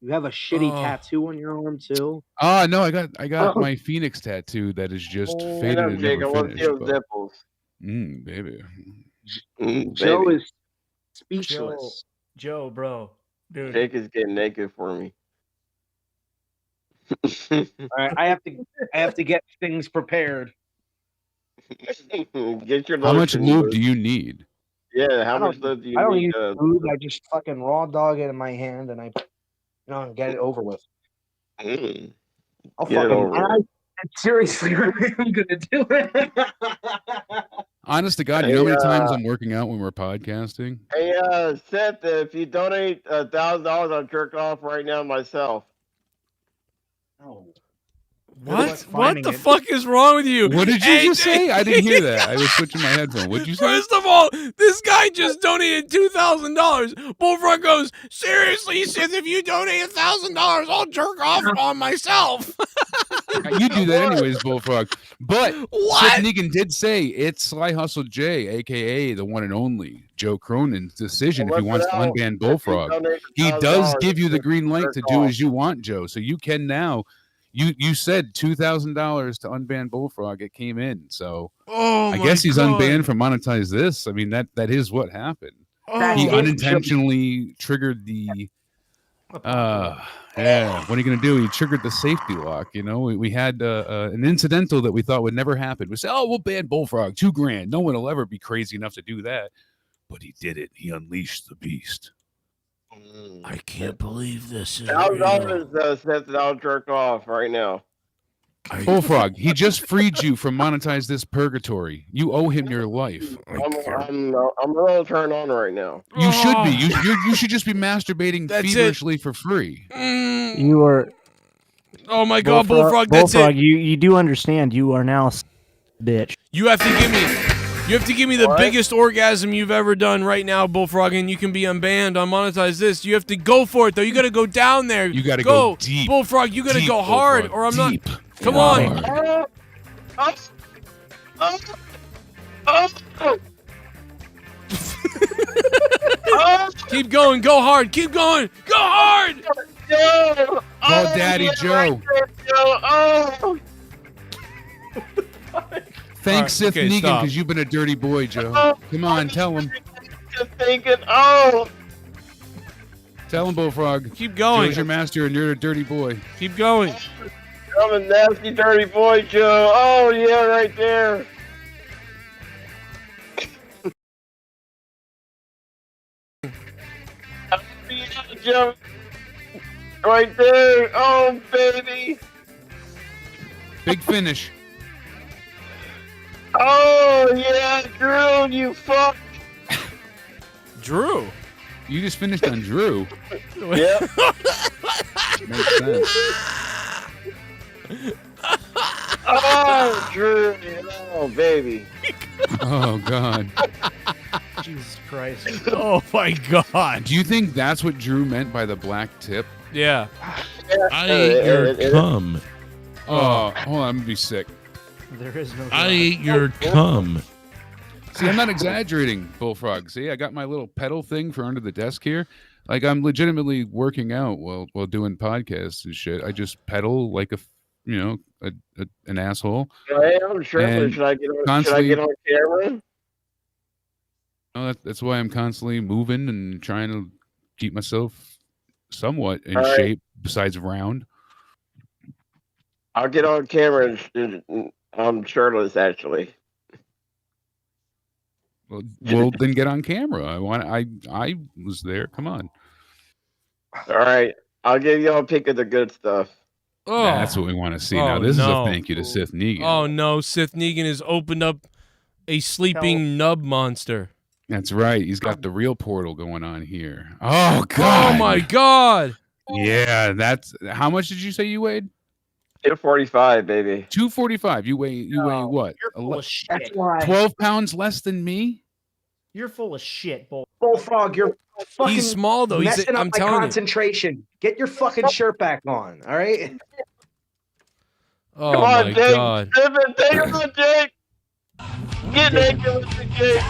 You have a shitty Oh. tattoo on your arm too. Oh no, I got Oh. my Phoenix tattoo that is just Oh. faded Stand up, and Jake. I never want to see finished. those But, nipples. baby. Joe Baby. is speechless. Joe, bro. Dude. Jake is getting naked for me. All right, I have to get things prepared. Get your How much lotion, lube Luke. do you need? Yeah, how I much don't, lube do you I don't need? use food. I just fucking raw dog it in my hand and I, get it over with. I'll Get it fucking. over with. Seriously, I'm gonna do it. Honest to God, you know how many times I'm working out when we're podcasting? Hey, Seth, if you donate $1,000, I'll jerk off right now myself. What? What the fuck is wrong with you? What did you just say? I didn't hear that. I was switching my headphone. What'd you say? First of all, this guy just donated $2,000. Bullfrog goes, seriously, he says if you donate $1,000, I'll jerk off on myself. You do that anyways, Bullfrog. But What? Seth Negan did say it's Sly Hustle J, a.k.a. the one and only Joe Cronin's decision if he wants to unban Bullfrog. He does give you the green light to do as you want, Joe. So you can now. You said $2,000 to unban Bullfrog. It came in, so I guess he's unbanned from monetize this. I mean that is what happened. He unintentionally triggered the. Yeah. What are you gonna do? He triggered the safety lock. You know, we had an incidental that we thought would never happen. We said, "Oh, we'll ban Bullfrog, $2,000. No one will ever be crazy enough to do that." But he did it. He unleashed the beast. I can't believe this is $1,000 Seth, and I'll jerk off right now. Bullfrog, he just freed you from monetize this purgatory. You owe him your life. I'm real turned on right now. You should be. You should just be masturbating feverishly for free. You are. Oh my God, Bullfrog! That's Bullfrog, it. you do understand. You are now, bitch. You have to give me. You have to give me the biggest orgasm you've ever done right now, Bullfrog, and you can be unbanned on monetize this. You have to go for it though. You got to go down there. You got to go deep. Bullfrog. You got to Deep, go hard, Bullfrog, or I'm deep. not. Come on. Keep going. Go hard. Keep going. Go hard. Joe! Call Daddy Joe. Thanks, Sith okay, Negan, stop. because you've been a dirty boy, Joe. Come on, tell him. Just thinking, Tell him, Bullfrog. Keep going. Joe's your master, and you're a dirty boy. Keep going. I'm a nasty, dirty boy, Joe. Oh, yeah, right there. Joe. Right there. Oh, baby. Big finish. Oh, yeah, Drew, you fuck. Drew? You just finished on Drew. Yep. Makes sense. Oh, Drew. Oh, baby. Oh, God. Jesus Christ. Oh, my God. Do you think that's what Drew meant by the black tip? Yeah. I ate your cum. Oh, hold on. I'm going to be sick. There is no. I ate your cum. See, I'm not exaggerating, Bullfrog. See, I got my little pedal thing for under the desk here. Like, I'm legitimately working out while doing podcasts and shit. I just pedal like an asshole. Hey, I'm sure. Should I get on camera? No, that's why I'm constantly moving and trying to keep myself somewhat in shape, besides round. I'll get on camera and I'm shirtless, actually. Well, then get on camera. I was there. Come on. All right. I'll give you all a pick of the good stuff. Oh, that's what we want to see. Now, this is a thank you to Sith Negan. Oh, no. Sith Negan has opened up a sleeping nub monster. That's right. He's got the real portal going on here. Oh, God. Oh, my God. Yeah, that's... How much did you say you weighed? 245, baby. 245. You weigh what? You're full of shit. 12 pounds less than me? You're full of shit, Bullfrog, you're fucking He's small, though. messing up I'm my telling you. concentration. Get your fucking shirt back on, all right? Oh, Come my on, Jake. God. Griffin, take him on, Jake. Get naked with the Jake.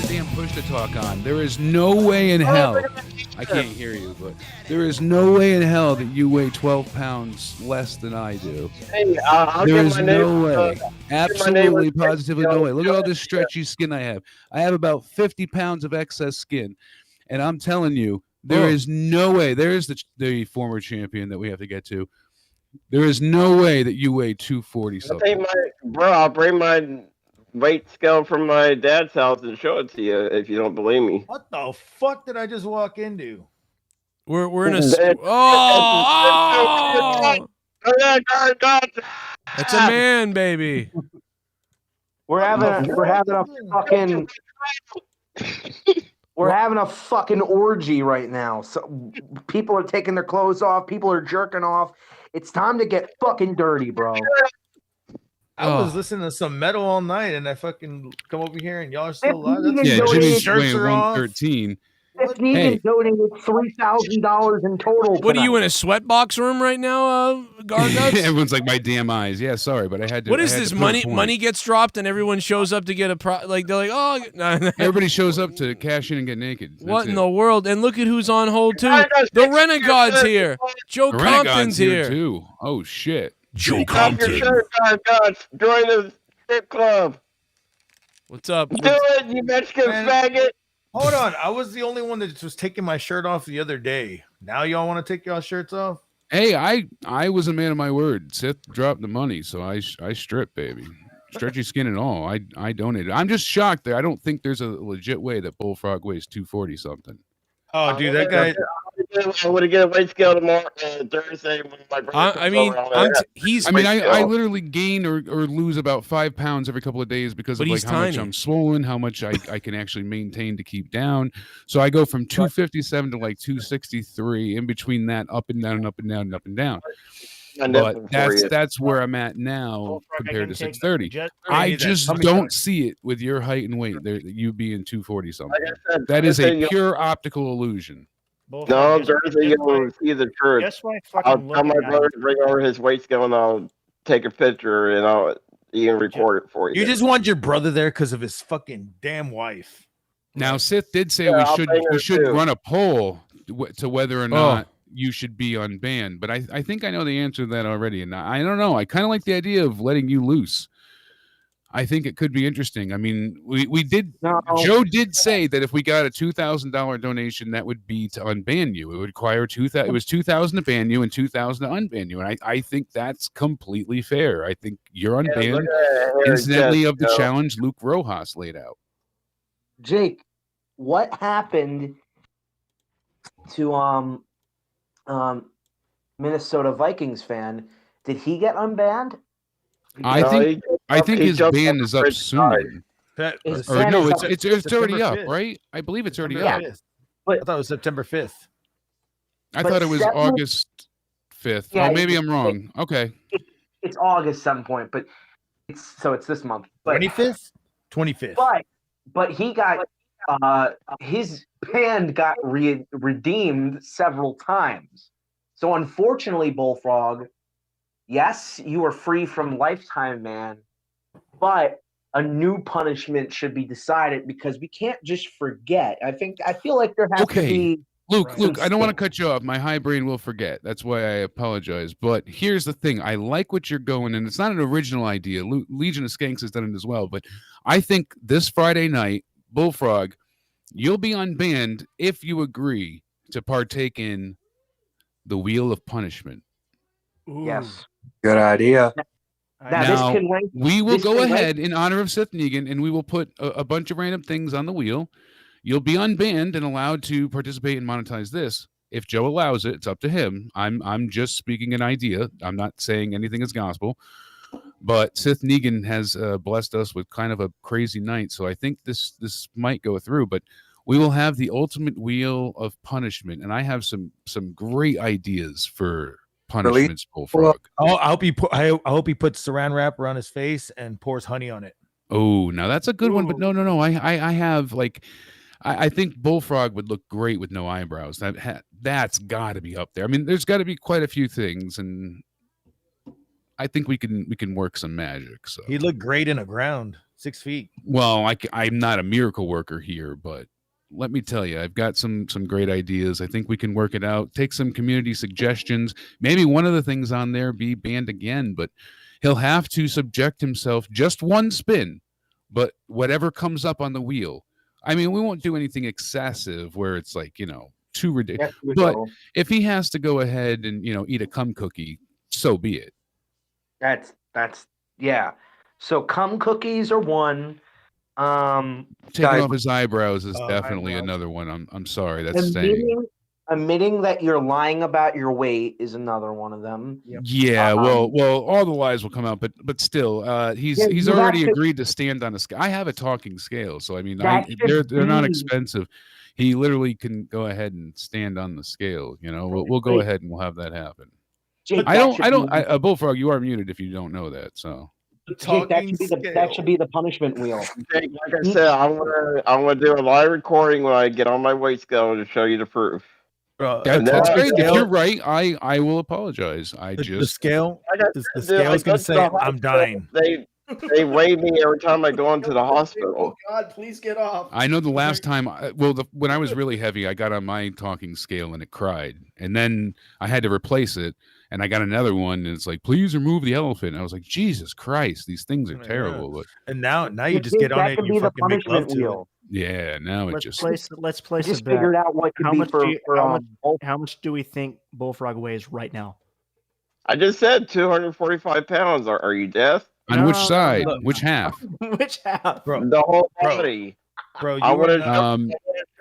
the damn push to talk on. There is no way in hell. I can't hear you, but there is no way in hell that you weigh 12 pounds less than I do. Hey, I'll There get is my no neighbor, way. Absolutely, positively no way. Look at all this stretchy skin I have. I have about 50 pounds of excess skin. And I'm telling you, there is no way. There is the former champion that we have to get to. There is no way that you weigh 240 something. I'll bring my weight scale from my dad's house and show it to you if you don't believe me. What the fuck did I just walk into? We're in a It's a man, baby. We're having a fucking orgy right now. So people are taking their clothes off. People are jerking off. It's time to get fucking dirty, bro. I was listening to some metal all night, and I fucking come over here, and y'all are still alive. Jimmy's shirts weighing are off. 113. Hey. Donated $3,000 in total. What are you in a sweatbox room right now, Garnuts? Everyone's like, my damn eyes. Yeah, sorry, but I had to. What is I had this? to prove a Money point. gets dropped and everyone shows up to get a they're like, oh, no. Everybody shows up to cash in and get naked. What in the world? And look at who's on hold too. The Renegade's here. Joe The Compton's Renegade's here here. too. Oh shit. Joe Drop your shirt, God. Join the strip club. What's up? Do it, you Mexican faggot. Hold on, I was the only one that was taking my shirt off the other day. Now y'all want to take y'all shirts off? Hey, I was a man of my word. Sith dropped the money, so I stripped, baby. Stretchy skin and all. I donated. I'm just shocked that I don't think there's a legit way that Bullfrog weighs 240 something. Oh, dude, that guy. I would get a weight scale tomorrow, Thursday. When my I mean, I literally gain or lose about 5 pounds every couple of days because of But like he's how much tiny. I'm swollen, how much I can actually maintain to keep down. So I go from 257 to like 263. In between that, up and down and up and down and up and down. But that's where I'm at now compared to 630. I just don't see it with your height and weight. You being 240 something. That is a pure optical illusion. No, Thursday you'll see the truth. Guess my I'll fucking tell my looking brother to bring over his weight scale and I'll take a picture and I'll even record it for you. You just want your brother there because of his fucking damn wife. Now, Sith did say I'll we bring her should too. run a poll to whether or not you should be unbanned. But I think I know the answer to that already, and I don't know. I kind of like the idea of letting you loose. I think it could be interesting. I mean, we did. No. Joe did say that if we got a $2,000 donation, that would be to unban you. It would require $2,000. It was $2,000 to ban you and $2,000 to unban you, and I think that's completely fair. I think you're unbanned, incidentally, of the challenge Luke Rojas laid out. Jake, what happened to Minnesota Vikings fan? Did he get unbanned? I think his ban is up soon. His Or ban no, is it's already September up, 5th. right? I believe it's already September up. 5th. I thought it was September 5th. I But thought it was 7th August 5th. Yeah, Oh, maybe I'm wrong. Okay. It's August some point, but it's this month. But 25th? 25th. But he got his band got redeemed several times. So unfortunately, Bullfrog, yes, you are free from lifetime ban, but a new punishment should be decided because we can't just forget. I feel like there has to be Luke, some I don't want to sting. cut you off. My high brain will forget. That's why I apologize. But here's the thing. I like what you're going, and it's not an original idea. Legion of Skanks has done it as well. But I think this Friday night, Bullfrog, you'll be unbanned if you agree to partake in the Wheel of Punishment. Yes. Good idea. Now, we will go ahead in honor of Seth Negan, and we will put a bunch of random things on the wheel. You'll be unbanned and allowed to participate and monetize this. If Joe allows it, it's up to him. I'm just speaking an idea. I'm not saying anything is gospel. But Sith Negan has blessed us with kind of a crazy night, so I think this might go through. But we will have the ultimate Wheel of Punishment, and I have some great ideas for punishments, Bullfrog. Oh, I hope he puts saran wrap around his face and pours honey on it. Oh, now that's a good one, but no. I have like, I think Bullfrog would look great with no eyebrows. That's got to be up there. I mean, there's got to be quite a few things, and I think we can work some magic. So he looked great in the ground, 6 feet. well, I'm not a miracle worker here, but let me tell you, I've got some great ideas. I think we can work it out. Take some community suggestions. Maybe one of the things on there be banned again, but he'll have to subject himself just one spin, but whatever comes up on the wheel. I mean, we won't do anything excessive where it's like, too ridiculous. But if he has to go ahead and, eat a cum cookie, so be it. That's yeah. So cum cookies are one. Taking off his eyebrows is definitely another one. I'm sorry, that's saying. Admitting that you're lying about your weight is another one of them. Yeah, well, all the lies will come out, but still, he's already agreed to stand on a scale. I have a talking scale, so I mean, they're not expensive. He literally can go ahead and stand on the scale. We'll go ahead and we'll have that happen. Jake, Bullfrog, you are muted if you don't know that. So. Jake, that should be the punishment wheel. Jake, like I said, I want to do a live recording when I get on my weight scale to show you the proof. That's great. If you're right, I will apologize. The scale is going to say I'm dying. They weigh me every time I go into the hospital. Oh God, please get off. I know the last time, when I was really heavy, I got on my talking scale and it cried, and then I had to replace it, and I got another one, and it's like, please remove the elephant. I was like, Jesus Christ, these things are terrible. But and now you just get on it and you fucking make love to it. Yeah, now let's it place just a bet. figured out what could how much do we think Bullfrog weighs right now? I just said 245 pounds. Are you deaf? On which side? Which half? Which half? Bro, the whole body. Bro, I want to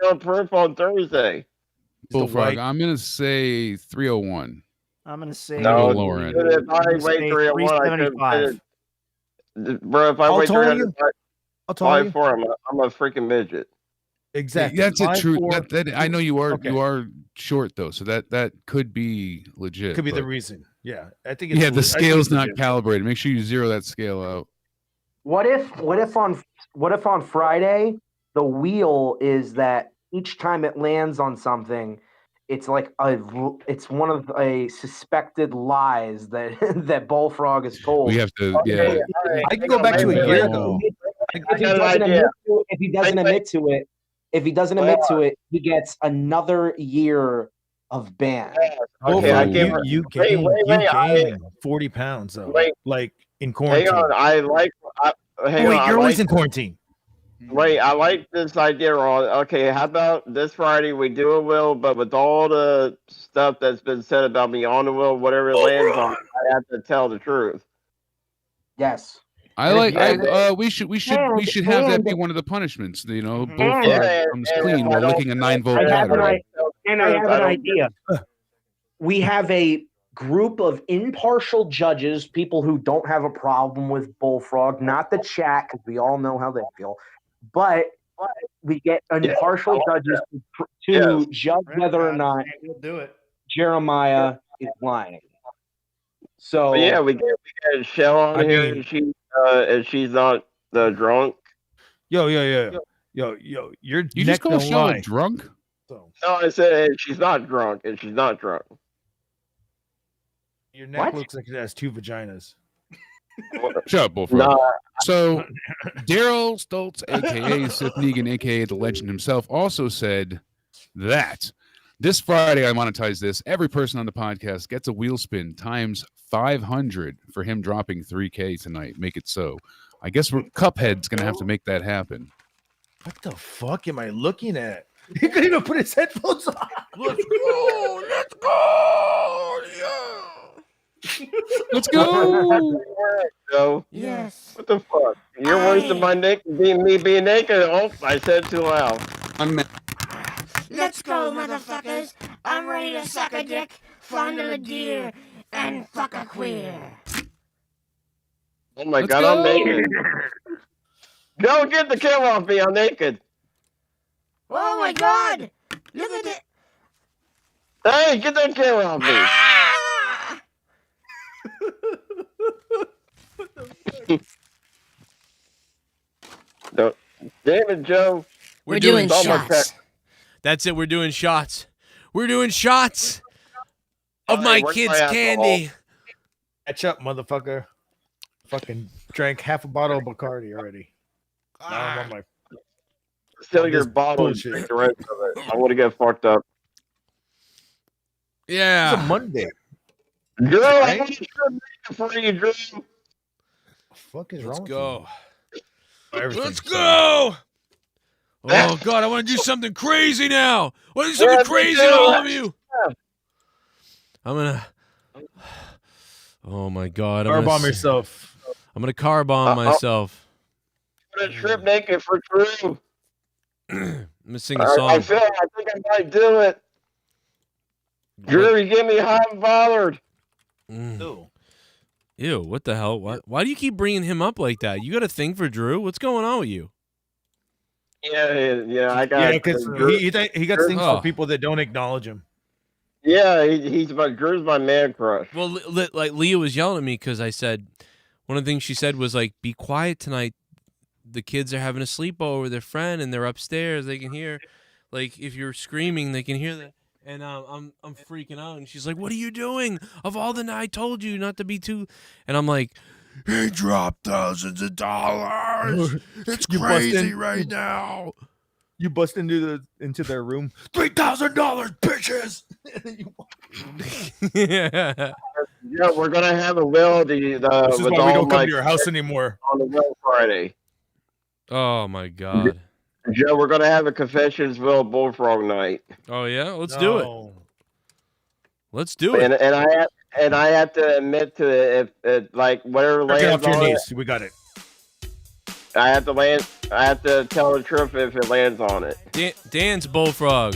show proof on Thursday. Bullfrog, I'm gonna say 301. I'm gonna say no, Lauren. If I weigh 301, I could. Bro, if I weigh 304, I'm a freaking midget. Exactly. That's a true. That I know you are. Okay. You are short though, so that could be legit. Could be the reason. Yeah, I think. It's the scale's not calibrated. Make sure you zero that scale out. What if on Friday the wheel is that each time it lands on something, it's like it's one of a suspected lies that Bullfrog is told. We have to. Yeah, I can go back to a year ago. If he doesn't admit to it, he gets another year of ban. Okay, you gained 40 pounds though. Like in quarantine. Hang on, you're always in quarantine. Wait, I like this idea, Ron. Okay, how about this Friday we do a will, but with all the stuff that's been said about me on the will, whatever it lands on, I have to tell the truth. Yes. We should have that be one of the punishments. Bullfrog comes clean while licking a 9-volt battery. And I have an idea. We have a group of impartial judges, people who don't have a problem with Bullfrog, not the chat, because we all know how they feel. But we get impartial judges to judge whether or not Jeremiah is lying. So we get Shell on here, and she's not drunk. Yo, you're you just call Shell drunk? No, I said she's not drunk, and she's not drunk. Your neck looks like it has two vaginas. Shut up, Bullfrog. Nah. So, Daryl Stoltz, a.k.a. Seth Negan, a.k.a. the legend himself, also said that this Friday, I monetize this. Every person on the podcast gets a wheel spin times 500 for him dropping 3K tonight. Make it so. I guess Cuphead's going to have to make that happen. What the fuck am I looking at? He couldn't even put his headphones on. Let's go. Let's go. Yeah. Let's go. Yes. What the fuck? You're worse than me being naked. Oh, I said it too loud. Let's go, motherfuckers. I'm ready to suck a dick, fondle a deer, and fuck a queer. Oh my God, I'm naked. Go get the camera off me. I'm naked. Oh my God. Look at it. Hey, get that camera off me. No, damn it, Joe. We're doing shots. That's it. We're doing shots. We're doing shots of my kids' candy. Catch up, motherfucker. Fucking drank half a bottle of Bacardi already. Now I'm on my Still on your this bottle and bullshit. drink the rest of it. I want to get fucked up. Yeah. It's a Monday. Drew, I Right? want to trip for you, Drew. Fuck is Let's wrong go. with you? Let's go. Oh God, I want to do something crazy now. I want to do something Yeah, me crazy too. to all of you. I'm gonna. Oh my God, Car bomb yourself. I'm gonna car bomb myself. I'm gonna trip naked for Drew. I'm gonna sing a I song. think I might do it. Drew, you get me hot and bothered. Ew, what the hell? Why do you keep bringing him up like that? You got a thing for Drew? What's going on with you? Yeah, I got. Yeah, because he got things for people that don't acknowledge him. Yeah, Drew's my man crush. Well, like Leah was yelling at me because I said one of the things she said was like, "Be quiet tonight. The kids are having a sleepover with their friend, and they're upstairs. They can hear, like, if you're screaming, they can hear that." And I'm freaking out, and she's like, "What are you doing? Of all the night, I told you not to be too." And I'm like, "He dropped thousands of dollars. It's crazy right now." You bust into their room. $3,000, bitches. Yeah, we're gonna have a will. This is why we don't come to your house anymore. On the will Friday. Oh my God. Joe, we're gonna have a confessions will bullfrog night. Oh yeah, let's do it. Let's do it. And I have to admit to it, if like whatever Get lands off your on knees. it, We got it. I have to tell the truth if it lands on it. Dance, bullfrog.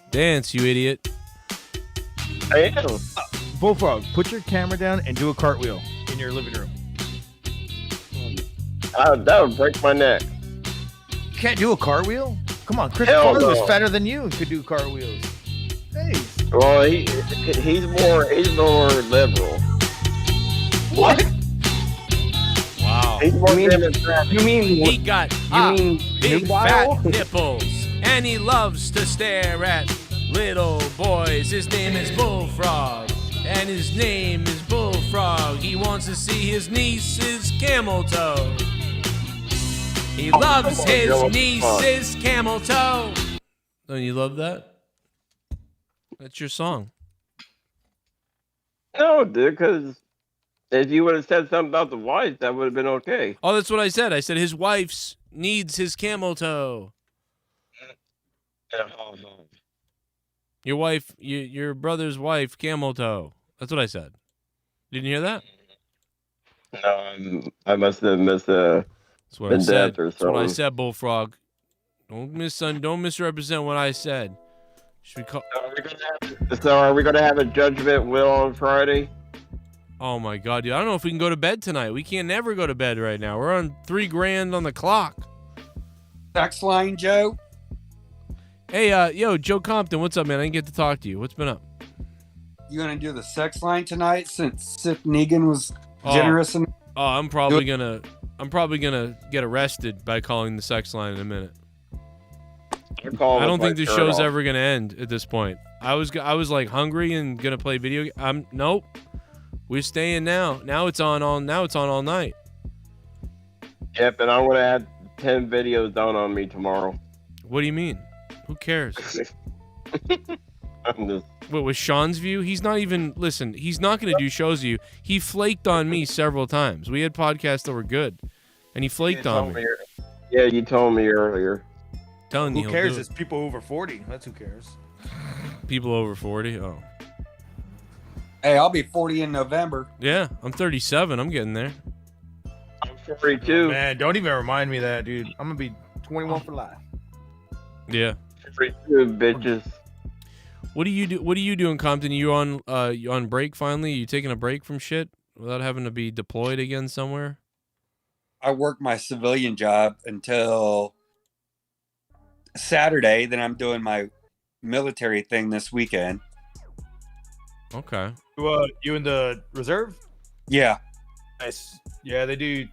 Dance, you idiot. I am. Bullfrog, put your camera down and do a cartwheel in your living room. That would break my neck. You can't do a cartwheel? Come on, Chris Hell Farley no. is fatter than you and could do cartwheels. Hey. Well, he's more liberal. What? Wow. He's more democratic. He got big nubile? fat nipples, and he loves to stare at little boys. His name is Bullfrog, and his name is Bullfrog. He wants to see his niece's camel toe. He loves his niece's camel toe. Don't you love that? That's your song. No, dude, because if you would have said something about the wife, that would have been okay. Oh, that's what I said. I said his wife's needs his camel toe. Your wife, your brother's wife, camel toe. That's what I said. Didn't you hear that? No, I must have missed That's what I been said. death or That's what I something. said, Bullfrog. Don't misrepresent what I said. Should we call? So are we gonna have a judgment will on Friday? Oh my God, dude! I don't know if we can go to bed tonight. We can't never go to bed right now. We're on $3,000 on the clock. Sex line, Joe. Hey, yo, Joe Compton, what's up, man? I didn't get to talk to you. What's been up? You gonna do the sex line tonight since Sith Negan was generous enough? Oh, I'm probably gonna get arrested by calling the sex line in a minute. I don't think the show's ever gonna end at this point. I was like hungry and gonna play video. Nope. We're staying now. Now it's on all night. Yep, and I'm gonna have 10 videos done on me tomorrow. What do you mean? Who cares? I'm just... What was Sean's view? He's not even listen. He's not going to do shows with you. He flaked on me several times. We had podcasts that were good, and he flaked on me. Yeah, you told me earlier. Telling you, Who he'll cares? do it. It's people over 40. That's who cares. People over 40. Oh, Hey, I'll be 40 in November. yeah. I'm 37. I'm getting there. I'm 42. Man, don't even remind me of that, dude. I'm gonna be 21 for life. Yeah. 42, bitches. What do you do? What are you doing, Compton? You on break finally? You taking a break from shit without having to be deployed again somewhere? I work my civilian job until Saturday. Then I'm doing my military thing this weekend. Okay. You in the reserve? Yeah. Nice. Yeah, they do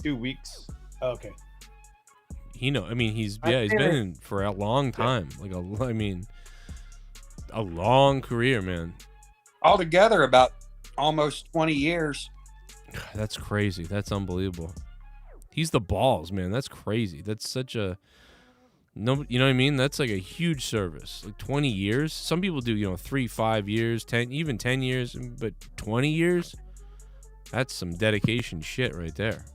2 weeks. Okay. He's been in for a long time. A long career, man. Altogether, about almost 20 years. That's crazy. That's unbelievable. He's the balls, man. That's crazy. That's such a no. You know what I mean? That's like a huge service. Like 20 years. Some people do 3, 5 years, 10, even 10 years, but 20 years. That's some dedication shit right there.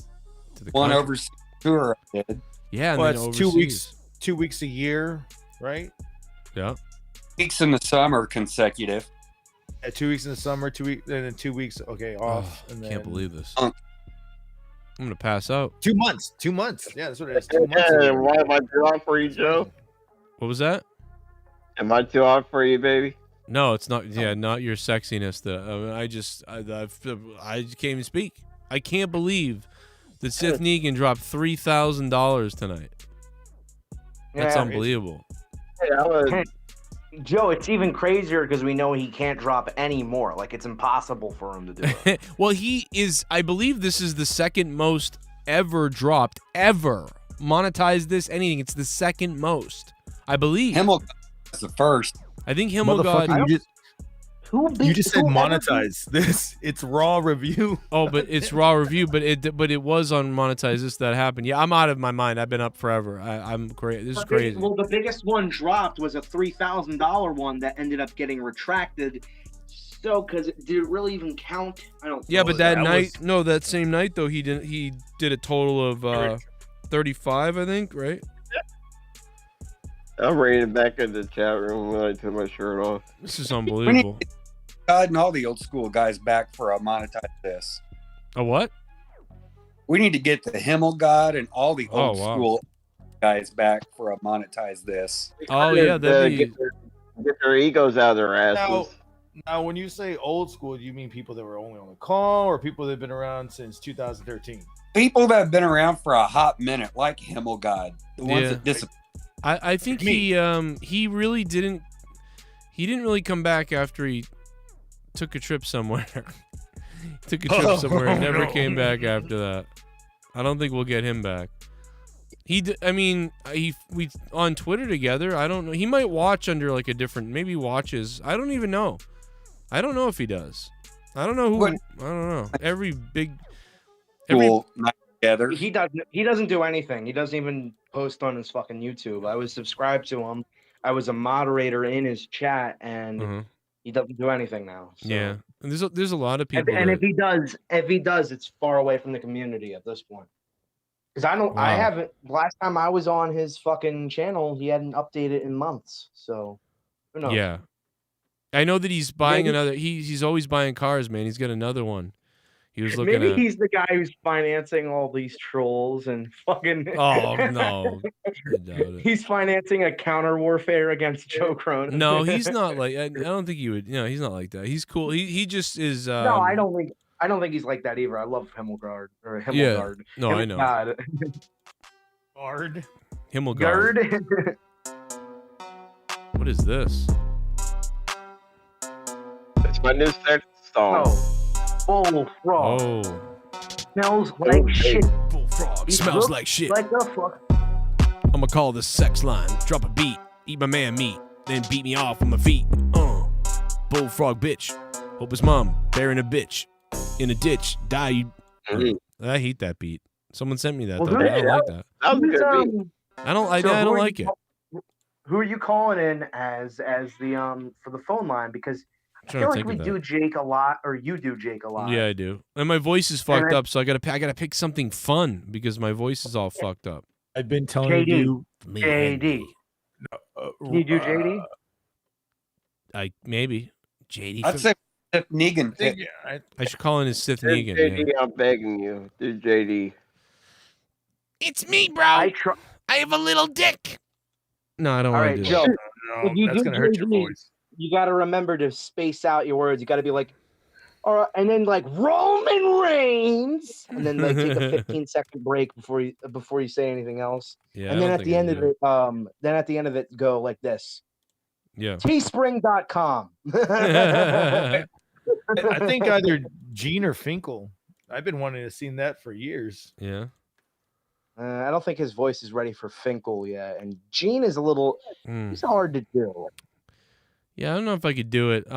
To the One country. overseas tour I did. Yeah, and Well, then it's overseas. 2 weeks a year, right? Yeah. Weeks in the summer consecutive. 2 weeks in the summer, 2 weeks, and then 2 weeks. Okay, off. Oh, and can't then believe this. I'm gonna pass out. 2 months. 2 months. Yeah, that's what it is. 2 months. Hey, why am I too hot for you, Joe? What was that? Am I too hot for you, baby? No, it's not. Yeah, not your sexiness. I can't even speak. I can't believe that Seth Negan dropped $3,000 tonight. That's Yeah. unbelievable. Hey, I was, Joe, it's even crazier because we know he can't drop any more. Like, it's impossible for him to do it. Well, he is. I believe this is the second most ever dropped ever monetized this anything. It's the second most, I believe. Himmel is the first. I think Himmel God. You just said monetize this. It's raw review. Oh, but it's raw review. But it was on monetize this that happened. Yeah, I'm out of my mind. I've been up forever. I'm crazy. This is crazy. Well, the biggest one dropped was a $3,000 one that ended up getting retracted. So, because did it really even count? I don't. Yeah, know. but that same night though, he didn't. He did a total of 35, I think. Right. I'm reading it back in the chat room when I took my shirt off. This is unbelievable. God and all the old school guys back for a monetize this. A what? We need to get the Himmel God and all the old wow. school guys back for a monetize this. Oh yeah, that'd be... get their egos out of their asses. Now, when you say old school, do you mean people that were only on the call or people that have been around since 2013? People that have been around for a hot minute, like Himmel God, the ones that disappeared. I think he really didn't. He didn't really come back after he took a trip somewhere. Took a trip somewhere and never came back after that. I don't think we'll get him back. We on Twitter together. I don't know. He might watch under like a different. Maybe watches. I don't even know. I don't know if he does. I don't know who. I don't know. Every night together. He doesn't do anything. He doesn't even post on his fucking YouTube. I was subscribed to him. I was a moderator in his chat, and he doesn't do anything now. So. Yeah, and there's a lot of people. And if he does, it's far away from the community at this point. Because I don't. Wow. I haven't. Last time I was on his fucking channel, he hadn't updated in months. So who knows? Yeah, I know that he's buying another. He's always buying cars, man. He's got another one. He was looking Maybe at. he's the guy who's financing all these trolls and fucking. Oh no! I doubt it. He's financing a counter warfare against Joe Cronin. No, he's not like. I don't think you would. He's not like that. He's cool. He just is. No, I don't think he's like that either. I love Himmelgard or Himmelgard. Yeah. No, I know. Guard. Himmelgard. What is this? It's my new sex song. Bullfrog. Oh. Smells like shit. Bullfrog smells like shit. Like a fuck. I'm gonna call this sex line. Drop a beat. Eat my man meat. Then beat me off with my feet. Bullfrog bitch. Hope his mom burying a bitch in a ditch. Die. I hate that beat. Someone sent me that. Though. I don't like that. That was a good beat. I don't like it. Who are you calling in as the for the phone line? Because I trying to feel like think we of do that. Jake a lot, or you do Jake a lot. Yeah, I do. And my voice is fucked And up, so I gotta pick something fun because my voice is all fucked up. I've been telling JD. you. JD. Can you do JD? Maybe JD. I'd say Seth Negan. I should call in as Sith Do Negan. JD, Yeah. I'm begging you. Do JD. It's me, bro. I have a little dick. No, I don't All want right, to do Joe. that. If you that's do gonna hurt your JD, voice. You got to remember to space out your words. You got to be like, all right, and then like Roman Reigns, and then like take a 15-second break before you say anything else. Yeah, and then at the end of it, go like this. Yeah. Teespring.com. I think either Gene or Finkel. I've been wanting to see that for years. Yeah. I don't think his voice is ready for Finkel yet, and Gene is a little. He's hard to do. Yeah, I don't know if I could do it.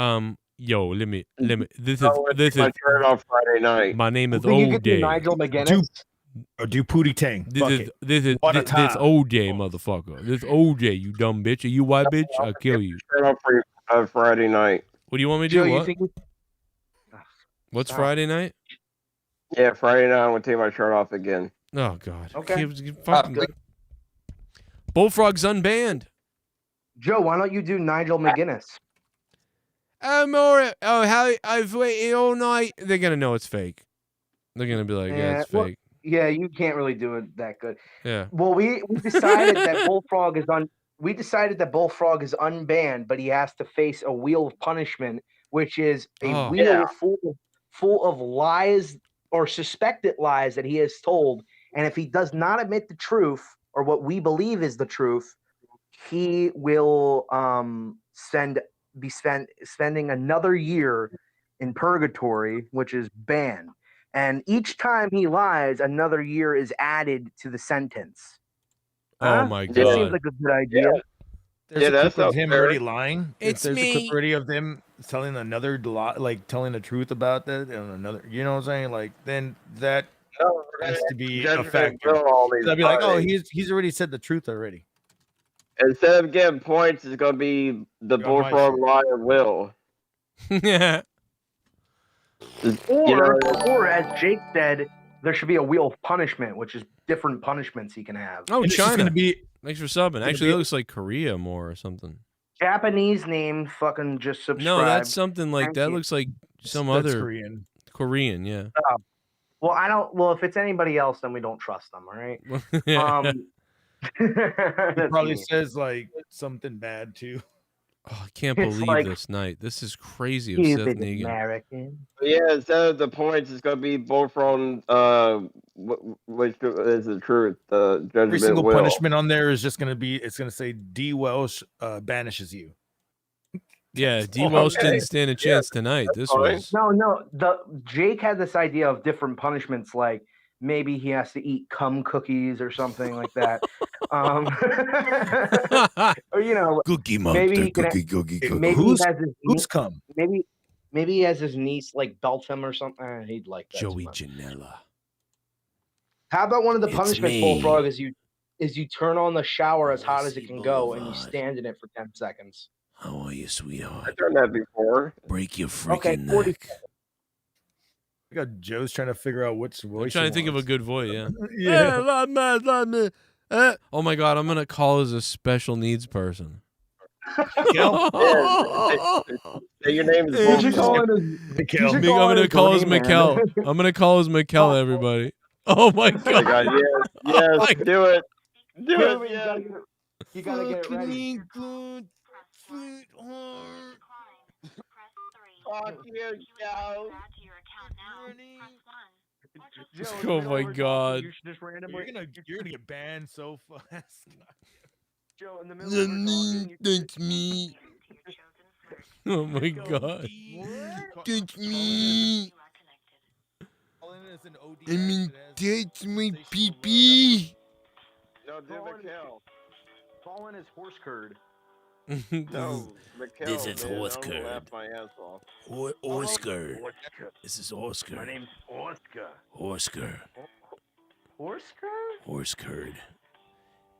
Yo, let me. This I would take my shirt off Friday night. My name is You think you could do OJ. Nigel McGuinness? Or do Pootie Tang. This is What a this time. OJ motherfucker. This OJ, you dumb bitch. Are you white bitch? I'll kill you. Shirt off for Friday night. What do you want me to Joe, do? you What? think? What's Stop. Friday night? Yeah, Friday night I'm gonna take my shirt off again. Oh God. Okay. Fucking Bullfrog's unbanned. Joe, why don't you do Nigel McGuinness? I'm alright. Oh, how I've waited all night. They're gonna know it's fake. They're gonna be like, yeah, it's well, fake. yeah, you can't really do it that good. Yeah. Well, we decided that Bullfrog is We decided that Bullfrog is unbanned, but he has to face a wheel of punishment, which is a wheel full of lies or suspected lies that he has told. And if he does not admit the truth or what we believe is the truth, he will spending another year in purgatory, which is banned. And each time he lies, another year is added to the sentence. Oh my That God. seems like a good idea. There's a that's clip of up him there. already lying. It's There's a me. clip already of them telling another lie, like telling the truth about that, and another. You know what I'm saying? Like then that has to be a factor. They'll be like, oh, he's already said the truth already. Instead of getting points, it's gonna be the Bullfrog Liar Will. Yeah. Or as Jake said, there should be a wheel of punishment, which is different punishments he can have. Oh, And it's just China. gonna be Thanks for subbing. Actually, that looks like Korea more or something. Japanese name, fucking just subscribe. No, that's something like Thank that. you. Looks like some That's other Korean. Korean, yeah. Well, I don't. Well, if it's anybody else, then we don't trust them. All right. Yeah. He That's probably me. says like something bad too. Oh, I can't It's believe like, this night. This is crazy of He's Seth an Negan. American. Yeah, instead of the points, it's gonna be Bullfrog. Which is the truth? The Every judgment single will. punishment on there is just gonna be. It's gonna say D. Welsh banishes you. Yeah, D. Welsh didn't stand a chance tonight. This was No. The Jake had this idea of different punishments, like maybe he has to eat cum cookies or something like that. Or Cookie maybe monster, he can. cookie. Maybe he has his Who's cum? Maybe he has his niece like belt him or something. He'd like that. Joey Janela. How about one of the It's punishments, me. Bullfrog, is you turn on the shower as hot as it can go and you Boulevard. stand in it for 10 seconds. How are you, I've sweetheart? done that before. Break your Okay, freaking 40 neck. I got Joe's trying to figure out which I'm voice. trying he to think of a wants. good voice, yeah. Yeah. Oh my God, I'm gonna call as a special needs person. Kel? Say your name is You should call Bullfrog. it as Mikkel. you should I'm call gonna it call as Green Man. Mikkel. I'm gonna call as Mikkel, everybody. Oh my Oh my God. God, yes, do it. Do Wait, it, wait, yes. you gotta get it ready. Fuck you, Joe. Joe, in the Oh middle my of her God. talking, you should just randomly. You're gonna get banned so fast. Joe, in the middle of her talking, you That's me. Oh my God. That's me. I mean, that's my pee-pee. No, do Mikkel. call in as horse curd. No, Mikkel. This is man, horse I'm gonna laugh curd. my ass off. Oscar. This is Oscar. My name's Oscar. Oscar. Horse curd? Horse curd.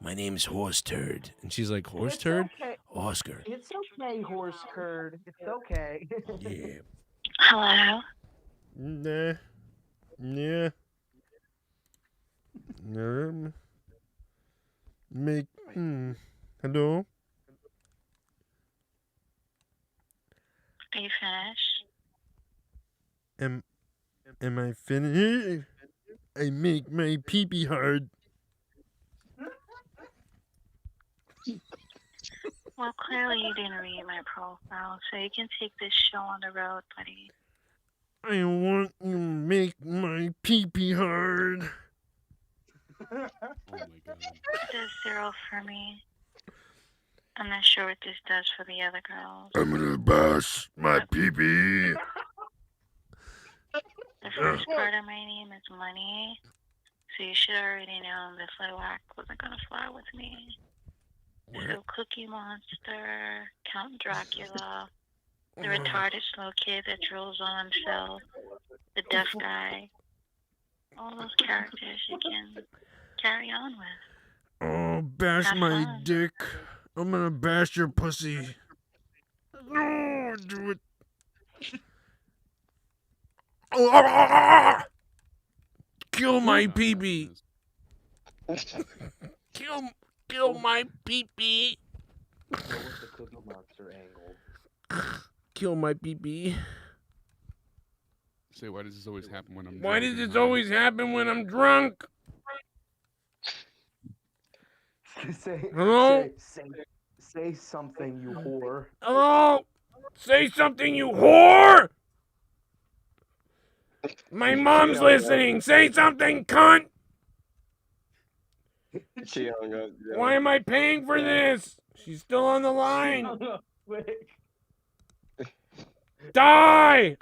My name's Horse Turd. And she's like, horse It's turd? okay. Oscar. It's okay, horse curd. It's okay. Yeah. Hello. Nah. Yeah. Make. Hello? Are you finished? Am I finished? I make my pee-pee hard. Well, clearly you didn't read my profile, so you can take this show on the road, buddy. I want you to make my pee-pee hard. Oh my God. It does 0 for me. I'm not sure what this does for the other girls. I'm gonna bash my pee-pee. The first part of my name is Money, so you should already know this little act wasn't gonna fly with me. So Cookie Monster, Count Dracula, The retarded slow kid that drills on himself, the deaf guy, all those characters you can carry on with. Oh, bash Have my fun. dick. I'm gonna bash your pussy. No, do it. Kill my peepee. Kill my peepee. What was the Cookie Monster angle? Kill my peepee. Say, why does this always happen when I'm Why drunk does and this high? always happen when I'm drunk? Hello? Say something, you whore. Hello? Say something, you whore! My mom's listening. Say something, cunt! Why am I paying for this? She's still on the line. Quick. Die!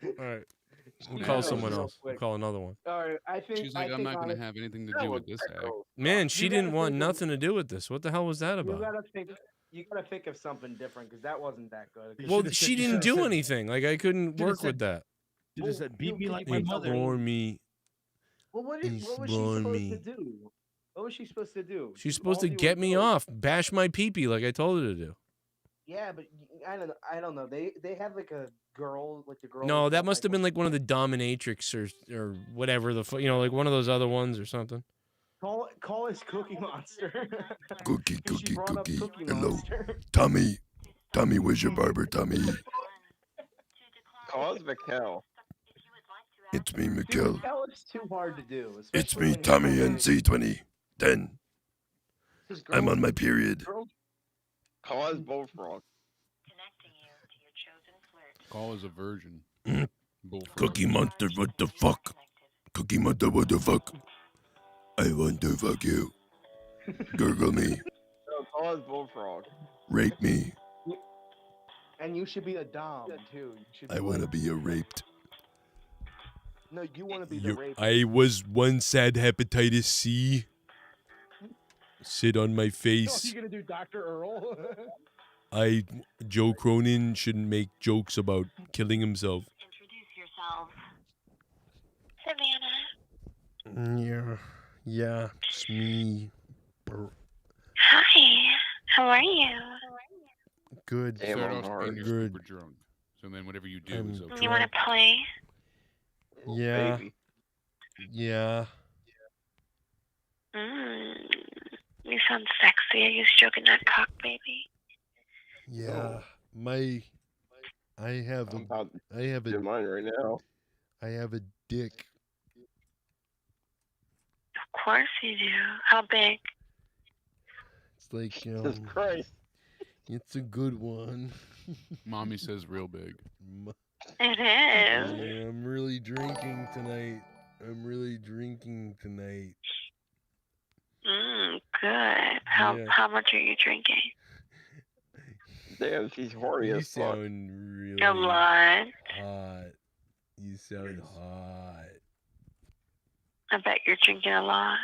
All right. We'll Yeah. call someone else. We'll call another one. All right, I think. She's like, I'm not going to have anything to do with this act. Man, she You gotta didn't want think of- nothing to do with this. What the hell was that You about? gotta think of something different because that wasn't that good. Well, she didn't do anything. Like, I couldn't Should've work said- with that. You just said, beat me like my mother. Ignore me. Well, what was she Ignore supposed me. to do? What was she supposed to do? She's supposed to All you get were me doing- off, bash my pee-pee like I told her to do. Yeah, but I don't know. They have like a girl, like the girl. No, that must have been like one of the dominatrix or whatever like one of those other ones or something. Call us Cookie Monster. Cookie, She cookie, brought up cookie. Cookie Hello. Monster. Tommy. Tommy, where's your barber, Tommy? Cause Mikkel. It's me, Dude, Mikkel. that was too hard to do. It's especially me, when Tommy, you're- and C20. 10. This I'm girl- on my period. Cause Bullfrog. Call is a virgin. Bullfrog. Cookie Monster, what the fuck? Cookie Monster, what the fuck? I want to fuck you. Gurgle me. No, Cause Bullfrog. Rape me. And you should be a dom too. You should be I want to like- be a raped. No, you want to be the rape. I was once had hepatitis C. Sit on my Oh, face. you gonna do Dr. Earl? Joe Cronin shouldn't make jokes about killing himself. Introduce yourself. Savannah. Yeah, it's me. Hi. How are you? Good. Start off saying you're Good. super drunk. So then whatever you do I'm is okay. You want to play? Yeah. Baby. Yeah. You sound sexy. Are you stroking that cock, baby? Yeah. I have I'm about to I have do mine right now. I have a dick. Of course you do. How big? It's like Jesus Christ. it's a good one. Mommy says real big. It is. Yeah, I'm really drinking tonight. Good. How Yeah. how much are you drinking? Damn, she's horny You as fuck. sound really A lot. hot. You sound hot. I bet you're drinking a lot.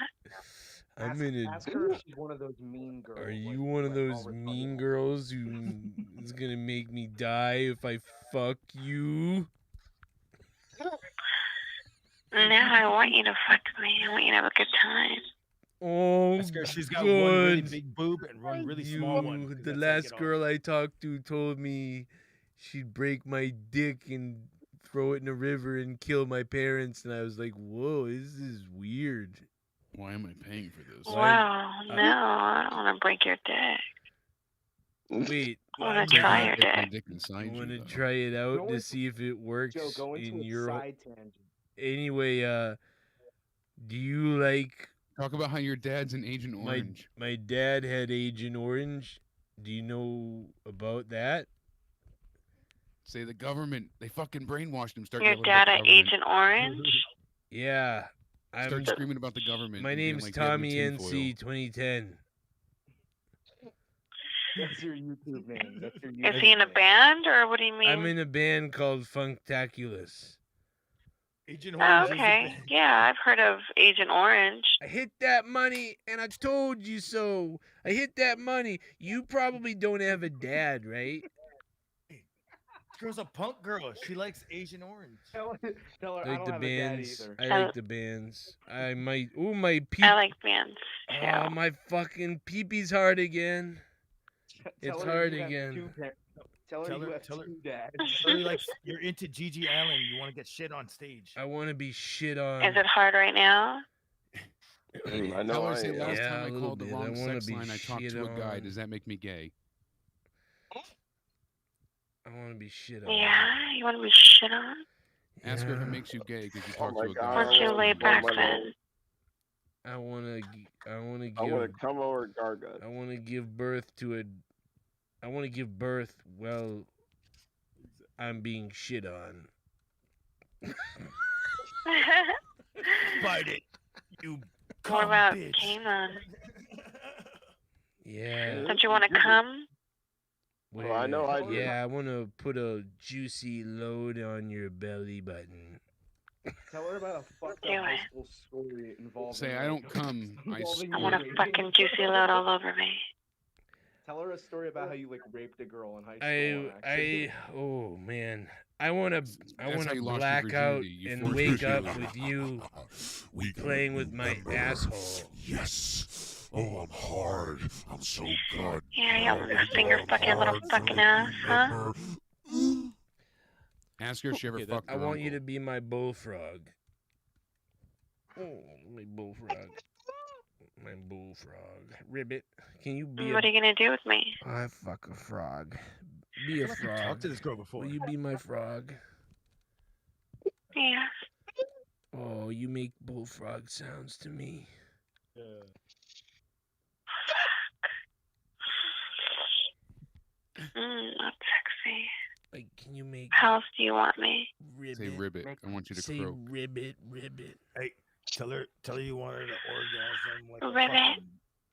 I'm in Ask her if she's one of those mean girls. Are you one of those mean girls who is gonna make me die if I fuck you? No, I want you to fuck me. I want you to have a good time. Oh, Ask her if she's got one really good. big boob and one really small one. 'cause The that's last take it girl I talked to told me she'd break my dick and throw it in a river and kill my parents, and I was like, "Whoa, this is weird." Why am I paying for this? Wow, no, I don't want to break your dick. Wait, I want to try your My dick. dick inside I want to you, though. try it out Go to into- see if it works Joe, go into in a your. side tangent. Anyway, do you like Talk about how your dad's an Agent Orange. my dad had Agent Orange? Do you know about that? Say the government. They fucking brainwashed him. Start Your yelling about dad the at government. Agent Orange? Yeah, Start screaming about the government. My and being name's like they have Tommy your tinfoil. NC 2010. That's your YouTube name. That's your YouTube Is he in a name. band, or what do you mean? I'm in a band called Funktaculous. Agent Oh, Orange is a okay. band. Yeah, I've heard of Agent Orange. I hit that money, and I told you so. I hit that money. You probably don't have a dad, right? girl's a punk girl. She likes Asian orange. Tell her I I like don't the have a dad bands. either. I like the bands. I might. Ooh, my pee. I like bands too. Oh, my fucking pee-pee's hard again. Tell It's her hard you have again. Tell her you have tell her- two dads. Or like you're into Gigi Allen. You want to get shit on stage. I want to be shit on. Is it hard right now? I know. Tell her, I say, am. last Yeah, time a I little called the bit. I wrong wanna sex be line, I talked shit to a guy. on. Does that make me gay? I want to be shit on. Yeah, you want to be shit on? Ask her if it makes you gay because you Oh talked my to a guy. God, Why don't you lay back then? I want to I want to give. come over Gargut. I want to give birth to a. I want to give birth while I'm being shit on. Bite it, you. What about bitch. Kama? Yeah. Don't you want to come? Well, I know I do. Yeah, I want to put a juicy load on your belly button. Tell her about a fucked Do up high it. school story involving. Say, I don't come. I involving I you want a raping- fucking juicy load all over me. Tell her a story about how you like raped a girl in high school. Oh man, I want to how you lost your black out virginity. You and forced wake your up virginity. with you We can playing with my remember. asshole. Yes. Oh, I'm hard. I'm so good. Yeah, you want to finger fuck your little fucking ass, huh? Ask her if she ever fucked I her want you uncle. to be my bullfrog. Oh, my bullfrog. My bullfrog. Ribbit, can you be What are you gonna do with me? I fuck a frog. Be a I've frog. talked to this girl before. Will you be my frog? Yeah. Oh, you make bullfrog sounds to me. That's sexy. Like, can you make How else do you want me? ribbit? Say ribbit. I want you to Say croak. ribbit, ribbit. Hey, tell her you want her to orgasm like a Ribbit. fucking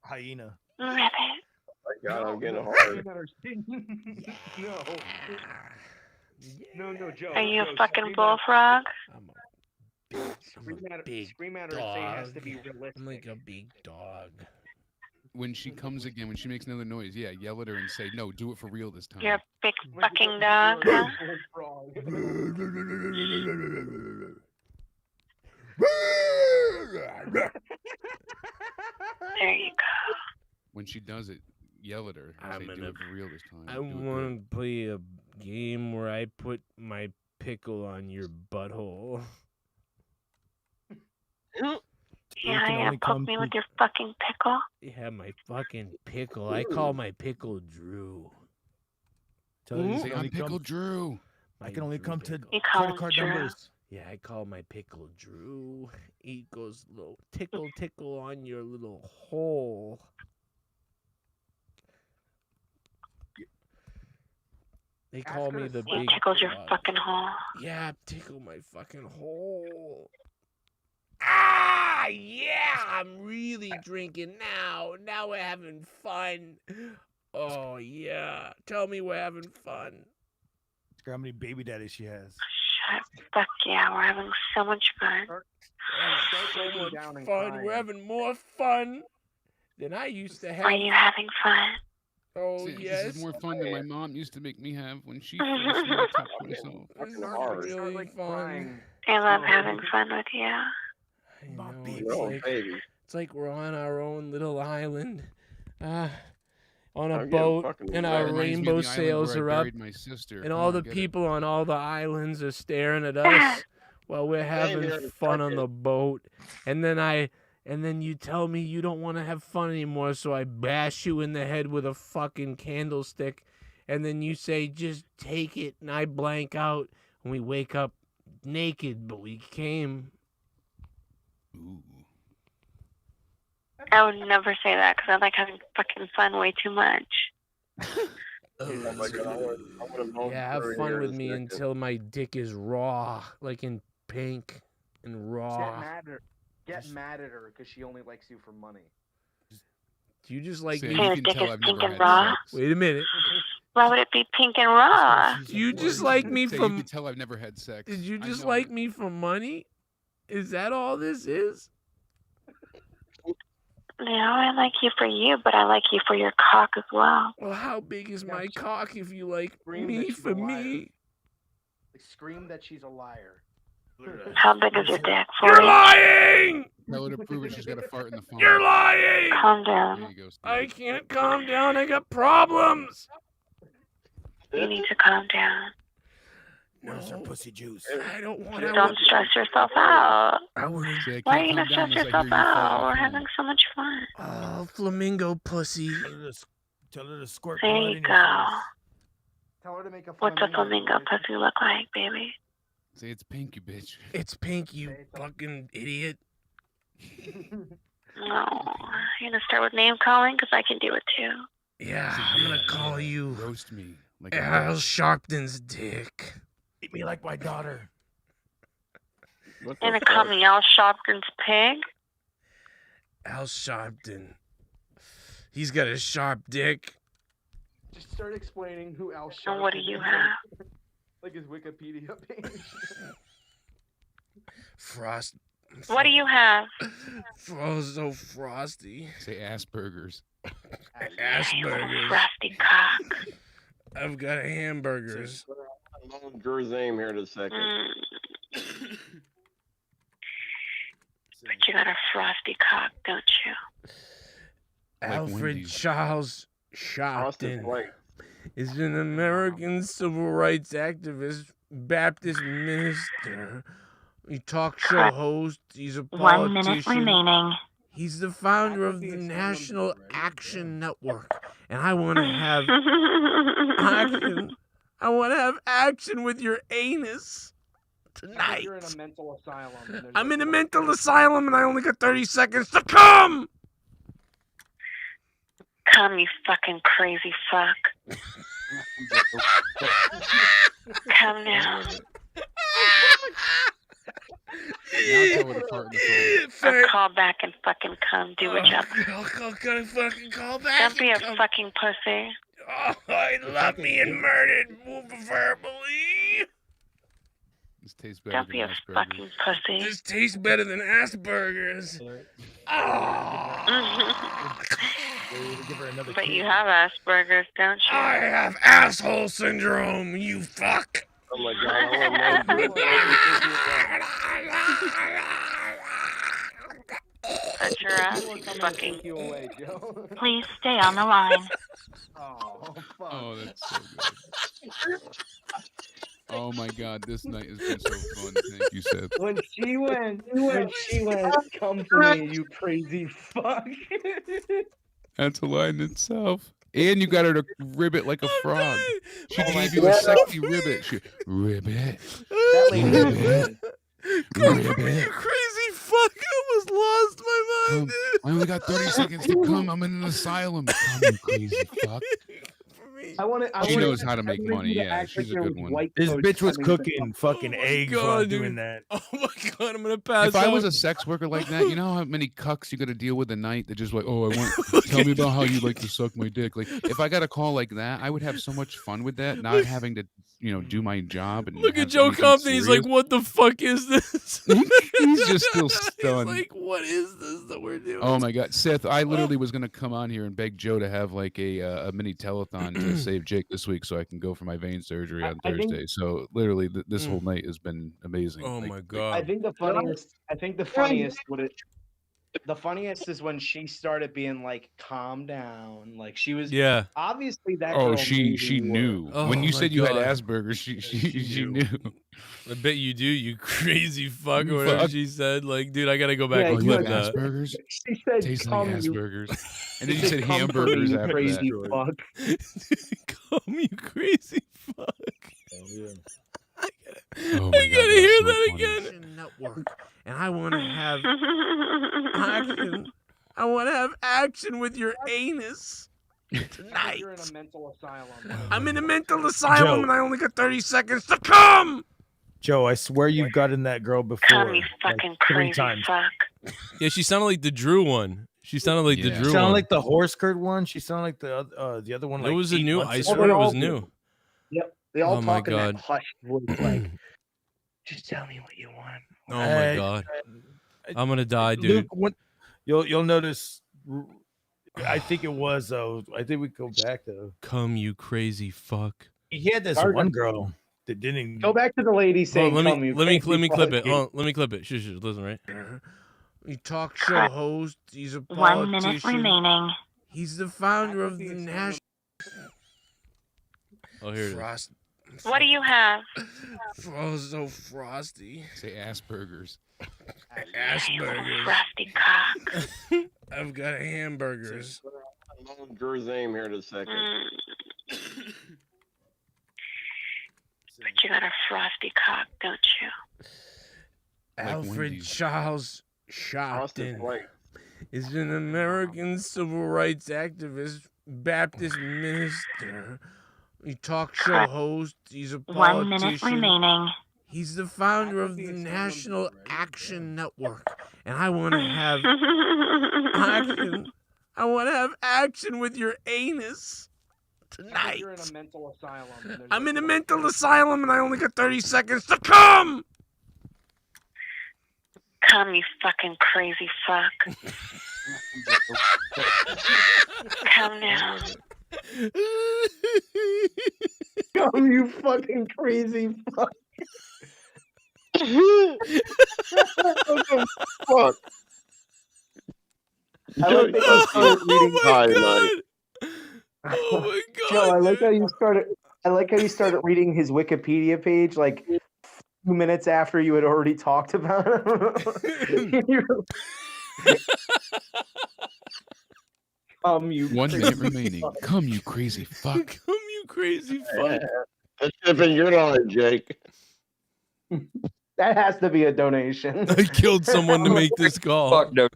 hyena. Ribbit. My God, I'm getting no, hard. No, Joe. Are you a Joe, fucking scream bullfrog? Scream at her and say it has to be realistic. I'm like a big dog. When she comes again, when she makes another noise, yeah, yell at her and say, no, do it for real this time. You're a big fucking dog, huh? There you go. When she does it, yell at her and say, do it for real this time. I Do it want to play a game where I put my pickle on your butthole. Yeah, can you're gonna only poke come me to- with your fucking pickle? Yeah, my fucking pickle. I call my pickle Drew. Tell her you Say, can I'm only Pickle come. Drew. I can only come to You call credit him card Drew. numbers. Yeah, I call my pickle Drew. He goes little tickle tickle on your little hole. They call me the He big tickles your dog. fucking hole. Yeah, tickle my fucking hole. Ah, yeah, I'm really drinking now. Now we're having fun. Oh, yeah. Tell me we're having fun. Ask her how many baby daddies she has. Shut fuck yeah, we're having so much fun. So much fun. We're having more fun than I used to have. Are you having fun? Oh, See, yes. This is more fun than my mom used to make me have when she forced me to touch myself. This is really fun. I love having fun with you. I know, it's like we're on our own little island, on a I'm getting boat, fucking and wet. our Reminds me of rainbow the island sails where I are up, buried my sister. and I all don't the get it. people on all the islands are staring at us while we're having here in a fun on second. the boat. And then you tell me you don't want to have fun anymore, so I bash you in the head with a fucking candlestick, and then you say just take it, and I blank out, and we wake up naked, but we came. I would never say that because I like having fucking fun way too much. Oh my God, I would've known Yeah, have for fun here with in a me second. until my dick is raw, like in pink and raw. Get mad at her because she only likes you for money. Do you just like See, me? you Your can dick tell is I've pink never and had raw? sex. Wait a minute. Why would it be pink and raw? Do you just like me Say, for? you can tell I've never had sex. Did you I just know like it. me for money? Is that all this is? No, I like you for you, but I like you for your cock as well. Well, how big is my cock if you like Scream me that she's for a liar. me? scream that she's a liar. How big is your dick? You're lying! Tell her to prove it. She's got to fart in the phone. You're lying! Calm There down. you go, Steve. I can't calm down. I got problems. You need to calm down. Where's her pussy juice? I don't want to. Don't stress yourself out. I want Say, I Why are can't you gonna calm down stress unless I hear yourself you fart out? in We're the phone. having so much fun. Oh, flamingo pussy. Tell her to squirt There blood you in your go. face. Tell her to make a What's a flamingo pussy look like, baby? Say it's pink, you bitch. It's pink, you fucking idiot. No. You're gonna start with name calling? Because I can do it too. Yeah, I'm gonna call you Roast me. Like Al Sharpton's dick. Eat me like my daughter. You're gonna call me Al Sharpton's pig? Al Sharpton. He's got a sharp dick. Just start explaining who Al Sharpton And what do you is. have? Like his Wikipedia page. Frost. What do you have? Oh, so frosty. Say Asperger's. Asperger's. Frosty cock. I've got hamburgers. I'll know Drew's name here in a second. But you got a frosty cock, don't you? Alfred Wendy's. Charles Sharpton is an American civil rights activist, Baptist minister, a talk show host. He's a 1 minute politician. remaining. He's the founder of the National Action Network, and I want to have action. I want to have action with your anus tonight. You're in a mental asylum. and there's I'm like in a no- mental asylum, and I only got 30 seconds to come. Come, you fucking crazy fuck. Come now. Now tell her to fart in the phone. Or call back and fucking come. Do what you have. I'll gotta fucking call back. Don't be a and come. fucking pussy. Oh, I love being murdered verbally. This tastes better Don't than be a Asperger's. fucking pussy. This tastes better than Asperger's. Give her another But you kick. have Asperger's, don't you? I have asshole syndrome, you fuck. Oh my god, I want Shut your ass, you fucking. You away, Joe. Please stay on the line. Oh, fuck. Oh, that's so good. Oh my god, this night has been so fun. Thank you, Seth. When she went, come for me, you crazy fuck. That's a line in itself. And you got her to ribbit like a frog. She Oh my gave you a God. sexy ribbit. She, ribbit. That lady Ribbit. Come for me, Ribbit. you crazy fuck. I almost lost my mind, dude. I only got 30 seconds to come. I'm in an asylum. Come, you crazy fuck. I want to. She knows how to make money. Yeah, she's a good one. This bitch was cooking fucking eggs while God, doing dude. that. Oh my god, I'm gonna pass If I out. was a sex worker like that, you know how many cucks you got to deal with a night that just like, oh, I want, tell me about how you like to suck my dick. Like, if I got a call like that, I would have so much fun with that, not having to, do my job. And Look at have Joe anything Compton. He's like, serious. what the fuck is this? He's just still stunned. He's like, what is this that we're doing? Oh my God, Seth! I literally was gonna come on here and beg Joe to have like a mini telethon to save Jake this week, so I can go for my vein surgery on I think- Thursday. So literally, this whole night has been amazing. Oh Like, my I god. think the funniest the funniest is when she started being like, calm down. Like she was Yeah. obviously that Oh, girl she you were. knew Oh when you my said you had God. Asperger's. She knew. I bet you do, you crazy fuck, You or whatever fuck. she said. Like, dude, I gotta go back Yeah, and you clip have that. Asperger's. She said, Tastes like "Come, you Asperger's, and then you She said "Come for me, hamburgers you after crazy that. fuck." Come, you crazy fuck. Oh my I God, gotta that was hear so that funny. again. Network, and I want to have action. I want to have action with your anus tonight. You're in a mental asylum. I'm in a mental asylum, Joe. and I only got 30 seconds to come. Joe, I swear you've gotten that girl before. Come, you like, fucking 3 crazy times. fuck. Yeah, she sounded like the Drew one. She sounded like the Yeah. Drew She sounded one. like the horse skirt one. She sounded like the other one. It Like was a 8 new. months I ago. swear it was all do. new. Yep. They all Oh my talk in that God. hushed voice like, just tell me what you want. Oh my god, I'm gonna die, dude. Luke, what, you'll notice. I think it was I think we go back to. Come, you crazy fuck. He had this Gargan. one girl. They didn't Go back to the lady saying, let "Come, you me crazy clip it. fuck." Oh, let me clip it. Shush, listen, right? He talk show host. He's a 1 minute politician. remaining. He's the founder of the national. Oh, here it is. What do you have? Oh, so frosty. Say Asperger's. Asperger's. Frosty cock. I've got hamburgers. Drew's name here in a second. But you got a frosty cock, don't you? Alfred Charles Sharpton is an American civil rights activist, Baptist minister. He talk show host. He's a 1 minute politician. remaining. He's the founder of the National Action Network, and I want to have action. I want to have action with your anus tonight. You're in a mental asylum. I'm in a mental asylum, and I only got 30 seconds to come. Come, you fucking crazy fuck. Come now. Come, you fucking crazy fuck. What the fuck? I like that you started reading. Oh my god! Joe, I like how you started. I like how you started reading his Wikipedia page like 2 minutes after you had already talked about him. Come, you 1 minute crazy remaining. fuck. Come, you crazy fuck. Come, you crazy fuck. That should have been your line, Jake. That has to be a donation. I killed someone to make this call. Fuck no.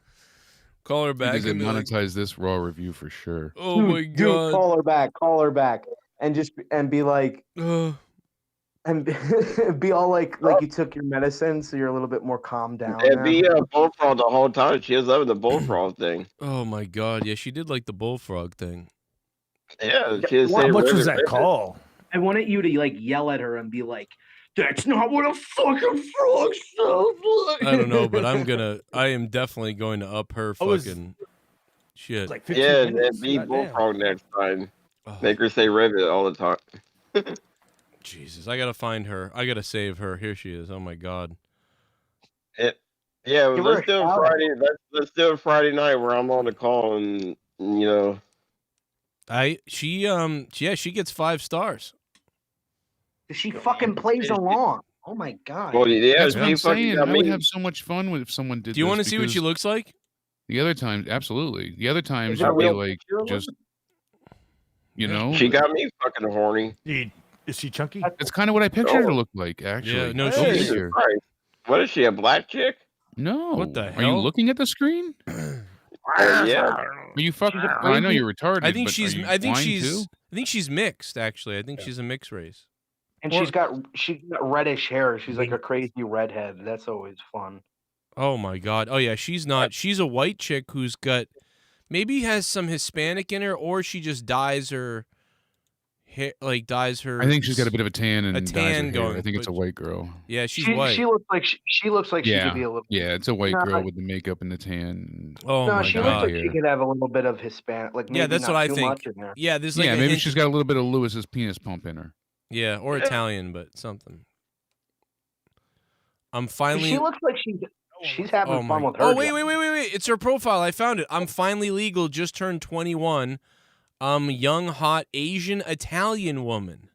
Call her back. Because they and be like, monetize this raw review for sure. oh my Dude, god! call her back, and just be like, and be all like you took your medicine, so you're a little bit more calmed down. It'd now. be bullfrog the whole time. She was loving the bullfrog thing. Oh my god! Yeah, she did like the bullfrog thing. Yeah, she was How saying much Ribbit, was that Ribbit. call? I wanted you to like yell at her and be like, "That's not what a fucking frog sounds like." I don't know, but I am definitely going to up her fucking shit. Like 15 Yeah, minutes. and be Goddamn. bullfrog next time. Oh. Make her say Ribbit all the time. Jesus, I gotta find her. I gotta save her. Here she is. Oh my god. Yeah, Give her let's a do it shout-out. Friday. Let's do it Friday night where I'm on the call and She gets 5 stars. She fucking plays along. Oh my god. Well, yeah, That's what she I'm fucking saying. got I would me. have so much fun if someone did. Do you want want to see what she looks like? The other times, absolutely. The other times, Is that you'd be real like, picture? just, you know, She got me fucking horny. Is she chunky? It's kind of what I pictured her to look like. Actually, Yeah, no, Go she is. figure. Christ. What is she, a black chick? No. What the Are you hell? looking at the screen? Yeah. Are you fucking? I know you're retarded. I think but she's. are you I think blind she's. too? I think she's mixed. Actually, I think she's a mixed race. And she's got reddish hair. She's like a crazy redhead. That's always fun. Oh my god. Oh yeah, she's not. She's a white chick who's got maybe has some Hispanic in her, or she just dyes her hair. Like dyes her. I think she's got a bit of a tan and dyes her tan hair. going. I think it's a but- white girl. Yeah, she's She white. looks like she looks like she Yeah, could be a little. yeah, it's a white No, girl with the makeup and the tan. Oh no, my she god. looks like she could have a little bit of Hispanic. Like maybe Yeah, that's not what I too think. much in there. Yeah, there's like Yeah, a maybe hint- she's got a little bit of Lewis's penis pump in her. Yeah, or Italian, but something. I'm finally. She looks like she's having Oh fun my. with her. Oh wait, job. wait! It's her profile. I found it. I'm finally legal. Just turned 21. Young, hot Asian Italian woman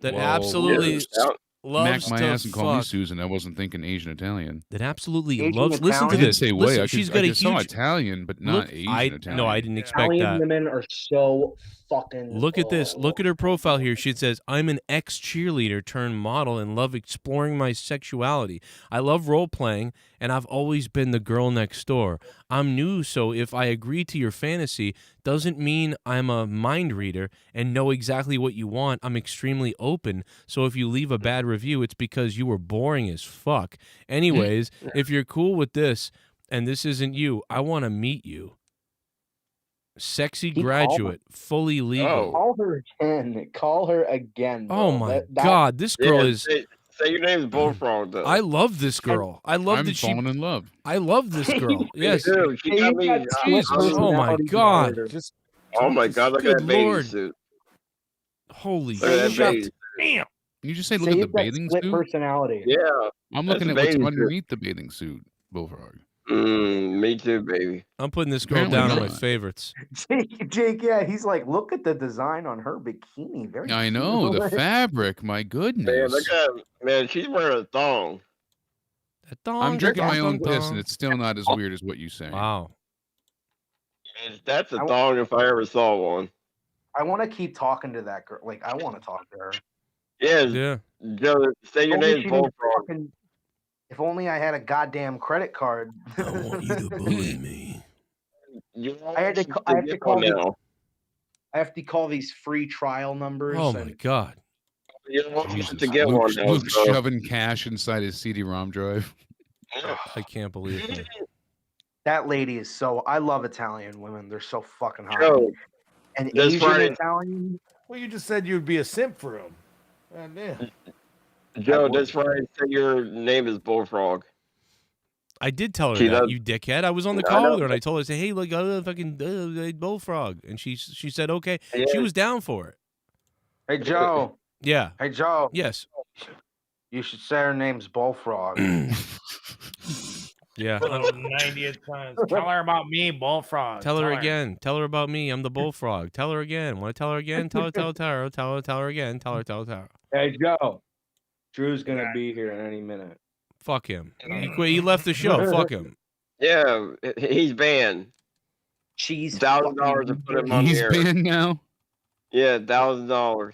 that Whoa. absolutely Yeah. loves Mac my to ass and call me fuck. Susan. I wasn't thinking Asian Italian. That absolutely Asian loves. Listen to I Italian? did this. say way. Listen, I she's just, got I a just saw huge. Italian, but not Look, Asian Italian. No, I didn't expect Italian that. women are so fucking. Look at this. Look at her profile here. She says, I'm an ex-cheerleader turned model and love exploring my sexuality. I love role-playing, and I've always been the girl next door. I'm new, so if I agree to your fantasy, doesn't mean I'm a mind reader and know exactly what you want. I'm extremely open, so if you leave a bad review, it's because you were boring as fuck. Anyways, if you're cool with this, and this isn't you, I want to meet you. Sexy He graduate, fully legal. Call her again. Call her again. Bro. Oh my That- god, this girl is. Say your name's Bullfrog though. I love this girl. I love I'm that she. falling in love. I love this girl. Yes. Dude, she got me. Jesus. Oh my god. Oh my god! Look at Good that baby Lord. suit. Holy Look at that shit. baby suit. Damn. You just say look at the bathing split suit. personality. Yeah. I'm that's looking a at what's bathing suit. underneath the bathing suit, Bullfrog. Me too, baby. I'm putting this girl Apparently down on my not. favorites. Jake, yeah, he's like, look at the design on her bikini. Very I know the cute. fabric. My Man, goodness. look at man. She's wearing a thong. I'm drinking my own piss, and thong. it's still not as weird as what you say. Wow. That's a thong if I ever saw one. I want to keep talking to that girl. Like, I want to talk to her. Yeah. Joe, say your Only name, she Bullfrog. didn't fucking- If only I had a goddamn credit card. I want you to bully me. I have to call now. I have to call these free trial numbers. Oh my and god. You don't want Jesus. to get Luke, one now. Luke so. shoving cash inside his CD-ROM drive. I can't believe that. that lady is so. I love Italian women. They're so fucking hot. Joe, And that's Asian right. Italian. Well, you just said you'd be a simp for him. God damn. Joe, that's right. Say your name is Bullfrog. I did tell her She that, does- you dickhead. I was on the I call know. with her, and I told her, I said, hey, look, fucking bullfrog. And she said, okay. Yeah. She was down for it. Hey Joe. Yeah. Hey Joe. Yes. You should say her name's Bullfrog. Yeah. 90th time. Tell her about me, Bullfrog. Tell her again. Tell her about me. I'm the bullfrog. Tell her again. Want to tell her again? Tell her again. Tell her. Hey Joe. Drew's gonna be here in any minute. Fuck him. He quit. He left the show. Fuck him. Yeah, he's banned. Cheese. $1,000 to put him on He's the air. banned now? Yeah, $1,000.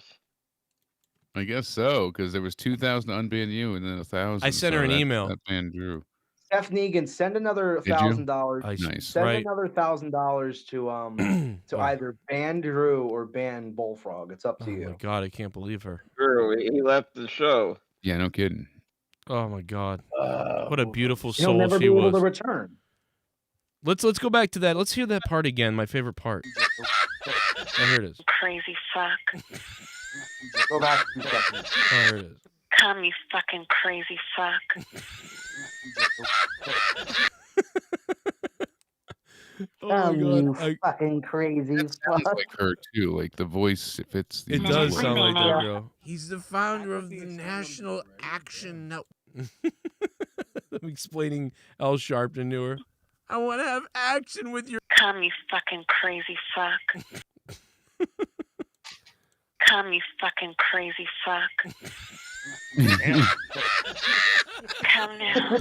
I guess so, because there was 2,000 to unban you and then 1,000. I sent her an email. That banned Drew. Steph Negan, send another Did you? $1,000. Nice. Send Right. another $1,000 to either ban Drew or ban Bullfrog. It's up to Oh you. my god, I can't believe her. Drew, he left the show. Yeah, no kidding. Oh my god. What a beautiful He'll soul never she be able was. to return. Let's go back to that. Let's hear that part again. My favorite part. Oh, here it is. Crazy fuck. Go back 2 seconds. Oh, here it is. Come, you fucking crazy fuck. Oh my You god. fucking crazy Sounds fuck. like her, too. Like, the voice, it fits. the It does voice. sound like that girl. He's the founder of the National Action Network. I'm explaining Al Sharpton to her. I want to have action with your. Come, you fucking crazy fuck. Come, you fucking crazy fuck. Come now.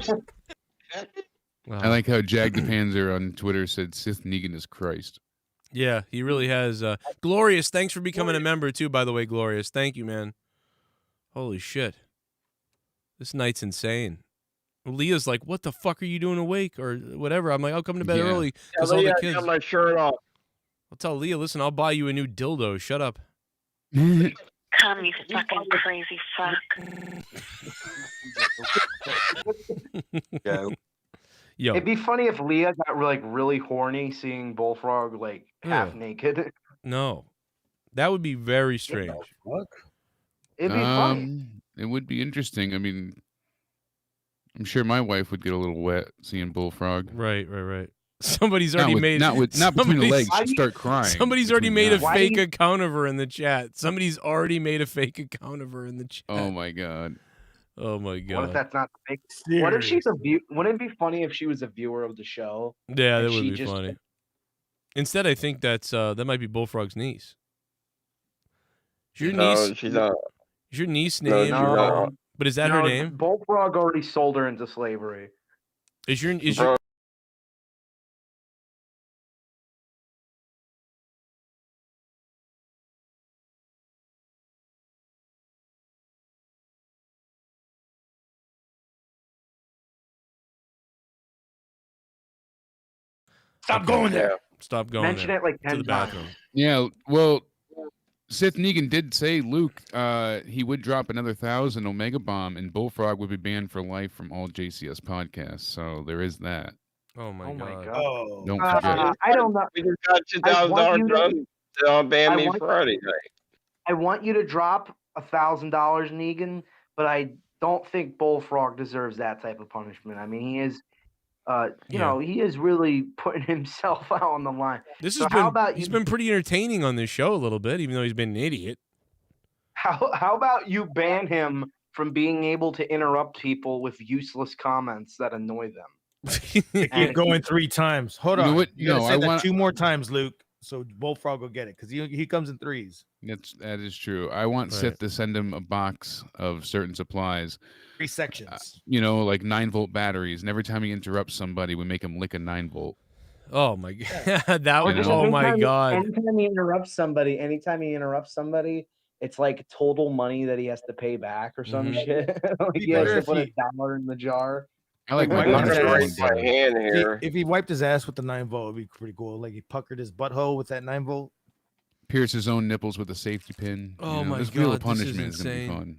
I like how Jag the Panzer on Twitter said Sith Negan is Christ. Yeah, he really has. Glorious, thanks for becoming a member too, by the way, Glorious. Thank you, man. Holy shit. This night's insane. Leah's like, what the fuck are you doing awake? Or whatever. I'm like, I'll come to bed early because all the I kids. got my shirt off. I'll tell Leah, listen, I'll buy you a new dildo. Shut up. Come, you fucking crazy fuck. Yo. It'd be funny if Leah got really horny seeing Bullfrog half Ugh. naked. No. That would be very strange. It'd be funny. It would be interesting. I mean, I'm sure my wife would get a little wet seeing Bullfrog. Right. Somebody's already made not between the legs. She'd start crying. Somebody's already made a between fake account of her in the chat. Somebody's already made a fake account of her in the chat. Oh my god. Oh my What if god. that's not the fake? What if she's a view? Wouldn't it be funny if she was a viewer of the show? Yeah, and that would she be just- funny. Instead, I think that might be Bullfrog's niece. Is your No, niece? she's not. Is your niece No, named? she's not. But is that her name? Bullfrog already sold her into slavery. Is your Bro, Stop going there. Stop going Mention there. it like to 10 the times. bathroom. Yeah, well, Sith Negan did say Luke he would drop another 1,000 Omega Bomb and Bullfrog would be banned for life from all JCS podcasts. So there is that. Oh my god. Oh. Don't forget. I don't know. we just got I want you $2,000 to- done. They'll ban I me want- Friday night. I want you to drop $1,000, Negan, but I don't think Bullfrog deserves that type of punishment. I mean, he is, you know, he is really putting himself out on the line. This So has how been about he's you- been pretty entertaining on this show a little bit, even though he's been an idiot. How about you ban him from being able to interrupt people with useless comments that annoy them? Keep going 3 times. Hold on. what? You gotta No, say I that want 2 more times, Luke. So Bullfrog will get it because he comes in 3s. that is true. I want Seth to send him a box of certain supplies. 3 sections. Like 9-volt batteries, and every time he interrupts somebody, we make him lick a 9-volt. Oh my god, that You was know? oh my god. Anytime he interrupts somebody, it's like total money that he has to pay back or some shit. Like he has to put $1 in the jar. I like If my he wiped his punishment ass- one better. If he wiped his ass with the 9-volt, it'd be pretty cool. Like he puckered his butthole with that 9-volt. Pierce his own nipples with a safety pin. Oh my this wheel of God, this is punishment is gonna be insane. fun.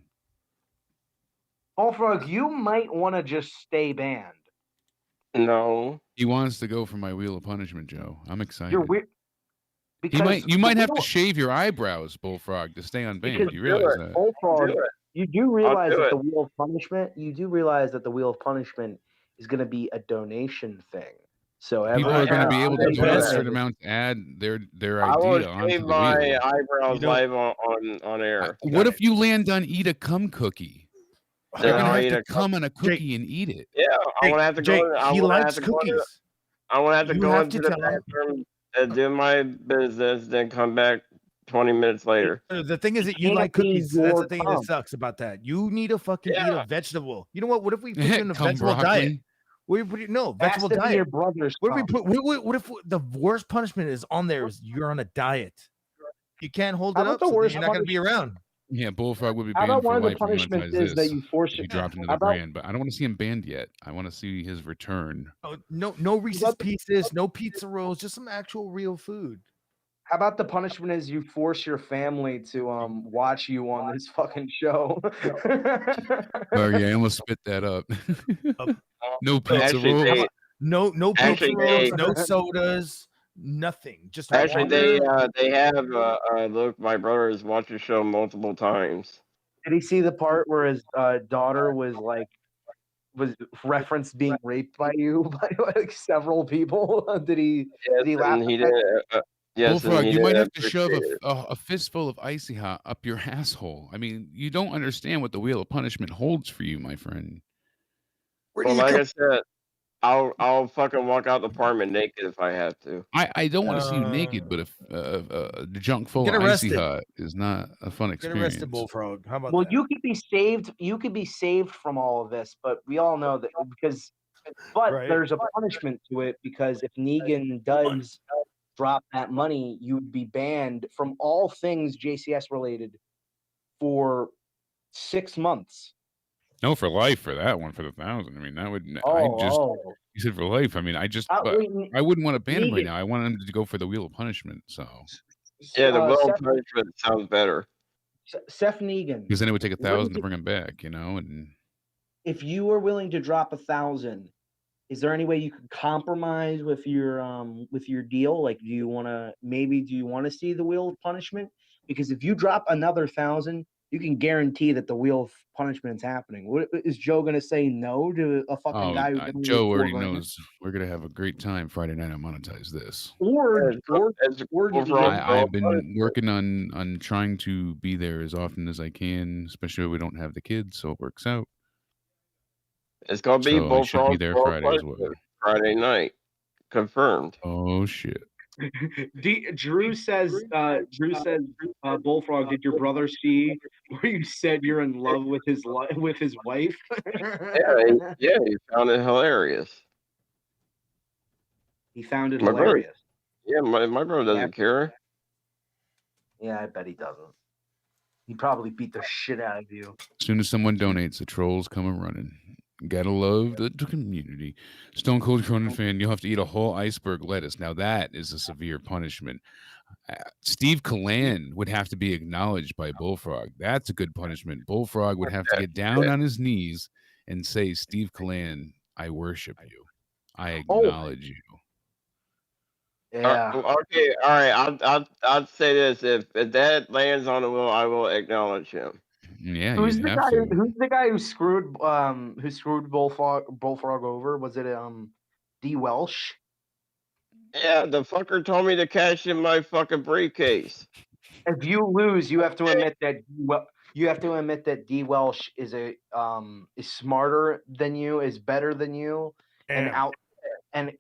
Bullfrog, you might want to just stay banned. No. He wants to go for my wheel of punishment, Joe. I'm excited. You're weird. You might have to shave your eyebrows, Bullfrog, to stay on band. You realize that? Bullfrog, you do realize do that it. the Wheel of Punishment. You do realize that the Wheel of Punishment is going to be a donation thing. So People are going to be able to donate a everybody- certain amount to add their I will idea onto shave the my wheel. eyebrows live on air. What if you land on eat a cum cookie? Then You're I'll gonna eat have a to come on a cookie and eat it. Yeah, I want to have to Jake, go. I he wanna likes have to go into- cookies. I want to have to You go have into to the tell him. bathroom and do my business, then come back 20 minutes later. The thing is that you can't like be cookies. That's the your thing cum. that sucks about that. You need to fucking eat a vegetable. You know what? What if we put you in a Cum vegetable broccoli. diet? What if we no Has vegetable to be diet? your brother's What if we cum. put? What if the worst punishment is on there is you're on a diet? You can't hold How it about up. the So then worst you're not going to be around. Yeah, Bullfrog would be How banned about for one of the life if he punishments monetized is that this. you force If he dropped into how the about- brand, but I don't want to see him banned yet. I want to see his return. Oh, no Reese's Pieces, no pizza rolls, just some actual real food. How about the punishment is you force your family to watch you on this fucking show? Oh yeah, I almost spit that up. No pizza Actually, roll. No Actually, pizza rolls, they- no sodas, nothing. Just Actually, water. they have look. My brother has watched the show multiple times. Did he see the part where his daughter was referenced being raped by you by like several people? Did he? Yes, Did he laugh? and he at did. that? Yes, and Bullfrog, he you might did have to shove appreciate it. a fistful of icy hot up your asshole. I mean, you don't understand what the wheel of punishment holds for you, my friend. Well, like I said, I'll fucking walk out the apartment naked if I have to. I don't want to see you naked, but if the junk full Get of icy arrested. hot is not a fun Get experience. arrested, Bullfrog. How about Well, that? you could be saved. You could be saved from all of this, but we all know that because. But Right. there's a punishment to it because if Negan does drop that money, you'd be banned from all things JCS related for 6 months. No, for life for that one for the 1,000. I mean, that would you said for life. I mean, but wait, I wouldn't want to ban him right Negan- now. I want him to go for the wheel of punishment. So Yeah, the will Seth- punishment sounds better. Seth Negan. because then it would take 1,000 to Wouldn't bring him back, and if you were willing to drop 1,000, is there any way you could compromise with your deal? Like, do you want to see the wheel of punishment? Because if you drop another 1,000, you can guarantee that the wheel of punishment is happening. What is Joe going to say no to a fucking guy who can Joe only already afford knows we're gonna have a great time Friday night on Monetize This. Or I've been working on trying to be there as often as I can, especially if we don't have the kids, so it works out. It's gonna be So I should be Bullfrog there World Friday as well. Punishment, Friday night, confirmed. Oh shit! Drew says, Bullfrog, did your brother see where you said you're in love with his wife? Yeah, he found it hilarious. He found it My brother- hilarious. Yeah, my brother doesn't care. Yeah, I bet he doesn't. He probably beat the shit out of you. As soon as someone donates, the trolls come a running. Gotta love the community. Stone Cold Cronin fan, you'll have to eat a whole iceberg lettuce. Now that is a severe punishment. Steve Kalan would have to be acknowledged by Bullfrog. That's a good punishment. Bullfrog would have to get down on his knees and say, Steve Kalan, I worship you. I acknowledge you. Yeah. Okay. All right. I'll say this: if that lands on the wheel, I will acknowledge him. Yeah. Who's you'd the have guy? to. Who's the guy who screwed Bullfrog over? Was it D Welsh? Yeah, the fucker told me to cash in my fucking briefcase. If you lose, you have to admit that you have to admit that D Welsh is is smarter than you, is better than you, and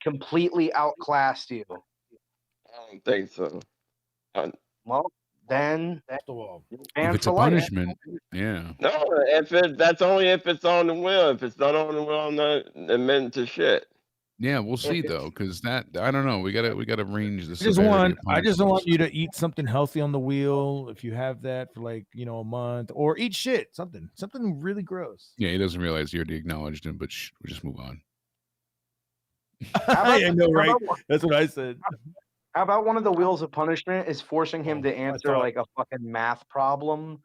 completely outclassed you. I don't think so. Well, then If it's a punishment, yeah. No, that's only if it's on the wheel. If it's not on the wheel, I'm not admitting to shit. Yeah, we'll see though, because that I don't know. We gotta range the I just severity of want punishments. you to eat something healthy on the wheel if you have that for like a month, or eat shit, something really gross. Yeah, he doesn't realize you already acknowledged him, but we'll just move on. I know, right? That's what I said. How about one of the wheels of punishment is forcing him to answer like a fucking math problem,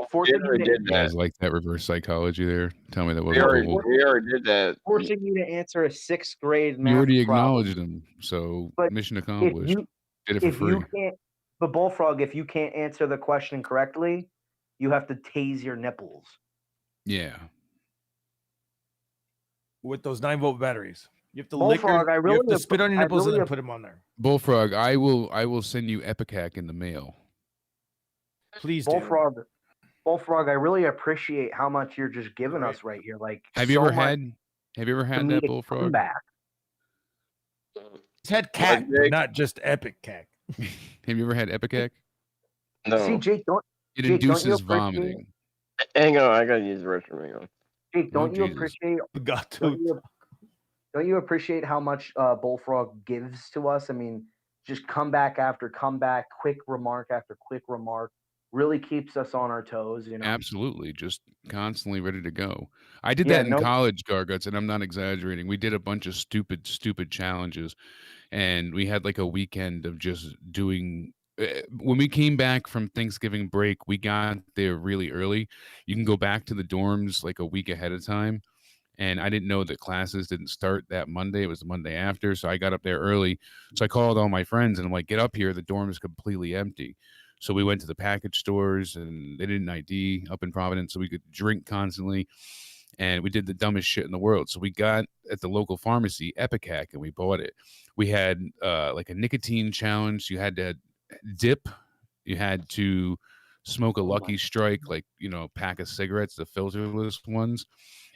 forcing him to You guys like that reverse psychology there? Tell me that We wasn't already, cool. we already did that. forcing you to answer a 6th grade math You already problem. acknowledged him, so But mission accomplished. Did it for If free. you can't, but Bullfrog, if you can't answer the question correctly, you have to tase your nipples. Yeah. With those 9-volt batteries, you have to Bullfrog, you have to spit on your nipples and then put them on there. Bullfrog, I will send you Epicac in the mail. Please Bullfrog, I really appreciate how much you're just giving us right here. Like, Have you ever had that Bullfrog? Back. It's had cack, but not just epic cack. Have you ever had Epicac? No. See, Jake, It Jake, don't you induces appreciate- vomiting. Hang on, I gotta use the restroom. Hang on. Jake, don't you Jesus. appreciate? Don't you appreciate how much Bullfrog gives to us? I mean, just comeback after comeback, quick remark after quick remark, really keeps us on our toes. Absolutely, just constantly ready to go. I did Yeah, that in college, Garguts, and I'm not exaggerating. We did a bunch of stupid challenges, and we had like a weekend of just doing. When we came back from Thanksgiving break, we got there really early. You can go back to the dorms like a week ahead of time. And I didn't know that classes didn't start that Monday. It was the Monday after. So I got up there early. So I called all my friends and I'm like, get up here. The dorm is completely empty. So we went to the package stores and they didn't ID up in Providence. So we could drink constantly. And we did the dumbest shit in the world. So we got at the local pharmacy Epicac and we bought it. We had like a nicotine challenge. You had to dip. You had to smoke a Lucky Strike, like, pack of cigarettes, the filterless ones.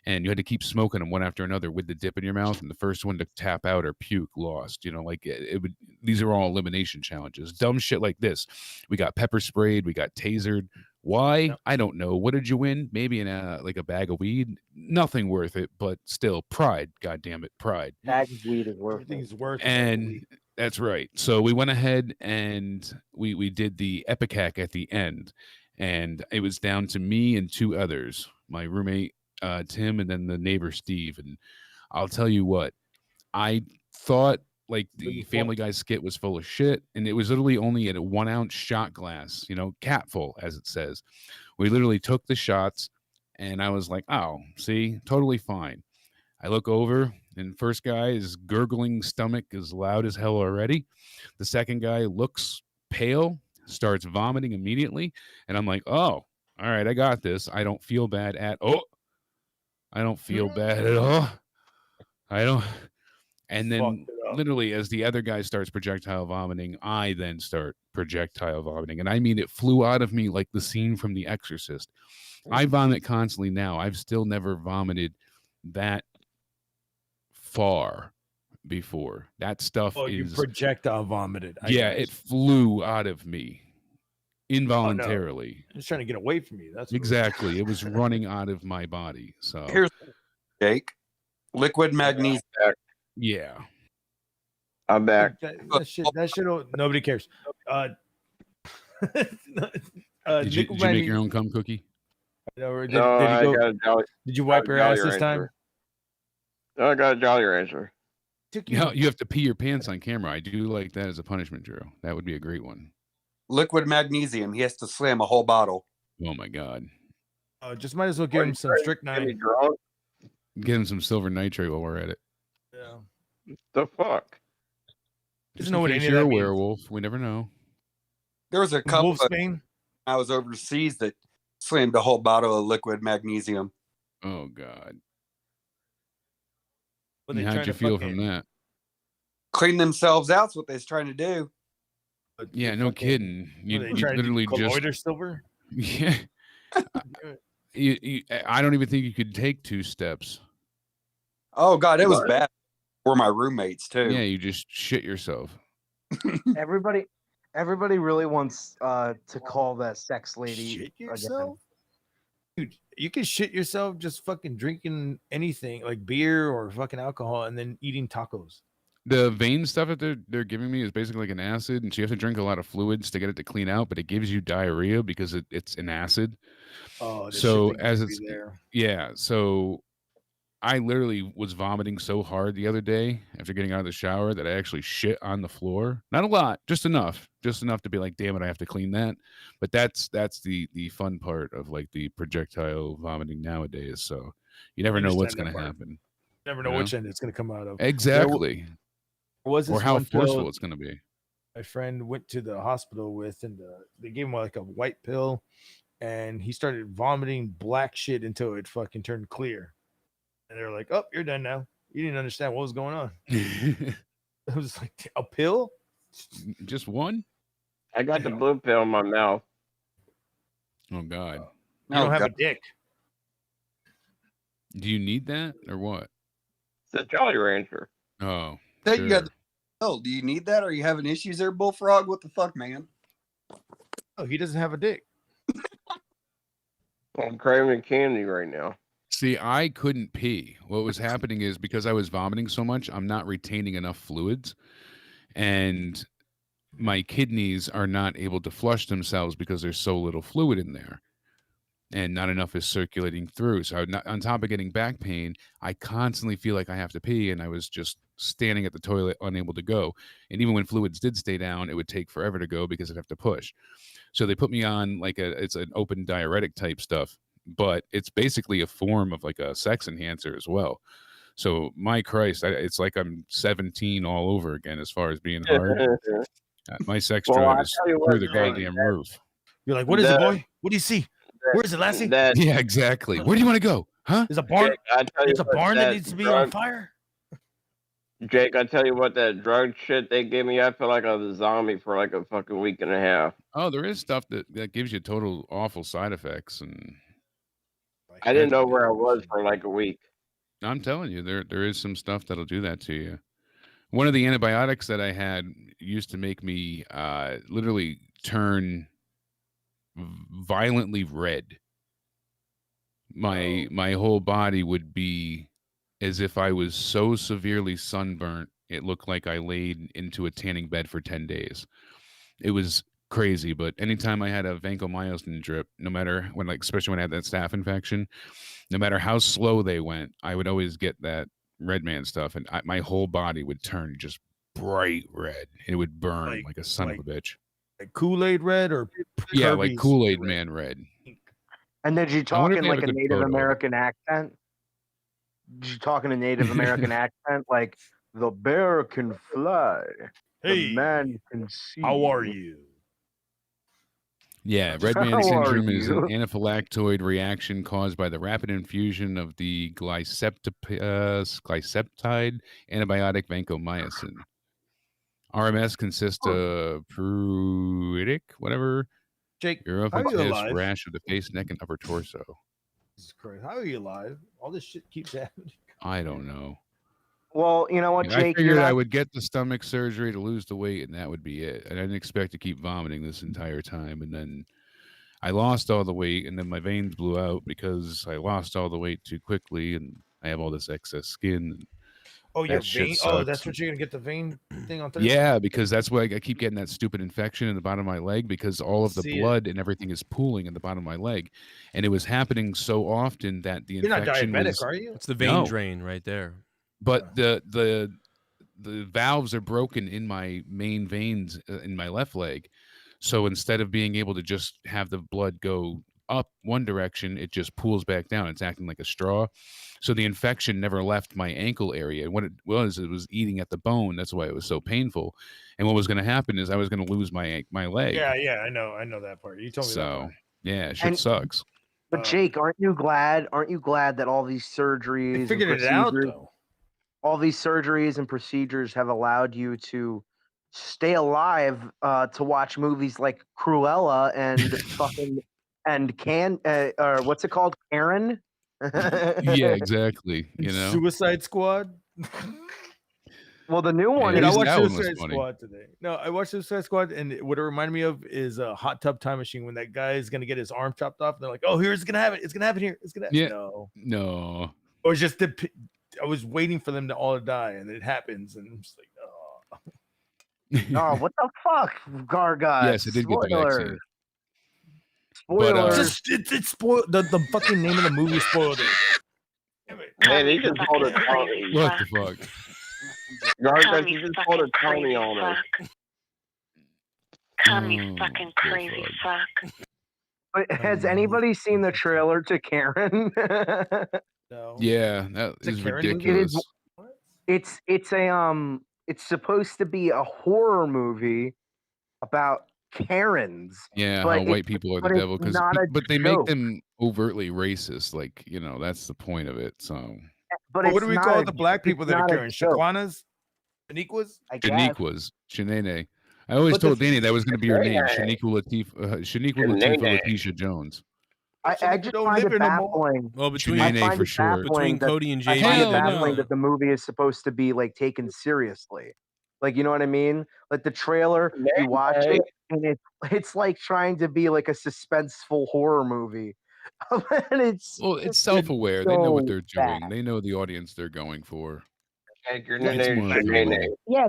And you had to keep smoking them one after another with the dip in your mouth. And the first one to tap out or puke lost. It would. These are all elimination challenges. Dumb shit like this. We got pepper sprayed. We got tasered. Why? No. I don't know. What did you win? Maybe in a bag of weed. Nothing worth it, but still pride. God damn it, pride. Bag of weed is worth Everything's worth it. And that's right. So we went ahead and we did the Epicac at the end, and it was down to me and 2 others. My roommate. Tim, and then the neighbor Steve. And I'll tell you what, I thought like the Family Guy skit was full of shit, and it was literally only at a 1-ounce shot glass, cap full, as it says. We literally took the shots, and I was like, oh, see, totally fine. I look over, and first guy is gurgling stomach as loud as hell already. The second guy looks pale, starts vomiting immediately, and I'm like, oh, all right, I got this. I don't feel bad at all. I don't feel bad at all. I don't. And then literally as the other guy starts projectile vomiting, I then start projectile vomiting. And I mean, it flew out of me like the scene from The Exorcist. I vomit constantly now. I've still never vomited that far before. That stuff is. You projectile vomited. It flew out of me. Involuntarily. It's trying to get away from you. That's exactly. It was running out of my body. So here's Jake. Liquid magnesium. Yeah. I'm back. That shit nobody cares. Did you make your own cum cookie? Did you wipe your ass this time? No, I got a Jolly Rancher. You have to pee your pants on camera. I do like that as a punishment, Drew. That would be a great one. Liquid magnesium. He has to slam a whole bottle. Oh my god! Just might as well give him some strychnine. Get him some silver nitrate while we're at it. Yeah. The fuck? Just know what any of that means. Werewolf. We never know. There was a couple I was overseas that slammed a whole bottle of liquid magnesium. Oh god! How'd you feel from that? Clean themselves out's what they're trying to do. Yeah, no kidding. You literally just silver. Yeah, I don't even think you could take 2 steps. Oh God, it was bad for my roommates too. Yeah, you just shit yourself. Everybody really wants to call that sex lady Shit again. yourself? Dude, you can shit yourself just fucking drinking anything like beer or fucking alcohol and then eating tacos. The vein stuff that they're giving me is basically like an acid, and so you have to drink a lot of fluids to get it to clean out, but it gives you diarrhea because it's an acid. Oh, the So shit that as could be it's there. yeah, so I literally was vomiting so hard the other day after getting out of the shower that I actually shit on the floor. Not a lot, just enough to be like, damn it, I have to clean that. But that's the fun part of like the projectile vomiting nowadays. So you never know what's going to happen. Never know you which end it's going to come out of. Exactly. There was this or how one forceful pill it's going to be. my friend went to the hospital with, and they gave him like a white pill, and he started vomiting black shit until it fucking turned clear. And they're like, "Oh, you're done now. You didn't understand what was going on." I was like, "A pill? Just one?" I got the blue pill in my mouth. Oh God. You don't have a dick. Do you need that or what? It's a Jolly Rancher. Oh. Hey, sure. you got the pill. Do you need that? Are you having issues there, Bullfrog? What the fuck, man? Oh, he doesn't have a dick. I'm craving candy right now. See, I couldn't pee. What was happening is because I was vomiting so much, I'm not retaining enough fluids, and my kidneys are not able to flush themselves because there's so little fluid in there, and not enough is circulating through. So on top of getting back pain, I constantly feel like I have to pee, and I was just standing at the toilet, unable to go. And even when fluids did stay down, it would take forever to go because I'd have to push. So they put me on like it's an open diuretic type stuff, but it's basically a form of like a sex enhancer as well. So my Christ, it's like I'm 17 all over again as far as being hard. My sex drive is through the goddamn roof. You're like, "What is it, boy? What do you see? Where is it, Lassie?" Yeah, exactly. Where do you want to go? Huh? There's a barn. Jake, There's a barn that needs to be on fire. Jake, I tell you what, that drug shit they gave me, I feel like I was a zombie for like a fucking week and a half. Oh, there is stuff that gives you total awful side effects, and I didn't know where I was for like a week. I'm telling you, there is some stuff that'll do that to you. One of the antibiotics that I had used to make me literally turn violently red. My whole body would be as if I was so severely sunburnt, it looked like I laid into a tanning bed for 10 days. It was crazy, but anytime I had a vancomycin drip, no matter when, like, especially when I had that staph infection, no matter how slow they went, I would always get that red man stuff, and my whole body would turn just bright red. It would burn like a son of a bitch. Like Kool-Aid red or Yeah, like Kirby's Kool-Aid man red. And did you I talk wonder if in they have like a a good Native photo. American accent? Did you talk in a Native American accent like the bear can fly, Hey, the man can see? How are you? Yeah, red man How are syndrome is an you? anaphylactoid reaction caused by the rapid infusion of the glyceptide antibiotic vancomycin. RMS consists of pruritic, whatever, Jake, how are you erythematous alive? rash of the face, neck, and upper torso. Jesus Christ, how are you alive? All this shit keeps happening. I don't know. Well, you know what, I Jake? figured you're I not- would get the stomach surgery to lose the weight, and that would be it. And I didn't expect to keep vomiting this entire time. And then I lost all the weight, and then my veins blew out because I lost all the weight too quickly, and I have all this excess skin. And Oh, your that shit vein. Oh, sucks. that's what you're gonna get the vein thing on Thursday. Yeah, because that's why I keep getting that stupid infection in the bottom of my leg, because all of the See it. blood and everything is pooling in the bottom of my leg, and it was happening so often that the You're not infection diabetic, was, are you? It's the vein No. drain right there. But the valves are broken in my main veins in my left leg, so instead of being able to just have the blood go up one direction, it just pools back down. It's acting like a straw. So the infection never left my ankle area. And what it was eating at the bone. That's why it was so painful. And what was going to happen is I was going to lose my leg. Yeah, I know that part. You told me that So part. yeah, shit And- sucks. But Jake, aren't you glad? Aren't you glad that all these surgeries, They and figured it out procedures- though. all these surgeries and procedures have allowed you to stay alive to watch movies like Cruella and fucking and or what's it called, Karen? Yeah, exactly. You know, Suicide Squad. Well, the new one. Dude, at I least watched that one was Suicide funny. Squad today. No, I watched Suicide Squad, and what it reminded me of is a Hot Tub Time Machine when that guy is gonna get his arm chopped off. And they're like, "Oh, here's gonna have it. It's gonna happen here. It's gonna." Yeah. No. No. Or it's just I was waiting for them to all die, and it happens, and I'm just like, oh. Oh, what the fuck, Gargot? Yes, it did get the vaccine. Spoilers. It's spoiled. The fucking name of the movie spoiled it. Man, he just pulled a Tommy. What the fuck? Gargot, you just pulled a Tommy on us. Come, you fucking crazy fuck. But has anybody seen the trailer to Karen? No. Yeah, that It's a is Karen movie? ridiculous. It's it's supposed to be a horror movie about Karens. Yeah, but how it's- white people are the but it's devil because not a but they make joke. them overtly racist. Like, you know, that's the point of it. So But What it's do we not call a- the black people it's that are not a Karen? joke. Shaquanas? Shaniquas? I guess. Shaniquas, Shanae. I always But the told Danny that was going to be her name, Shanae. Shaniqua Latifah Shanae. Letitia Jones. I just find it baffling. Well, between I Shanae find for it sure. between baffling that- Cody and I JB, find it Hell baffling no. that the movie is supposed to be like taken seriously. Like, you know what I mean? Like the trailer, you watch it, and it's like trying to be like a suspenseful horror movie. And it's Well, it's self-aware. They know what so they're doing. bad. They know the audience they're going for. Your It's name more is Shanae. brutal. Yeah,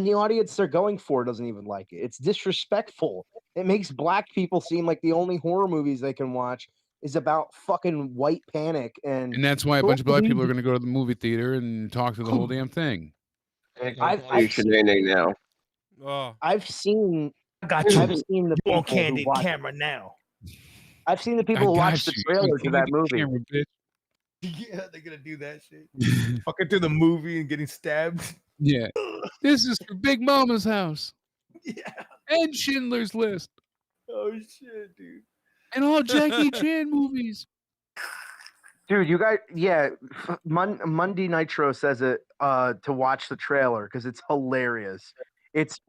the audience they're going for doesn't even like it. It's disrespectful. It makes black people seem like the only horror movies they can watch is about fucking white panic and And that's why a bunch of black people are going to go to the movie theater and talk to the whole damn thing. I've Shanae now. Oh, I've seen Got you. I've seen the You on people who candid watch camera now. I've seen the I people who got watch the you. trailer to that Candid movie. camera, bitch. Yeah, they're gonna do that shit. Fucking through the movie and getting stabbed. Yeah. This is for Big Mama's house. Yeah. And Schindler's List. Oh shit, dude. And all Jackie Chan movies. Dude, you guys, yeah, Monday Nitro says it to watch the trailer because it's hilarious. It's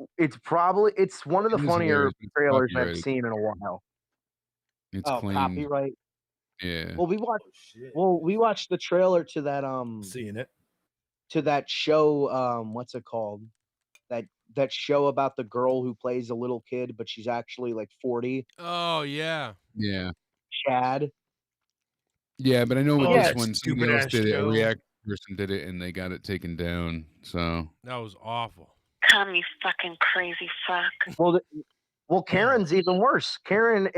probably one of the It is funnier hilarious. It's trailers I've copyrighted. seen in a while. It's clean. Copyright. Yeah. Well, we watched the trailer to that Seeing it. to that show, what's it called? That show about the girl who plays a little kid, but she's actually like 40. oh yeah. Yeah. Chad. Yeah, but I know with Oh, this that one, somebody else stupid-ass did it. A show. React person did it, and they got it taken down. So That was awful. Come, you fucking crazy fuck. Well, Karen's even worse. Karen,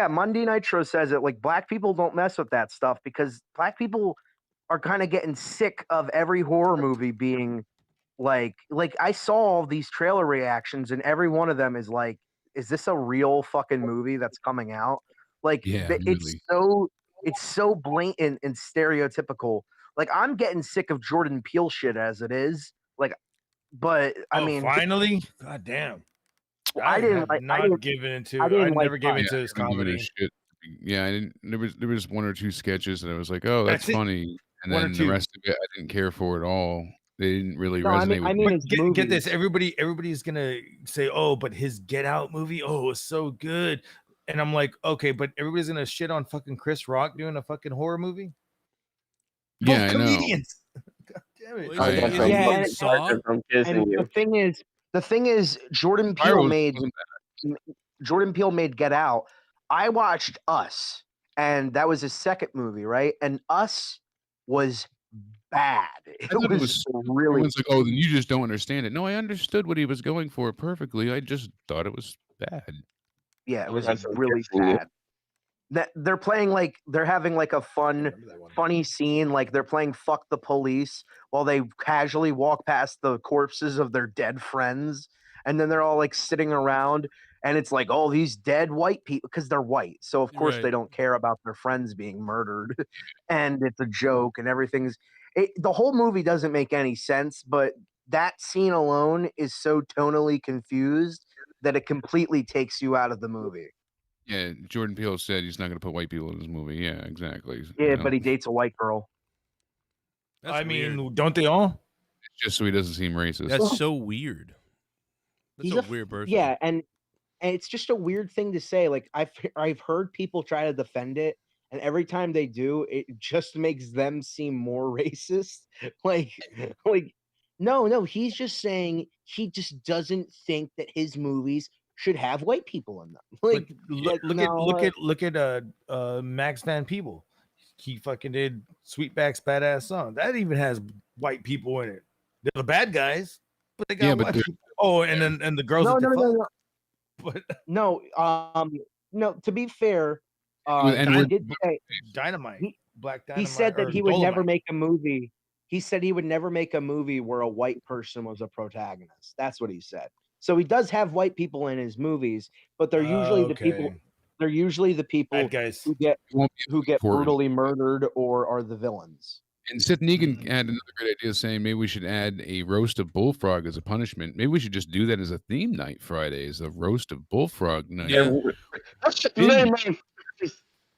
Monday Nitro says it. Like, black people don't mess with that stuff because black people are kind of getting sick of every horror movie being like I saw all these trailer reactions, and every one of them is like, is this a real fucking movie that's coming out? Like, Yeah, it's so blatant and stereotypical. Like, I'm getting sick of Jordan Peele shit as it is. Like, but I mean, finally, god damn. I didn't have like. not I didn't, given into. I I, didn't like never gave Fiend. into his I didn't give it a comedy. shit. Yeah, I didn't. There was one or two sketches, and I was like, "Oh, that's That's it. funny," and One or then the two. rest of it, I didn't care for at all. They didn't really No, resonate with me. But his get this, movies. everybody's gonna say, "Oh, but his Get Out movie, oh, it was so good," and I'm like, "Okay, but everybody's gonna shit on fucking Chris Rock doing a fucking horror movie." Yeah, Both I know. comedians. God damn it! Well, I- is I- he Yeah, in and- Saw? I'm kissing And you. the thing is, Jordan Peele Spyro made wasn't bad. Get Out. I watched Us, and that was his second movie, right? And Us was bad. I thought it was really. Everyone's like, "Oh, then you just don't understand it." No, I understood what he was going for perfectly. I just thought it was bad. Yeah, it was That's what really gets you. bad. That they're playing like they're having like a funny scene, like they're playing fuck the police while they casually walk past the corpses of their dead friends, and then they're all like sitting around, and it's like, oh, these dead white people, because they're white, so of course Right. they don't care about their friends being murdered, and it's a joke, and the whole movie doesn't make any sense, but that scene alone is so tonally confused that it completely takes you out of the movie. Yeah, Jordan Peele said he's not going to put white people in his movie. Yeah, exactly. Yeah, but he dates a white girl. That's I mean, weird. don't they all? just so he doesn't seem racist. That's so weird. That's He's a f- weird person. Yeah, and and it's just a weird thing to say. Like I've heard people try to defend it, and every time they do, it just makes them seem more racist. like no, he's just saying he just doesn't think that his movies should have white people in them. Like, Look at Max Van Peebles. He fucking did Sweetback's Badass Song. That even has white people in it. They're the bad guys, but they got white people. Oh, and then the girls. No. But no, to be fair, and he did say Dynamite, Black Dynamite. He said that he would Dolomite. never make a movie. He said he would never make a movie where a white person was a protagonist. That's what he said. So he does have white people in his movies, but they're usually the people. They're usually the people guys who get brutally murdered or are the villains. And Sith Negan had another great idea saying maybe we should add a roast of Bullfrog as a punishment. Maybe we should just do that as a theme night Fridays, a roast of Bullfrog night.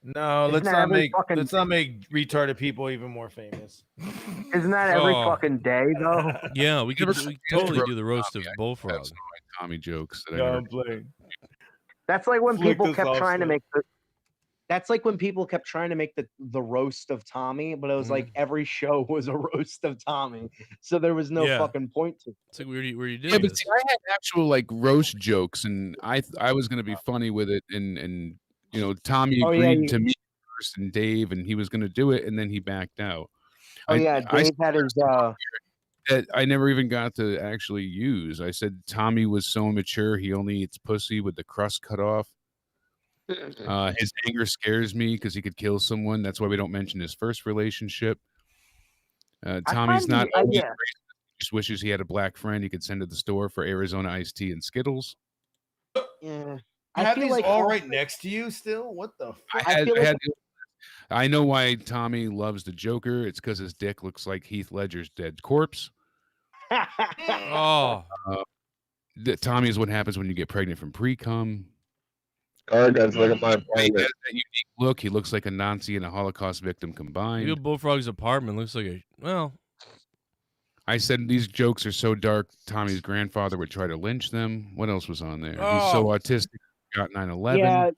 No, let's not make retarded people even more famous. Isn't that every fucking day though? Yeah, we could totally do the roast of Bullfrog. That's Tommy jokes. That's like when people Flick kept us trying to off, make the. That's like when people kept trying to make the roast of Tommy, but it was like every show was a roast of Tommy, so there was no fucking point to it. It's like where you did. Yeah, but see, I had actual like roast jokes, and I was going to be funny with it, and you know, Tommy agreed to me first, and Dave, and he was going to do it, and then he backed out. Dave had his. That I never even got to actually use. I said Tommy was so immature, he only eats pussy with the crust cut off. His anger scares me because he could kill someone. That's why we don't mention his first relationship. Tommy's not always racist. He just wishes he had a black friend he could send to the store for Arizona iced tea and Skittles. Yeah, I have these all right next to you still. What the fuck? I know why Tommy loves the Joker. It's because his dick looks like Heath Ledger's dead corpse. Tommy is what happens when you get pregnant from pre-cum. That's like my He has that unique look. He looks like a Nazi and a Holocaust victim combined. Real Bullfrog's apartment looks like I said these jokes are so dark, Tommy's grandfather would try to lynch them. What else was on there? He's so autistic. Got 9/11. Yeah.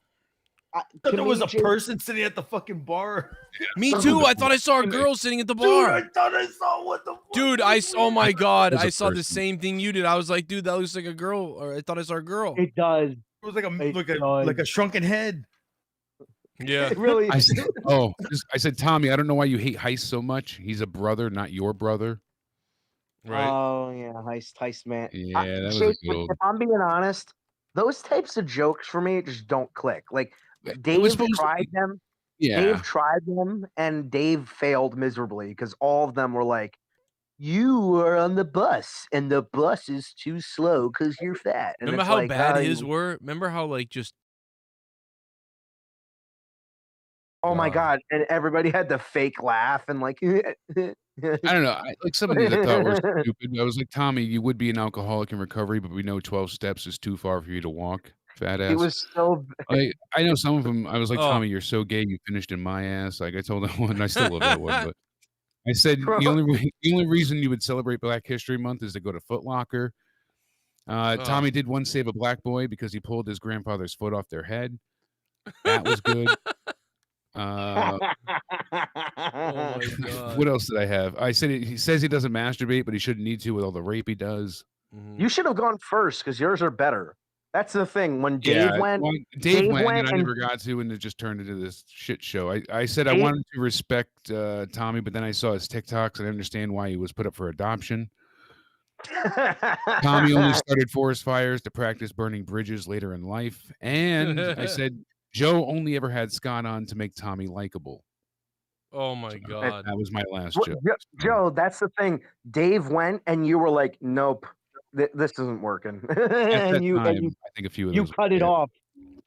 There was a person sitting at the fucking bar. Me too. I thought I saw a girl sitting at the bar. Dude, I thought I saw what the fuck. Dude, oh my god, There's a I saw the person. same thing you did. I was like, dude, that looks like a girl. Or I thought I saw a girl. It does. It was like a shrunken head. Yeah. It really. I said, Tommy, I don't know why you hate Heist so much. He's a brother, not your brother. Right. Oh yeah, heist man. Yeah, that was so a good old. if I'm being honest, those types of jokes for me just don't click. Like It Dave was supposed to tried them. Yeah. Dave tried them, and Dave failed miserably because all of them were like, "You are on the bus, and the bus is too slow because you're fat." And Remember it's how like, bad his were? Remember how like just Oh my god! And everybody had the fake laugh and like. I don't know. Like some of these I thought were stupid. I was like, Tommy, you would be an alcoholic in recovery, but we know 12 steps is too far for you to walk, fat ass. It was so. I know some of them. I was like, Oh. Tommy, you're so gay. You finished in my ass. Like I told that one. I still love that one. But I said the only reason you would celebrate Black History Month is to go to Foot Locker. Tommy did once save a black boy because he pulled his grandfather's foot off their head. That was good. Oh my god. What else did I have? I said he says he doesn't masturbate, but he shouldn't need to with all the rape he does. You should have gone first because yours are better. That's the thing. When Dave went, well, Dave went, and I never got to, and it just turned into this shit show. I said I wanted to respect Tommy, but then I saw his TikToks and I understand why he was put up for adoption. Tommy only started forest fires to practice burning bridges later in life, and I said Joe only ever had Scott on to make Tommy likable. Oh my god. That was my last Well, joke. Joe, that's the thing. Dave went, and you were like, "Nope, this isn't working." and you, I think a few of you those cut it off.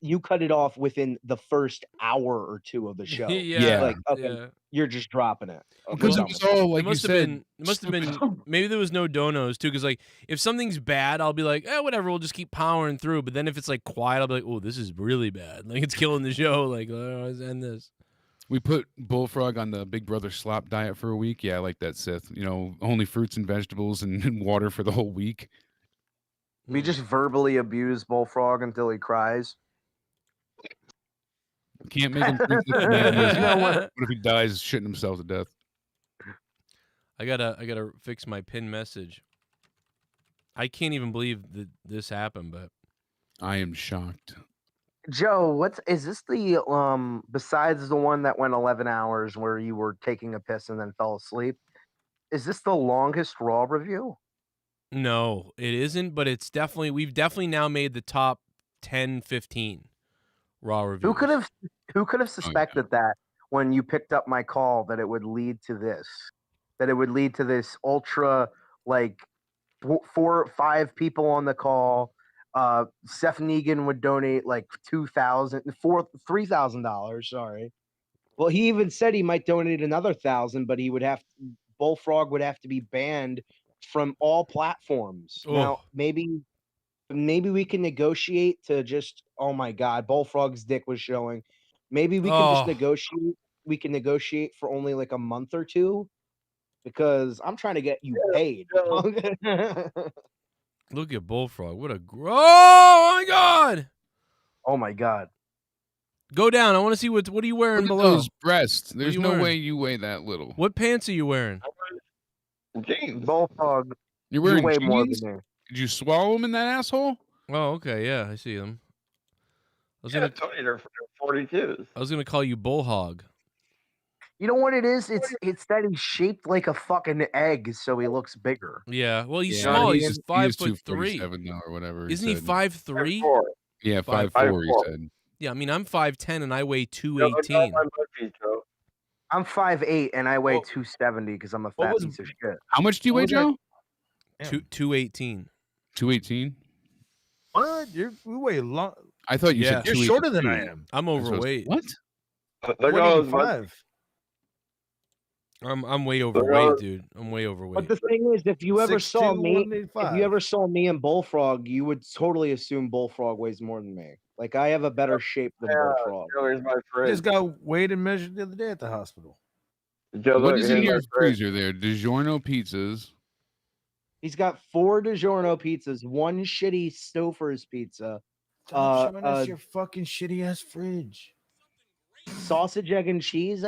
You cut it off within the first hour or two of the show. Yeah. Like, okay, Yeah. you're just dropping it. Okay, Because it was all like it must you have said. been. It must have been. Maybe there was no donos too, because like if something's bad, I'll be like, whatever. We'll just keep powering through. But then if it's like quiet, I'll be like, oh, this is really bad. Like it's killing the show. Like let's end this. We put Bullfrog on the Big Brother slop diet for a week. Yeah, I like that, Seth. You know, only fruits and vegetables and water for the whole week. We just verbally abuse Bullfrog until he cries. Can't make him think this madness. What if he dies shitting himself to death? I gotta fix my pin message. I can't even believe that this happened, but I am shocked. Joe, is this the besides the one that went 11 hours where you were taking a piss and then fell asleep? Is this the longest Raw review? no, it isn't. But it's definitely we've definitely now made the top 10, 15 Raw reviews. Who could have suspected that when you picked up my call that it would lead to this? That it would lead to this ultra like 4 or 5 people on the call. Seth Negan would donate like $3,000. Sorry. Well, he even said he might donate another 1,000, but Bullfrog would have to be banned from all platforms. Oh. Now, maybe we can negotiate to just. Oh my God, Bullfrog's dick was showing. Maybe we can just negotiate. We can negotiate for only like a month or 2, because I'm trying to get you paid. Look at Bullfrog. What a oh my God! Oh my God! Go down. I want to see what are you wearing Look at below? those breasts. There's no wearing? way you weigh that little. What pants are you wearing? Jeans. Bullfrog. You're wearing way jeans? more than me. Did you swallow them in that asshole? Oh, okay. Yeah, I see them. I was Yeah, gonna Tony, they're 42s. I was gonna call you Bullhog. You know what it is? It's that he's shaped like a fucking egg, so he looks bigger. Yeah. Well, he's Yeah, small. he He's is- just he is 5'3" 247 now or whatever. Isn't he said. 5'3"? 5'4". Yeah, 5'4", 5'4". he said. Yeah, I mean I'm 5'10" and I weigh No, 218. my monkeys, Joe. I'm 5'8" and I weigh 270 because I'm a fat piece of shit. How much do you weigh, Joe? 218. 218? What? We weigh a lot. I thought you Yeah. said You're 282. shorter than I am. I'm overweight. What? There goes 185. I'm way overweight, dude. I'm way overweight. But the thing is, if you ever 6'2", saw me, 185. if you ever saw me and Bullfrog, you would totally assume Bullfrog weighs more than me. Like I have a better shape than Bullfrog. Joe, here's my I fridge. just got weighed and measured the other day at the hospital. Joe, What look, is in here's your my fridge. freezer there? DiGiorno pizzas. He's got 4 DiGiorno pizzas, 1 shitty Stouffer's pizza, Stop showing us your fucking shitty ass fridge. sausage, egg, and cheese,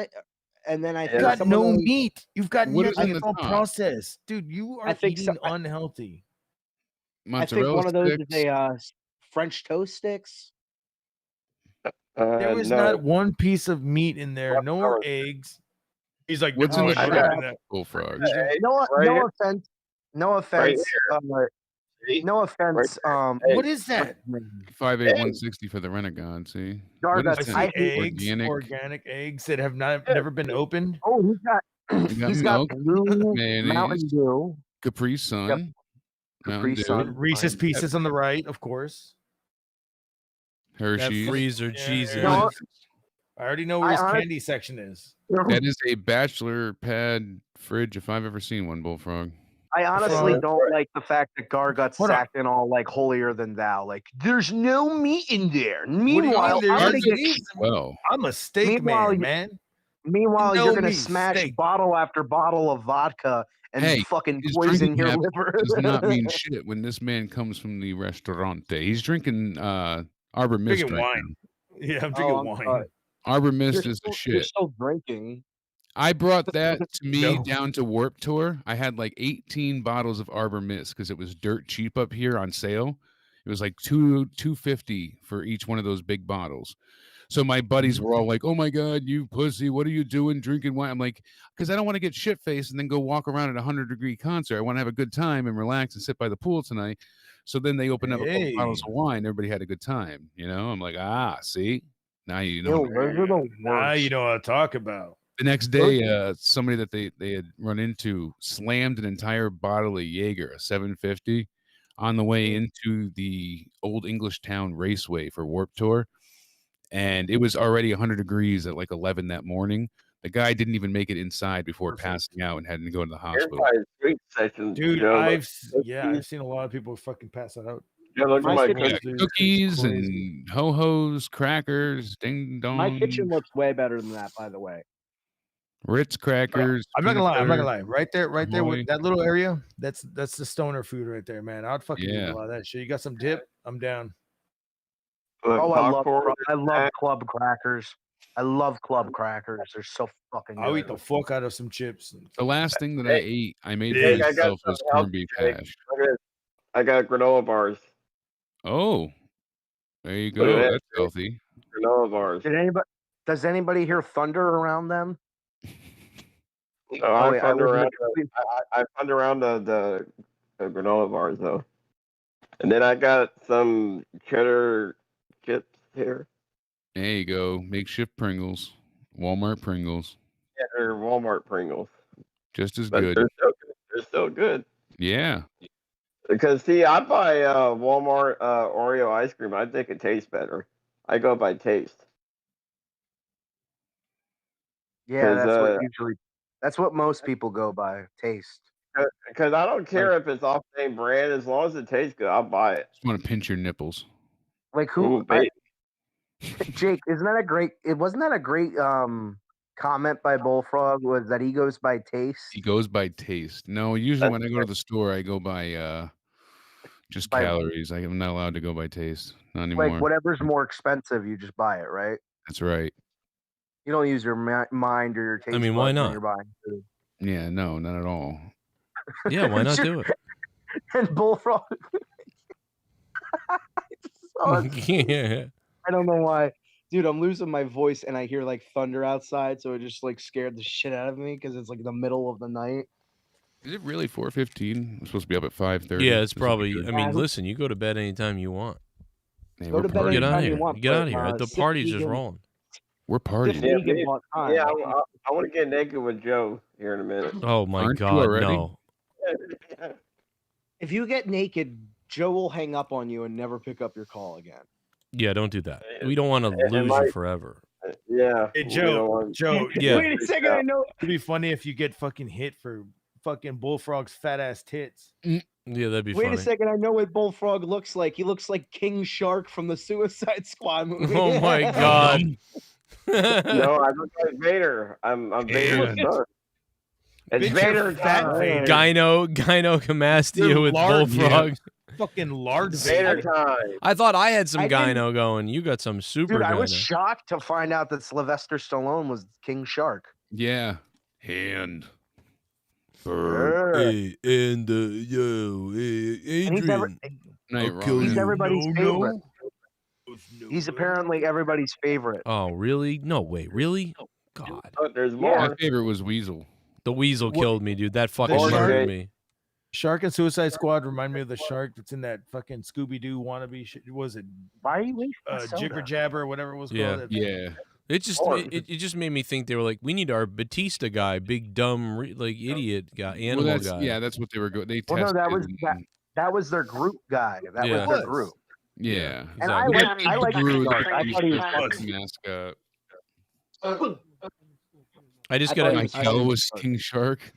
and then I You think got some of no those- meat. You've got What is nothing. in It's the all top? processed, dude. You are I think eating so- unhealthy. I Mozzarella think one of those sticks. is a French toast sticks. There was no. not one piece of meat in there. No more Leftovers. eggs. He's like, What's in "Oh, the shit, shrimp? in that." Bullfrog. Hey, No, right no here. offense. No offense. See? No offense. Hey. What is that? 5'8", 160 for the Renegade. See, Dar, what that's- is I that? see eggs, Organic. organic eggs that have never been opened. Oh, he's got You got he's got milk, blue mayonnaise, Mountain Dew. Capri Sun, Mountain Capri Dew, Sun. Reese's Pieces on the right, of course. Hershey's. freezer, Yeah, Jesus. No, I already know where I his honest- candy section is. That is a bachelor pad fridge if I've ever seen one, Bullfrog. I honestly Frog. don't like the fact that Gar got Hold on. sacked in all like holier than thou. Like, there's no meat in there. What do you Meanwhile, mean I'm there's gonna no get. meat? Well, I'm a steak Meanwhile, man. Meanwhile, No you're gonna meat, smash steak. bottle after bottle of vodka and hey, fucking his poison drinking your habit liver. does not mean shit when this man comes from the restaurante. He's drinking Arbor Mist Drinking right wine. Yeah, I'm Oh, drinking I'm wine. sorry. Arbor Mist You're is the still, you're shit. still drinking. I brought that to me No. down to Warp Tour. I had like 18 bottles of Arbor Mist because it was dirt cheap up here on sale. It was like $2.50 for each one of those big bottles. So my buddies were all like, "Oh my god, you pussy! What are you doing drinking wine?" I'm like, "Because I don't want to get shit faced and then go walk around at a 100-degree concert. I want to have a good time and relax and sit by the pool tonight." So then they opened up a couple bottles of wine. Everybody had a good time. You know, I'm like, see, now you know. Ew, those are the Now worst. you know what I'm talking about. The next day, somebody that they had run into slammed an entire bottle of Jaeger, a 750, on the way into the Old English Town Raceway for Warped Tour. And it was already 100 degrees at like 11 that morning. The guy didn't even make it inside before passing out and had to go to the Here's hospital. my sweet section. Dude, Joe. I've seen a lot of people fucking pass out. Yeah, look at my Yeah, kitchen. cookies Crazy. and ho-hos, crackers, ding dong. My kitchen looks way better than that, by the way. Ritz crackers. I'm not peanut gonna lie. butter, Right there, Chamoy. with that little area. That's the stoner food right there, man. I'd fucking eat Yeah. a lot of that shit. You got some dip? I'm down. Oh, I love Popcorn. club crackers. I love club crackers. They're so fucking good. I'll eat the fuck out of some chips. The last thing that I ate, I made for Jake, I got myself was something corned else, beef Jake. hash. Look at this. I got granola bars. Oh, there you Look at go. that, That's Jake. healthy. Granola bars. Does anybody hear thunder around them? No, Oh, I wait, found I was around. I found around the granola bars though, and then I got some cheddar chips here. There you go. Makeshift Pringles. Walmart Pringles. Yeah, they're Walmart Pringles, Just as but good. they're still good. They're still good. Yeah. Because see, I buy Walmart Oreo ice cream. I think it tastes better. I go by taste. Yeah, 'Cause, that's what most people go by. Taste. Because I don't care if it's off name brand, as long as it tastes good, I'll buy it. Just want to pinch your nipples. Like who? Ooh, babe. Jake, isn't that a great? It wasn't that a great comment by Bullfrog? Was that he goes by taste? He goes by taste. No, usually when I go to the store, I go by just calories. I'm not allowed to go by taste. Not anymore. Like whatever's more expensive, you just buy it, right? That's right. You don't use your mind or your taste. I mean, why buds not? When you're buying food. Yeah, no, not at all. Yeah, why not do it? And Bullfrog. Yeah. I don't know why. Dude, I'm losing my voice and I hear like thunder outside, so it just like scared the shit out of me because it's like the middle of the night. Is it really 4:15? I'm supposed to be up at 5:30. Yeah, it's probably. I mean, listen, you go to bed anytime you want. Hey, Go we're to bed partying. Get out of anytime you here. want, Get out but, of here. The Sip party's just Vegan- rolling. We're partying. Sip Vegan bought time. Yeah, I want to get naked with Joe here in a minute. Oh my Aren't you God, already? no. If you get naked, Joe will hang up on you and never pick up your call again. Yeah, don't do that. We don't want to And lose Mike- you forever. Yeah. Hey we Joe, don't want- Joe. Yeah. Wait a second, I know. It'd be funny if you get fucking hit for fucking Bullfrog's fat ass tits. Yeah, that'd be Wait funny. a second, I know what Bullfrog looks like. He looks like King Shark from the Suicide Squad movie. Oh my God. No, I look like Vader. I'm Vader's son. It's Bitch, you're Vader fat time. Vader. Gyno Camastia You're with lard, Bullfrog. Fucking lard Vader Vader. time. I thought I had some I didn't- gyno going. You got some super Dude, gyno. I was shocked to find out that Sylvester Stallone was King Shark. Yeah. Hand. Hey, and yo, And he's, Adrian. Night, I'll kill he's you. everybody's favorite. He's apparently everybody's favorite. Oh, really? No way. Really? God. Oh, there's My more. favorite was Weasel. The weasel killed me, dude. That fucking shark- murdered me. Shark and Suicide Squad remind me of the shark that's in that fucking Scooby Doo wannabe shit. Was it Why are you wasting Jibber Jabber, whatever it was Yeah. called? Yeah. It just it just made me think they were like, we need our Batista guy, big dumb idiot guy, animal Well, that's, guy. yeah, that's what they were going. They tested. Well, no, that was and- that was their group guy. That Yeah. was their group. Yeah. And I Exactly. like Drew, Shark. I thought he was the mascot. I just I gotta. thought he was Michael was King Shark.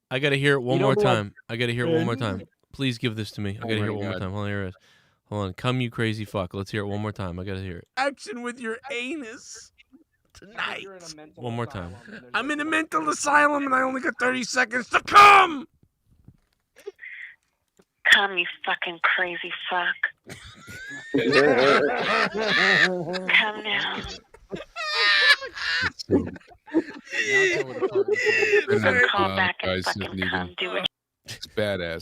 I gotta hear it one You know more who I- time. I gotta hear it one more time. Please give this to me. I Oh gotta hear my it one more God. time. Hold on, here it is. Hold on. Come, you crazy fuck. Let's hear it one more time. I gotta hear it. Action with your anus tonight. One more time. I'm in a mental asylum and I only got 30 seconds to come. Come, you fucking crazy fuck. Come now. Call back and fucking come. Do it. It's badass.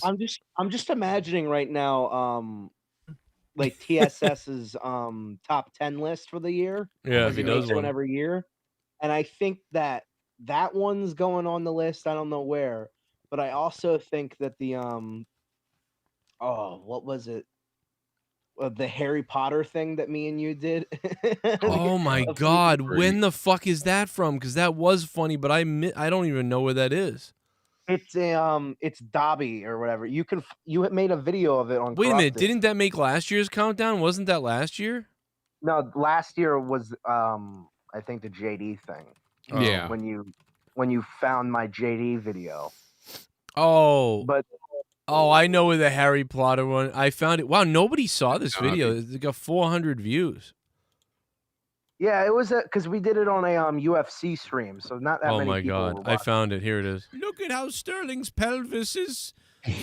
I'm just imagining right now, like TSS's top 10 list for the year. Yeah, Because if he makes does one one. every year, and I think that one's going on the list. I don't know where, but I also think that the what was it? The Harry Potter thing that me and you did. Oh my God! When the fuck is that from? Because that was funny, but I don't even know where that is. It's Dobby or whatever. You had made a video of it on. Wait a minute! Corrupted. Didn't that make last year's countdown? Wasn't that last year? No, last year was I think the JD thing. Yeah. When you found my JD video. Oh. But oh, I know where the Harry Potter one. I found it. Wow, nobody saw this video. It got 400 views. Yeah, it was because we did it on a UFC stream, so not that Oh many my people God! were I watching. found it. Here it is. Look at how Sterling's pelvis is.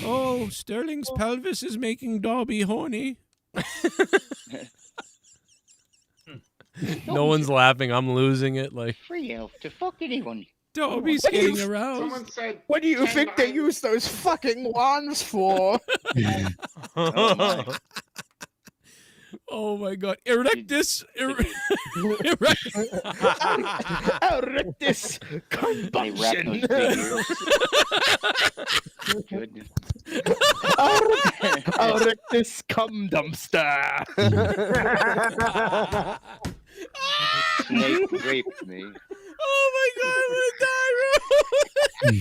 Oh, Sterling's pelvis is making Darby horny. No one's laughing. I'm losing it. Like Free elf to fuck anyone. Darby's What do you- getting aroused. Someone said, What do you think they use those fucking wands for? Oh my God! Erectus. Erectus combustion. Erectus cum dumpster. Snake raped me. Oh my God! I'm gonna die, bro.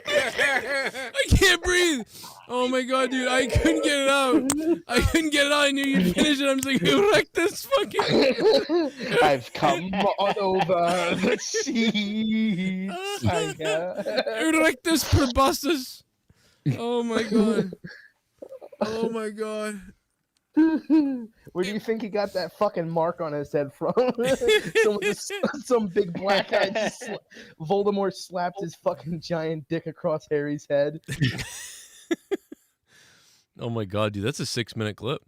I can't breathe. Oh my God, dude! I couldn't get it out. I couldn't get it out. I knew you'd finish it. I'm just like, Erectus fucking. I've come on over the seas. Erectus proboscis. Oh my God. Oh my God. Where do you think he got that fucking mark on his head from? some big black guy just Voldemort slapped his fucking giant dick across Harry's head. Oh my God, dude, that's a 6-minute clip.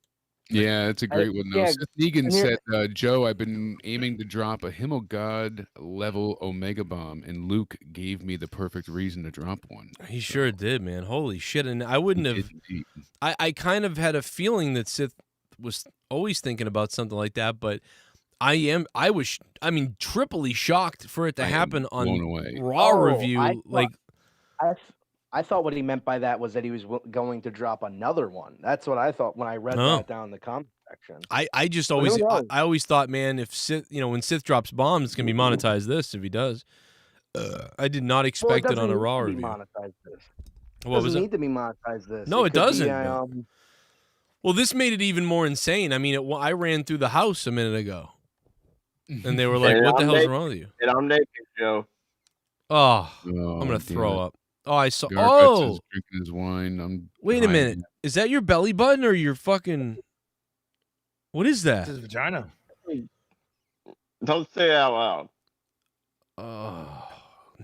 Yeah, it's a great one. Though. yeah, Seth Negan and here- said, Joe, I've been aiming to drop a Himmelgod level Omega Bomb, and Luke gave me the perfect reason to drop one. He sure did, man. Holy shit. And I wouldn't have. I kind of had a feeling that Sith was always thinking about something like that, but I was triply shocked for it to happen on blown away. Raw review. I thought what he meant by that was that he was going to drop another one. That's what I thought when I read Oh. that down in the comment section. I just But who always knows? I always thought, man, if Sith, when Sith drops bombs, it's gonna be monetized. This if he does, I did not expect it on a Raw review. Monetize this. What was doesn't it? need to be monetized. This. No, it could be, doesn't, but- Well, this made it even more insane. I mean, I ran through the house a minute ago, and they were like, And "What the I'm hell's naked, wrong with you?" And I'm naked, Joe. Oh, Oh, I'm gonna throw damn it. up. Oh, I saw. Garbutt Oh, is drinking his wine. I'm wait a hiding minute. Is that your belly button or your fucking? What is that? It's his vagina. Don't say it out loud. Oh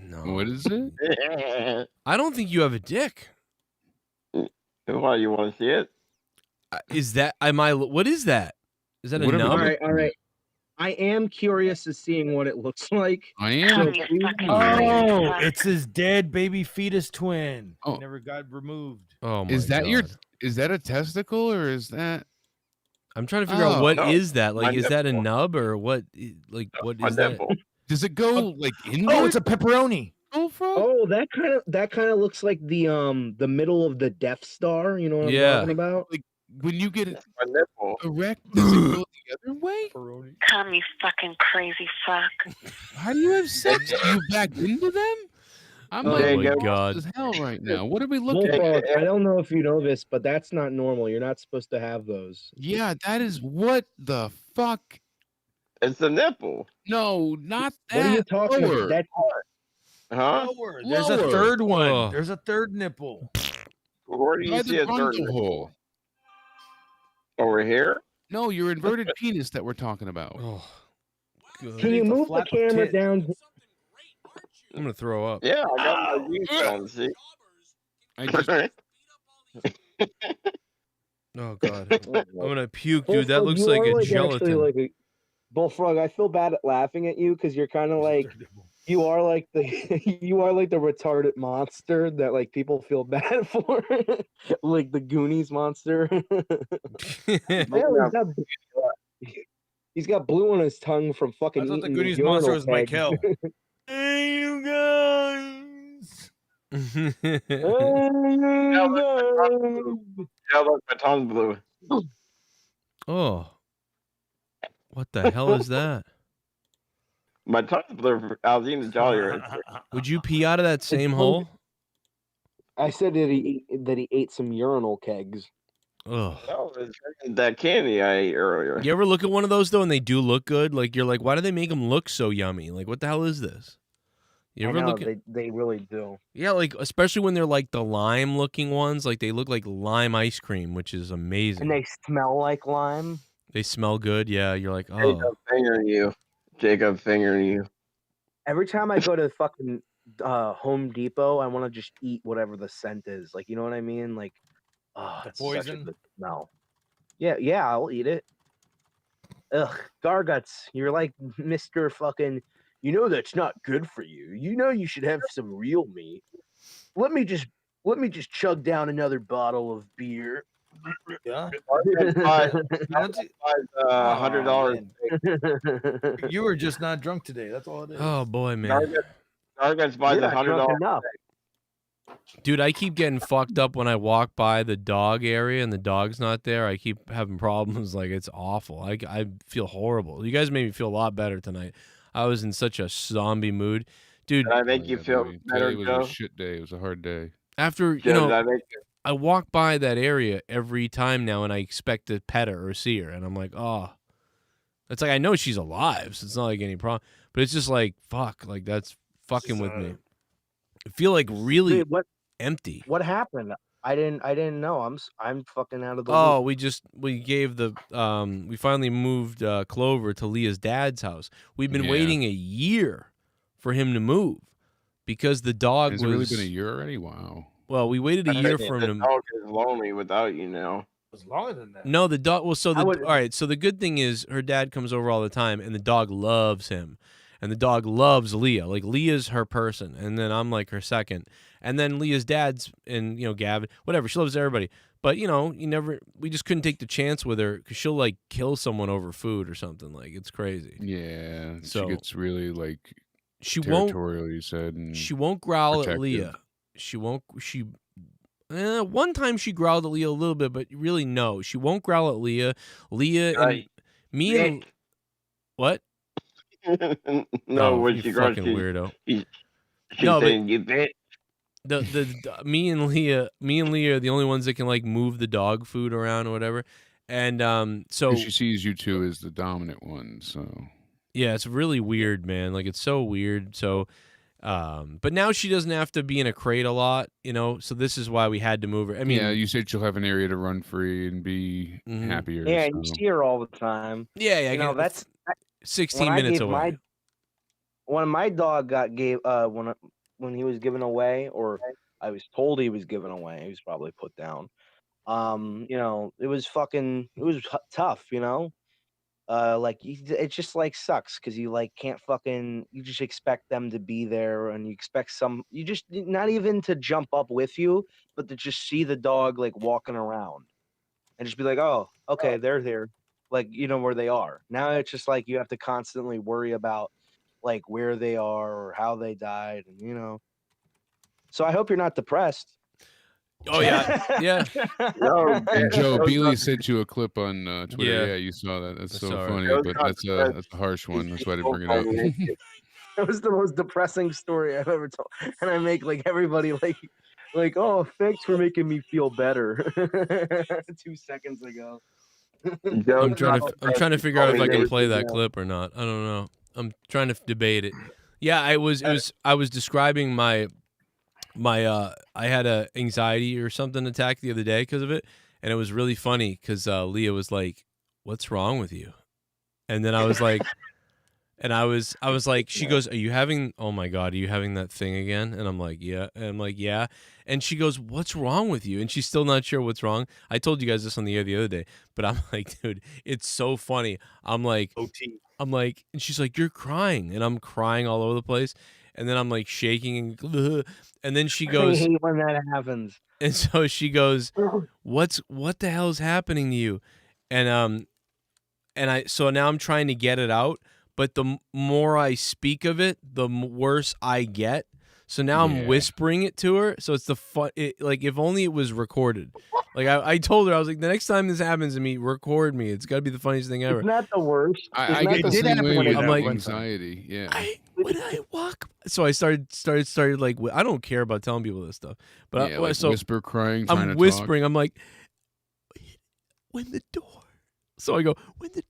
no. What is it? I don't think you have a dick. Why you want to see it? Is that? What is that? Is that a What are we nub? All right. I am curious as seeing what it looks like. I am. Oh, it's his dead baby fetus twin. Oh. He never got removed. Oh my Is that God. is that a testicle or is that? I'm trying to figure out what is that. Like, My is that a nipple. nub or what? Like, what My is that? nipple. Does it go like in? Oh, it's a pepperoni. Oh, that kind of looks like the middle of the Death Star. You know what Yeah. I'm talking about? Like when you get it My nipple. erect, does it go the other way? Come, you fucking crazy fuck. How do you have sex? Do you back into them? I'm Oh like, my lost God. as hell right now. What are we looking Bullfrog, at? I don't know if you know this, but that's not normal. You're not supposed to have those. Yeah, that is what the fuck. It's a nipple. No, not that. What are you talking Lower. about? That's Huh? Lower. There's a Lower. third one. Oh. There's a third nipple. Where do By you the see a third grundle nipple? hole. Over here? No, your inverted penis that we're talking about. Oh, good. Can you It's a move the flap of camera tit. down? I'm gonna throw up. Yeah, I got my juice on, see? I just, Oh God, I'm gonna puke, dude. That Bullfrog, looks you like are, a actually gelatin. like a Bullfrog. I feel bad at laughing at you because you're kind of like you are like the retarded monster that like people feel bad for, like the Goonies monster. He's got blue on his tongue from fucking. I thought the eating Goonies urinal monster was Mike kegs. Hill. Hey, you guys. Yeah, look, my tongue's blue. Oh, what the hell is that? My tongue's blue. I was eating the Jolly Rancher. Would you pee out of that same hole? I said that he ate some urinal kegs. Oh. No, it's that candy I ate earlier. You ever look at one of those though, and they do look good? Like you're like, why do they make them look so yummy? Like, what the hell is this? You I ever know, look at? they really do. Yeah, like especially when they're like the lime looking ones, like they look like lime ice cream, which is amazing. And they smell like lime. They smell good. Yeah, you're like, oh, Jacob fingering you. Jacob fingering you. Every time I go to fucking Home Depot, I want to just eat whatever the scent is. Like, you know what I mean? Like, oh, The it's such a poison? good smell. Yeah, I'll eat it. Ugh, Garguts, you're like Mr. fucking. You know that's not good for you. You know you should have some real meat. Let me just chug down another bottle of beer. Yeah. $100. You were just not drunk today. That's all it is. oh boy, man. Garguts buys You're not drunk $100. enough. Dude, I keep getting fucked up when I walk by the dog area and the dog's not there. I keep having problems. Like, it's awful. I feel horrible. You guys made me feel a lot better tonight. I was in such a zombie mood. Dude, Did I make you feel better, Today was Joe? a shit day. It was a hard day. after, Joe, you did know, I make you? I walk by that area every time now and I expect to pet her or see her. And I'm like, oh, it's like, I know she's alive. So it's not like any problem. But it's just like, fuck, like that's fucking with me. I feel like really empty. What happened? I didn't know. I'm fucking out of the Oh, loop. we gave the we finally moved Clover to Leah's dad's house. We've been Yeah. waiting a year for him to move because the dog Has was. it really been a year already? Wow. Well, we waited a year for The him to. dog is lonely without you now. It was longer than that. No, the dog. Well, so I would- all right. So the good thing is her dad comes over all the time, and the dog loves him, and the dog loves Leah. Like Leah's her person, and then I'm like her second, and then Leah's dad's and Gavin, whatever. She loves everybody, but we just couldn't take the chance with her because she'll like kill someone over food or something. Like it's crazy. Yeah. So she gets really like she won't. territorial, you said. And She won't growl at protective. Leah. She won't. One time she growled at Leah a little bit, but really no, she won't growl at Leah. Leah and Right. me and what? No, when you she growls, fucking she- weirdo. She's No, but saying, you bitch. me and Leah are the only ones that can like move the dog food around or whatever. And so 'Cause she sees you two as the dominant one, so yeah, it's really weird, man. Like it's so weird. So but now she doesn't have to be in a crate a lot, so this is why we had to move her. I mean, yeah, you said she'll have an area to run free and be happier. Yeah, you so. see her all the time. Yeah, yeah. You know, that's 16 when I minutes gave away. When my dog when he was given away, or I was told he was given away, he was probably put down. It was tough, it just like sucks because you like can't you just expect them to be there, and you expect you just not even to jump up with you, but to just see the dog like walking around and just be like, oh, okay, they're there, like where they are. Now it's just like you have to constantly worry about like where they are or how they died, and so I hope you're not depressed. Oh yeah, yeah. And Joe, Bealey sent you a clip on Twitter. Yeah. Yeah, you saw that. That's so saw it. funny, but that's a harsh one. That's why I didn't bring it up. That was the most depressing story I've ever told, and I make like everybody like, oh, thanks for making me feel better. 2 seconds ago. I'm trying to figure out if I can play that clip or not. I don't know. I'm trying to debate it. Yeah, I was describing my I had a anxiety or something attack the other day because of it, and it was really funny because Leah was like, "What's wrong with you?" And then I was like, and I was like, she goes, "Are you having? Oh my God, are you having that thing again?" And I'm like, "Yeah." And I'm like, "Yeah." And she goes, "What's wrong with you?" And she's still not sure what's wrong. I told you guys this on the air the other day, but I'm like, dude, it's so funny. I'm like, and she's like, "You're crying," and I'm crying all over the place. And then I'm like shaking and then she goes, I hate when that happens. And so she goes, what the hell is happening to you? And so now I'm trying to get it out, but the more I speak of it, the worse I get. So now I'm whispering it to her. So it's like if only it was recorded. Like I told her, I was like, the next time this happens to me, record me. It's got to be the funniest thing ever. It's not the worst. I get the same way with anxiety. Yeah. When I walk, so I started like, I don't care about telling people this stuff, but Yeah, like so whisper crying, trying I'm to whispering. talk. I'm like, when the door. So I go, when they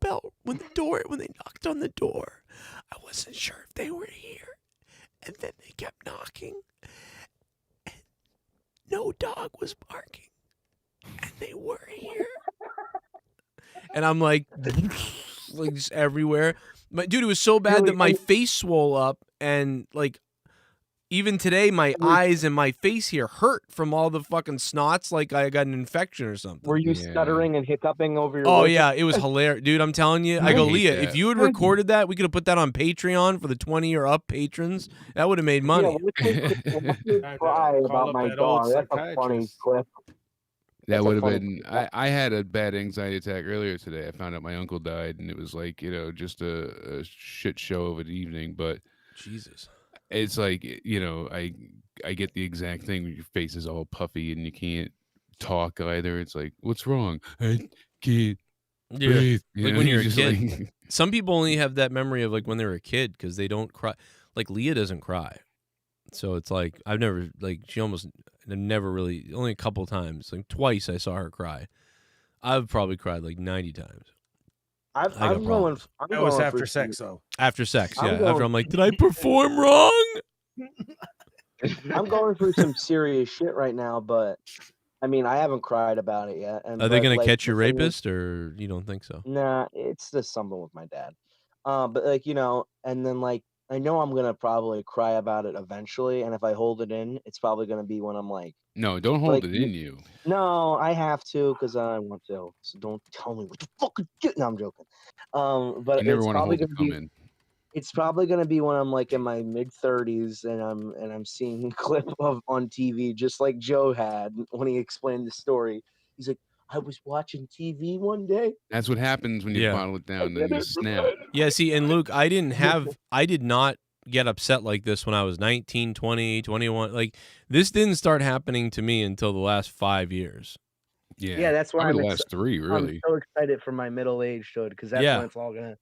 knocked on the door, I wasn't sure if they were here. And then they kept knocking. And no dog was barking. And they were here. And I'm like just everywhere. But dude, it was so bad that my face swole up, and like even today my eyes and my face here hurt from all the fucking snots, like I got an infection or something. Were you stuttering and hiccuping over your Oh words? yeah, it was hilarious. Dude, I'm telling you. I go, Leah, if you had recorded that, we could have put that on Patreon for the 20 or up patrons. That would have made money. Cry about my dog. That's a funny clip. That would have been. I had a bad anxiety attack earlier today. I found out my uncle died, and it was like, just a shit show of an evening. But Jesus, it's like, I get the exact thing when your face is all puffy and you can't talk either. It's like, what's wrong? I can't breathe. Like when you're a kid. Some people only have that memory of like when they were a kid because they don't cry. Like Leah doesn't cry. So it's like I've never never really, only a couple times, like twice I saw her cry. I've probably cried like 90 times. I'm going. That was after sex, though. After sex, yeah. After I'm like, did I perform wrong? I'm going through some serious shit right now, but I mean, I haven't cried about it yet. Are they going to catch your rapist, or you don't think so? Nah, it's just something with my dad. But like, and then like, I know I'm gonna probably cry about it eventually, and if I hold it in, it's probably gonna be when I'm like, no, don't hold it in you. No, I have to because I want to. So don't tell me what the fuck. No, I'm joking. But you never it's want to probably hold it gonna come in. It's probably gonna be when I'm like in my mid-30s and I'm seeing a clip of on TV, just like Joe had when he explained the story. He's like, I was watching TV one day. That's what happens when you bottle it down and you snap. Yeah, see, and Luke, I did not get upset like this when I was 19, 20, 21. Like, this didn't start happening to me until the last 5 years. Yeah, that's why the last 3, really. I'm so excited for my middle age show because that's when it's all gonna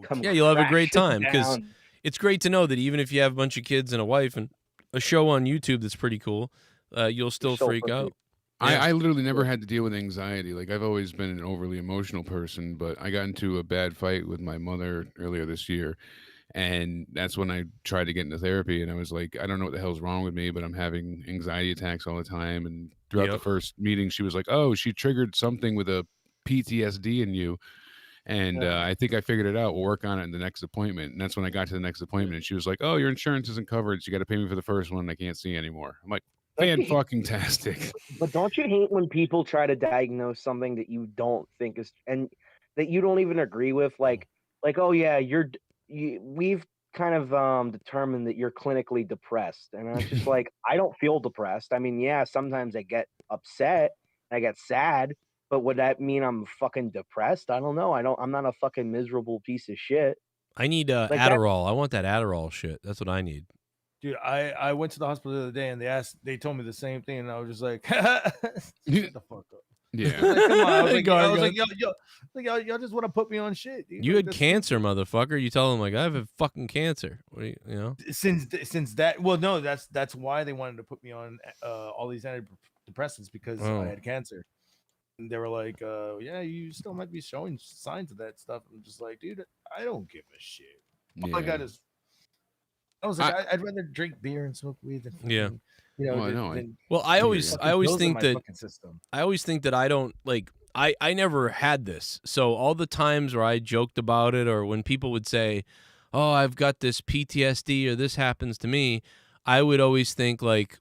come. Yeah, you'll have a great crashing time because down. it's great to know that even if you have a bunch of kids and a wife and a show on YouTube that's pretty cool, you'll still freak out. I literally never had to deal with anxiety. Like, I've always been an overly emotional person, but I got into a bad fight with my mother earlier this year. And that's when I tried to get into therapy. And I was like, I don't know what the hell's wrong with me, but I'm having anxiety attacks all the time. And throughout the first meeting, she was like, oh, she triggered something with a PTSD in you. And I think I figured it out. We'll work on it in the next appointment. And that's when I got to the next appointment. And she was like, oh, your insurance isn't covered. So you got to pay me for the first one. I can't see anymore. I'm like, fan-fucking-tastic. But don't you hate when people try to diagnose something that you don't think is, and that you don't even agree with? Like, oh yeah, we've kind of determined that you're clinically depressed, and I'm just like, I don't feel depressed. I mean, yeah, sometimes I get upset, I get sad, but would that mean I'm fucking depressed? I don't know. I'm not a fucking miserable piece of shit. I need Adderall. I want that Adderall shit. That's what I need. Dude, I went to the hospital the other day and they told me the same thing, and I was just like, shut the fuck up. Yeah. Like, come on. I was like, y'all just want to put me on shit, dude. You had cancer, motherfucker. You tell them like I have a fucking cancer. What do you know? Since that, well, no, that's why they wanted to put me on all these antidepressants because I had cancer. And they were like, yeah, you still might be showing signs of that stuff. I'm just like, dude, I don't give a shit. All I got is, I was like, I'd rather drink beer and smoke weed than I always think that I don't like. I never had this. So all the times where I joked about it, or when people would say, "Oh, I've got this PTSD," or "This happens to me," I would always think like,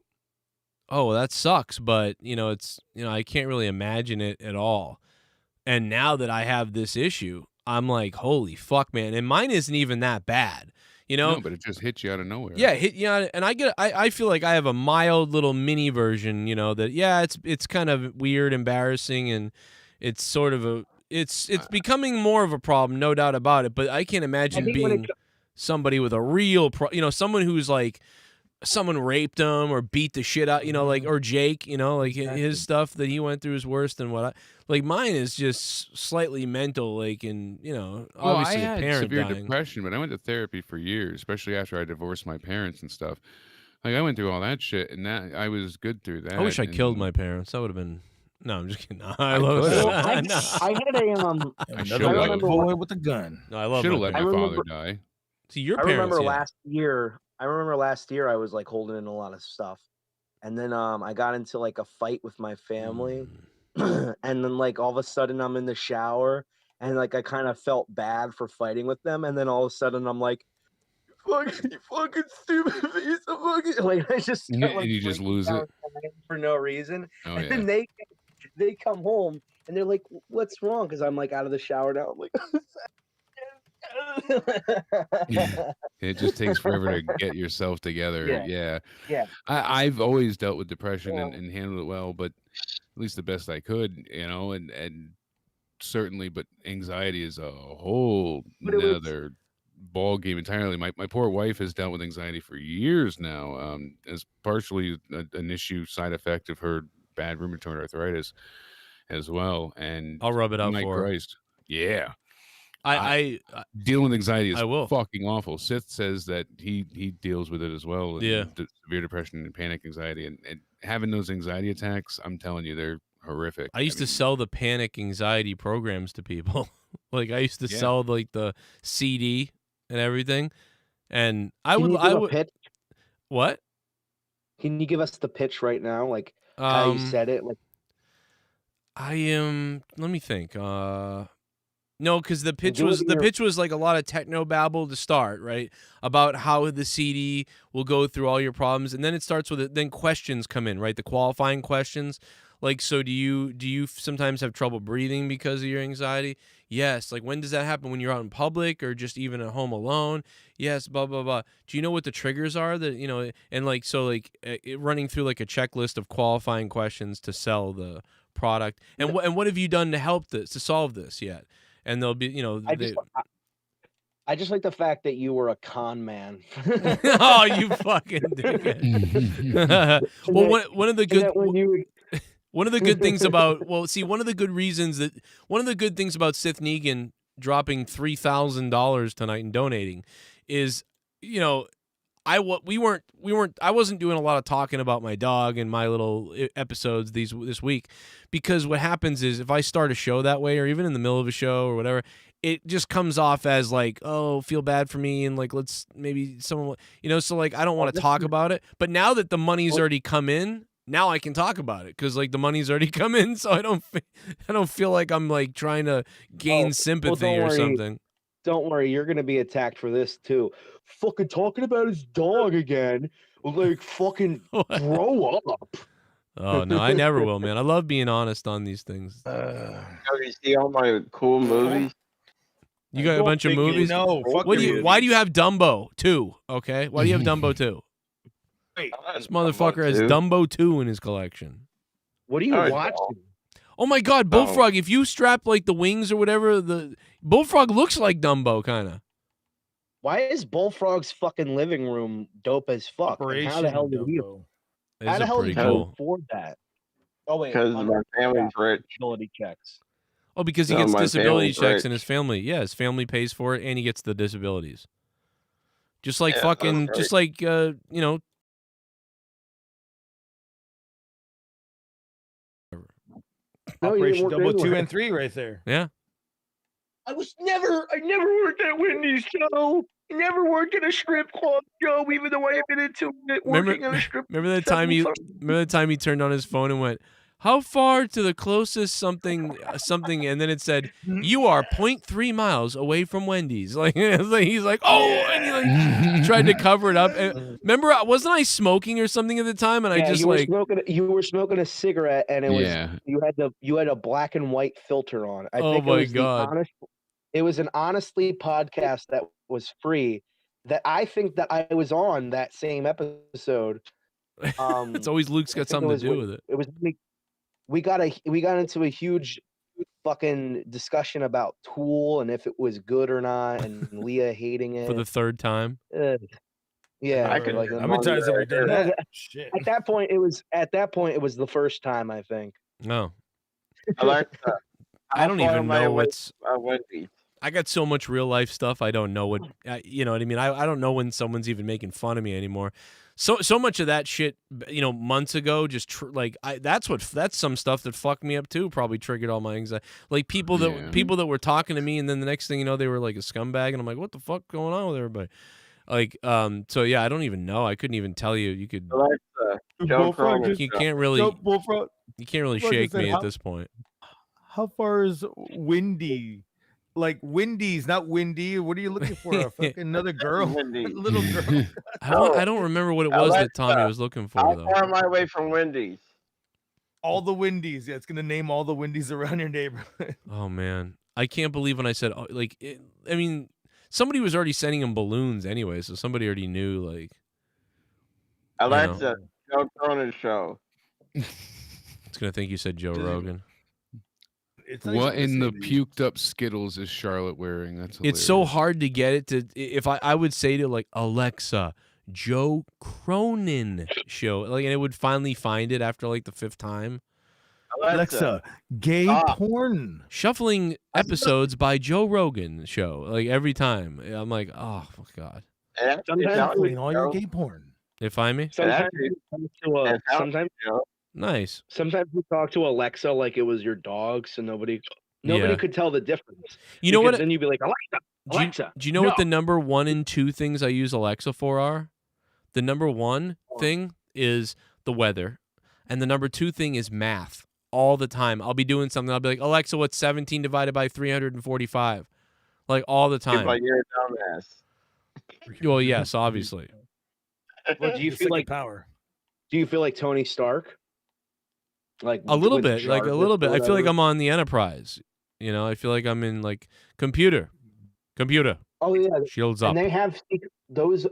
"Oh, that sucks," but it's I can't really imagine it at all. And now that I have this issue, I'm like, "Holy fuck, man!" And mine isn't even that bad. No, but it just hits you out of nowhere. Yeah, hit you out, and I feel like I have a mild little mini version, that it's kind of weird, embarrassing, and it's sort of it's becoming more of a problem, no doubt about it. But I can't imagine being somebody with a real someone who's like someone raped him or beat the shit out, like, or Jake, like his stuff that he went through is worse than what mine is just slightly mental, like, and obviously I had a parent severe dying. depression, but I went to therapy for years, especially after I divorced my parents and stuff. Like, I went through all that shit, and that I was good through that. I wish I killed my parents. That would have been. No, I'm just kidding. No, I love it. I had another boy with a gun. No, I love. Should have let my father die. See, your I parents. remember yeah. last year I remember last year I was like holding in a lot of stuff, and then I got into like a fight with my family, and then like all of a sudden I'm in the shower, and like I kind of felt bad for fighting with them, and then all of a sudden I'm like, you fucking stupid piece of fucking, like I just start, like, and you just breaking lose down it. crying for no reason, Oh, and yeah. then they come home and they're like, "What's wrong?" Because I'm like out of the shower now. I'm like. It just takes forever to get yourself together. Yeah. Yeah. Yeah. I've always dealt with depression and handled it well, but at least the best I could, and certainly, but anxiety is a whole But it was- nother ball game entirely. My poor wife has dealt with anxiety for years now, as partially an issue side effect of her bad rheumatoid arthritis as well. And I'll rub it out my for her. Christ, yeah. I dealing with anxiety is I will. fucking awful. Sith says that he deals with it as well. Yeah. Severe depression and panic anxiety, and having those anxiety attacks, I'm telling you, they're horrific. I used to sell the panic anxiety programs to people. Like I used to Yeah. sell like the CD and everything, and I Can would you I give a would pitch? what? Can you give us the pitch right now, like how you said it? Like, I am. Let me think. No, because the pitch do it was in the your- pitch was like a lot of techno babble to start, right? About how the CD will go through all your problems, and then it starts with it. Then questions come in, right? The qualifying questions, like, so do you sometimes have trouble breathing because of your anxiety? Yes. Like, when does that happen? When you're out in public or just even at home alone? Yes. Blah blah blah. Do you know what the triggers are? That and like so like running through like a checklist of qualifying questions to sell the product, and what have you done to help this to solve this yet? And they'll be, I just like the fact that you were a con man. Oh, you fucking dickhead. Well, one of the good one of the good things about one of the good things about Sith Negan dropping $3,000 tonight and donating is, I wasn't doing a lot of talking about my dog and my little episodes this week, because what happens is if I start a show that way, or even in the middle of a show or whatever, it just comes off as like, oh, feel bad for me, and like, let's maybe someone, so like I don't want to talk about it. But now that the money's already come in, now I can talk about it, because like the money's already come in, so I don't feel like I'm like trying to gain sympathy don't or worry. something. Don't worry, you're gonna be attacked for this too. Fucking talking about his dog again. Like, fucking grow up. Oh no, I never will, man. I love being honest on these things. You see all my cool movies? You got a bunch of movies? Why do you have Dumbo 2? Okay, why do you have Dumbo 2? This motherfucker has Dumbo 2 in his collection. What are you watching? Oh my God, Bullfrog! If you strap like the wings or whatever, the Bullfrog looks like Dumbo, kind of. Why is Bullfrog's fucking living room dope as fuck? And how the hell did he? How the hell did he afford that? Oh wait, Because my family's rich. Disability checks. Oh, because he No, gets my disability family's checks rich. and his family. Yeah, his family pays for it, and he gets the disabilities. Just like Yeah, fucking, that's just right. like Operation Double 2 and 3 right there. Yeah. I never worked at Wendy's, Joe. I never worked at a strip club, Joe, even though I admitted to it working at a strip Remember the time he turned on his phone and went, "How far to the closest something," and then it said, "You are 0.3 miles away from Wendy's." Like, he's like, "Oh," and he like tried to cover it up. And remember, wasn't I smoking or something at the time? And I just you were like, smoking a cigarette, and it was Yeah. you had a black and white filter on. I Oh think my it was God. it was an Honestly podcast that was free, that I think that I was on that same episode. it's always Luke's got something to do with it. It was we got into a huge fucking discussion about Tool and if it was good or not, and Leah hating it For the third time. Yeah, I could- how many times have we done that? Shit. At that point, it was the first time, I think. No. Alexa, I don't how far even am I know away what's. from Wendy's? I got so much real life stuff. I don't know what you know what I mean. I don't know when someone's even making fun of me anymore. So much of that shit, months ago, just that's some stuff that fucked me up too. Probably triggered all my anxiety. Like people that were talking to me, and then the next thing you know, they were like a scumbag, and I'm like, what the fuck going on with everybody? Like, so yeah, I don't even know. I couldn't even tell you. You could. Alexa, Joe Cronin. You can't really. Bullfrog. You can't really Bullfrog shake said, me at this point. How far is Windy? Like Wendy's, not Windy. What are you looking for? A fucking another girl, little girl. I don't remember what it was that Tommy was looking for How though. far am I away from Wendy's? All the Wendy's. Yeah, it's gonna name all the Wendy's around your neighborhood. Oh man, I can't believe when I said like. I mean, somebody was already sending him balloons anyway, so somebody already knew. Like, Alexa, Joe Cronin show. It's gonna think you said Joe Rogan. What in the puked up Skittles is Charlotte wearing? That's hilarious. It's so hard to get it to. If I would say to like Alexa, Joe Cronin show, like, and it would finally find it after like the 5th time. Alexa, gay porn. Shuffling episodes by Joe Rogan show, like every time. I'm like, oh god. Shuffling all your gay porn. They find me. Sometimes Nice. Sometimes you talk to Alexa like it was your dog, so nobody Yeah. could tell the difference. You know what? Because then you'd be like, Alexa. Do you know what the number 1 and 2 things I use Alexa for are? The number 1 thing is the weather, and the number 2 thing is math. All the time, I'll be doing something. I'll be like, Alexa, what's 17 divided by 345? Like all the time. Like you're a dumbass. Well, yes, obviously. Well, do you feel like power? Do you feel like Tony Stark? Like A little with bit, like a Jarvis little bit. or I feel like whatever? I'm on the Enterprise. You know, I feel like I'm in like computer. Oh yeah, Shields and up. they have those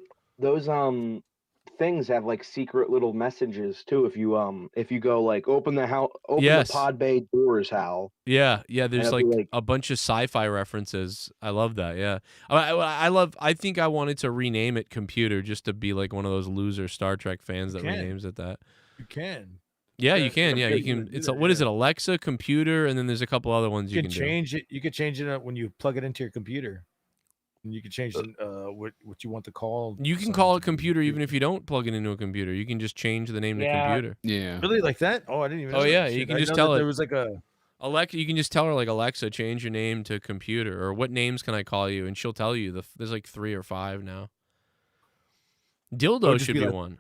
things have like secret little messages too. If you go like open the Yes. pod bay doors, Hal. Yeah. There's it'll be like a bunch of sci-fi references. I love that. Yeah, I think I wanted to rename it Computer just to be like one of those loser Star Trek fans that You can. renames it that. You can. Yeah, you Yeah, can. Yeah, you you can. can do It's that, what is it? Alexa, Computer, and then there's a couple other ones You you can can change it. You could change it up when you plug it into your computer. And you can change what you want to call. do. You can call it Computer even if you don't plug it into a computer. You can just change the name to Computer. Yeah. Really like that? Oh, I didn't even. Oh know yeah, that you shit. can I just know tell that it. there was like a. Alexa, you can just tell her like Alexa, change your name to Computer, or what names can I call you, and she'll tell you. There's like 3 or 5 now. Dildo just should be be like- one.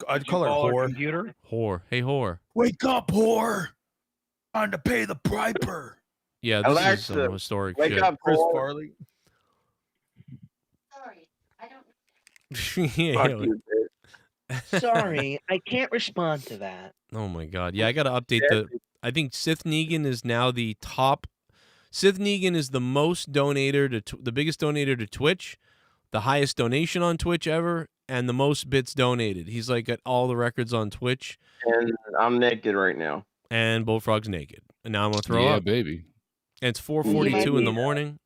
I'd call her whore. Computer? Whore. Hey whore. Wake up, whore! Time to pay the piper. Yeah, this is Alexa, some historic wake shit. up, Chris whore. Farley. Yeah, Fuck you, bitch. Sorry, I can't respond to that. Oh my god. Yeah, I got to update the. I think Sith Negan is now the top. Sith Negan is the most donator to the biggest donator to Twitch, the highest donation on Twitch ever, and the most bits donated. He's like at all the records on Twitch. And I'm naked right now. And Bullfrog's naked. And now I'm gonna throw Yeah, up. baby. And it's 4:42 in the morning.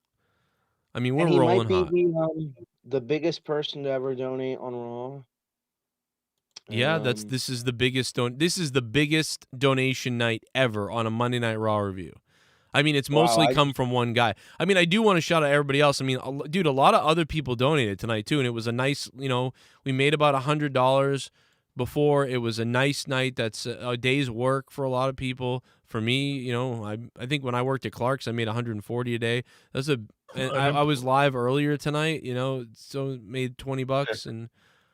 I mean, we're And he rolling might hot. be the biggest person to ever donate on Raw. Yeah, this is the biggest donation night ever on a Monday Night Raw review. I mean, it's mostly come from one guy. I mean, I do want to shout out everybody else. I mean, dude, a lot of other people donated tonight too, and it was a nice, we made about $100 before. It was a nice night. That's a day's work for a lot of people. For me, I think when I worked at Clark's, I made $140 a day. And I was live earlier tonight, so made $20 and.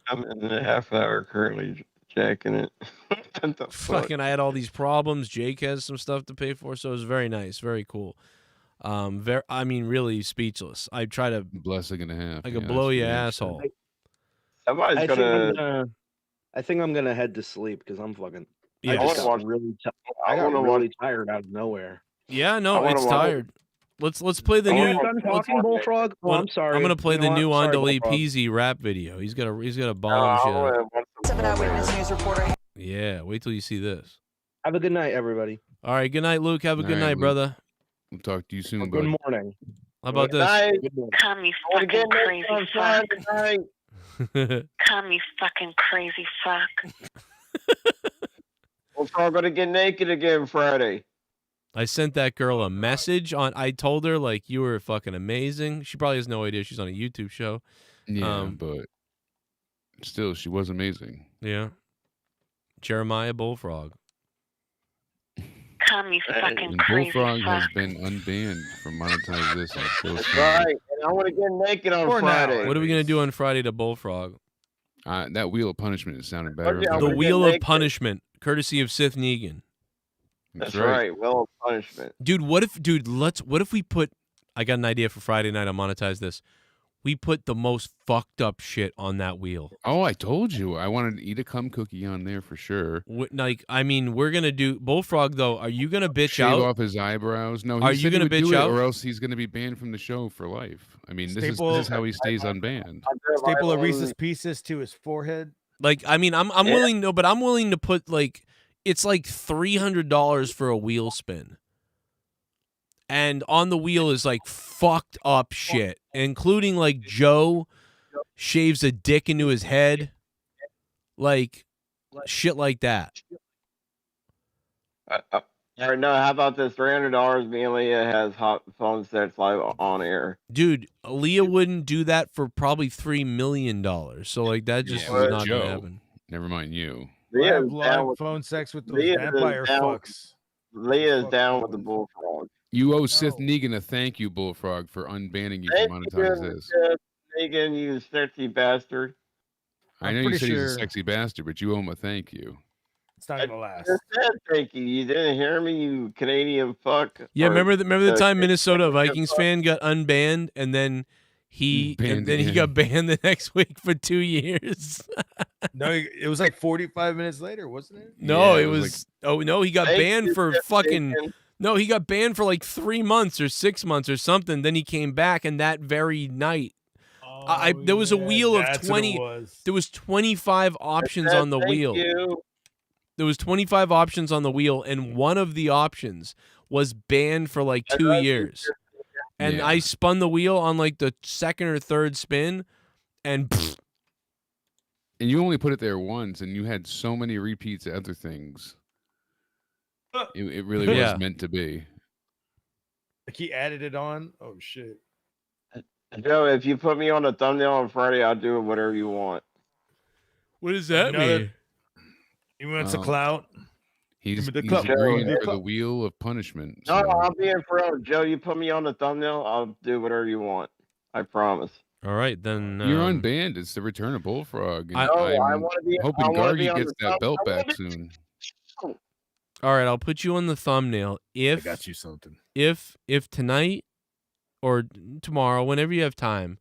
I'm in a half hour currently jacking it. What the fuck? Fucking, I had all these problems. Jake has some stuff to pay for, so it was very nice, very cool. I mean, really speechless. I try to blessing and a half. I could blow your asshole. Somebody's I think I'm gonna head to sleep because I'm fucking. Yeah. I just got I wanna really tired out of nowhere. Yeah, no, I it's wanna watch- tired. Let's play the Oh, new. you're done talking, Bullfrog? Oh, I'm sorry. I'm gonna play You the know new what? Sorry, Andale Bullfrog. Peasy rap video. He's got a bomb shit. 7 Eyewitness News reporter. Yeah, wait till you see this. Have a good night, everybody. All right, good night, Luke. Have a good night, Luke. brother. We'll talk to you soon, Good bud. morning. How about Good this? night. Come, you fucking crazy fuck. Night. Come, you fucking crazy fuck. We're all gonna get naked again Friday. I sent that girl a message on. I told her like you were fucking amazing. She probably has no idea she's on a YouTube show. Yeah, but still, she was amazing. Yeah. Jeremiah Bullfrog. come, you fucking And crazy Bullfrog has fuck. been unbanned from monetize this. On That's right. And I want to get naked on Friday. What are we gonna do on Friday to Bullfrog? That wheel of punishment is sounding better. Okay, I'm The gonna wheel get of naked. punishment, courtesy of Sith Negan. That's right. Well, punishment. Dude, what if we put, I got an idea for Friday night, I'll monetize this. We put the most fucked up shit on that wheel. Oh, I told you. I wanted to eat a cum cookie on there for sure. Like, I mean, we're going to do, Bullfrog, though, are you going to bitch Shave out? off his eyebrows. No, Are he you said he going to would bitch do it, out? or else he's going to be banned from the show for life. I mean, this is how he stays unbanned. Staple a Reese's Pieces to his forehead. Like, I mean, I'm willing, no, but I'm willing to put, like, it's like $300 for a wheel spin. And on the wheel is like fucked up shit, including like Joe shaves a dick into his head, like shit like that. All right, no, how about this? $300. Me and Leah has hot phone sex live on air. Dude, Leah wouldn't do that for probably $3 million. So like that just is not Joe. gonna happen. Never mind you. I have Leah's live down with phone sex with those Leah vampire is down- fucks. Leah's down with the bullfrog. You owe Sith Negan a thank you, Bullfrog, for unbanning you Thank from you, monetize this. Megan, you sexy bastard. I I'm know you pretty said he's a sure- sexy bastard, but you owe him a thank you. It's not gonna last. Just said thank you. You didn't hear me, you Canadian fuck. Yeah, Or remember the time Canadian Minnesota fuck. Vikings fan got unbanned and then he Banned he again. got banned the next week for 2 years. No, it was like 45 minutes later, wasn't it? No, Yeah, it it was was oh no, he got Thank banned you, for Seth fucking Bacon. no, he got banned for like 3 months or 6 months or something. Then he came back and that very night there was a wheel of that's what 20 it was. there was 25 options on the Thank wheel. you. There was 25 options on the wheel and one of the options was banned for like 2 years. And Yeah. I spun the wheel on like the second or third spin and And you only put it there once, and you had so many repeats of other things. It really Yeah. was meant to be. Like he added it on. Oh shit. Joe, if you put me on the thumbnail on Friday, I'll do whatever you want. what does that Another- mean? He wants a Oh. clout. He's Give me the agreeing cup. Give me for the the cup. wheel of punishment. No, so- I'll be in for real. Joe, you put me on the thumbnail, I'll do whatever you want. I promise. All right, then You're unbanned. It's the return of Bullfrog. And I- No, I I'm wanna be- I hoping wanna be Gargi on gets the that thumb- belt I wanna back be- soon. All right, I'll put you on the thumbnail I if got you something. if tonight or tomorrow, whenever you have time,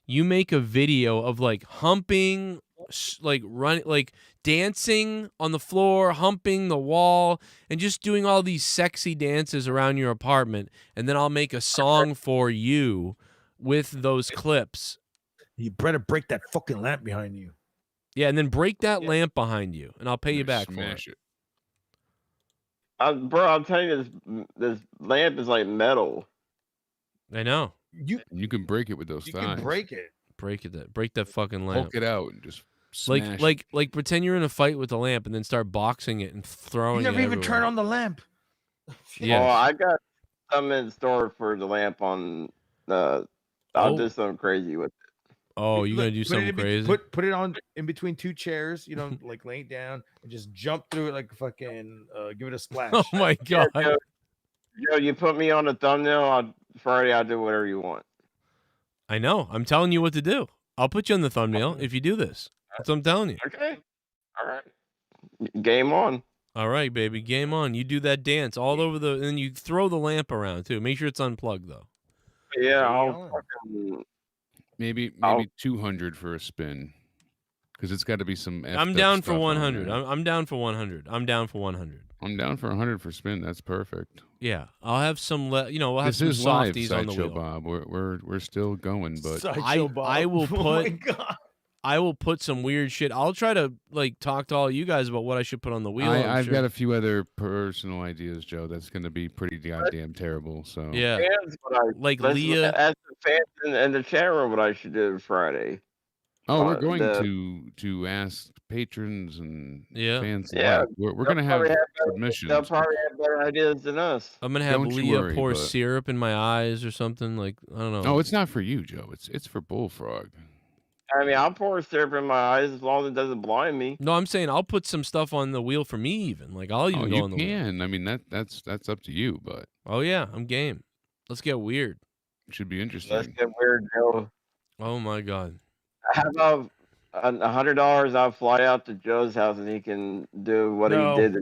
you make a video of like humping, like running, like dancing on the floor, humping the wall, and just doing all these sexy dances around your apartment, and then I'll make a song for you with those clips. You better break that fucking lamp behind you. Yeah, and then break that lamp behind you, and I'll pay you back for it. Smash it. Bro, I'm telling you, this lamp is like metal. I know. You can break it with those thighs. can break it. Break that fucking lamp. Poke it out and just smash Like pretend you're in a fight with the lamp and then start boxing it and You throwing never it even turn everywhere. on the lamp. Yeah. Oh, I got something in store for the lamp on. I'll Oh. do something crazy with it. Oh, you're Look, gonna do put it something in be- crazy? Put it on in between two chairs, you know, like laying down, and just jump through it like a fucking give it a splash. Oh my god. Joe, you put me on the thumbnail. Friday, I'll do whatever you want. I know. I'm telling you what to do. I'll put you on the thumbnail if you do this. That's what I'm telling you. Okay. All right. Game on. All right, baby. Game on. You do that dance all over the, and then you throw the lamp around too. Make sure it's unplugged though. Yeah, I'll fucking. Maybe I'll- 200 for a spin, because it's got to be some. I'm effed up down for stuff on 100. there. I'm down for 100. I'm down for 100. I'm down for 100 for spin. That's perfect. Yeah, I'll have some. We'll have This some is live, softies on the Sideshow wheel. Bob. We're still going, but I will Oh my put God. I will put some weird shit. I'll try to like talk to all you guys about what I should put on the wheel. I'm I've sure. got a few other personal ideas, Joe. That's going to be pretty goddamn terrible. So Yeah. Fans, what I, Like let's Leah- ask the fans in the chat room what I should do Friday. Oh, we're going the- to ask patrons and Yeah. fans Yeah, alike. We're they'll going to have probably submissions. They'll probably have better ideas than us. I'm gonna have Don't you Leah worry, pour but- syrup in my eyes or something. Like I don't know. No, it's not for you, Joe. It's for Bullfrog. I mean, I'll pour syrup in my eyes as long as it doesn't blind me. No, I'm saying I'll put some stuff on the wheel for me even. Like I'll even go you on the wheel. can. I mean, that's up to you, but Oh yeah, I'm game. Let's get weird. Should be Let's interesting. get weird, Joe. Oh my god. How about $100? I'll fly out to Joe's house and he can do what he did.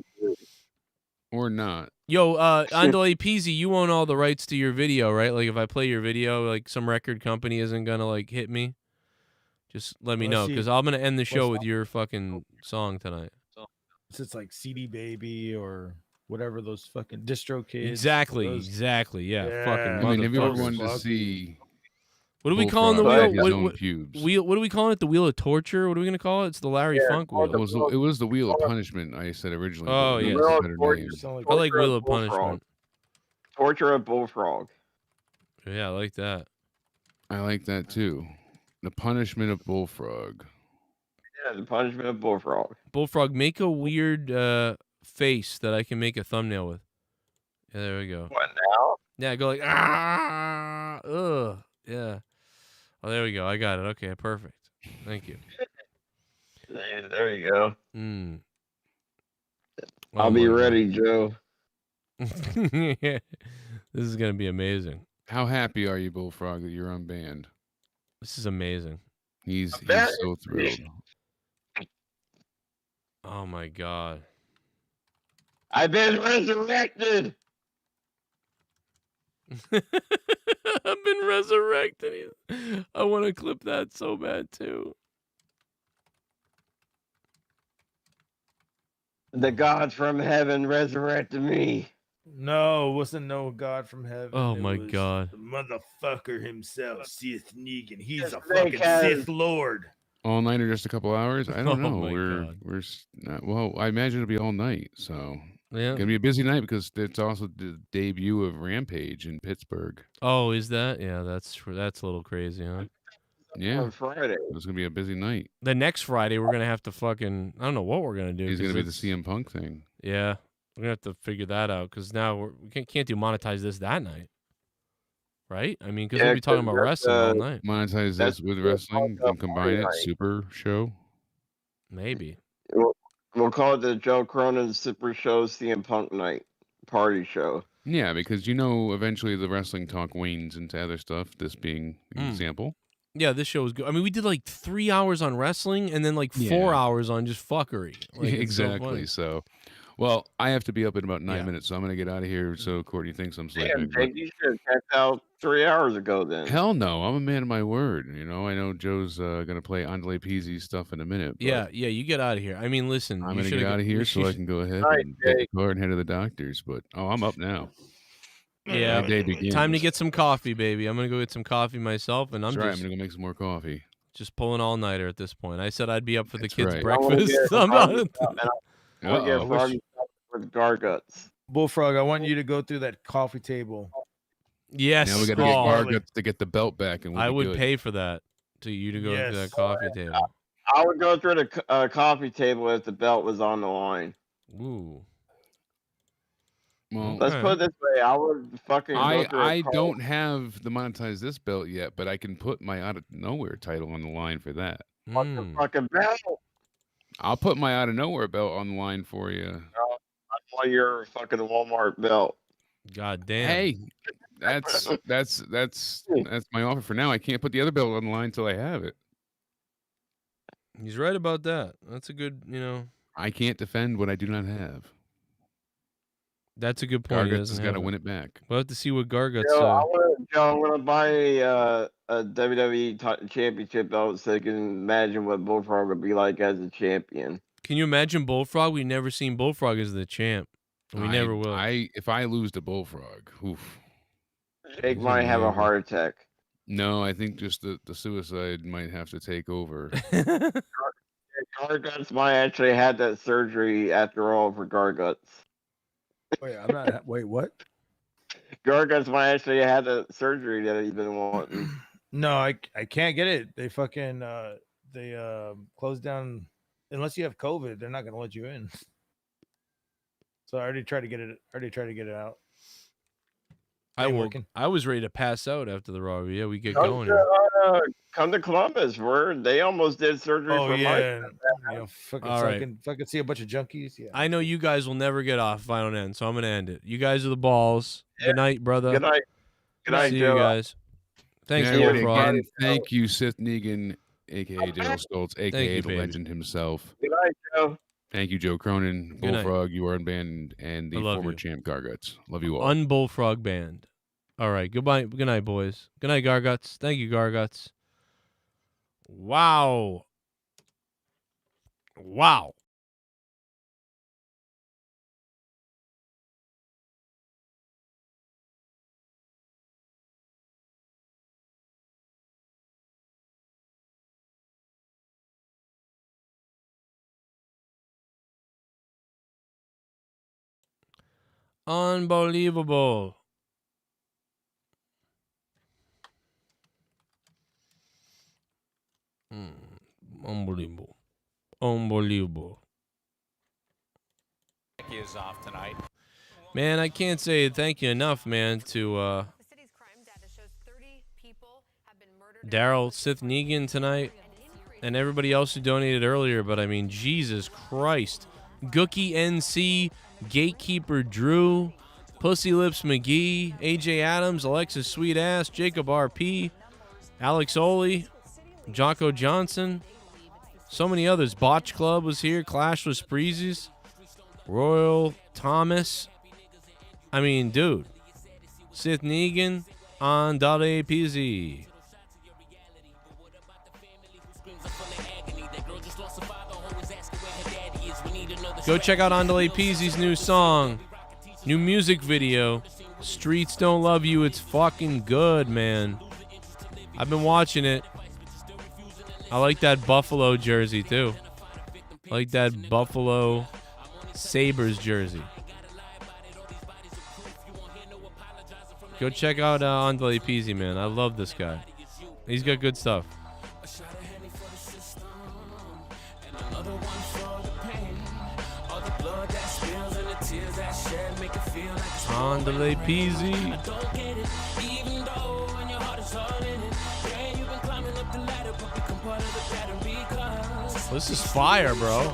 Or not. Yo, Andale Peasy, you own all the rights to your video, right? Like if I play your video, like some record company isn't gonna like hit me. Just let me know, because I'm gonna end the show with your fucking song tonight. It's like CD Baby or whatever those fucking distro kids. Exactly, those- exactly. Yeah, fucking. I mean, have you ever motherfuckers. wanted to see? What are we calling the wheel? What are we calling it? The wheel of torture? What are we gonna call it? It's the Larry Funk wheel. It was the wheel of punishment. I said originally. Oh but yeah, it's a better name. I like wheel of punishment. Torture of bullfrog. Yeah, I like that. I like that too. The punishment of bullfrog. Yeah, the punishment of bullfrog. Bullfrog, make a weird face that I can make a thumbnail with. Yeah, there we go. What now? Yeah, go like ah, ugh, yeah. Oh, there we go. I got it. Okay, perfect. Thank you. There you go. Mm. I'll be ready, Joe. Yeah. This is gonna be amazing. How happy are you, Bullfrog, that you're unbanned? This is amazing. He's so thrilled. Oh my god. I've been resurrected. I've been resurrected. I want to clip that so bad too. The gods from heaven resurrected me. No, it wasn't no God from heaven. Oh It my was god. the motherfucker himself, Sith Negan. He's a Snake fucking has- Sith Lord. All night or just a couple hours? I don't Oh know. my We're well. I imagine it'll be all night. So Yeah. gonna be a busy night because it's also the debut of Rampage in Pittsburgh. Oh, is that? Yeah, that's a little crazy, huh? Yeah, On Friday. it's gonna be a busy night. The next Friday we're gonna have to fucking I don't know what we're gonna do. He's 'cause gonna be the it's- CM Punk thing. Yeah, we're gonna have to figure that out because now we can't do monetize this that night, right? I mean, because Yeah, we'll be talking 'cause about that's, wrestling all night. Monetize That's this with the wrestling Punk and combine it. night. Super show. Maybe. We'll call it the Joe Cronin Super Show CM Punk Night Party Show. Yeah, because eventually the wrestling talk wanes into other stuff. This being an example. Yeah, this show was good. I mean, we did like 3 hours on wrestling and then like 4 hours on just fuckery. Like, it's so Exactly. funny. So, well, I have to be up in about 9 minutes, so I'm gonna get out of here. So Courtney thinks I'm sleeping. Damn, but- Jake, you should have checked out 3 hours ago then. Hell no, I'm a man of my word. I know Joe's gonna play Andale Peasy's stuff in a minute. But Yeah, you get out of here. I mean, listen, I'm you gonna shoulda get out of here you so I should- can go ahead Night, and get the Jake. car and head to the doctors. But I'm up now. Yeah, My day begins. time to get some coffee, baby. I'm gonna go get some coffee myself, and I'm That's right. I'm just gonna go make some more coffee. just pulling all nighter at this point. I said I'd be up for the That's kids' right. breakfast. I'm not. I'm gonna get Uh-oh. froggy with garguts. Bullfrog, I want you to go through that coffee table. Yes. Now we got to oh, get Garguts to get the belt back, and we'll I be would good. pay for that. To you to go to that Yes. coffee table. I would go through the coffee table if the belt was on the line. Ooh. Well, Let's put it this way: I would fucking. Go through a I call- don't have the monetize this belt yet, but I can put my out of nowhere title on the line for that. Mm. fucking belt. I'll put my out of nowhere belt on the line for you. I want your fucking Walmart belt. God damn. Hey, that's my offer for now. I can't put the other belt on the line until I have it. He's right about that. That's a good, I can't defend what I do not have. That's a good point. He Garguts has doesn't got to have win it back. We'll have to see what Garguts. I want to buy a WWE championship belt so I can imagine what Bullfrog would be like as a champion. Can you imagine Bullfrog? We've never seen Bullfrog as the champ. We never will. If I lose to Bullfrog, oof. Jake might have a heart attack. No, I think just the suicide might have to take over. Garguts might actually had that surgery after all for Garguts. Wait, I'm not. Wait, what? Garguts might actually had the surgery that he's been wanting. No, I can't get it. They fucking closed down. Unless you have COVID, they're not gonna let you in. So I already tried to get it out. I Ain't will. working. I was ready to pass out after the Raw. Yeah, we get Don't going. you, Here. come to Columbus. They almost did surgery Oh for yeah, Mike. fucking All so right. I can see a bunch of junkies. Yeah. I know you guys will never get off if I don't end, so I'm gonna end it. You guys are the balls. Good night, brother. Good night. Good night, See Joe. you guys. Thanks, Good night, everybody. Bullfrog. Again, thank you, Sith Negan, aka Daryl Stoltz, aka you, the baby. legend himself. Good night, Joe. Thank you, Joe Cronin, Good night. Bullfrog, you are unbanned, and I the love former you. champ Garguts. Love you all. Unbullfrog band. All right. Goodbye. Good night, boys. Good night, Garguts. Thank you, Garguts. Wow. Wow. Unbelievable. Unbelievable. Unbelievable. He is off tonight. Man, I can't say thank you enough, man, to Daryl Sith Negan tonight and everybody else who donated earlier, but I mean, Jesus Christ. Gookie NC, Gatekeeper Drew, Pussy Lips McGee, AJ Adams, Alexis Sweet Ass, Jacob RP, Alex Oli, Jocko Johnson, so many others. Botch Club was here, Clash with Spreezies, Royal Thomas. I mean, dude, Sith Negan on .apz. Go check out Andale Peasy's new song, new music video, Streets Don't Love You. It's fucking good, man. I've been watching it. I like that Buffalo jersey, too. I like that Buffalo Sabres jersey. Go check out Andale Peasy, man. I love this guy. He's got good stuff. Andale Peasy. This is fire, bro.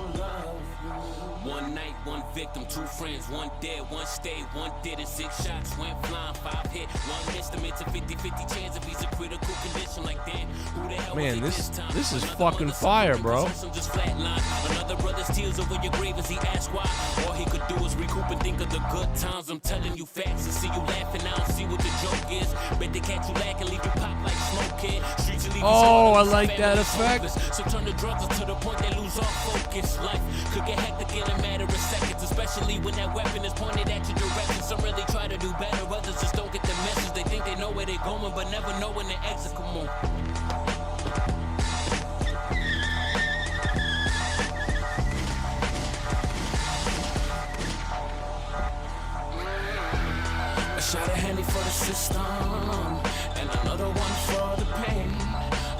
One night, one victim, two friends, one dead, one stayed, one did it, 6 shots, went flying, 5 hit, one missed him. It's a 50-50 chance if he's a critical condition like that. Who the hell Man, this is fucking fire, bro. Just flatline. Another brother's tears over your grave as he asked why. All he could do is recoup and think of the good times. I'm telling you facts and see you laughing. I don't see what the joke is. Bet they catch you lacking, leave you pop like smoke, kid. Streets you leave Oh, I like that effect. So turn the drugs to the point they lose all focus. Life could get hectic in a matter of seconds, especially when that weapon is pointed at your direction. Some really try to do better, others just don't get the message. They think they know where they're going, but never know when the exit. Come on. A shot of handy for the system, and another one for the pain.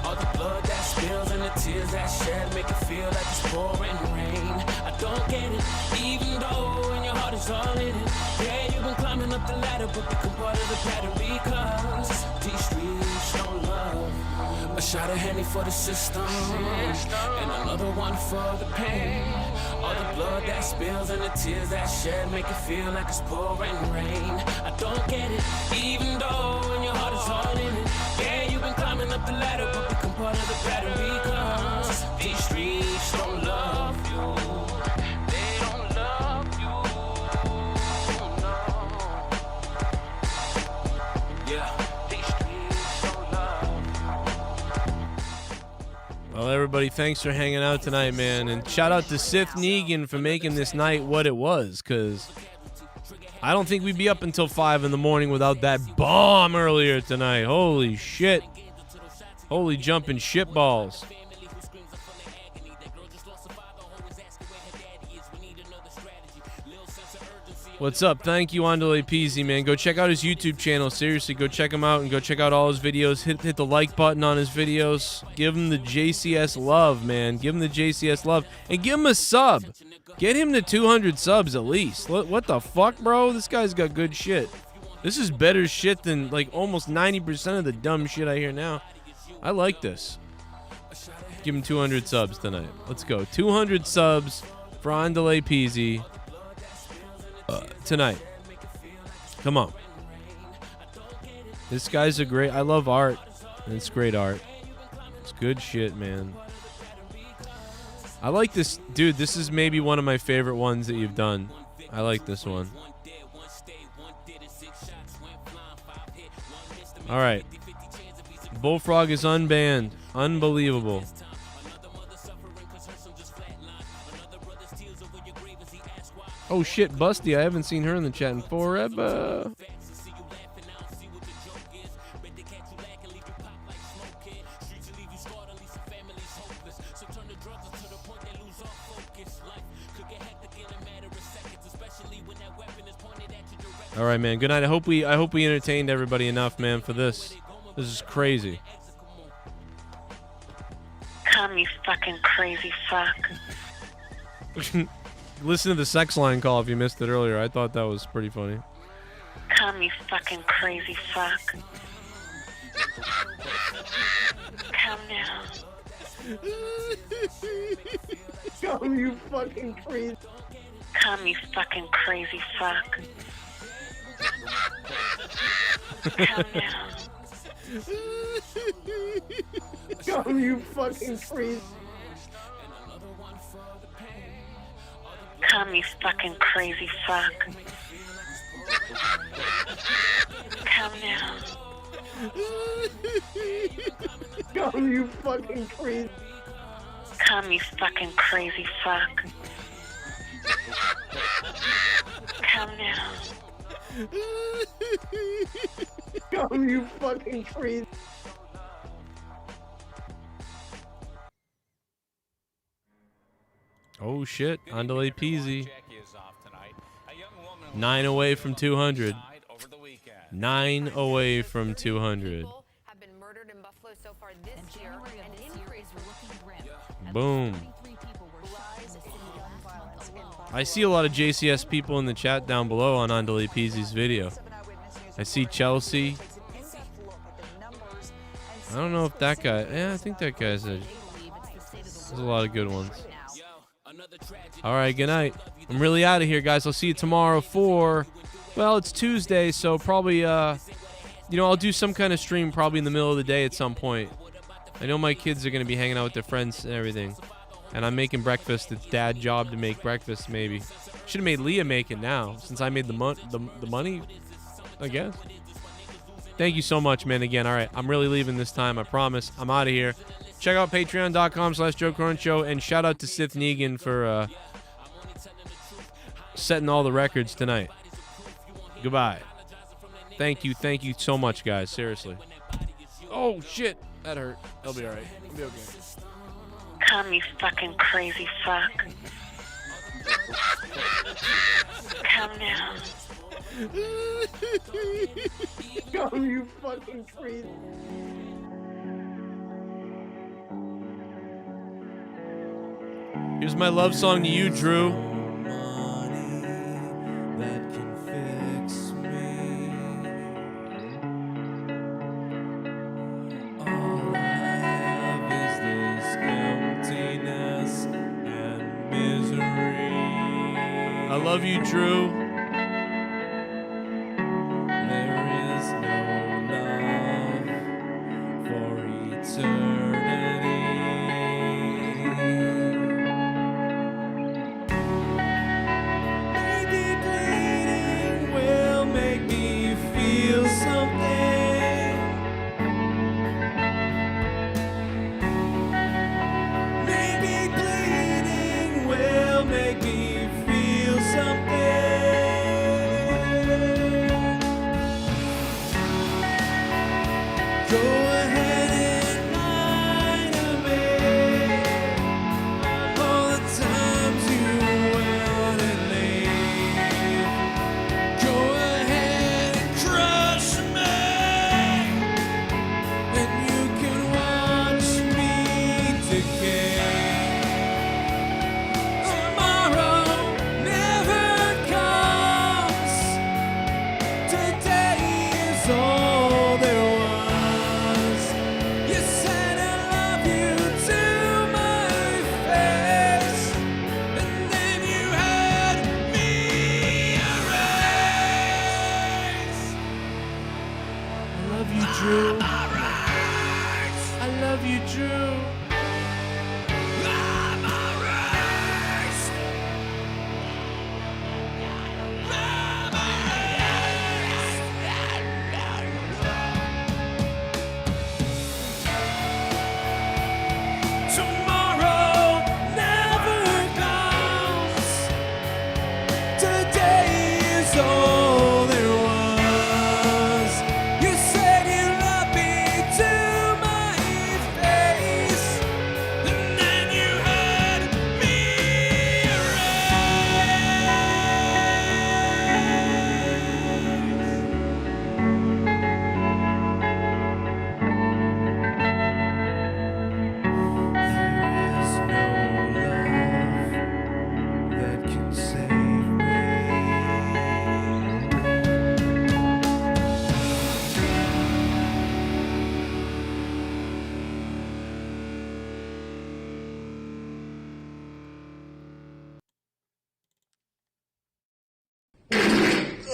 All the blood that spills and the tears that shed make it feel like it's pouring rain. I don't get it, even though in your heart is all in it. Yeah, you've been climbing up the ladder, but become part of the pattern because these streets don't love. A shot of handy for the system, and another one for the pain. All the blood that spills and the tears that shed make it feel like it's pouring rain. I don't get it, even though in your heart is all in it. Yeah, you've been climbing up the ladder, but become part of the pattern because these streets don't love you. They don't love you. No. Yeah, these streets don't love you. Well, everybody, thanks for hanging out tonight, man. And shout out to Sith Negan for making this night what it was, because I don't think we'd be up until 5 in the morning without that bomb earlier tonight. Holy shit. Holy jumping shit balls. What's up? Thank you, Andale Peasy, man. Go check out his YouTube channel. Seriously, go check him out and go check out all his videos. Hit the like button on his videos. Give him the JCS love, man. Give him the JCS love. And give him a sub. Get him to 200 subs at least. What the fuck, bro? This guy's got good shit. This is better shit than like almost 90% of the dumb shit I hear now. I like this. Give him 200 subs tonight. Let's go. 200 subs for Andale Peasy tonight. Come on. This guy's a great... I love art. And it's great art. It's good shit, man. I like this. Dude, this is maybe one of my favorite ones that you've done. I like this one. All right. Bullfrog is unbanned. Unbelievable. Oh shit, Busty. I haven't seen her in the chat in forever. All right, man. Good night. I hope we entertained everybody enough, man, for this. This is crazy. Come, you fucking crazy fuck. Listen to the sex line call if you missed it earlier. I thought that was pretty funny. Come, you fucking crazy fuck. Come now. Come, you fucking crazy. Come, you fucking crazy fuck. Come now. Come, you fucking crazy. Come, you fucking crazy fuck. Come now. Come, you fucking crazy. Come, you fucking crazy fuck. Come now. Come, you fucking crazy. Oh shit, Andale Peasy. 9 away from 200. 9 away from 200. Boom. I see a lot of JCS people in the chat down below on Andale Peasy's video. I see Chelsea. I don't know if that guy... Yeah, I think that guy's a... There's a lot of good ones. All right, good night. I'm really out of here, guys. I'll see you tomorrow for... Well, it's Tuesday, so probably, I'll do some kind of stream probably in the middle of the day at some point. I know my kids are going to be hanging out with their friends and everything. And I'm making breakfast. It's dad's job to make breakfast, maybe. Should have made Leah make it now, since I made the money, I guess. Thank you so much, man, again. All right, I'm really leaving this time, I promise. I'm out of here. Check out patreon.com/JoeCronin and shout out to Sith Negan for setting all the records tonight. Goodbye. Thank you so much, guys. Seriously. Oh, shit. That hurt. I'll be all right. I'll be okay. Come, you fucking crazy fuck. Come now. Come, you fucking crazy. Here's my love song to you, Drew. That can fix me. All I have is this emptiness and misery. I love you, Drew. There is no love for eternity. Maybe bleeding will make me feel something. Maybe bleeding will make me feel something.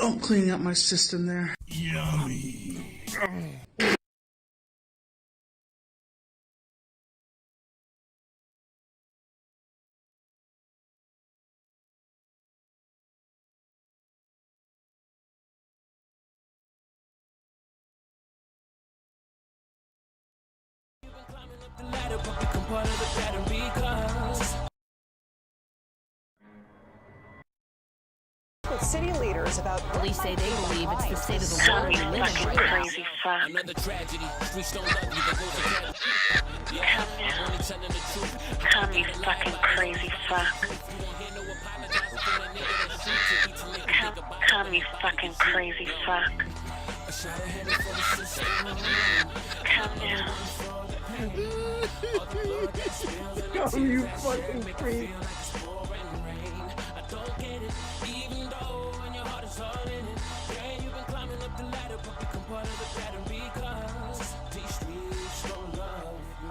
I'm cleaning up my system there. Yummy. With city leaders about police say they believe it's the state of the world we live in right now. Crazy fuck. Another tragedy. Streets don't love you. There goes a Come, you fucking crazy fuck. Come, you fucking crazy fuck. Come now. Come, you fucking crazy. Even though when your heart is all in it, yeah, you've been climbing up the ladder, but become part of the pattern because these streets don't love you.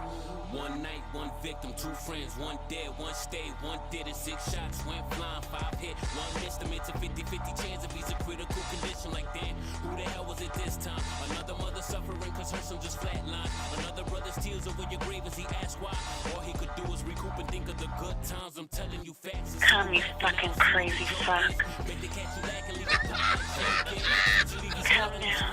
One night, one victim, two friends, one dead, one stayed, one did it, 6 shots, went flying, 5 hit, one missed him. It's a 50-50 chance if he's a critical condition like that. Who the hell was it this time? Another mother suffering cause her son just flatlined. Another brother's tears over your grave as he asked why. All he could do was recoup and think of the good times. I'm telling you facts. Come, you fucking crazy fuck. Come now.